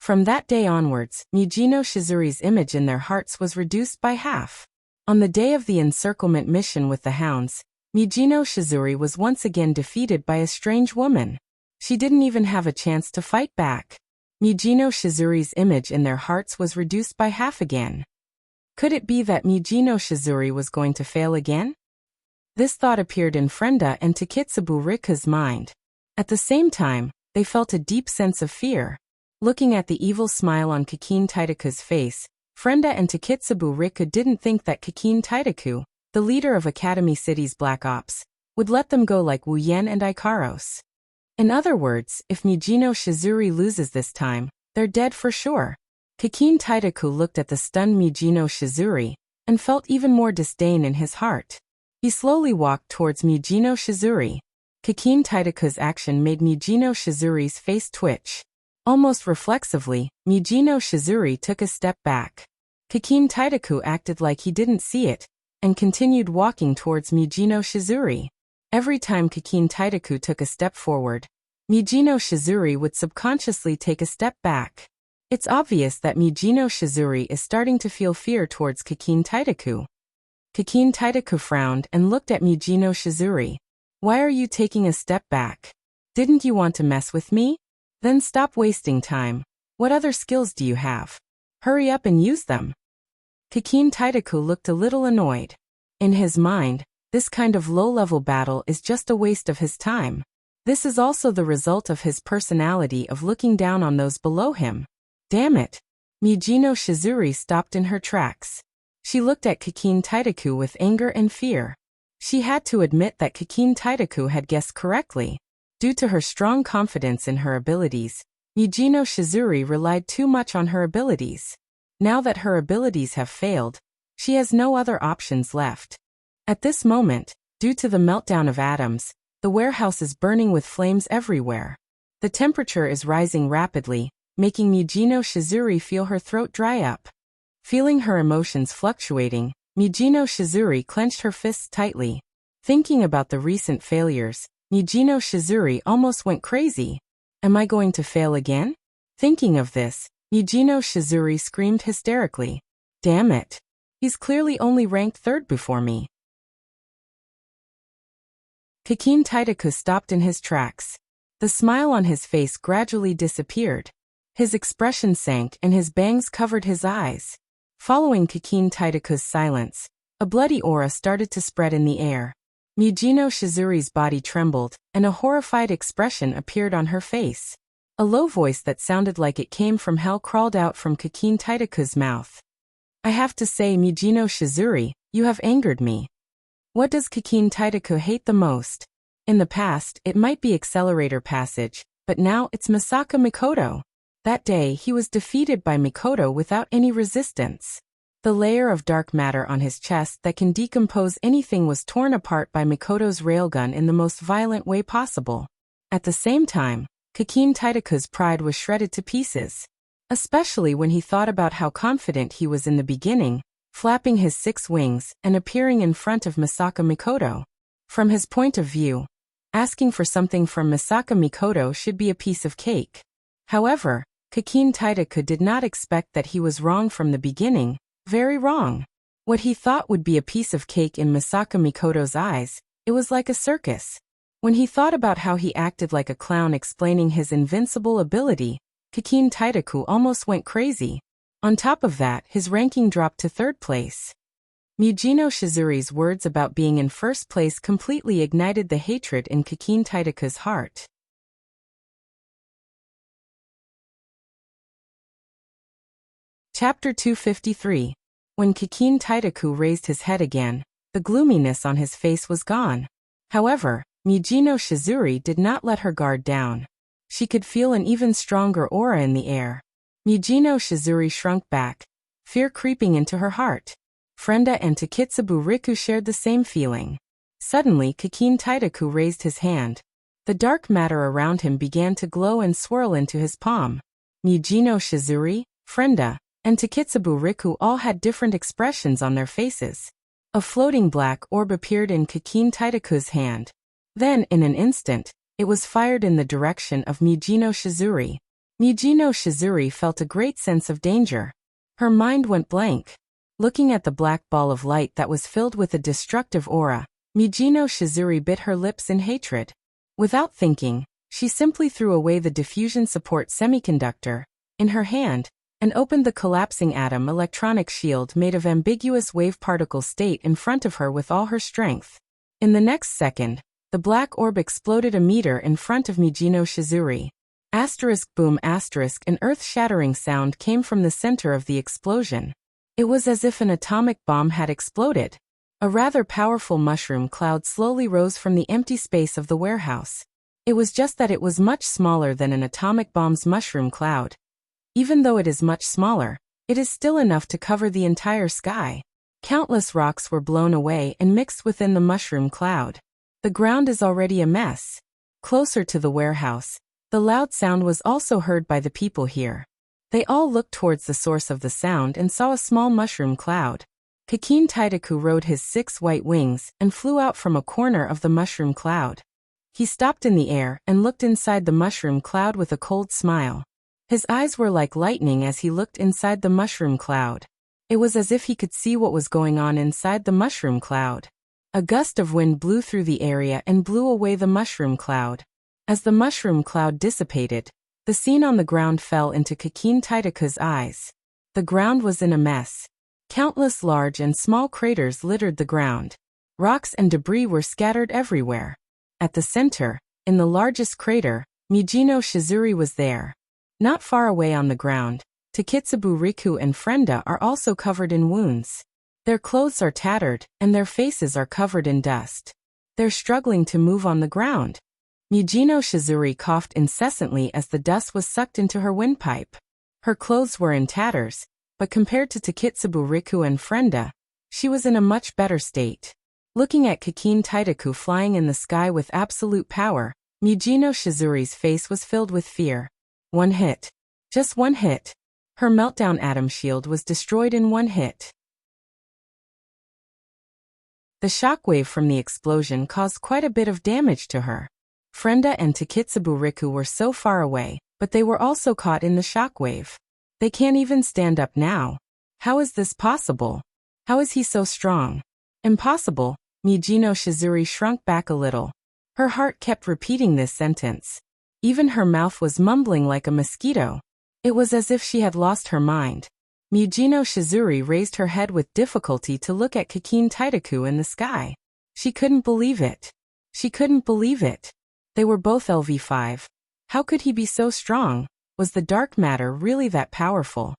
Speaker 1: From that day onwards, Mijino Shizuri's image in their hearts was reduced by half. On the day of the encirclement mission with the hounds, Mijino Shizuri was once again defeated by a strange woman. She didn't even have a chance to fight back. Mijino Shizuri's image in their hearts was reduced by half again. Could it be that Mijino Shizuri was going to fail again? This thought appeared in Frenda and Takitsubu Riku's mind. At the same time, they felt a deep sense of fear. Looking at the evil smile on Kakin Taitaku's face, Frenda and Takitsubu Riku didn't think that Kakin Taitaku, the leader of Academy City's Black Ops, would let them go like Wu Yan and Ikaros. In other words, if Mijino Shizuri loses this time, they're dead for sure. Kakin Taitaku looked at the stunned Mijino Shizuri, and felt even more disdain in his heart. He slowly walked towards Mijino Shizuri. Kakin Taitaku's action made Mijino Shizuri's face twitch. Almost reflexively, Mijino Shizuri took a step back. Kakin Taitaku acted like he didn't see it, and continued walking towards Mijino Shizuri. Every time Kakin Taitaku took a step forward, Mijino Shizuri would subconsciously take a step back. It's obvious that Mijino Shizuri is starting to feel fear towards Kakin Taitaku. Kakin Taitaku frowned and looked at Mijino Shizuri. Why are you taking a step back? Didn't you want to mess with me? Then stop wasting time. What other skills do you have? Hurry up and use them. Kakin Taitaku looked a little annoyed. In his mind, This kind of low-level battle is just a waste of his time. This is also the result of his personality of looking down on those below him. Damn it! Mijino Shizuri stopped in her tracks. She looked at Kikin Taitaku with anger and fear. She had to admit that Kikin Taitaku had guessed correctly. Due to her strong confidence in her abilities, Mijino Shizuri relied too much on her abilities. Now that her abilities have failed, she has no other options left. At this moment, due to the meltdown of atoms, the warehouse is burning with flames everywhere. The temperature is rising rapidly, making Mijino Shizuri feel her throat dry up. Feeling her emotions fluctuating, Mijino Shizuri clenched her fists tightly. Thinking about the recent failures, Mijino Shizuri almost went crazy. Am I going to fail again? Thinking of this, Mijino Shizuri screamed hysterically. Damn it! He's clearly only ranked 3rd before me. Kikin Taitaku stopped in his tracks. The smile on his face gradually disappeared. His expression sank and his bangs covered his eyes. Following Kikin Taitaku's silence, a bloody aura started to spread in the air. Mijino Shizuri's body trembled, and a horrified expression appeared on her face. A low voice that sounded like it came from hell crawled out from Kikin Taitaku's mouth. I have to say, Mijino Shizuri, you have angered me. What does Kikin Taitaku hate the most? In the past, it might be Accelerator Passage, but now it's Misaka Mikoto. That day he was defeated by Mikoto without any resistance. The layer of dark matter on his chest that can decompose anything was torn apart by Mikoto's railgun in the most violent way possible. At the same time, Kikin Taitaku's pride was shredded to pieces. Especially when he thought about how confident he was in the beginning, flapping his 6 wings and appearing in front of Misaka Mikoto. From his point of view, asking for something from Misaka Mikoto should be a piece of cake. However, Kikin Taitaku did not expect that he was wrong from the beginning, very wrong. What he thought would be a piece of cake in Misaka Mikoto's eyes, it was like a circus. When he thought about how he acted like a clown explaining his invincible ability, Kikin Taitaku almost went crazy. On top of that, his ranking dropped to 3rd place. Mijino Shizuri's words about being in 1st place completely ignited the hatred in Kikin Taitaku's heart. Chapter 253. When Kikin Taitaku raised his head again, the gloominess on his face was gone. However, Mijino Shizuri did not let her guard down. She could feel an even stronger aura in the air. Mijino Shizuri shrunk back, fear creeping into her heart. Frenda and Takitsubu Riku shared the same feeling. Suddenly, Kikin Taitaku raised his hand. The dark matter around him began to glow and swirl into his palm. Mijino Shizuri, Frenda, and Takitsubu Riku all had different expressions on their faces. A floating black orb appeared in Kikin Taitaku's hand. Then, in an instant, it was fired in the direction of Mijino Shizuri. Mijino Shizuri felt a great sense of danger. Her mind went blank. Looking at the black ball of light that was filled with a destructive aura, Mijino Shizuri bit her lips in hatred. Without thinking, she simply threw away the diffusion support semiconductor in her hand and opened the collapsing atom electronic shield made of ambiguous wave particle state in front of her with all her strength. In the next second, the black orb exploded a meter in front of Mijino Shizuri. Asterisk boom asterisk, an earth-shattering sound came from the center of the explosion. It was as if an atomic bomb had exploded. A rather powerful mushroom cloud slowly rose from the empty space of the warehouse. It was just that it was much smaller than an atomic bomb's mushroom cloud. Even though it is much smaller, it is still enough to cover the entire sky. Countless rocks were blown away and mixed within the mushroom cloud. The ground is already a mess. Closer to the warehouse, the loud sound was also heard by the people here. They all looked towards the source of the sound and saw a small mushroom cloud. Kikin Taitaku rode his 6 white wings and flew out from a corner of the mushroom cloud. He stopped in the air and looked inside the mushroom cloud with a cold smile. His eyes were like lightning as he looked inside the mushroom cloud. It was as if he could see what was going on inside the mushroom cloud. A gust of wind blew through the area and blew away the mushroom cloud. As the mushroom cloud dissipated, the scene on the ground fell into Kikin Taitaku's eyes. The ground was in a mess. Countless large and small craters littered the ground. Rocks and debris were scattered everywhere. At the center, in the largest crater, Mijino Shizuri was there. Not far away on the ground, Takitsubu Riku and Frenda are also covered in wounds. Their clothes are tattered, and their faces are covered in dust. They're struggling to move on the ground. Mijino Shizuri coughed incessantly as the dust was sucked into her windpipe. Her clothes were in tatters, but compared to Takitsubu Riku and Frenda, she was in a much better state. Looking at Kikin Taitaku flying in the sky with absolute power, Mijino Shizuri's face was filled with fear. One hit. Just one hit. Her meltdown atom shield was destroyed in one hit. The shockwave from the explosion caused quite a bit of damage to her. Frenda and Takitsubu Riku were so far away, but they were also caught in the shockwave. They can't even stand up now. How is this possible? How is he so strong? Impossible. Mijino Shizuri shrunk back a little. Her heart kept repeating this sentence. Even her mouth was mumbling like a mosquito. It was as if she had lost her mind. Mijino Shizuri raised her head with difficulty to look at Kikin Taitaku in the sky. She couldn't believe it. She couldn't believe it. They were both LV5. How could he be so strong? Was the dark matter really that powerful?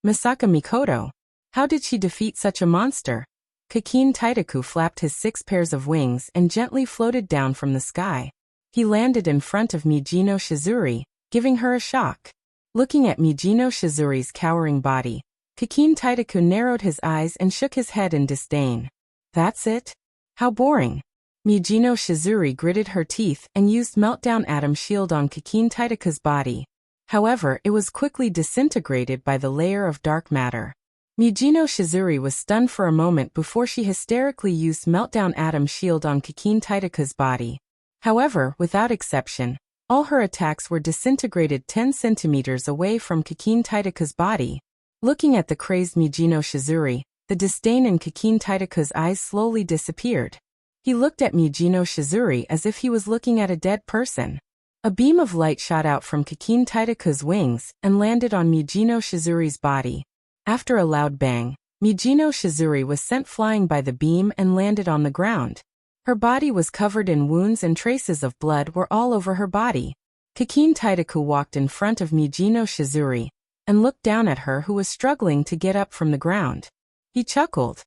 Speaker 1: Misaka Mikoto. How did she defeat such a monster? Kikin Taitaku flapped his 6 pairs of wings and gently floated down from the sky. He landed in front of Mijino Shizuri, giving her a shock. Looking at Mijino Shizuri's cowering body, Kikin Taitaku narrowed his eyes and shook his head in disdain. That's it? How boring. Mijino Shizuri gritted her teeth and used Meltdown Atom Shield on Kikin Taitaku's body. However, it was quickly disintegrated by the layer of dark matter. Mijino Shizuri was stunned for a moment before she hysterically used Meltdown Atom Shield on Kikin Taitaku's body. However, without exception, all her attacks were disintegrated 10 centimeters away from Kikin Taitaku's body. Looking at the crazed Mijino Shizuri, the disdain in Kikin Taitaku's eyes slowly disappeared. He looked at Mijino Shizuri as if he was looking at a dead person. A beam of light shot out from Kikin Taitaku's wings and landed on Mijino Shizuri's body. After a loud bang, Mijino Shizuri was sent flying by the beam and landed on the ground. Her body was covered in wounds and traces of blood were all over her body. Kikin Taitaku walked in front of Mijino Shizuri and looked down at her who was struggling to get up from the ground. He chuckled.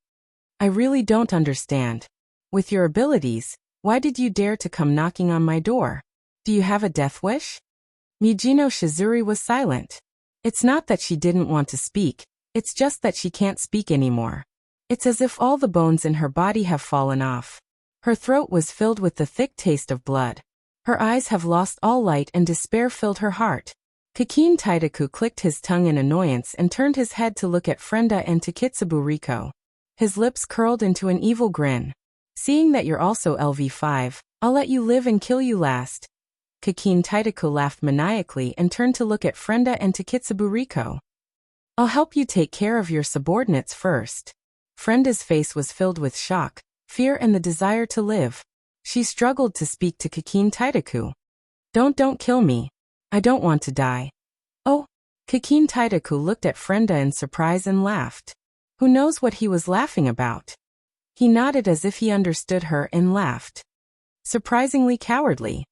Speaker 1: I really don't understand. With your abilities, why did you dare to come knocking on my door? Do you have a death wish? Mijino Shizuri was silent. It's not that she didn't want to speak, it's just that she can't speak anymore. It's as if all the bones in her body have fallen off. Her throat was filled with the thick taste of blood. Her eyes have lost all light and despair filled her heart. Kikin Taitaku clicked his tongue in annoyance and turned his head to look at Frenda and Takitsubu Riku. His lips curled into an evil grin. Seeing that you're also LV5, I'll let you live and kill you last. Kikin Taitaku laughed maniacally and turned to look at Frenda and Takitsubu Riku. I'll help you take care of your subordinates first. Frenda's face was filled with shock, fear and the desire to live. She struggled to speak to Kikin Taitaku. Don't kill me. I don't want to die. Oh. Kikin Taitaku looked at Frenda in surprise and laughed. Who knows what he was laughing about? He nodded as if he understood her and laughed. Surprisingly cowardly.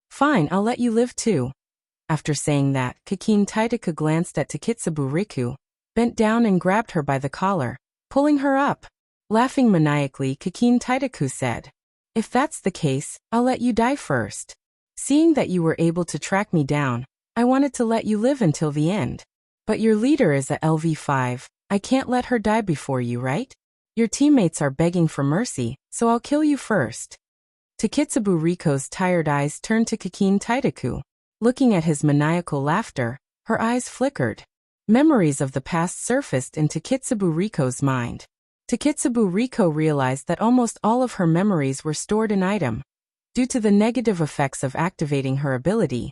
Speaker 1: Fine, I'll let you live too. After saying that, Kikin Taitaku glanced at Takitsubu Riku, bent down and grabbed her by the collar, pulling her up. Laughing maniacally, Kikin Taitaku said, If that's the case, I'll let you die first. Seeing that you were able to track me down, I wanted to let you live until the end. But your leader is a LV5, I can't let her die before you, right? Your teammates are begging for mercy, so I'll kill you first. Takitsubu Riku's tired eyes turned to Kikin Taitaku. Looking at his maniacal laughter, her eyes flickered. Memories of the past surfaced in Takitsubu Riku's mind. Takitsubu Riku realized that almost all of her memories were stored in item. Due to the negative effects of activating her ability,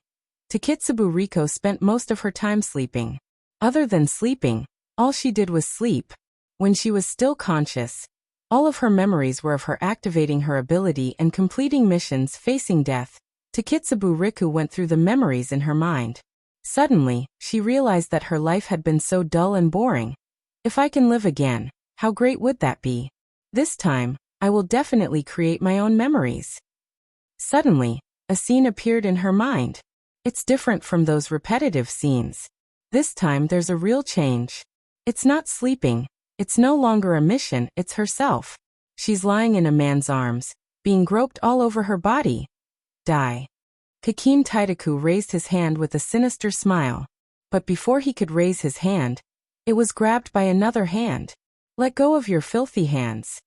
Speaker 1: Takitsubu Riku spent most of her time sleeping. Other than sleeping, all she did was sleep. When she was still conscious, all of her memories were of her activating her ability and completing missions facing death. Takitsubu Riku went through the memories in her mind. Suddenly, she realized that her life had been so dull and boring. If I can live again, How great would that be? This time, I will definitely create my own memories. Suddenly, a scene appeared in her mind. It's different from those repetitive scenes. This time there's a real change. It's not sleeping. It's no longer a mission, it's herself. She's lying in a man's arms, being groped all over her body. Die. Kakin Taidaku raised his hand with a sinister smile. But before he could raise his hand, it was grabbed by another hand. Let go of your filthy hands.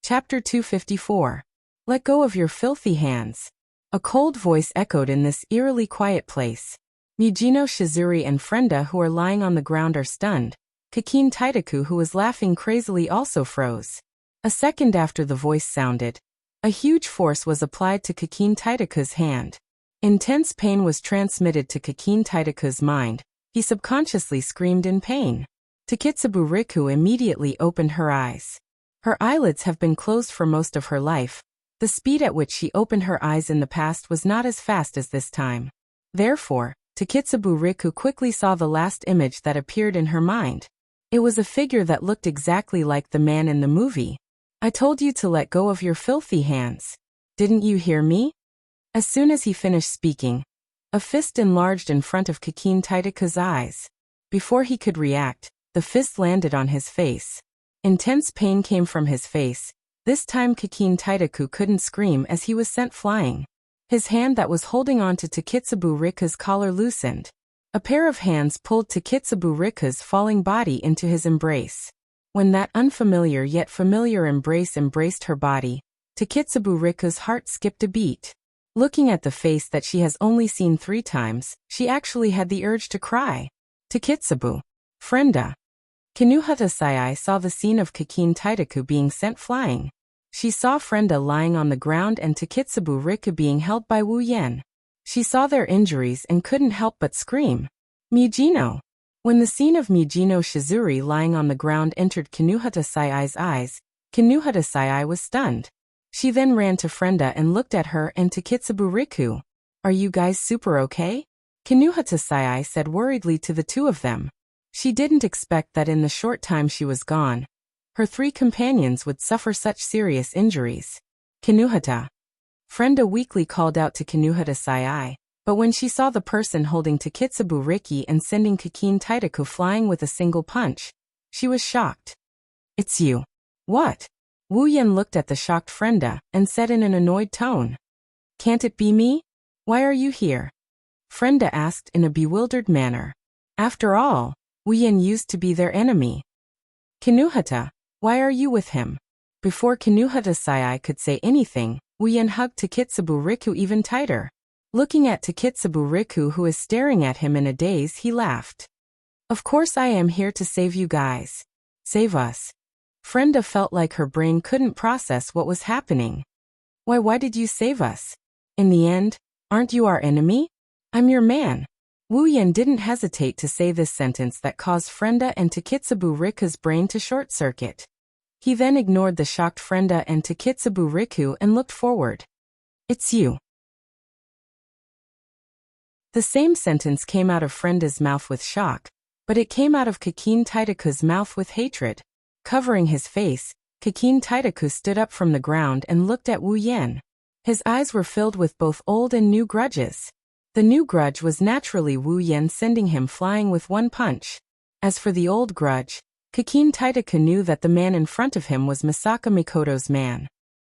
Speaker 1: Chapter 254. Let go of your filthy hands. A cold voice echoed in this eerily quiet place. Mujino Shizuri and Frenda, who are lying on the ground, are stunned. Kakin Taidaku, who was laughing crazily, also froze. A second after the voice sounded, a huge force was applied to Kakin Taidaku's hand. Intense pain was transmitted to Kakin Taidaku's mind. He subconsciously screamed in pain. Takitsubu Riku immediately opened her eyes. Her eyelids have been closed for most of her life. The speed at which she opened her eyes in the past was not as fast as this time. Therefore, Takitsubu Riku quickly saw the last image that appeared in her mind. It was a figure that looked exactly like the man in the movie. I told you to let go of your filthy hands. Didn't you hear me? As soon as he finished speaking, a fist enlarged in front of Kakin Taidaku's eyes. Before he could react, the fist landed on his face. Intense pain came from his face. This time Kakin Taidaku couldn't scream as he was sent flying. His hand that was holding on to Takitsubu Riku's collar loosened. A pair of hands pulled Takitsubu Riku's falling body into his embrace. When that unfamiliar yet familiar embrace embraced her body, Takitsubu Riku's heart skipped a beat. Looking at the face that she has only seen 3 times, she actually had the urge to cry. Takitsubu. Frenda. Kinuhata Sai saw the scene of Kakin Taidaku being sent flying. She saw Frenda lying on the ground and Takitsubu Riku being held by Wu Yen. She saw their injuries and couldn't help but scream. Mujino. When the scene of Mujino Shizuri lying on the ground entered Kinuhata Sai's eyes, Kinuhata Sai was stunned. She then ran to Frenda and looked at her and Takitsubu Riku. Are you guys super okay? Kinuhata Sai said worriedly to the two of them. She didn't expect that in the short time she was gone, her 3 companions would suffer such serious injuries. Kinuhata. Frenda weakly called out to Kinuhata Sai, but when she saw the person holding Takitsubu Riki and sending Kakin Taidaku flying with a single punch, she was shocked. It's you. What? Wu Yen looked at the shocked Frenda and said in an annoyed tone. Can't it be me? Why are you here? Frenda asked in a bewildered manner. After all, Wu Yen used to be their enemy. Kinuhata, why are you with him? Before Kinuhata Sai could say anything, Wu Yen hugged Takitsubu Riku even tighter. Looking at Takitsubu Riku, who is staring at him in a daze, he laughed. Of course I am here to save you guys. Save us. Frenda felt like her brain couldn't process what was happening. Why did you save us? In the end, aren't you our enemy? I'm your man. Wu Yen didn't hesitate to say this sentence that caused Frenda and Takitsubu Riku's brain to short-circuit. He then ignored the shocked Frenda and Takitsubu Riku and looked forward. It's you. The same sentence came out of Frenda's mouth with shock, but it came out of Kakin Taidaku's mouth with hatred. Covering his face, Kakin Taidaku stood up from the ground and looked at Wu Yen. His eyes were filled with both old and new grudges. The new grudge was naturally Wu Yen sending him flying with 1 punch. As for the old grudge, Kakin Taidaku knew that the man in front of him was Misaka Mikoto's man.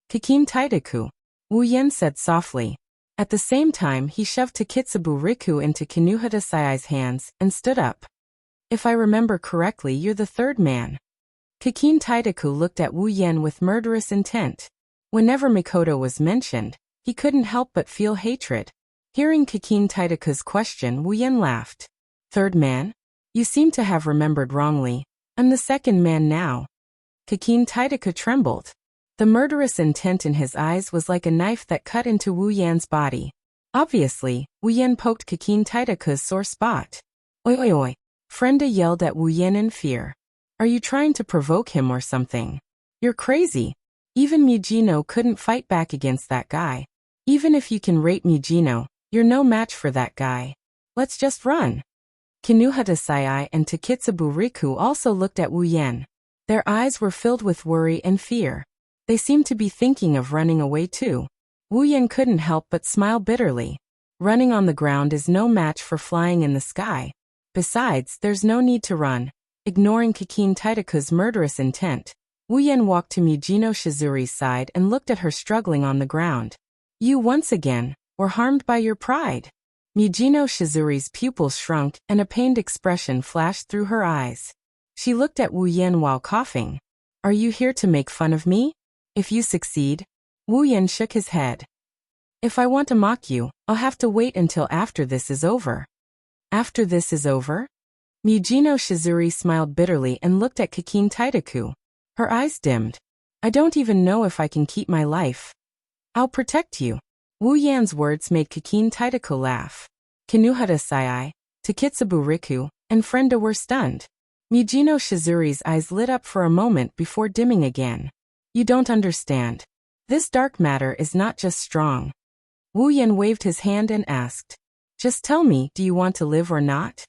Speaker 1: Kakin Taidaku, Wu Yen said softly. At the same time, he shoved Takitsubu Riku into Kinuhata Sai's hands and stood up. If I remember correctly, you're the 3rd man. Kakin Taidaku looked at Wu Yen with murderous intent. Whenever Mikoto was mentioned, he couldn't help but feel hatred. Hearing Kakin Taidaku's question, Wu Yen laughed. 3rd man? You seem to have remembered wrongly. I'm the 2nd man now. Kakin Taidaku trembled. The murderous intent in his eyes was like a knife that cut into Wu Yan's body. Obviously, Wu Yen poked Kakin Taidaku's sore spot. Oi oi oi. Frenda yelled at Wu Yen in fear. Are you trying to provoke him or something? You're crazy. Even Mujino couldn't fight back against that guy. Even if you can rate Mujino, you're no match for that guy. Let's just run. Kinuhata Sai and Takitsubu Riku also looked at Wu Yan. Their eyes were filled with worry and fear. They seemed to be thinking of running away too. Wu Yan couldn't help but smile bitterly. Running on the ground is no match for flying in the sky. Besides, there's no need to run. Ignoring Kikin Taitaku's murderous intent, Wu Yan walked to Mujino Shizuri's side and looked at her struggling on the ground. You once again were harmed by your pride. Mujino Shizuri's pupils shrunk and a pained expression flashed through her eyes. She looked at Wu Yan while coughing. Are you here to make fun of me? If you succeed, Wu Yan shook his head. If I want to mock you, I'll have to wait until after this is over. After this is over? Mujino Shizuri smiled bitterly and looked at Kikin Taitaku. Her eyes dimmed. I don't even know if I can keep my life. I'll protect you. Wu Yan's words made Kikin Taitaku laugh. Kinuhata Sai, Takitsubu Riku, and Frenda were stunned. Mujino Shizuri's eyes lit up for a moment before dimming again. You don't understand. This dark matter is not just strong. Wu Yan waved his hand and asked. Just tell me, do you want to live or not?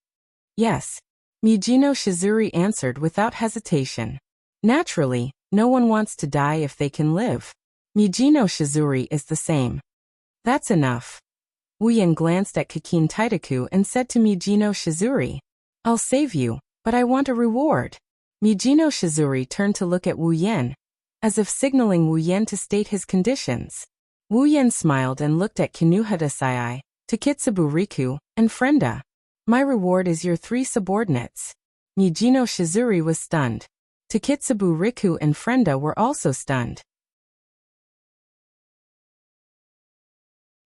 Speaker 1: Yes. Mujino Shizuri answered without hesitation. Naturally, no one wants to die if they can live. Mujino Shizuri is the same. That's enough. Wu Yan glanced at Kikin Taitaku and said to Mujino Shizuri. I'll save you, but I want a reward. Mujino Shizuri turned to look at Wu Yan, as if signaling Wu Yan to state his conditions. Wu Yan smiled and looked at Kinuhata Sai, Takitsubu Riku, and Frenda. My reward is your 3 subordinates. Mujino Shizuri was stunned. Takitsubu Riku and Frenda were also stunned.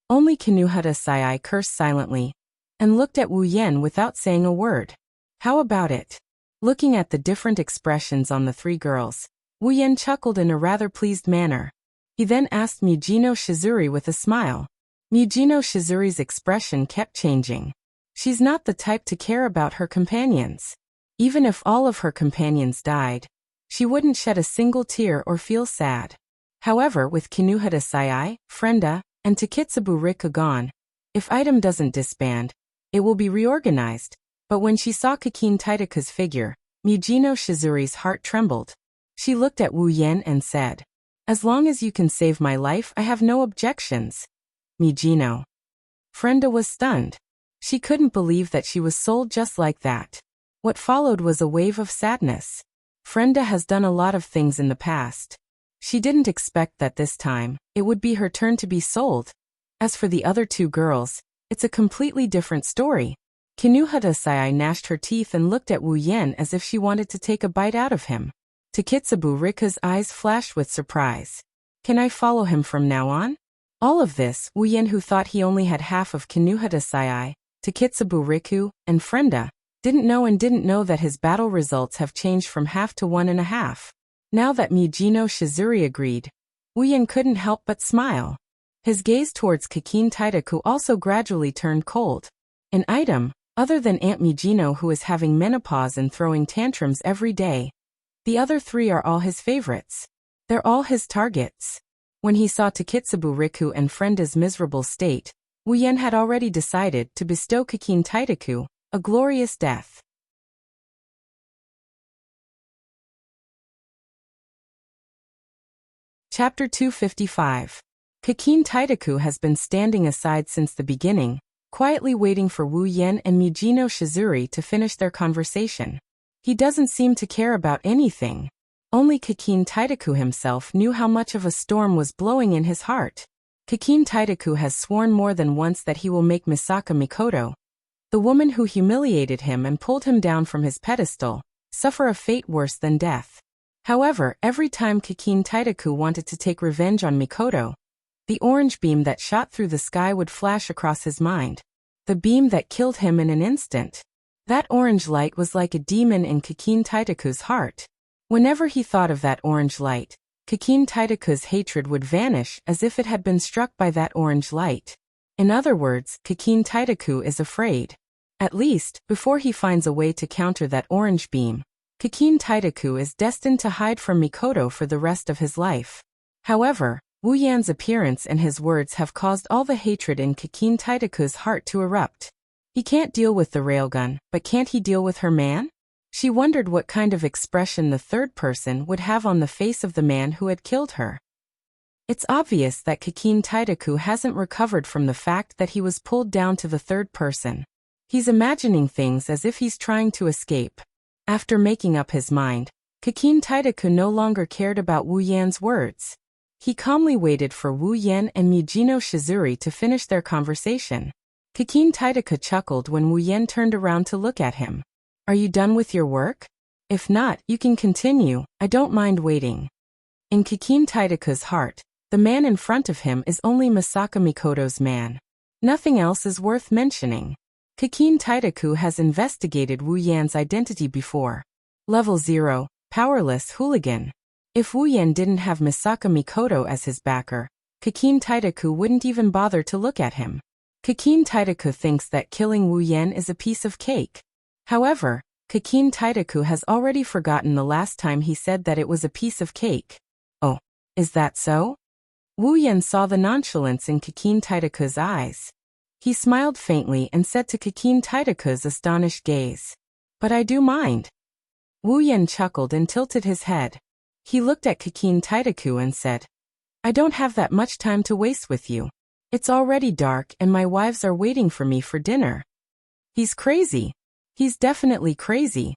Speaker 1: Only Kinuhata Sai cursed silently, and looked at Wu Yan without saying a word. How about it? Looking at the different expressions on the 3 girls, Wu Yan chuckled in a rather pleased manner. He then asked Mujino Shizuri with a smile. Mujino Shizuri's expression kept changing. She's not the type to care about her companions. Even if all of her companions died, she wouldn't shed a single tear or feel sad. However, with Kinuhata Sai, Frenda, and Takitsubu Riku gone, if item doesn't disband, it will be reorganized. But when she saw Kikin Taitaku's figure, Mujino Shizuri's heart trembled. She looked at Wu Yan and said, as long as you can save my life, I have no objections. Mujino. Frenda was stunned. She couldn't believe that she was sold just like that. What followed was a wave of sadness. Frenda has done a lot of things in the past. She didn't expect that this time, it would be her turn to be sold. As for the other 2 girls, it's a completely different story. Kinuhata Sai gnashed her teeth and looked at Wu Yan as if she wanted to take a bite out of him. Takitsubu Riku's eyes flashed with surprise. Can I follow him from now on? All of this, Wu Yan, who thought he only had half of Kinuhata Sai, Takitsubu Riku, and Frenda, didn't know that his battle results have changed from half to 1.5. Now that Mujino Shizuri agreed, Wu Yan couldn't help but smile. His gaze towards Kikin Taitaku also gradually turned cold. An item, other than Aunt Mujino, who is having menopause and throwing tantrums every day. The other 3 are all his favorites. They're all his targets. When he saw Takitsubu Riku and Frenda's miserable state, Wu Yan had already decided to bestow Kikin Taitaku a glorious death. Chapter 255. Kikin Taitaku has been standing aside since the beginning, quietly waiting for Wu Yan and Mujino Shizuri to finish their conversation. He doesn't seem to care about anything. Only Kikin Taitaku himself knew how much of a storm was blowing in his heart. Kikin Taitaku has sworn more than once that he will make Misaka Mikoto, the woman who humiliated him and pulled him down from his pedestal, suffer a fate worse than death. However, every time Kikin Taitaku wanted to take revenge on Mikoto, the orange beam that shot through the sky would flash across his mind. The beam that killed him in an instant. That orange light was like a demon in Kikin Taitaku's heart. Whenever he thought of that orange light, Kikin Taitaku's hatred would vanish as if it had been struck by that orange light. In other words, Kikin Taitaku is afraid. At least, before he finds a way to counter that orange beam, Kikin Taitaku is destined to hide from Mikoto for the rest of his life. However, Wu Yan's appearance and his words have caused all the hatred in Kikin Taitaku's heart to erupt. He can't deal with the railgun, but can't he deal with her man? She wondered what kind of expression the third person would have on the face of the man who had killed her. It's obvious that Kikin Taidaku hasn't recovered from the fact that he was pulled down to the third person. He's imagining things as if he's trying to escape. After making up his mind, Kikin Taidaku no longer cared about Wu Yan's words. He calmly waited for Wu Yan and Mujino Shizuri to finish their conversation. Kikin Taidaku chuckled when Wu Yan turned around to look at him. Are you done with your work? If not, you can continue, I don't mind waiting. In Kikin Taidaku's heart, the man in front of him is only Misaka Mikoto's man. Nothing else is worth mentioning. Kikin Taidaku has investigated Wu Yan's identity before. Level 0, Powerless Hooligan. If Wu Yan didn't have Misaka Mikoto as his backer, Kikin Taidaku wouldn't even bother to look at him. Kikin Taidaku thinks that killing Wu Yan is a piece of cake. However, Kikin Taidaku has already forgotten the last time he said that it was a piece of cake. Oh, is that so? Wu Yan saw the nonchalance in Kikin Taidaku's eyes. He smiled faintly and said to Kikin Taidaku's astonished gaze, "But I do mind." Wu Yan chuckled and tilted his head. He looked at Kikin Taidaku and said, "I don't have that much time to waste with you. It's already dark and my wives are waiting for me for dinner." He's crazy. He's definitely crazy.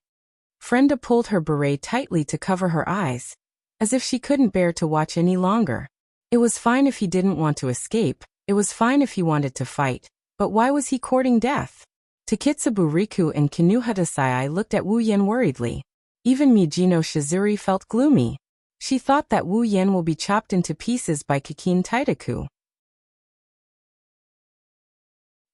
Speaker 1: Frenda pulled her beret tightly to cover her eyes, as if she couldn't bear to watch any longer. It was fine if he didn't want to escape, it was fine if he wanted to fight, but why was he courting death? Takitsubu Riku and Kinuhata Sai looked at Wu Yan worriedly. Even Mijino Shizuri felt gloomy. She thought that Wu Yan will be chopped into pieces by Kikin Taidaku.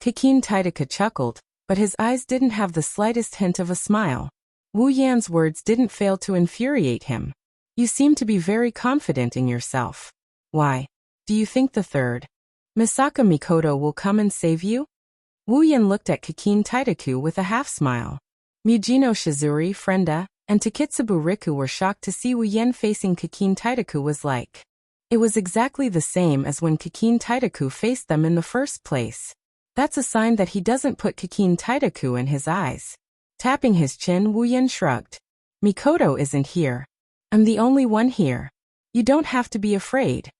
Speaker 1: Kikin Taidaku chuckled, but his eyes didn't have the slightest hint of a smile. Wu Yan's words didn't fail to infuriate him. You seem to be very confident in yourself. Why? Do you think the third Misaka Mikoto will come and save you? Wu Yan looked at Kikin Taidaku with a half-smile. Mujino Shizuri, Frenda, and Takitsubu Riku were shocked to see Wu Yan facing Kikin Taidaku was like. It was exactly the same as when Kikin Taidaku faced them in the first place. That's a sign that he doesn't put Kikin Taidaku in his eyes. Tapping his chin, Wu Yan shrugged. Mikoto isn't here. I'm the only one here. You don't have to be afraid.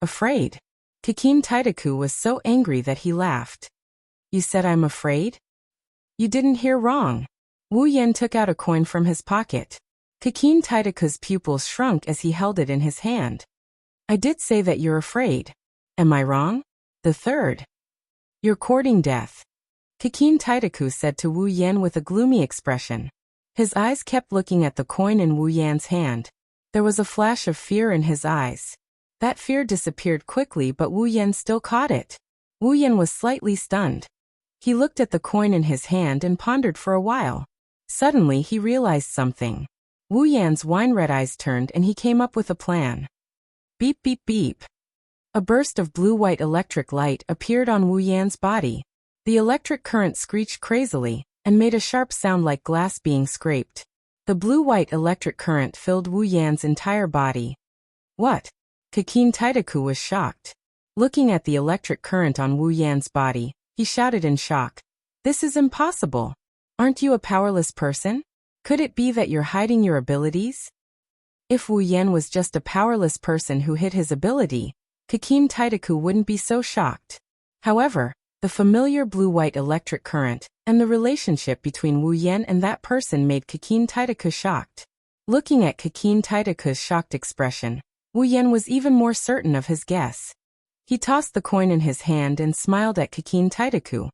Speaker 1: Afraid? Kikin Taidaku was so angry that he laughed. You said I'm afraid? You didn't hear wrong. Wu Yan took out a coin from his pocket. Kikin Taidaku's pupils shrunk as he held it in his hand. I did say that you're afraid. Am I wrong? The third. You're courting death. Kikin Taidaku said to Wu Yan with a gloomy expression. His eyes kept looking at the coin in Wu Yan's hand. There was a flash of fear in his eyes. That fear disappeared quickly, but Wu Yan still caught it. Wu Yan was slightly stunned. He looked at the coin in his hand and pondered for a while. Suddenly he realized something. Wu Yan's wine-red eyes turned and he came up with a plan. Beep beep beep. A burst of blue-white electric light appeared on Wu Yan's body. The electric current screeched crazily and made a sharp sound like glass being scraped. The blue-white electric current filled Wu Yan's entire body. What? Kikin Taidaku was shocked. Looking at the electric current on Wu Yan's body, he shouted in shock. This is impossible. Aren't you a powerless person? Could it be that you're hiding your abilities? If Wu Yan was just a powerless person who hid his ability, Kikin Taidaku wouldn't be so shocked. However, the familiar blue-white electric current and the relationship between Wu Yan and that person made Kikin Taidaku shocked. Looking at Kikin Taidaku's shocked expression, Wu Yan was even more certain of his guess. He tossed the coin in his hand and smiled at Kikin Taidaku.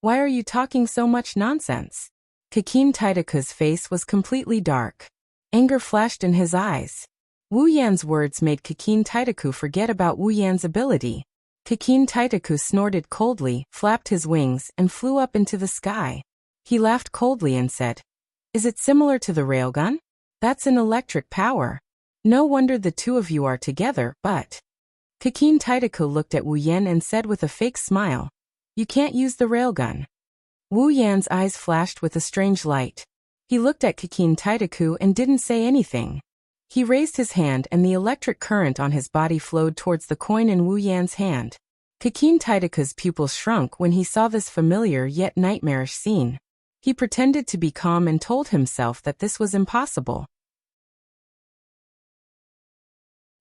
Speaker 1: Why are you talking so much nonsense? Kikin Taidaku's face was completely dark. Anger flashed in his eyes. Wu Yan's words made Kikin Taidaku forget about Wu Yan's ability. Kikin Taidaku snorted coldly, flapped his wings, and flew up into the sky. He laughed coldly and said, Is it similar to the railgun? That's an electric power. No wonder the two of you are together, but... Kikin Taidaku looked at Wu Yan and said with a fake smile, You can't use the railgun. Wu Yan's eyes flashed with a strange light. He looked at Kikin Taidaku and didn't say anything. He raised his hand and the electric current on his body flowed towards the coin in Wu Yan's hand. Kakin Taitaka's pupils shrunk when he saw this familiar yet nightmarish scene. He pretended to be calm and told himself that this was impossible.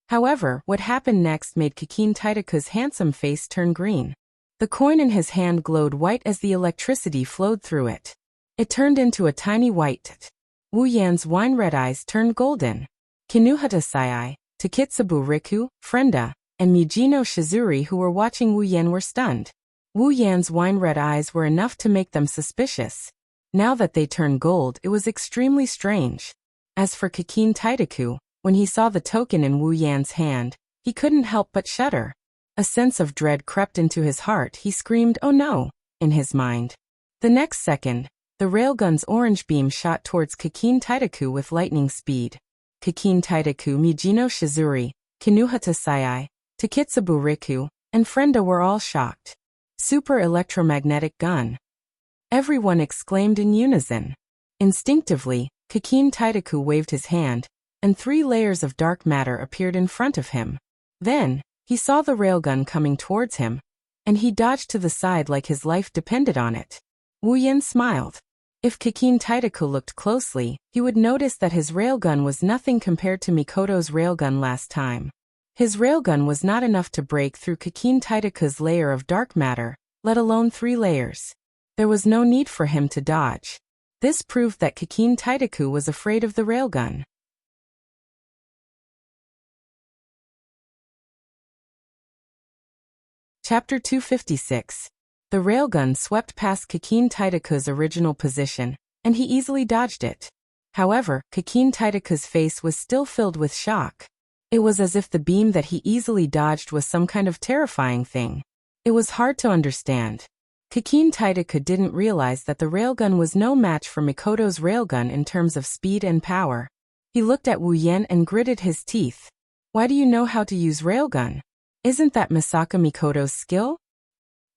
Speaker 1: However, what happened next made Kakin Taitaka's handsome face turn green. The coin in his hand glowed white as the electricity flowed through it. It turned into a tiny white. Wu Yan's wine-red eyes turned golden. Kinuhata Sai, Takitsubu Riku, Frenda, and Mujino Shizuri who were watching Wu Yan were stunned. Wu Yan's wine-red eyes were enough to make them suspicious. Now that they turned gold, it was extremely strange. As for Kakin Taitaku, when he saw the token in Wu Yan's hand, he couldn't help but shudder. A sense of dread crept into his heart. He screamed, "Oh no!" in his mind. The next second, the railgun's orange beam shot towards Kakin Taitaku with lightning speed. Kakin Taitaku, Mujino Shizuri, Kinuhata Sai, Takitsubu Riku, and Frenda were all shocked. Super electromagnetic gun. Everyone exclaimed in unison. Instinctively, Kakin Taitaku waved his hand, and 3 layers of dark matter appeared in front of him. Then, he saw the railgun coming towards him, and he dodged to the side like his life depended on it. Wu Yan smiled. If Kakin Taitaku looked closely, he would notice that his railgun was nothing compared to Mikoto's railgun last time. His railgun was not enough to break through Kakin Taitaku's layer of dark matter, let alone 3 layers. There was no need for him to dodge. This proved that Kakin Taitaku was afraid of the railgun. Chapter 256. The railgun swept past Kakin Taitaku's original position, and he easily dodged it. However, Kakin Taitaku's face was still filled with shock. It was as if the beam that he easily dodged was some kind of terrifying thing. It was hard to understand. Kakin Taitaku didn't realize that the railgun was no match for Mikoto's railgun in terms of speed and power. He looked at Wu Yan and gritted his teeth. "Why do you know how to use railgun? Isn't that Misaka Mikoto's skill?"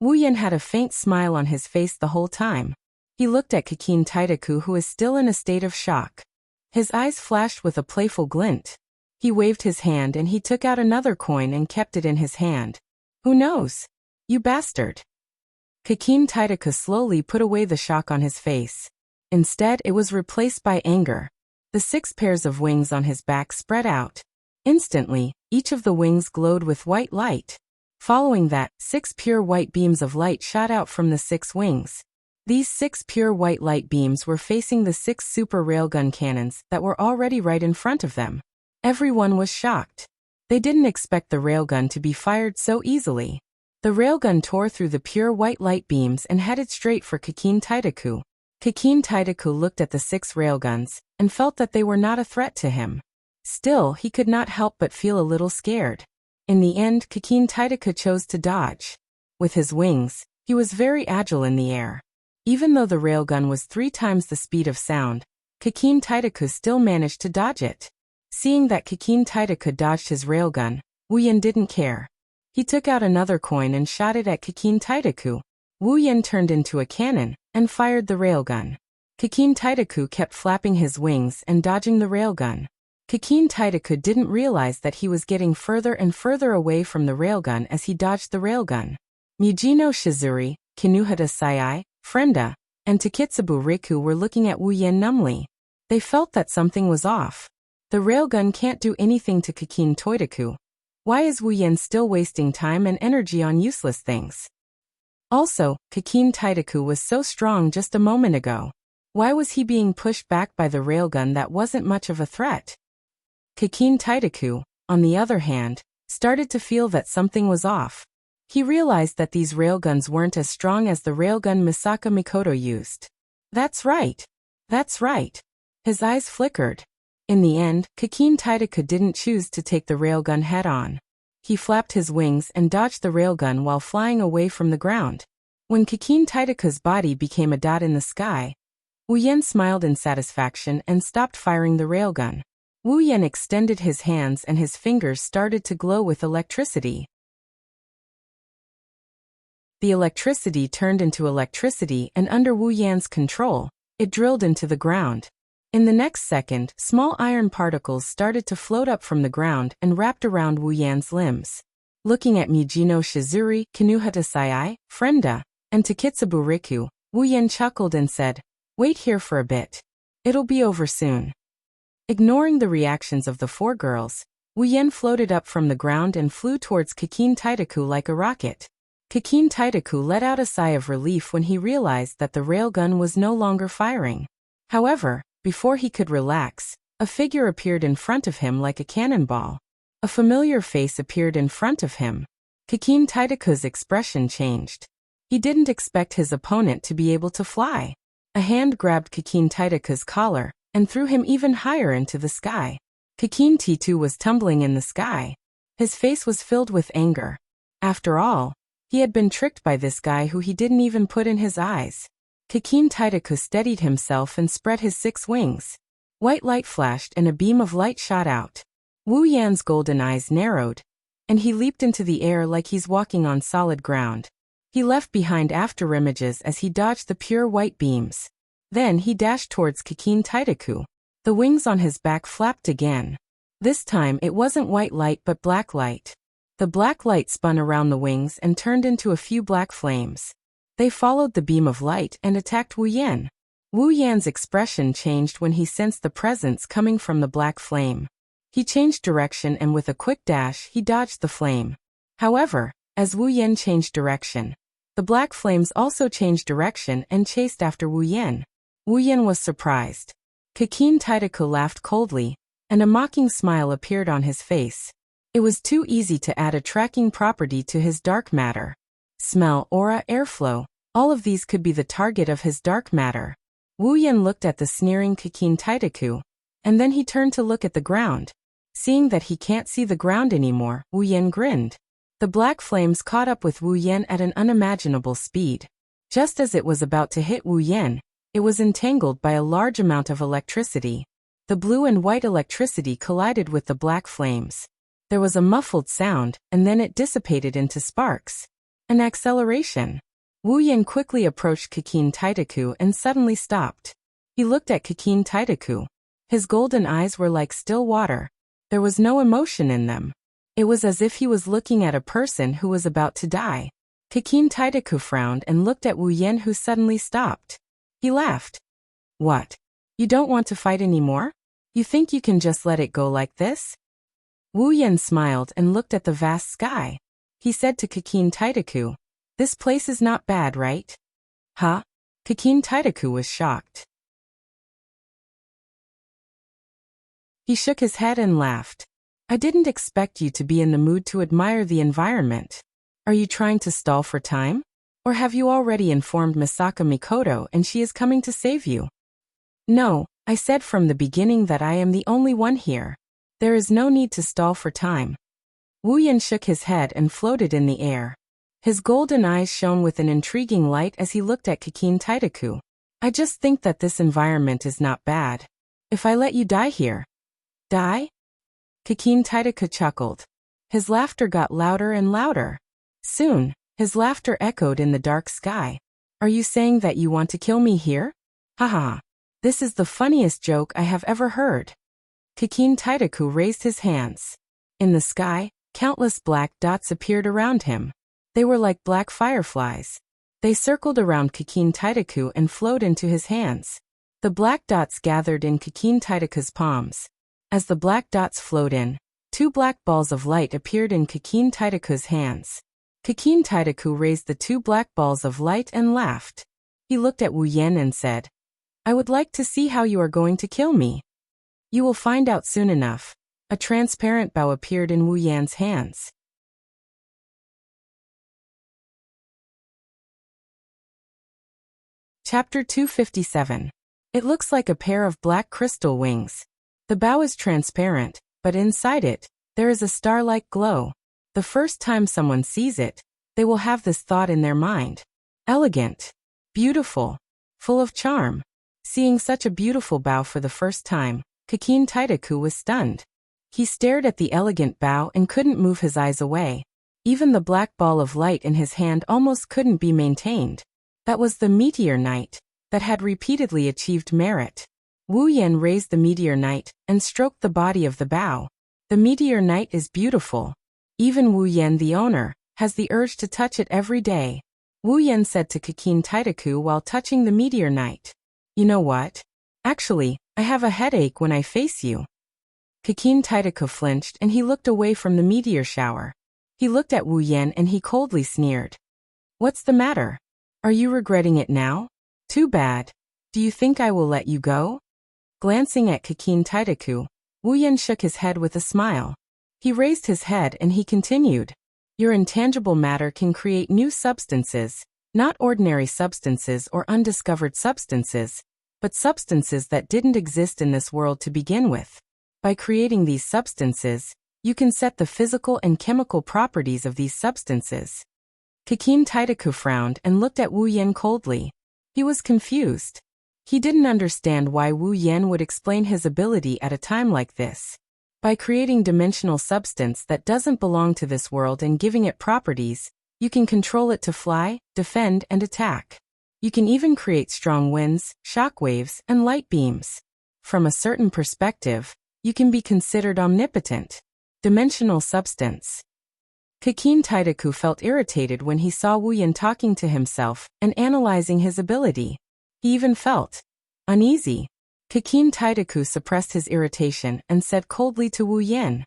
Speaker 1: Wu Yan had a faint smile on his face the whole time. He looked at Kakin Taitaku who is still in a state of shock. His eyes flashed with a playful glint. He waved his hand and he took out another coin and kept it in his hand. "Who knows? You bastard." Kakin Taitaku slowly put away the shock on his face. Instead, it was replaced by anger. The 6 pairs of wings on his back spread out. Instantly, each of the wings glowed with white light. Following that, 6 pure white beams of light shot out from the 6 wings. These 6 pure white light beams were facing the 6 super railgun cannons that were already right in front of them. Everyone was shocked. They didn't expect the railgun to be fired so easily. The railgun tore through the pure white light beams and headed straight for Kakin Taitaku. Kakin Taitaku looked at the 6 railguns and felt that they were not a threat to him. Still, he could not help but feel a little scared. In the end, Kakin Taitaku chose to dodge. With his wings, he was very agile in the air. Even though the railgun was 3 times the speed of sound, Kakin Taitaku still managed to dodge it. Seeing that Kakin Taitaku dodged his railgun, Wu Yan didn't care. He took out another coin and shot it at Kakin Taitaku. Wu Yan turned into a cannon and fired the railgun. Kakin Taitaku kept flapping his wings and dodging the railgun. Kakin Taitaku didn't realize that he was getting further and further away from the railgun as he dodged the railgun. Mujino Shizuri, Kinuhata Sai, Frenda, and Takitsubu Riku were looking at Wu Yan numbly. They felt that something was off. The railgun can't do anything to Kakin Taitaku. Why is Wu Yan still wasting time and energy on useless things? Also, Kakin Taitaku was so strong just a moment ago. Why was he being pushed back by the railgun that wasn't much of a threat? Kakin Taitaku, on the other hand, started to feel that something was off. He realized that these railguns weren't as strong as the railgun Misaka Mikoto used. That's right. That's right. His eyes flickered. In the end, Kakin Taitaku didn't choose to take the railgun head-on. He flapped his wings and dodged the railgun while flying away from the ground. When Kakin Taitaku's body became a dot in the sky, Wu Yan smiled in satisfaction and stopped firing the railgun. Wu Yan extended his hands and his fingers started to glow with electricity. The electricity turned into electricity and under Wu Yan's control, it drilled into the ground. In the next second, small iron particles started to float up from the ground and wrapped around Wu Yan's limbs. Looking at Mijino Shizuri, Kinuhata Sai, Frenda, and Takitsubu Riku, Wu Yen chuckled and said, "Wait here for a bit. It'll be over soon." Ignoring the reactions of the four girls, Wu Yen floated up from the ground and flew towards Kakin Taitaku like a rocket. Kakin Taitaku let out a sigh of relief when he realized that the railgun was no longer firing. However, before he could relax, a figure appeared in front of him like a cannonball. A familiar face appeared in front of him. Kakin Taitaku's expression changed. He didn't expect his opponent to be able to fly. A hand grabbed Kakin Taitaku's collar and threw him even higher into the sky. Kakin T2 was tumbling in the sky. His face was filled with anger. After all, he had been tricked by this guy who he didn't even put in his eyes. Kakin Taitaku steadied himself and spread his 6 wings. White light flashed and a beam of light shot out. Wu Yan's golden eyes narrowed, and he leaped into the air like he's walking on solid ground. He left behind afterimages as he dodged the pure white beams. Then he dashed towards Kakin Taitaku. The wings on his back flapped again. This time it wasn't white light but black light. The black light spun around the wings and turned into a few black flames. They followed the beam of light and attacked Wu Yan. Wu Yan's expression changed when he sensed the presence coming from the black flame. He changed direction and with a quick dash he dodged the flame. However, as Wu Yan changed direction, the black flames also changed direction and chased after Wu Yan. Wu Yan was surprised. Kakin Taitaku laughed coldly, and a mocking smile appeared on his face. It was too easy to add a tracking property to his dark matter. Smell, aura, airflow, all of these could be the target of his dark matter. Wu Yan looked at the sneering Kakin Taitaku, and then he turned to look at the ground. Seeing that he can't see the ground anymore, Wu Yan grinned. The black flames caught up with Wu Yan at an unimaginable speed. Just as it was about to hit Wu Yan, it was entangled by a large amount of electricity. The blue and white electricity collided with the black flames. There was a muffled sound, and then it dissipated into sparks. An acceleration. Wu Yan quickly approached Kakin Taitaku and suddenly stopped. He looked at Kakin Taitaku. His golden eyes were like still water. There was no emotion in them. It was as if he was looking at a person who was about to die. Kakin Taitaku frowned and looked at Wu Yan, who suddenly stopped. He laughed. "What? You don't want to fight anymore? You think you can just let it go like this?" Wu Yan smiled and looked at the vast sky. He said to Kakin Taitaku, "This place is not bad, right?" "Huh?" Kakin Taitaku was shocked. He shook his head and laughed. "I didn't expect you to be in the mood to admire the environment. Are you trying to stall for time? Or have you already informed Misaka Mikoto and she is coming to save you?" "No, I said from the beginning that I am the only one here. There is no need to stall for time." Wu Yan shook his head and floated in the air. His golden eyes shone with an intriguing light as he looked at Kakin Taitaku. "I just think that this environment is not bad. If I let you die here." "Die?" Kakin Taitaku chuckled. His laughter got louder and louder. Soon, his laughter echoed in the dark sky. "Are you saying that you want to kill me here? Haha. This is the funniest joke I have ever heard." Kakin Taitaku raised his hands. In the sky, countless black dots appeared around him. They were like black fireflies. They circled around Kakin Taitaku and flowed into his hands. The black dots gathered in Kakin Taitaku's palms. As the black dots flowed in, 2 black balls of light appeared in Kakin Taitaku's hands. Kakin Taitaku raised the 2 black balls of light and laughed. He looked at Wu Yan and said, "I would like to see how you are going to kill me." "You will find out soon enough." A transparent bow appeared in Wu Yan's hands. Chapter 257. It looks like a pair of black crystal wings. The bow is transparent, but inside it, there is a star-like glow. The first time someone sees it, they will have this thought in their mind. Elegant. Beautiful. Full of charm. Seeing such a beautiful bow for the first time, Kakin Taitaku was stunned. He stared at the elegant bow and couldn't move his eyes away. Even the black ball of light in his hand almost couldn't be maintained. That was the meteor knight that had repeatedly achieved merit. Wu Yan raised the meteor knight and stroked the body of the bow. The meteor knight is beautiful. Even Wu Yan, the owner, has the urge to touch it every day. Wu Yan said to Kakin Taitaku while touching the meteor knight. You know what? Actually, I have a headache when I face you. Kakin Taitaku flinched and he looked away from the meteor shower. He looked at Wu Yan and he coldly sneered. What's the matter? Are you regretting it now? Too bad. Do you think I will let you go? Glancing at Kakin Taitaku, Wu Yan shook his head with a smile. He raised his head and he continued. Your intangible matter can create new substances, not ordinary substances or undiscovered substances, but substances that didn't exist in this world to begin with. By creating these substances, you can set the physical and chemical properties of these substances. Kakin Taitaku frowned and looked at Wu Yan coldly. He was confused. He didn't understand why Wu Yan would explain his ability at a time like this. By creating dimensional substance that doesn't belong to this world and giving it properties, you can control it to fly, defend, and attack. You can even create strong winds, shock waves, and light beams. From a certain perspective, you can be considered omnipotent. Dimensional substance. Kakin Taitaku felt irritated when he saw Wu Yan talking to himself and analyzing his ability. He even felt uneasy. Kakin Taitaku suppressed his irritation and said coldly to Wu Yan.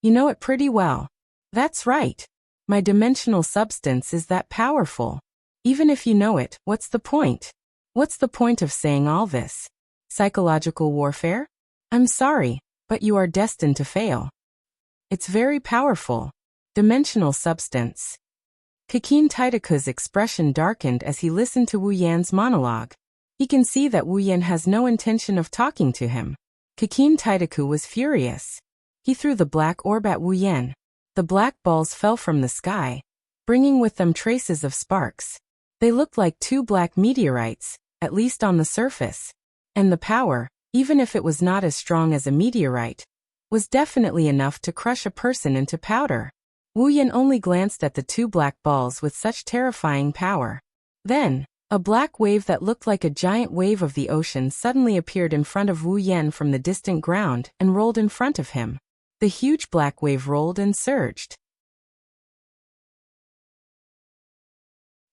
Speaker 1: You know it pretty well. That's right. My dimensional substance is that powerful. Even if you know it, what's the point? What's the point of saying all this? Psychological warfare? I'm sorry, but you are destined to fail. It's very powerful. Dimensional substance. Kakin Taitaku's expression darkened as he listened to Wu Yan's monologue. He can see that Wu Yan has no intention of talking to him. Kakin Taitaku was furious. He threw the black orb at Wu Yan. The black balls fell from the sky, bringing with them traces of sparks. They looked like two black meteorites, at least on the surface. And the power, even if it was not as strong as a meteorite, was definitely enough to crush a person into powder. Wu Yan only glanced at the two black balls with such terrifying power. Then, a black wave that looked like a giant wave of the ocean suddenly appeared in front of Wu Yan from the distant ground and rolled in front of him. The huge black wave rolled and surged.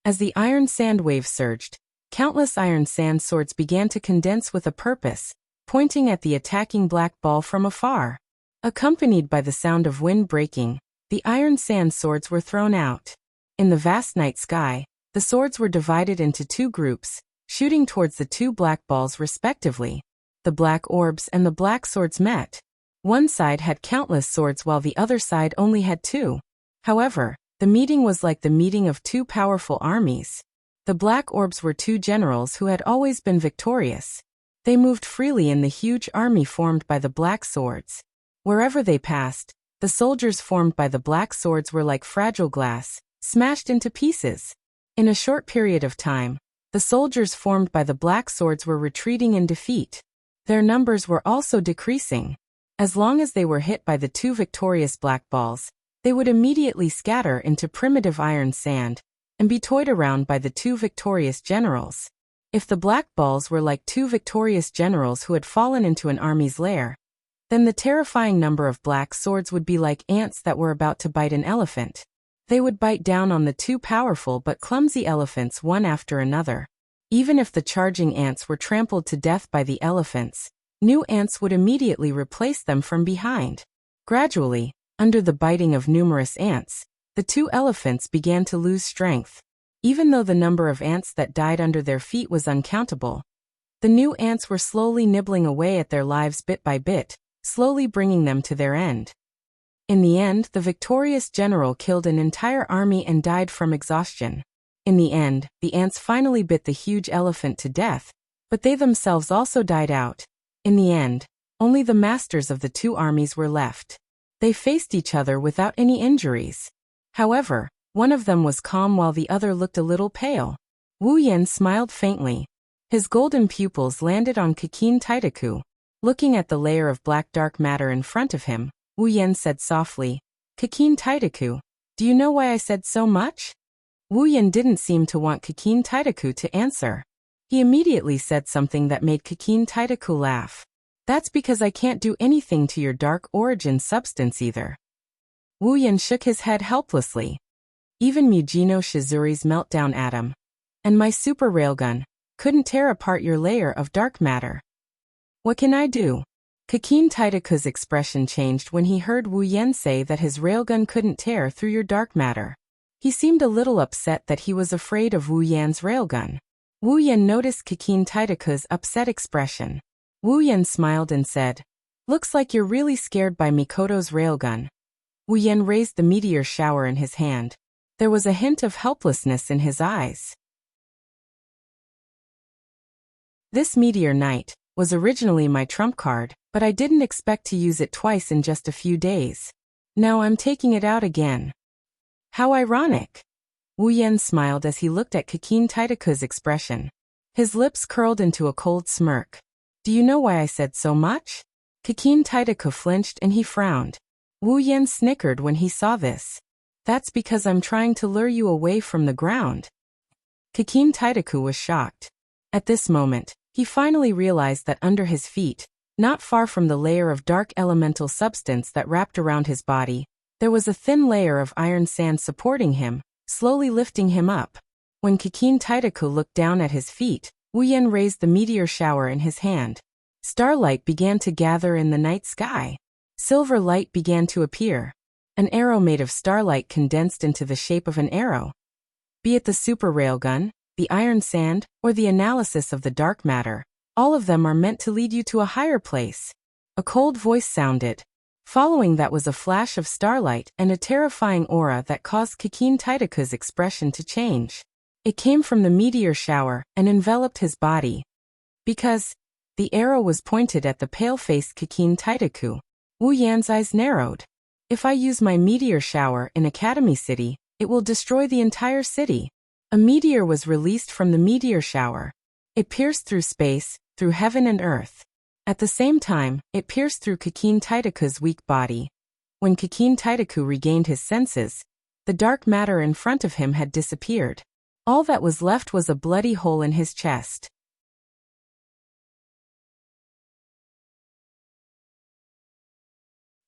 Speaker 1: As the iron sand wave surged, countless iron sand swords began to condense with a purpose, pointing at the attacking black ball from afar. Accompanied by the sound of wind breaking, the iron sand swords were thrown out. In the vast night sky, the swords were divided into two groups, shooting towards the two black balls respectively. The black orbs and the black swords met. One side had countless swords while the other side only had two. However, the meeting was like the meeting of two powerful armies. The black orbs were two generals who had always been victorious. They moved freely in the huge army formed by the black swords. Wherever they passed, the soldiers formed by the black swords were like fragile glass, smashed into pieces. In a short period of time, the soldiers formed by the black swords were retreating in defeat. Their numbers were also decreasing. As long as they were hit by the two victorious black balls, they would immediately scatter into primitive iron sand and be toyed around by the two victorious generals. If the black balls were like two victorious generals who had fallen into an army's lair, then the terrifying number of black swords would be like ants that were about to bite an elephant. They would bite down on the two powerful but clumsy elephants one after another. Even if the charging ants were trampled to death by the elephants, new ants would immediately replace them from behind. Gradually, under the biting of numerous ants, the two elephants began to lose strength. Even though the number of ants that died under their feet was uncountable, the new ants were slowly nibbling away at their lives bit by bit, slowly bringing them to their end. In the end, the victorious general killed an entire army and died from exhaustion. In the end, the ants finally bit the huge elephant to death, but they themselves also died out. In the end, only the masters of the two armies were left. They faced each other without any injuries. However, one of them was calm while the other looked a little pale. Wu Yan smiled faintly. His golden pupils landed on Kakin Taitaku. Looking at the layer of black dark matter in front of him, Wu Yan said softly, Kakin Taitaku, do you know why I said so much? Wu Yan didn't seem to want Kakin Taitaku to answer. He immediately said something that made Kakin Taitaku laugh. That's because I can't do anything to your dark origin substance either. Wu Yan shook his head helplessly. Even Mujino Shizuri's meltdown atom and my super railgun couldn't tear apart your layer of dark matter. What can I do? Kakin Taitaku's expression changed when he heard Wu Yan say that his railgun couldn't tear through your dark matter. He seemed a little upset that he was afraid of Wu Yan's railgun. Wu Yan noticed Kakin Taitaku's upset expression. Wu Yan smiled and said, "Looks like you're really scared by Mikoto's railgun." Wu Yan raised the meteor shower in his hand. There was a hint of helplessness in his eyes. This meteor knight was originally my trump card, but I didn't expect to use it twice in just a few days. Now I'm taking it out again. How ironic. Wu Yan smiled as he looked at Kakin Taitaku's expression. His lips curled into a cold smirk. Do you know why I said so much? Kakin Taitaku flinched and he frowned. Wu Yan snickered when he saw this. That's because I'm trying to lure you away from the ground. Kakin Taitaku was shocked. At this moment, he finally realized that under his feet, not far from the layer of dark elemental substance that wrapped around his body, there was a thin layer of iron sand supporting him, slowly lifting him up. When Kakin Taitaku looked down at his feet, Wu Yan raised the meteor shower in his hand. Starlight began to gather in the night sky. Silver light began to appear. An arrow made of starlight condensed into the shape of an arrow. Be it the super railgun, the iron sand, or the analysis of the dark matter, all of them are meant to lead you to a higher place. A cold voice sounded. Following that was a flash of starlight and a terrifying aura that caused Kakin Taitaku's expression to change. It came from the meteor shower and enveloped his body. Because the arrow was pointed at the pale-faced Kakin Taitaku, Wu Yan's eyes narrowed. If I use my meteor shower in Academy City, it will destroy the entire city. A meteor was released from the meteor shower. It pierced through space, through heaven and earth. At the same time, it pierced through Kakin Taitaku's weak body. When Kakin Taitaku regained his senses, the dark matter in front of him had disappeared. All that was left was a bloody hole in his chest.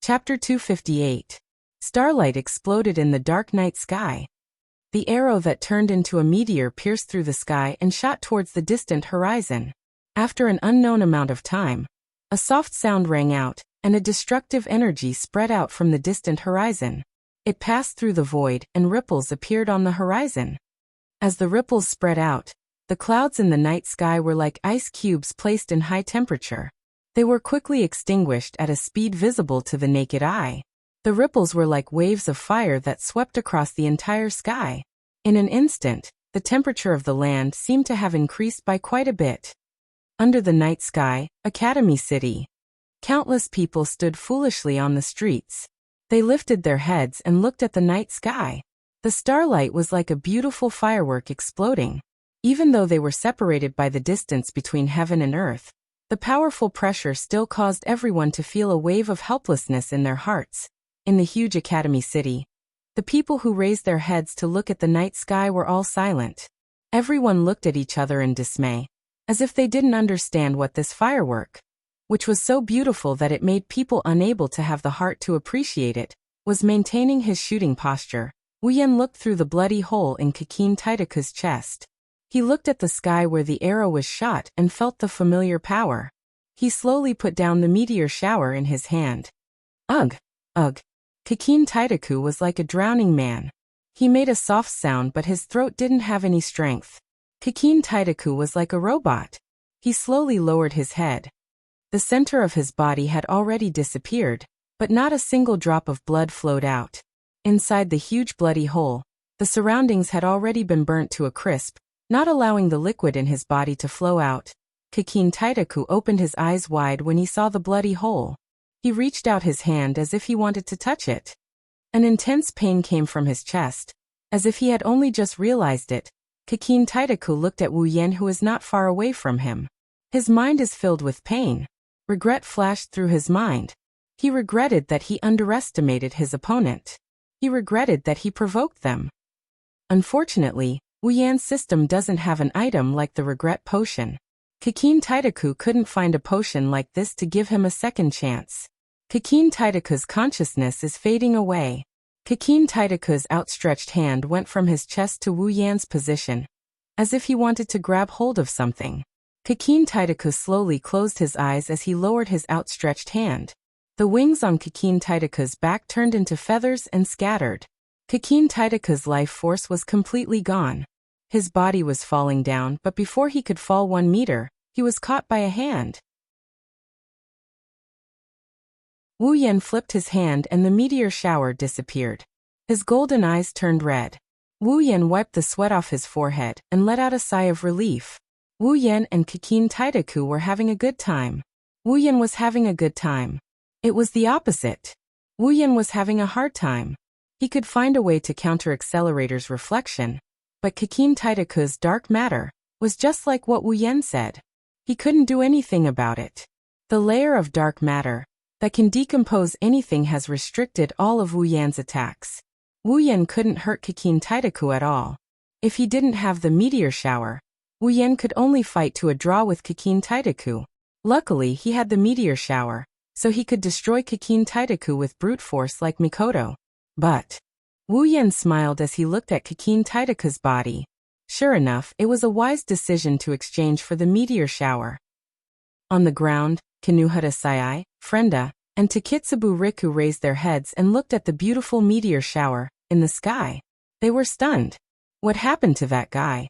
Speaker 1: Chapter 258. Starlight exploded in the dark night sky. The arrow that turned into a meteor pierced through the sky and shot towards the distant horizon. After an unknown amount of time, a soft sound rang out, and a destructive energy spread out from the distant horizon. It passed through the void, and ripples appeared on the horizon. As the ripples spread out, the clouds in the night sky were like ice cubes placed in high temperature. They were quickly extinguished at a speed visible to the naked eye. The ripples were like waves of fire that swept across the entire sky. In an instant, the temperature of the land seemed to have increased by quite a bit. Under the night sky, Academy City. Countless people stood foolishly on the streets. They lifted their heads and looked at the night sky. The starlight was like a beautiful firework exploding. Even though they were separated by the distance between heaven and earth, the powerful pressure still caused everyone to feel a wave of helplessness in their hearts. In the huge Academy City, the people who raised their heads to look at the night sky were all silent. Everyone looked at each other in dismay, as if they didn't understand what this firework, which was so beautiful that it made people unable to have the heart to appreciate it, was maintaining his shooting posture. Wu Yan looked through the bloody hole in Kakin Taitaku's chest. He looked at the sky where the arrow was shot and felt the familiar power. He slowly put down the meteor shower in his hand. Ugh! Ugh! Kakin Taitaku was like a drowning man. He made a soft sound but his throat didn't have any strength. Kakin Taitaku was like a robot. He slowly lowered his head. The center of his body had already disappeared, but not a single drop of blood flowed out. Inside the huge bloody hole, the surroundings had already been burnt to a crisp, not allowing the liquid in his body to flow out. Kakin Taitaku opened his eyes wide when he saw the bloody hole. He reached out his hand as if he wanted to touch it. An intense pain came from his chest. As if he had only just realized it, Kakin Taitaku looked at Wu Yan who is not far away from him. His mind is filled with pain. Regret flashed through his mind. He regretted that he underestimated his opponent. He regretted that he provoked them. Unfortunately, Wu Yan's system doesn't have an item like the regret potion. Kakin Taitaku couldn't find a potion like this to give him a second chance. Kakin Taitaku's consciousness is fading away. Kakin Taitaku's outstretched hand went from his chest to Wu Yan's position, as if he wanted to grab hold of something. Kakin Taitaku slowly closed his eyes as he lowered his outstretched hand. The wings on Kakin Taitaku's back turned into feathers and scattered. Kakin Taitaku's life force was completely gone. His body was falling down, but before he could fall 1 meter, he was caught by a hand. Wu Yan flipped his hand and the meteor shower disappeared. His golden eyes turned red. Wu Yan wiped the sweat off his forehead and let out a sigh of relief. Wu Yan and Kakin Taitaku were having a good time. Wu Yan was having a good time. It was the opposite. Wu Yan was having a hard time. He could find a way to counter Accelerator's reflection, but Kakin Taitaku's dark matter was just like what Wu Yan said. He couldn't do anything about it. The layer of dark matter that can decompose anything has restricted all of Wu Yan's attacks. Wu Yan couldn't hurt Kakin Taitaku at all. If he didn't have the meteor shower, Wu Yan could only fight to a draw with Kakin Taitaku. Luckily, he had the meteor shower, so he could destroy Kakin Taitaku with brute force like Mikoto. But Wu Yan smiled as he looked at Kakin Taitaku's body. Sure enough, it was a wise decision to exchange for the meteor shower. On the ground, Kinuhata Sai, Frenda, and Takitsubu Riku raised their heads and looked at the beautiful meteor shower in the sky. They were stunned. What happened to that guy?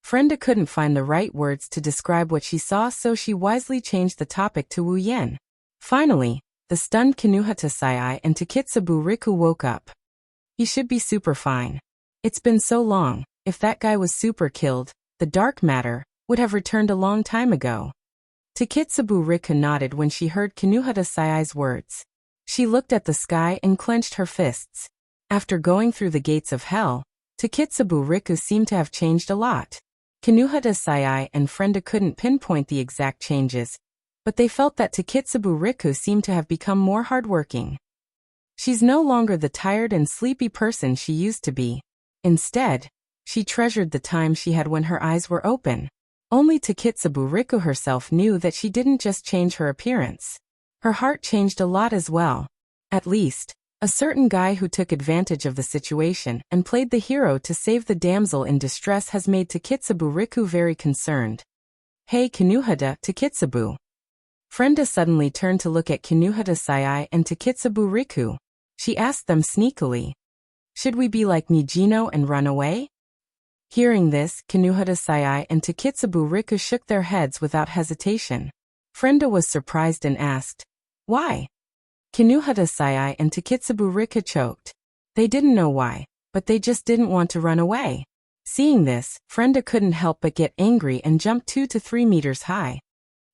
Speaker 1: Frenda couldn't find the right words to describe what she saw, so she wisely changed the topic to Wu Yan. Finally, the stunned Kinuhata Sai and Takitsubu Riku woke up. He should be super fine. It's been so long. If that guy was super killed, the dark matter would have returned a long time ago. Takitsubu Riku nodded when she heard Kinuhata Sai's words. She looked at the sky and clenched her fists. After going through the gates of hell, Takitsubu Riku seemed to have changed a lot. Kinuhata Sai and Frenda couldn't pinpoint the exact changes, but they felt that Takitsubu Riku seemed to have become more hardworking. She's no longer the tired and sleepy person she used to be. Instead, she treasured the time she had when her eyes were open. Only Takitsubu Riku herself knew that she didn't just change her appearance. Her heart changed a lot as well. At least, a certain guy who took advantage of the situation and played the hero to save the damsel in distress has made Takitsubu Riku very concerned. Hey Kinuhata, Takitsubu. Frenda suddenly turned to look at Kinuhata Sai and Takitsubu Riku. She asked them sneakily. Should we be like Mijino and run away? Hearing this, Kinuhata Sai and Takitsubu Riku shook their heads without hesitation. Frenda was surprised and asked, why? Kinuhata Sai and Takitsubu Riku choked. They didn't know why, but they just didn't want to run away. Seeing this, Frenda couldn't help but get angry and jumped 2 to 3 meters high.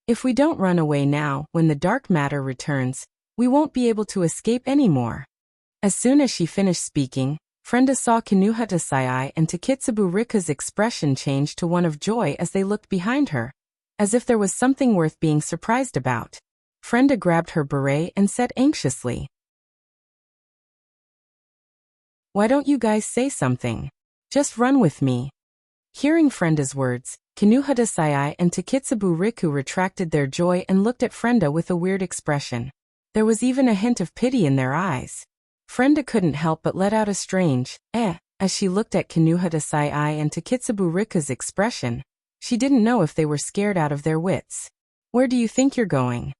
Speaker 1: If we don't run away now, when the dark matter returns, we won't be able to escape anymore. As soon as she finished speaking, Frenda saw Kinuhata Sai and Takitsubu Riku's expression change to one of joy as they looked behind her, as if there was something worth being surprised about. Frenda grabbed her beret and said anxiously, why don't you guys say something? Just run with me. Hearing Frenda's words, Kinuhata Sai and Takitsubu Riku retracted their joy and looked at Frenda with a weird expression. There was even a hint of pity in their eyes. Frenda couldn't help but let out a strange, as she looked at Kinuhata Sai and Takitsubu Riku's expression. She didn't know if they were scared out of their wits. Where do you think you're going?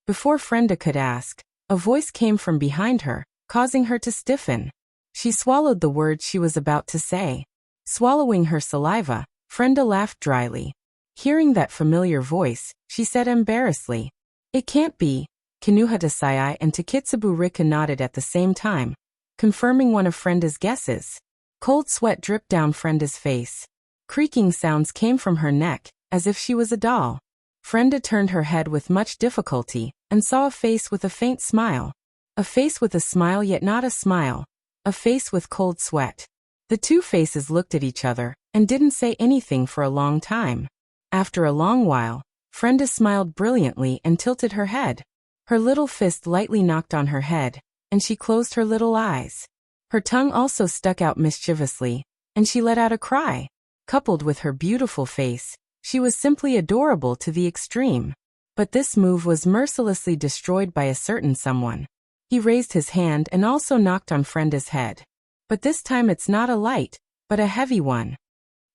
Speaker 1: Before Frenda could ask, a voice came from behind her, causing her to stiffen. She swallowed the words she was about to say. Swallowing her saliva, Frenda laughed dryly. Hearing that familiar voice, she said embarrassedly, it can't be. Kinuhata Sai and Takitsubu Riku nodded at the same time, confirming one of Frenda's guesses. Cold sweat dripped down Frenda's face. Creaking sounds came from her neck, as if she was a doll. Frenda turned her head with much difficulty, and saw a face with a faint smile. A face with a smile yet not a smile. A face with cold sweat. The two faces looked at each other, and didn't say anything for a long time. After a long while, Frenda smiled brilliantly and tilted her head. Her little fist lightly knocked on her head, and she closed her little eyes. Her tongue also stuck out mischievously, and she let out a cry. Coupled with her beautiful face, she was simply adorable to the extreme. But this move was mercilessly destroyed by a certain someone. He raised his hand and also knocked on Frenda's head. But this time it's not a light, but a heavy one.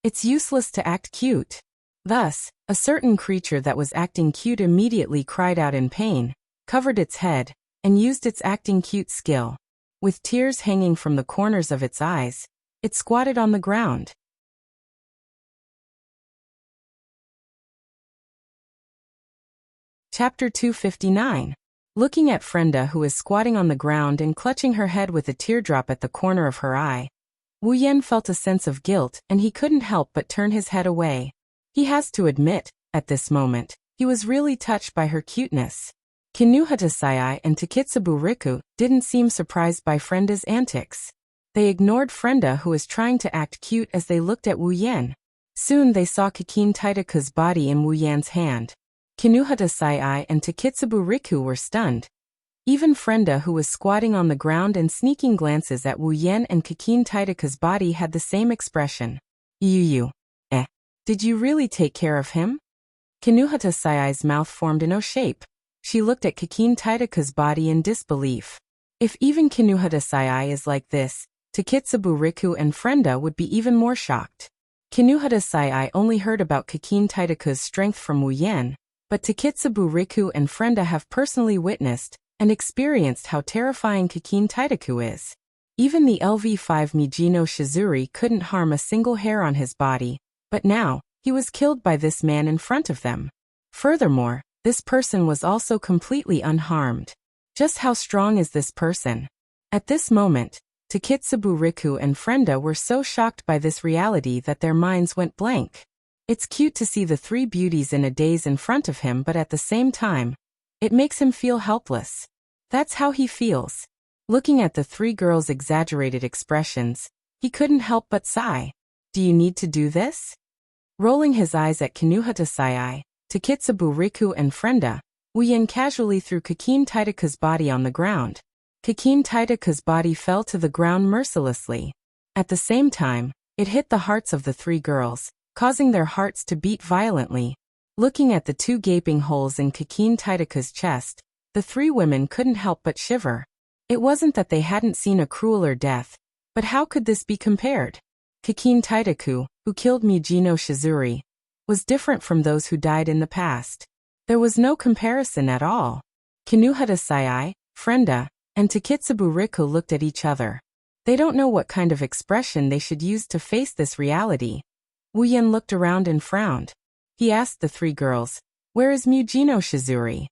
Speaker 1: It's useless to act cute. Thus, a certain creature that was acting cute immediately cried out in pain, covered its head, and used its acting cute skill. With tears hanging from the corners of its eyes, it squatted on the ground. Chapter 259. Looking at Frenda, who is squatting on the ground and clutching her head with a teardrop at the corner of her eye, Wu Yan felt a sense of guilt and he couldn't help but turn his head away. He has to admit, at this moment, he was really touched by her cuteness. Kinuhatasai and Takitsubu Riku didn't seem surprised by Frenda's antics. They ignored Frenda, who was trying to act cute, as they looked at Wu Yan. Soon they saw Kakin Taitaka's body in Wu Yan's hand. Kinuhatasai and Takitsubu Riku were stunned. Even Frenda, who was squatting on the ground and sneaking glances at Wu Yan and Kakin Taitaka's body, had the same expression. Did you really take care of him? Kinuhatasai's mouth formed an O shape. She looked at Kakin Taitaka's body in disbelief. If even Kinuhatasai is like this, Takitsubu Riku and Frenda would be even more shocked. Kinuhatasai only heard about Kakin Taitaka's strength from Wu Yan, but Takitsubu Riku and Frenda have personally witnessed and experienced how terrifying Kakin Taitaku is. Even the LV5 Mijino Shizuri couldn't harm a single hair on his body, but now, he was killed by this man in front of them. Furthermore, this person was also completely unharmed. Just how strong is this person? At this moment, Takitsubu Riku and Frenda were so shocked by this reality that their minds went blank. It's cute to see the three beauties in a daze in front of him, but at the same time, it makes him feel helpless. That's how he feels. Looking at the three girls' exaggerated expressions, he couldn't help but sigh. Do you need to do this? Rolling his eyes at Kinuhatasai, Takitsubu Riku and Frenda, Wu Yan casually threw Kakin Taitaka's body on the ground. Kakin Taitaka's body fell to the ground mercilessly. At the same time, it hit the hearts of the three girls, causing their hearts to beat violently. Looking at the two gaping holes in Kakin Taitaka's chest, the three women couldn't help but shiver. It wasn't that they hadn't seen a crueler death, but how could this be compared? Kakin Taitaku, who killed Mijino Shizuri, was different from those who died in the past. There was no comparison at all. Kinuhatasai, Frenda, and Takitsubu Riku looked at each other. They don't know what kind of expression they should use to face this reality. Wu Yan looked around and frowned. He asked the three girls, "Where is Mijino Shizuri?"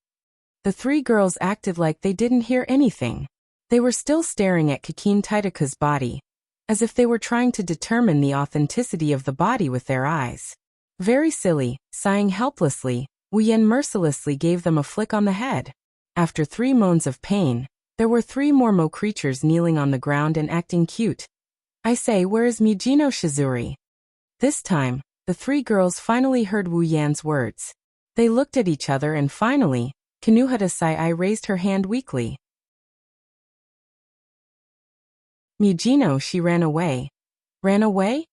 Speaker 1: The three girls acted like they didn't hear anything. They were still staring at Kakin Taitaka's body, as if they were trying to determine the authenticity of the body with their eyes. Very silly, sighing helplessly, Wu Yan mercilessly gave them a flick on the head. After 3 moans of pain, there were 3 more Mo creatures kneeling on the ground and acting cute. I say, where is Mijino Shizuri? This time, the 3 girls finally heard Wu Yan's words. They looked at each other and finally, Kinuhatasai raised her hand weakly. Mijino, she ran away. Ran away?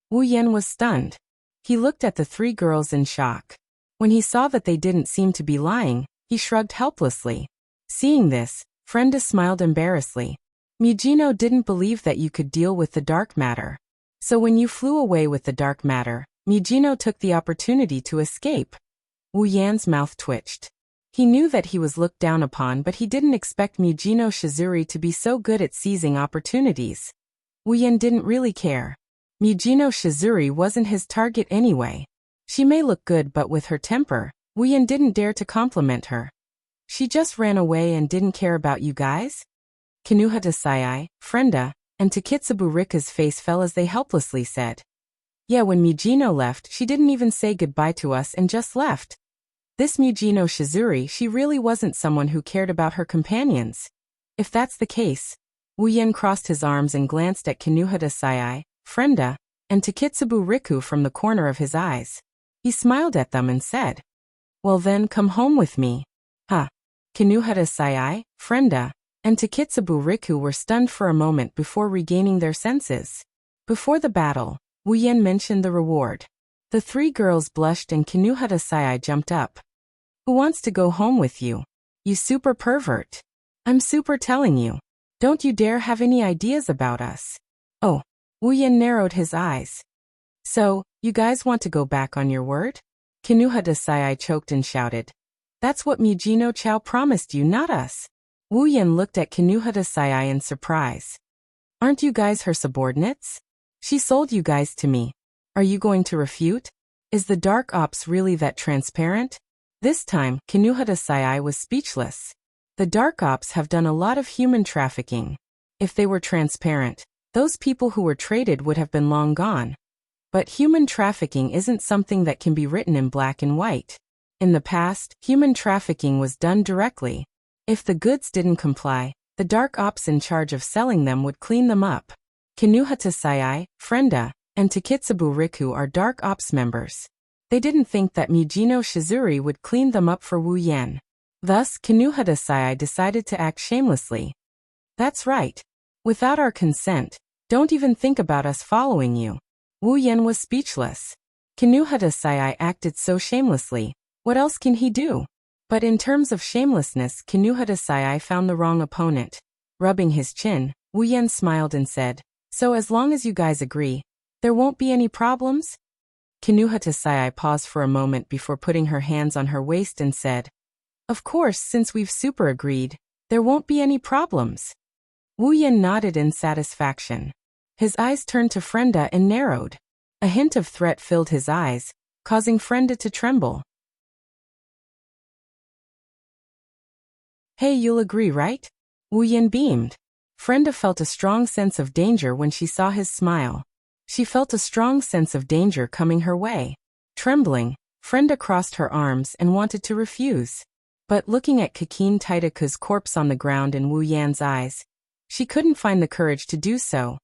Speaker 1: Wu Yan was stunned. He looked at the 3 girls in shock. When he saw that they didn't seem to be lying, he shrugged helplessly. Seeing this, Frenda smiled embarrassedly. Mijino didn't believe that you could deal with the dark matter. So when you flew away with the dark matter, Mijino took the opportunity to escape. Wu Yan's mouth twitched. He knew that he was looked down upon, but he didn't expect Mijino Shizuri to be so good at seizing opportunities. Wu Yan didn't really care. Mijino Shizuri wasn't his target anyway. She may look good, but with her temper, Wu Yan didn't dare to compliment her. She just ran away and didn't care about you guys? Kinuhatasai, Frenda, and Takitsubu Riku's face fell as they helplessly said. Yeah, when Mijino left, she didn't even say goodbye to us and just left. This Mijino Shizuri, she really wasn't someone who cared about her companions. If that's the case, Wu Yan crossed his arms and glanced at Kinuhatasai, Frenda, and Takitsubu Riku from the corner of his eyes. He smiled at them and said, well then, come home with me. Huh. Kinuhatasai, Frenda, and Takitsubu Riku were stunned for a moment before regaining their senses. Before the battle, Wu Yan mentioned the reward. The 3 girls blushed and Kinuhatasai jumped up. Who wants to go home with you? You super pervert. I'm super telling you. Don't you dare have any ideas about us. Oh. Wu Yan narrowed his eyes. So, you guys want to go back on your word? Kinuha Desai choked and shouted. That's what Mujino Chao promised you, not us. Wu Yan looked at Kinuha Desai in surprise. Aren't you guys her subordinates? She sold you guys to me. Are you going to refute? Is the dark ops really that transparent? This time, Kinuha Desai was speechless. The dark ops have done a lot of human trafficking. If they were transparent, those people who were traded would have been long gone. But human trafficking isn't something that can be written in black and white. In the past, human trafficking was done directly. If the goods didn't comply, the dark ops in charge of selling them would clean them up. Kinuha Desai, Frenda, and Takitsubu Riku are dark ops members. They didn't think that Mujino Shizuri would clean them up for Wu Yan. Thus, Kinuha Desai decided to act shamelessly. That's right. Without our consent, don't even think about us following you. Wu Yan was speechless. Kinuha Desai acted so shamelessly. What else can he do? But in terms of shamelessness, Kinuha Desai found the wrong opponent. Rubbing his chin, Wu Yan smiled and said, So as long as you guys agree, there won't be any problems? Kinuha Desai paused for a moment before putting her hands on her waist and said, Of course, since we've super agreed, there won't be any problems. Wu Yan nodded in satisfaction. His eyes turned to Frenda and narrowed. A hint of threat filled his eyes, causing Frenda to tremble. Hey, you'll agree, right? Wu Yan beamed. Frenda felt a strong sense of danger when she saw his smile. She felt a strong sense of danger coming her way. Trembling, Frenda crossed her arms and wanted to refuse. But looking at Kakin Taitaku's corpse on the ground in Wu Yan's eyes, she couldn't find the courage to do so.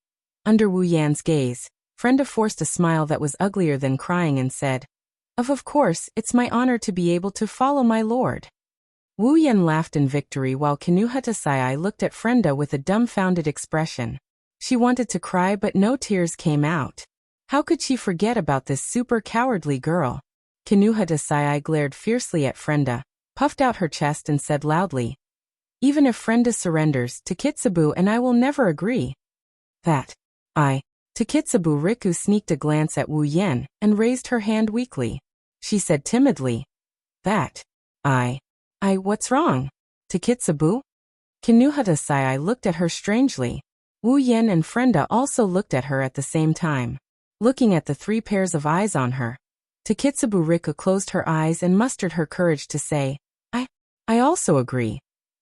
Speaker 1: Under Wu Yan's gaze, Frenda forced a smile that was uglier than crying and said, Of course, it's my honor to be able to follow my lord. Wu Yan laughed in victory while Kinuha Desai looked at Frenda with a dumbfounded expression. She wanted to cry but no tears came out. How could she forget about this super cowardly girl? Kinuha Desai glared fiercely at Frenda, puffed out her chest and said loudly, Even if Frenda surrenders, Takitsubu and I will never agree. Takitsubu Riku sneaked a glance at Wu Yan and raised her hand weakly. She said timidly, What's wrong? Takitsubu? Kinuha Desai looked at her strangely. Wu Yan and Frenda also looked at her at the same time. Looking at the three pairs of eyes on her, Takitsubu Riku closed her eyes and mustered her courage to say, I also agree.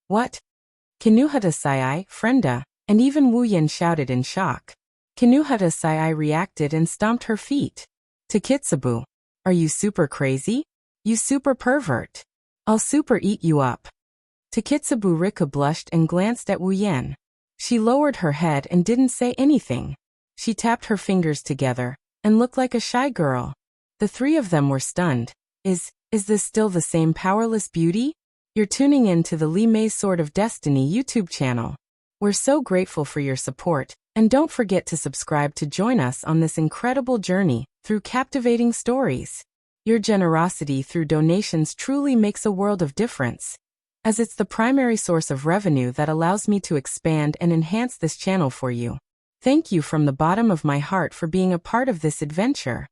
Speaker 1: What? Kinuha Desai, Frenda, and even Wu Yan shouted in shock. Kinuha Desai reacted and stomped her feet. Takitsubu, are you super crazy? You super pervert. I'll super eat you up. Takitsubu Riku blushed and glanced at Wu Yan. She lowered her head and didn't say anything. She tapped her fingers together and looked like a shy girl. The three of them were stunned. Is this still the same powerless beauty? You're tuning in to the Li Mei's Sword of Destiny YouTube channel. We're so grateful for your support, and don't forget to subscribe to join us on this incredible journey through captivating stories. Your generosity through donations truly makes a world of difference, as it's the primary source of revenue that allows me to expand and enhance this channel for you. Thank you from the bottom of my heart for being a part of this adventure.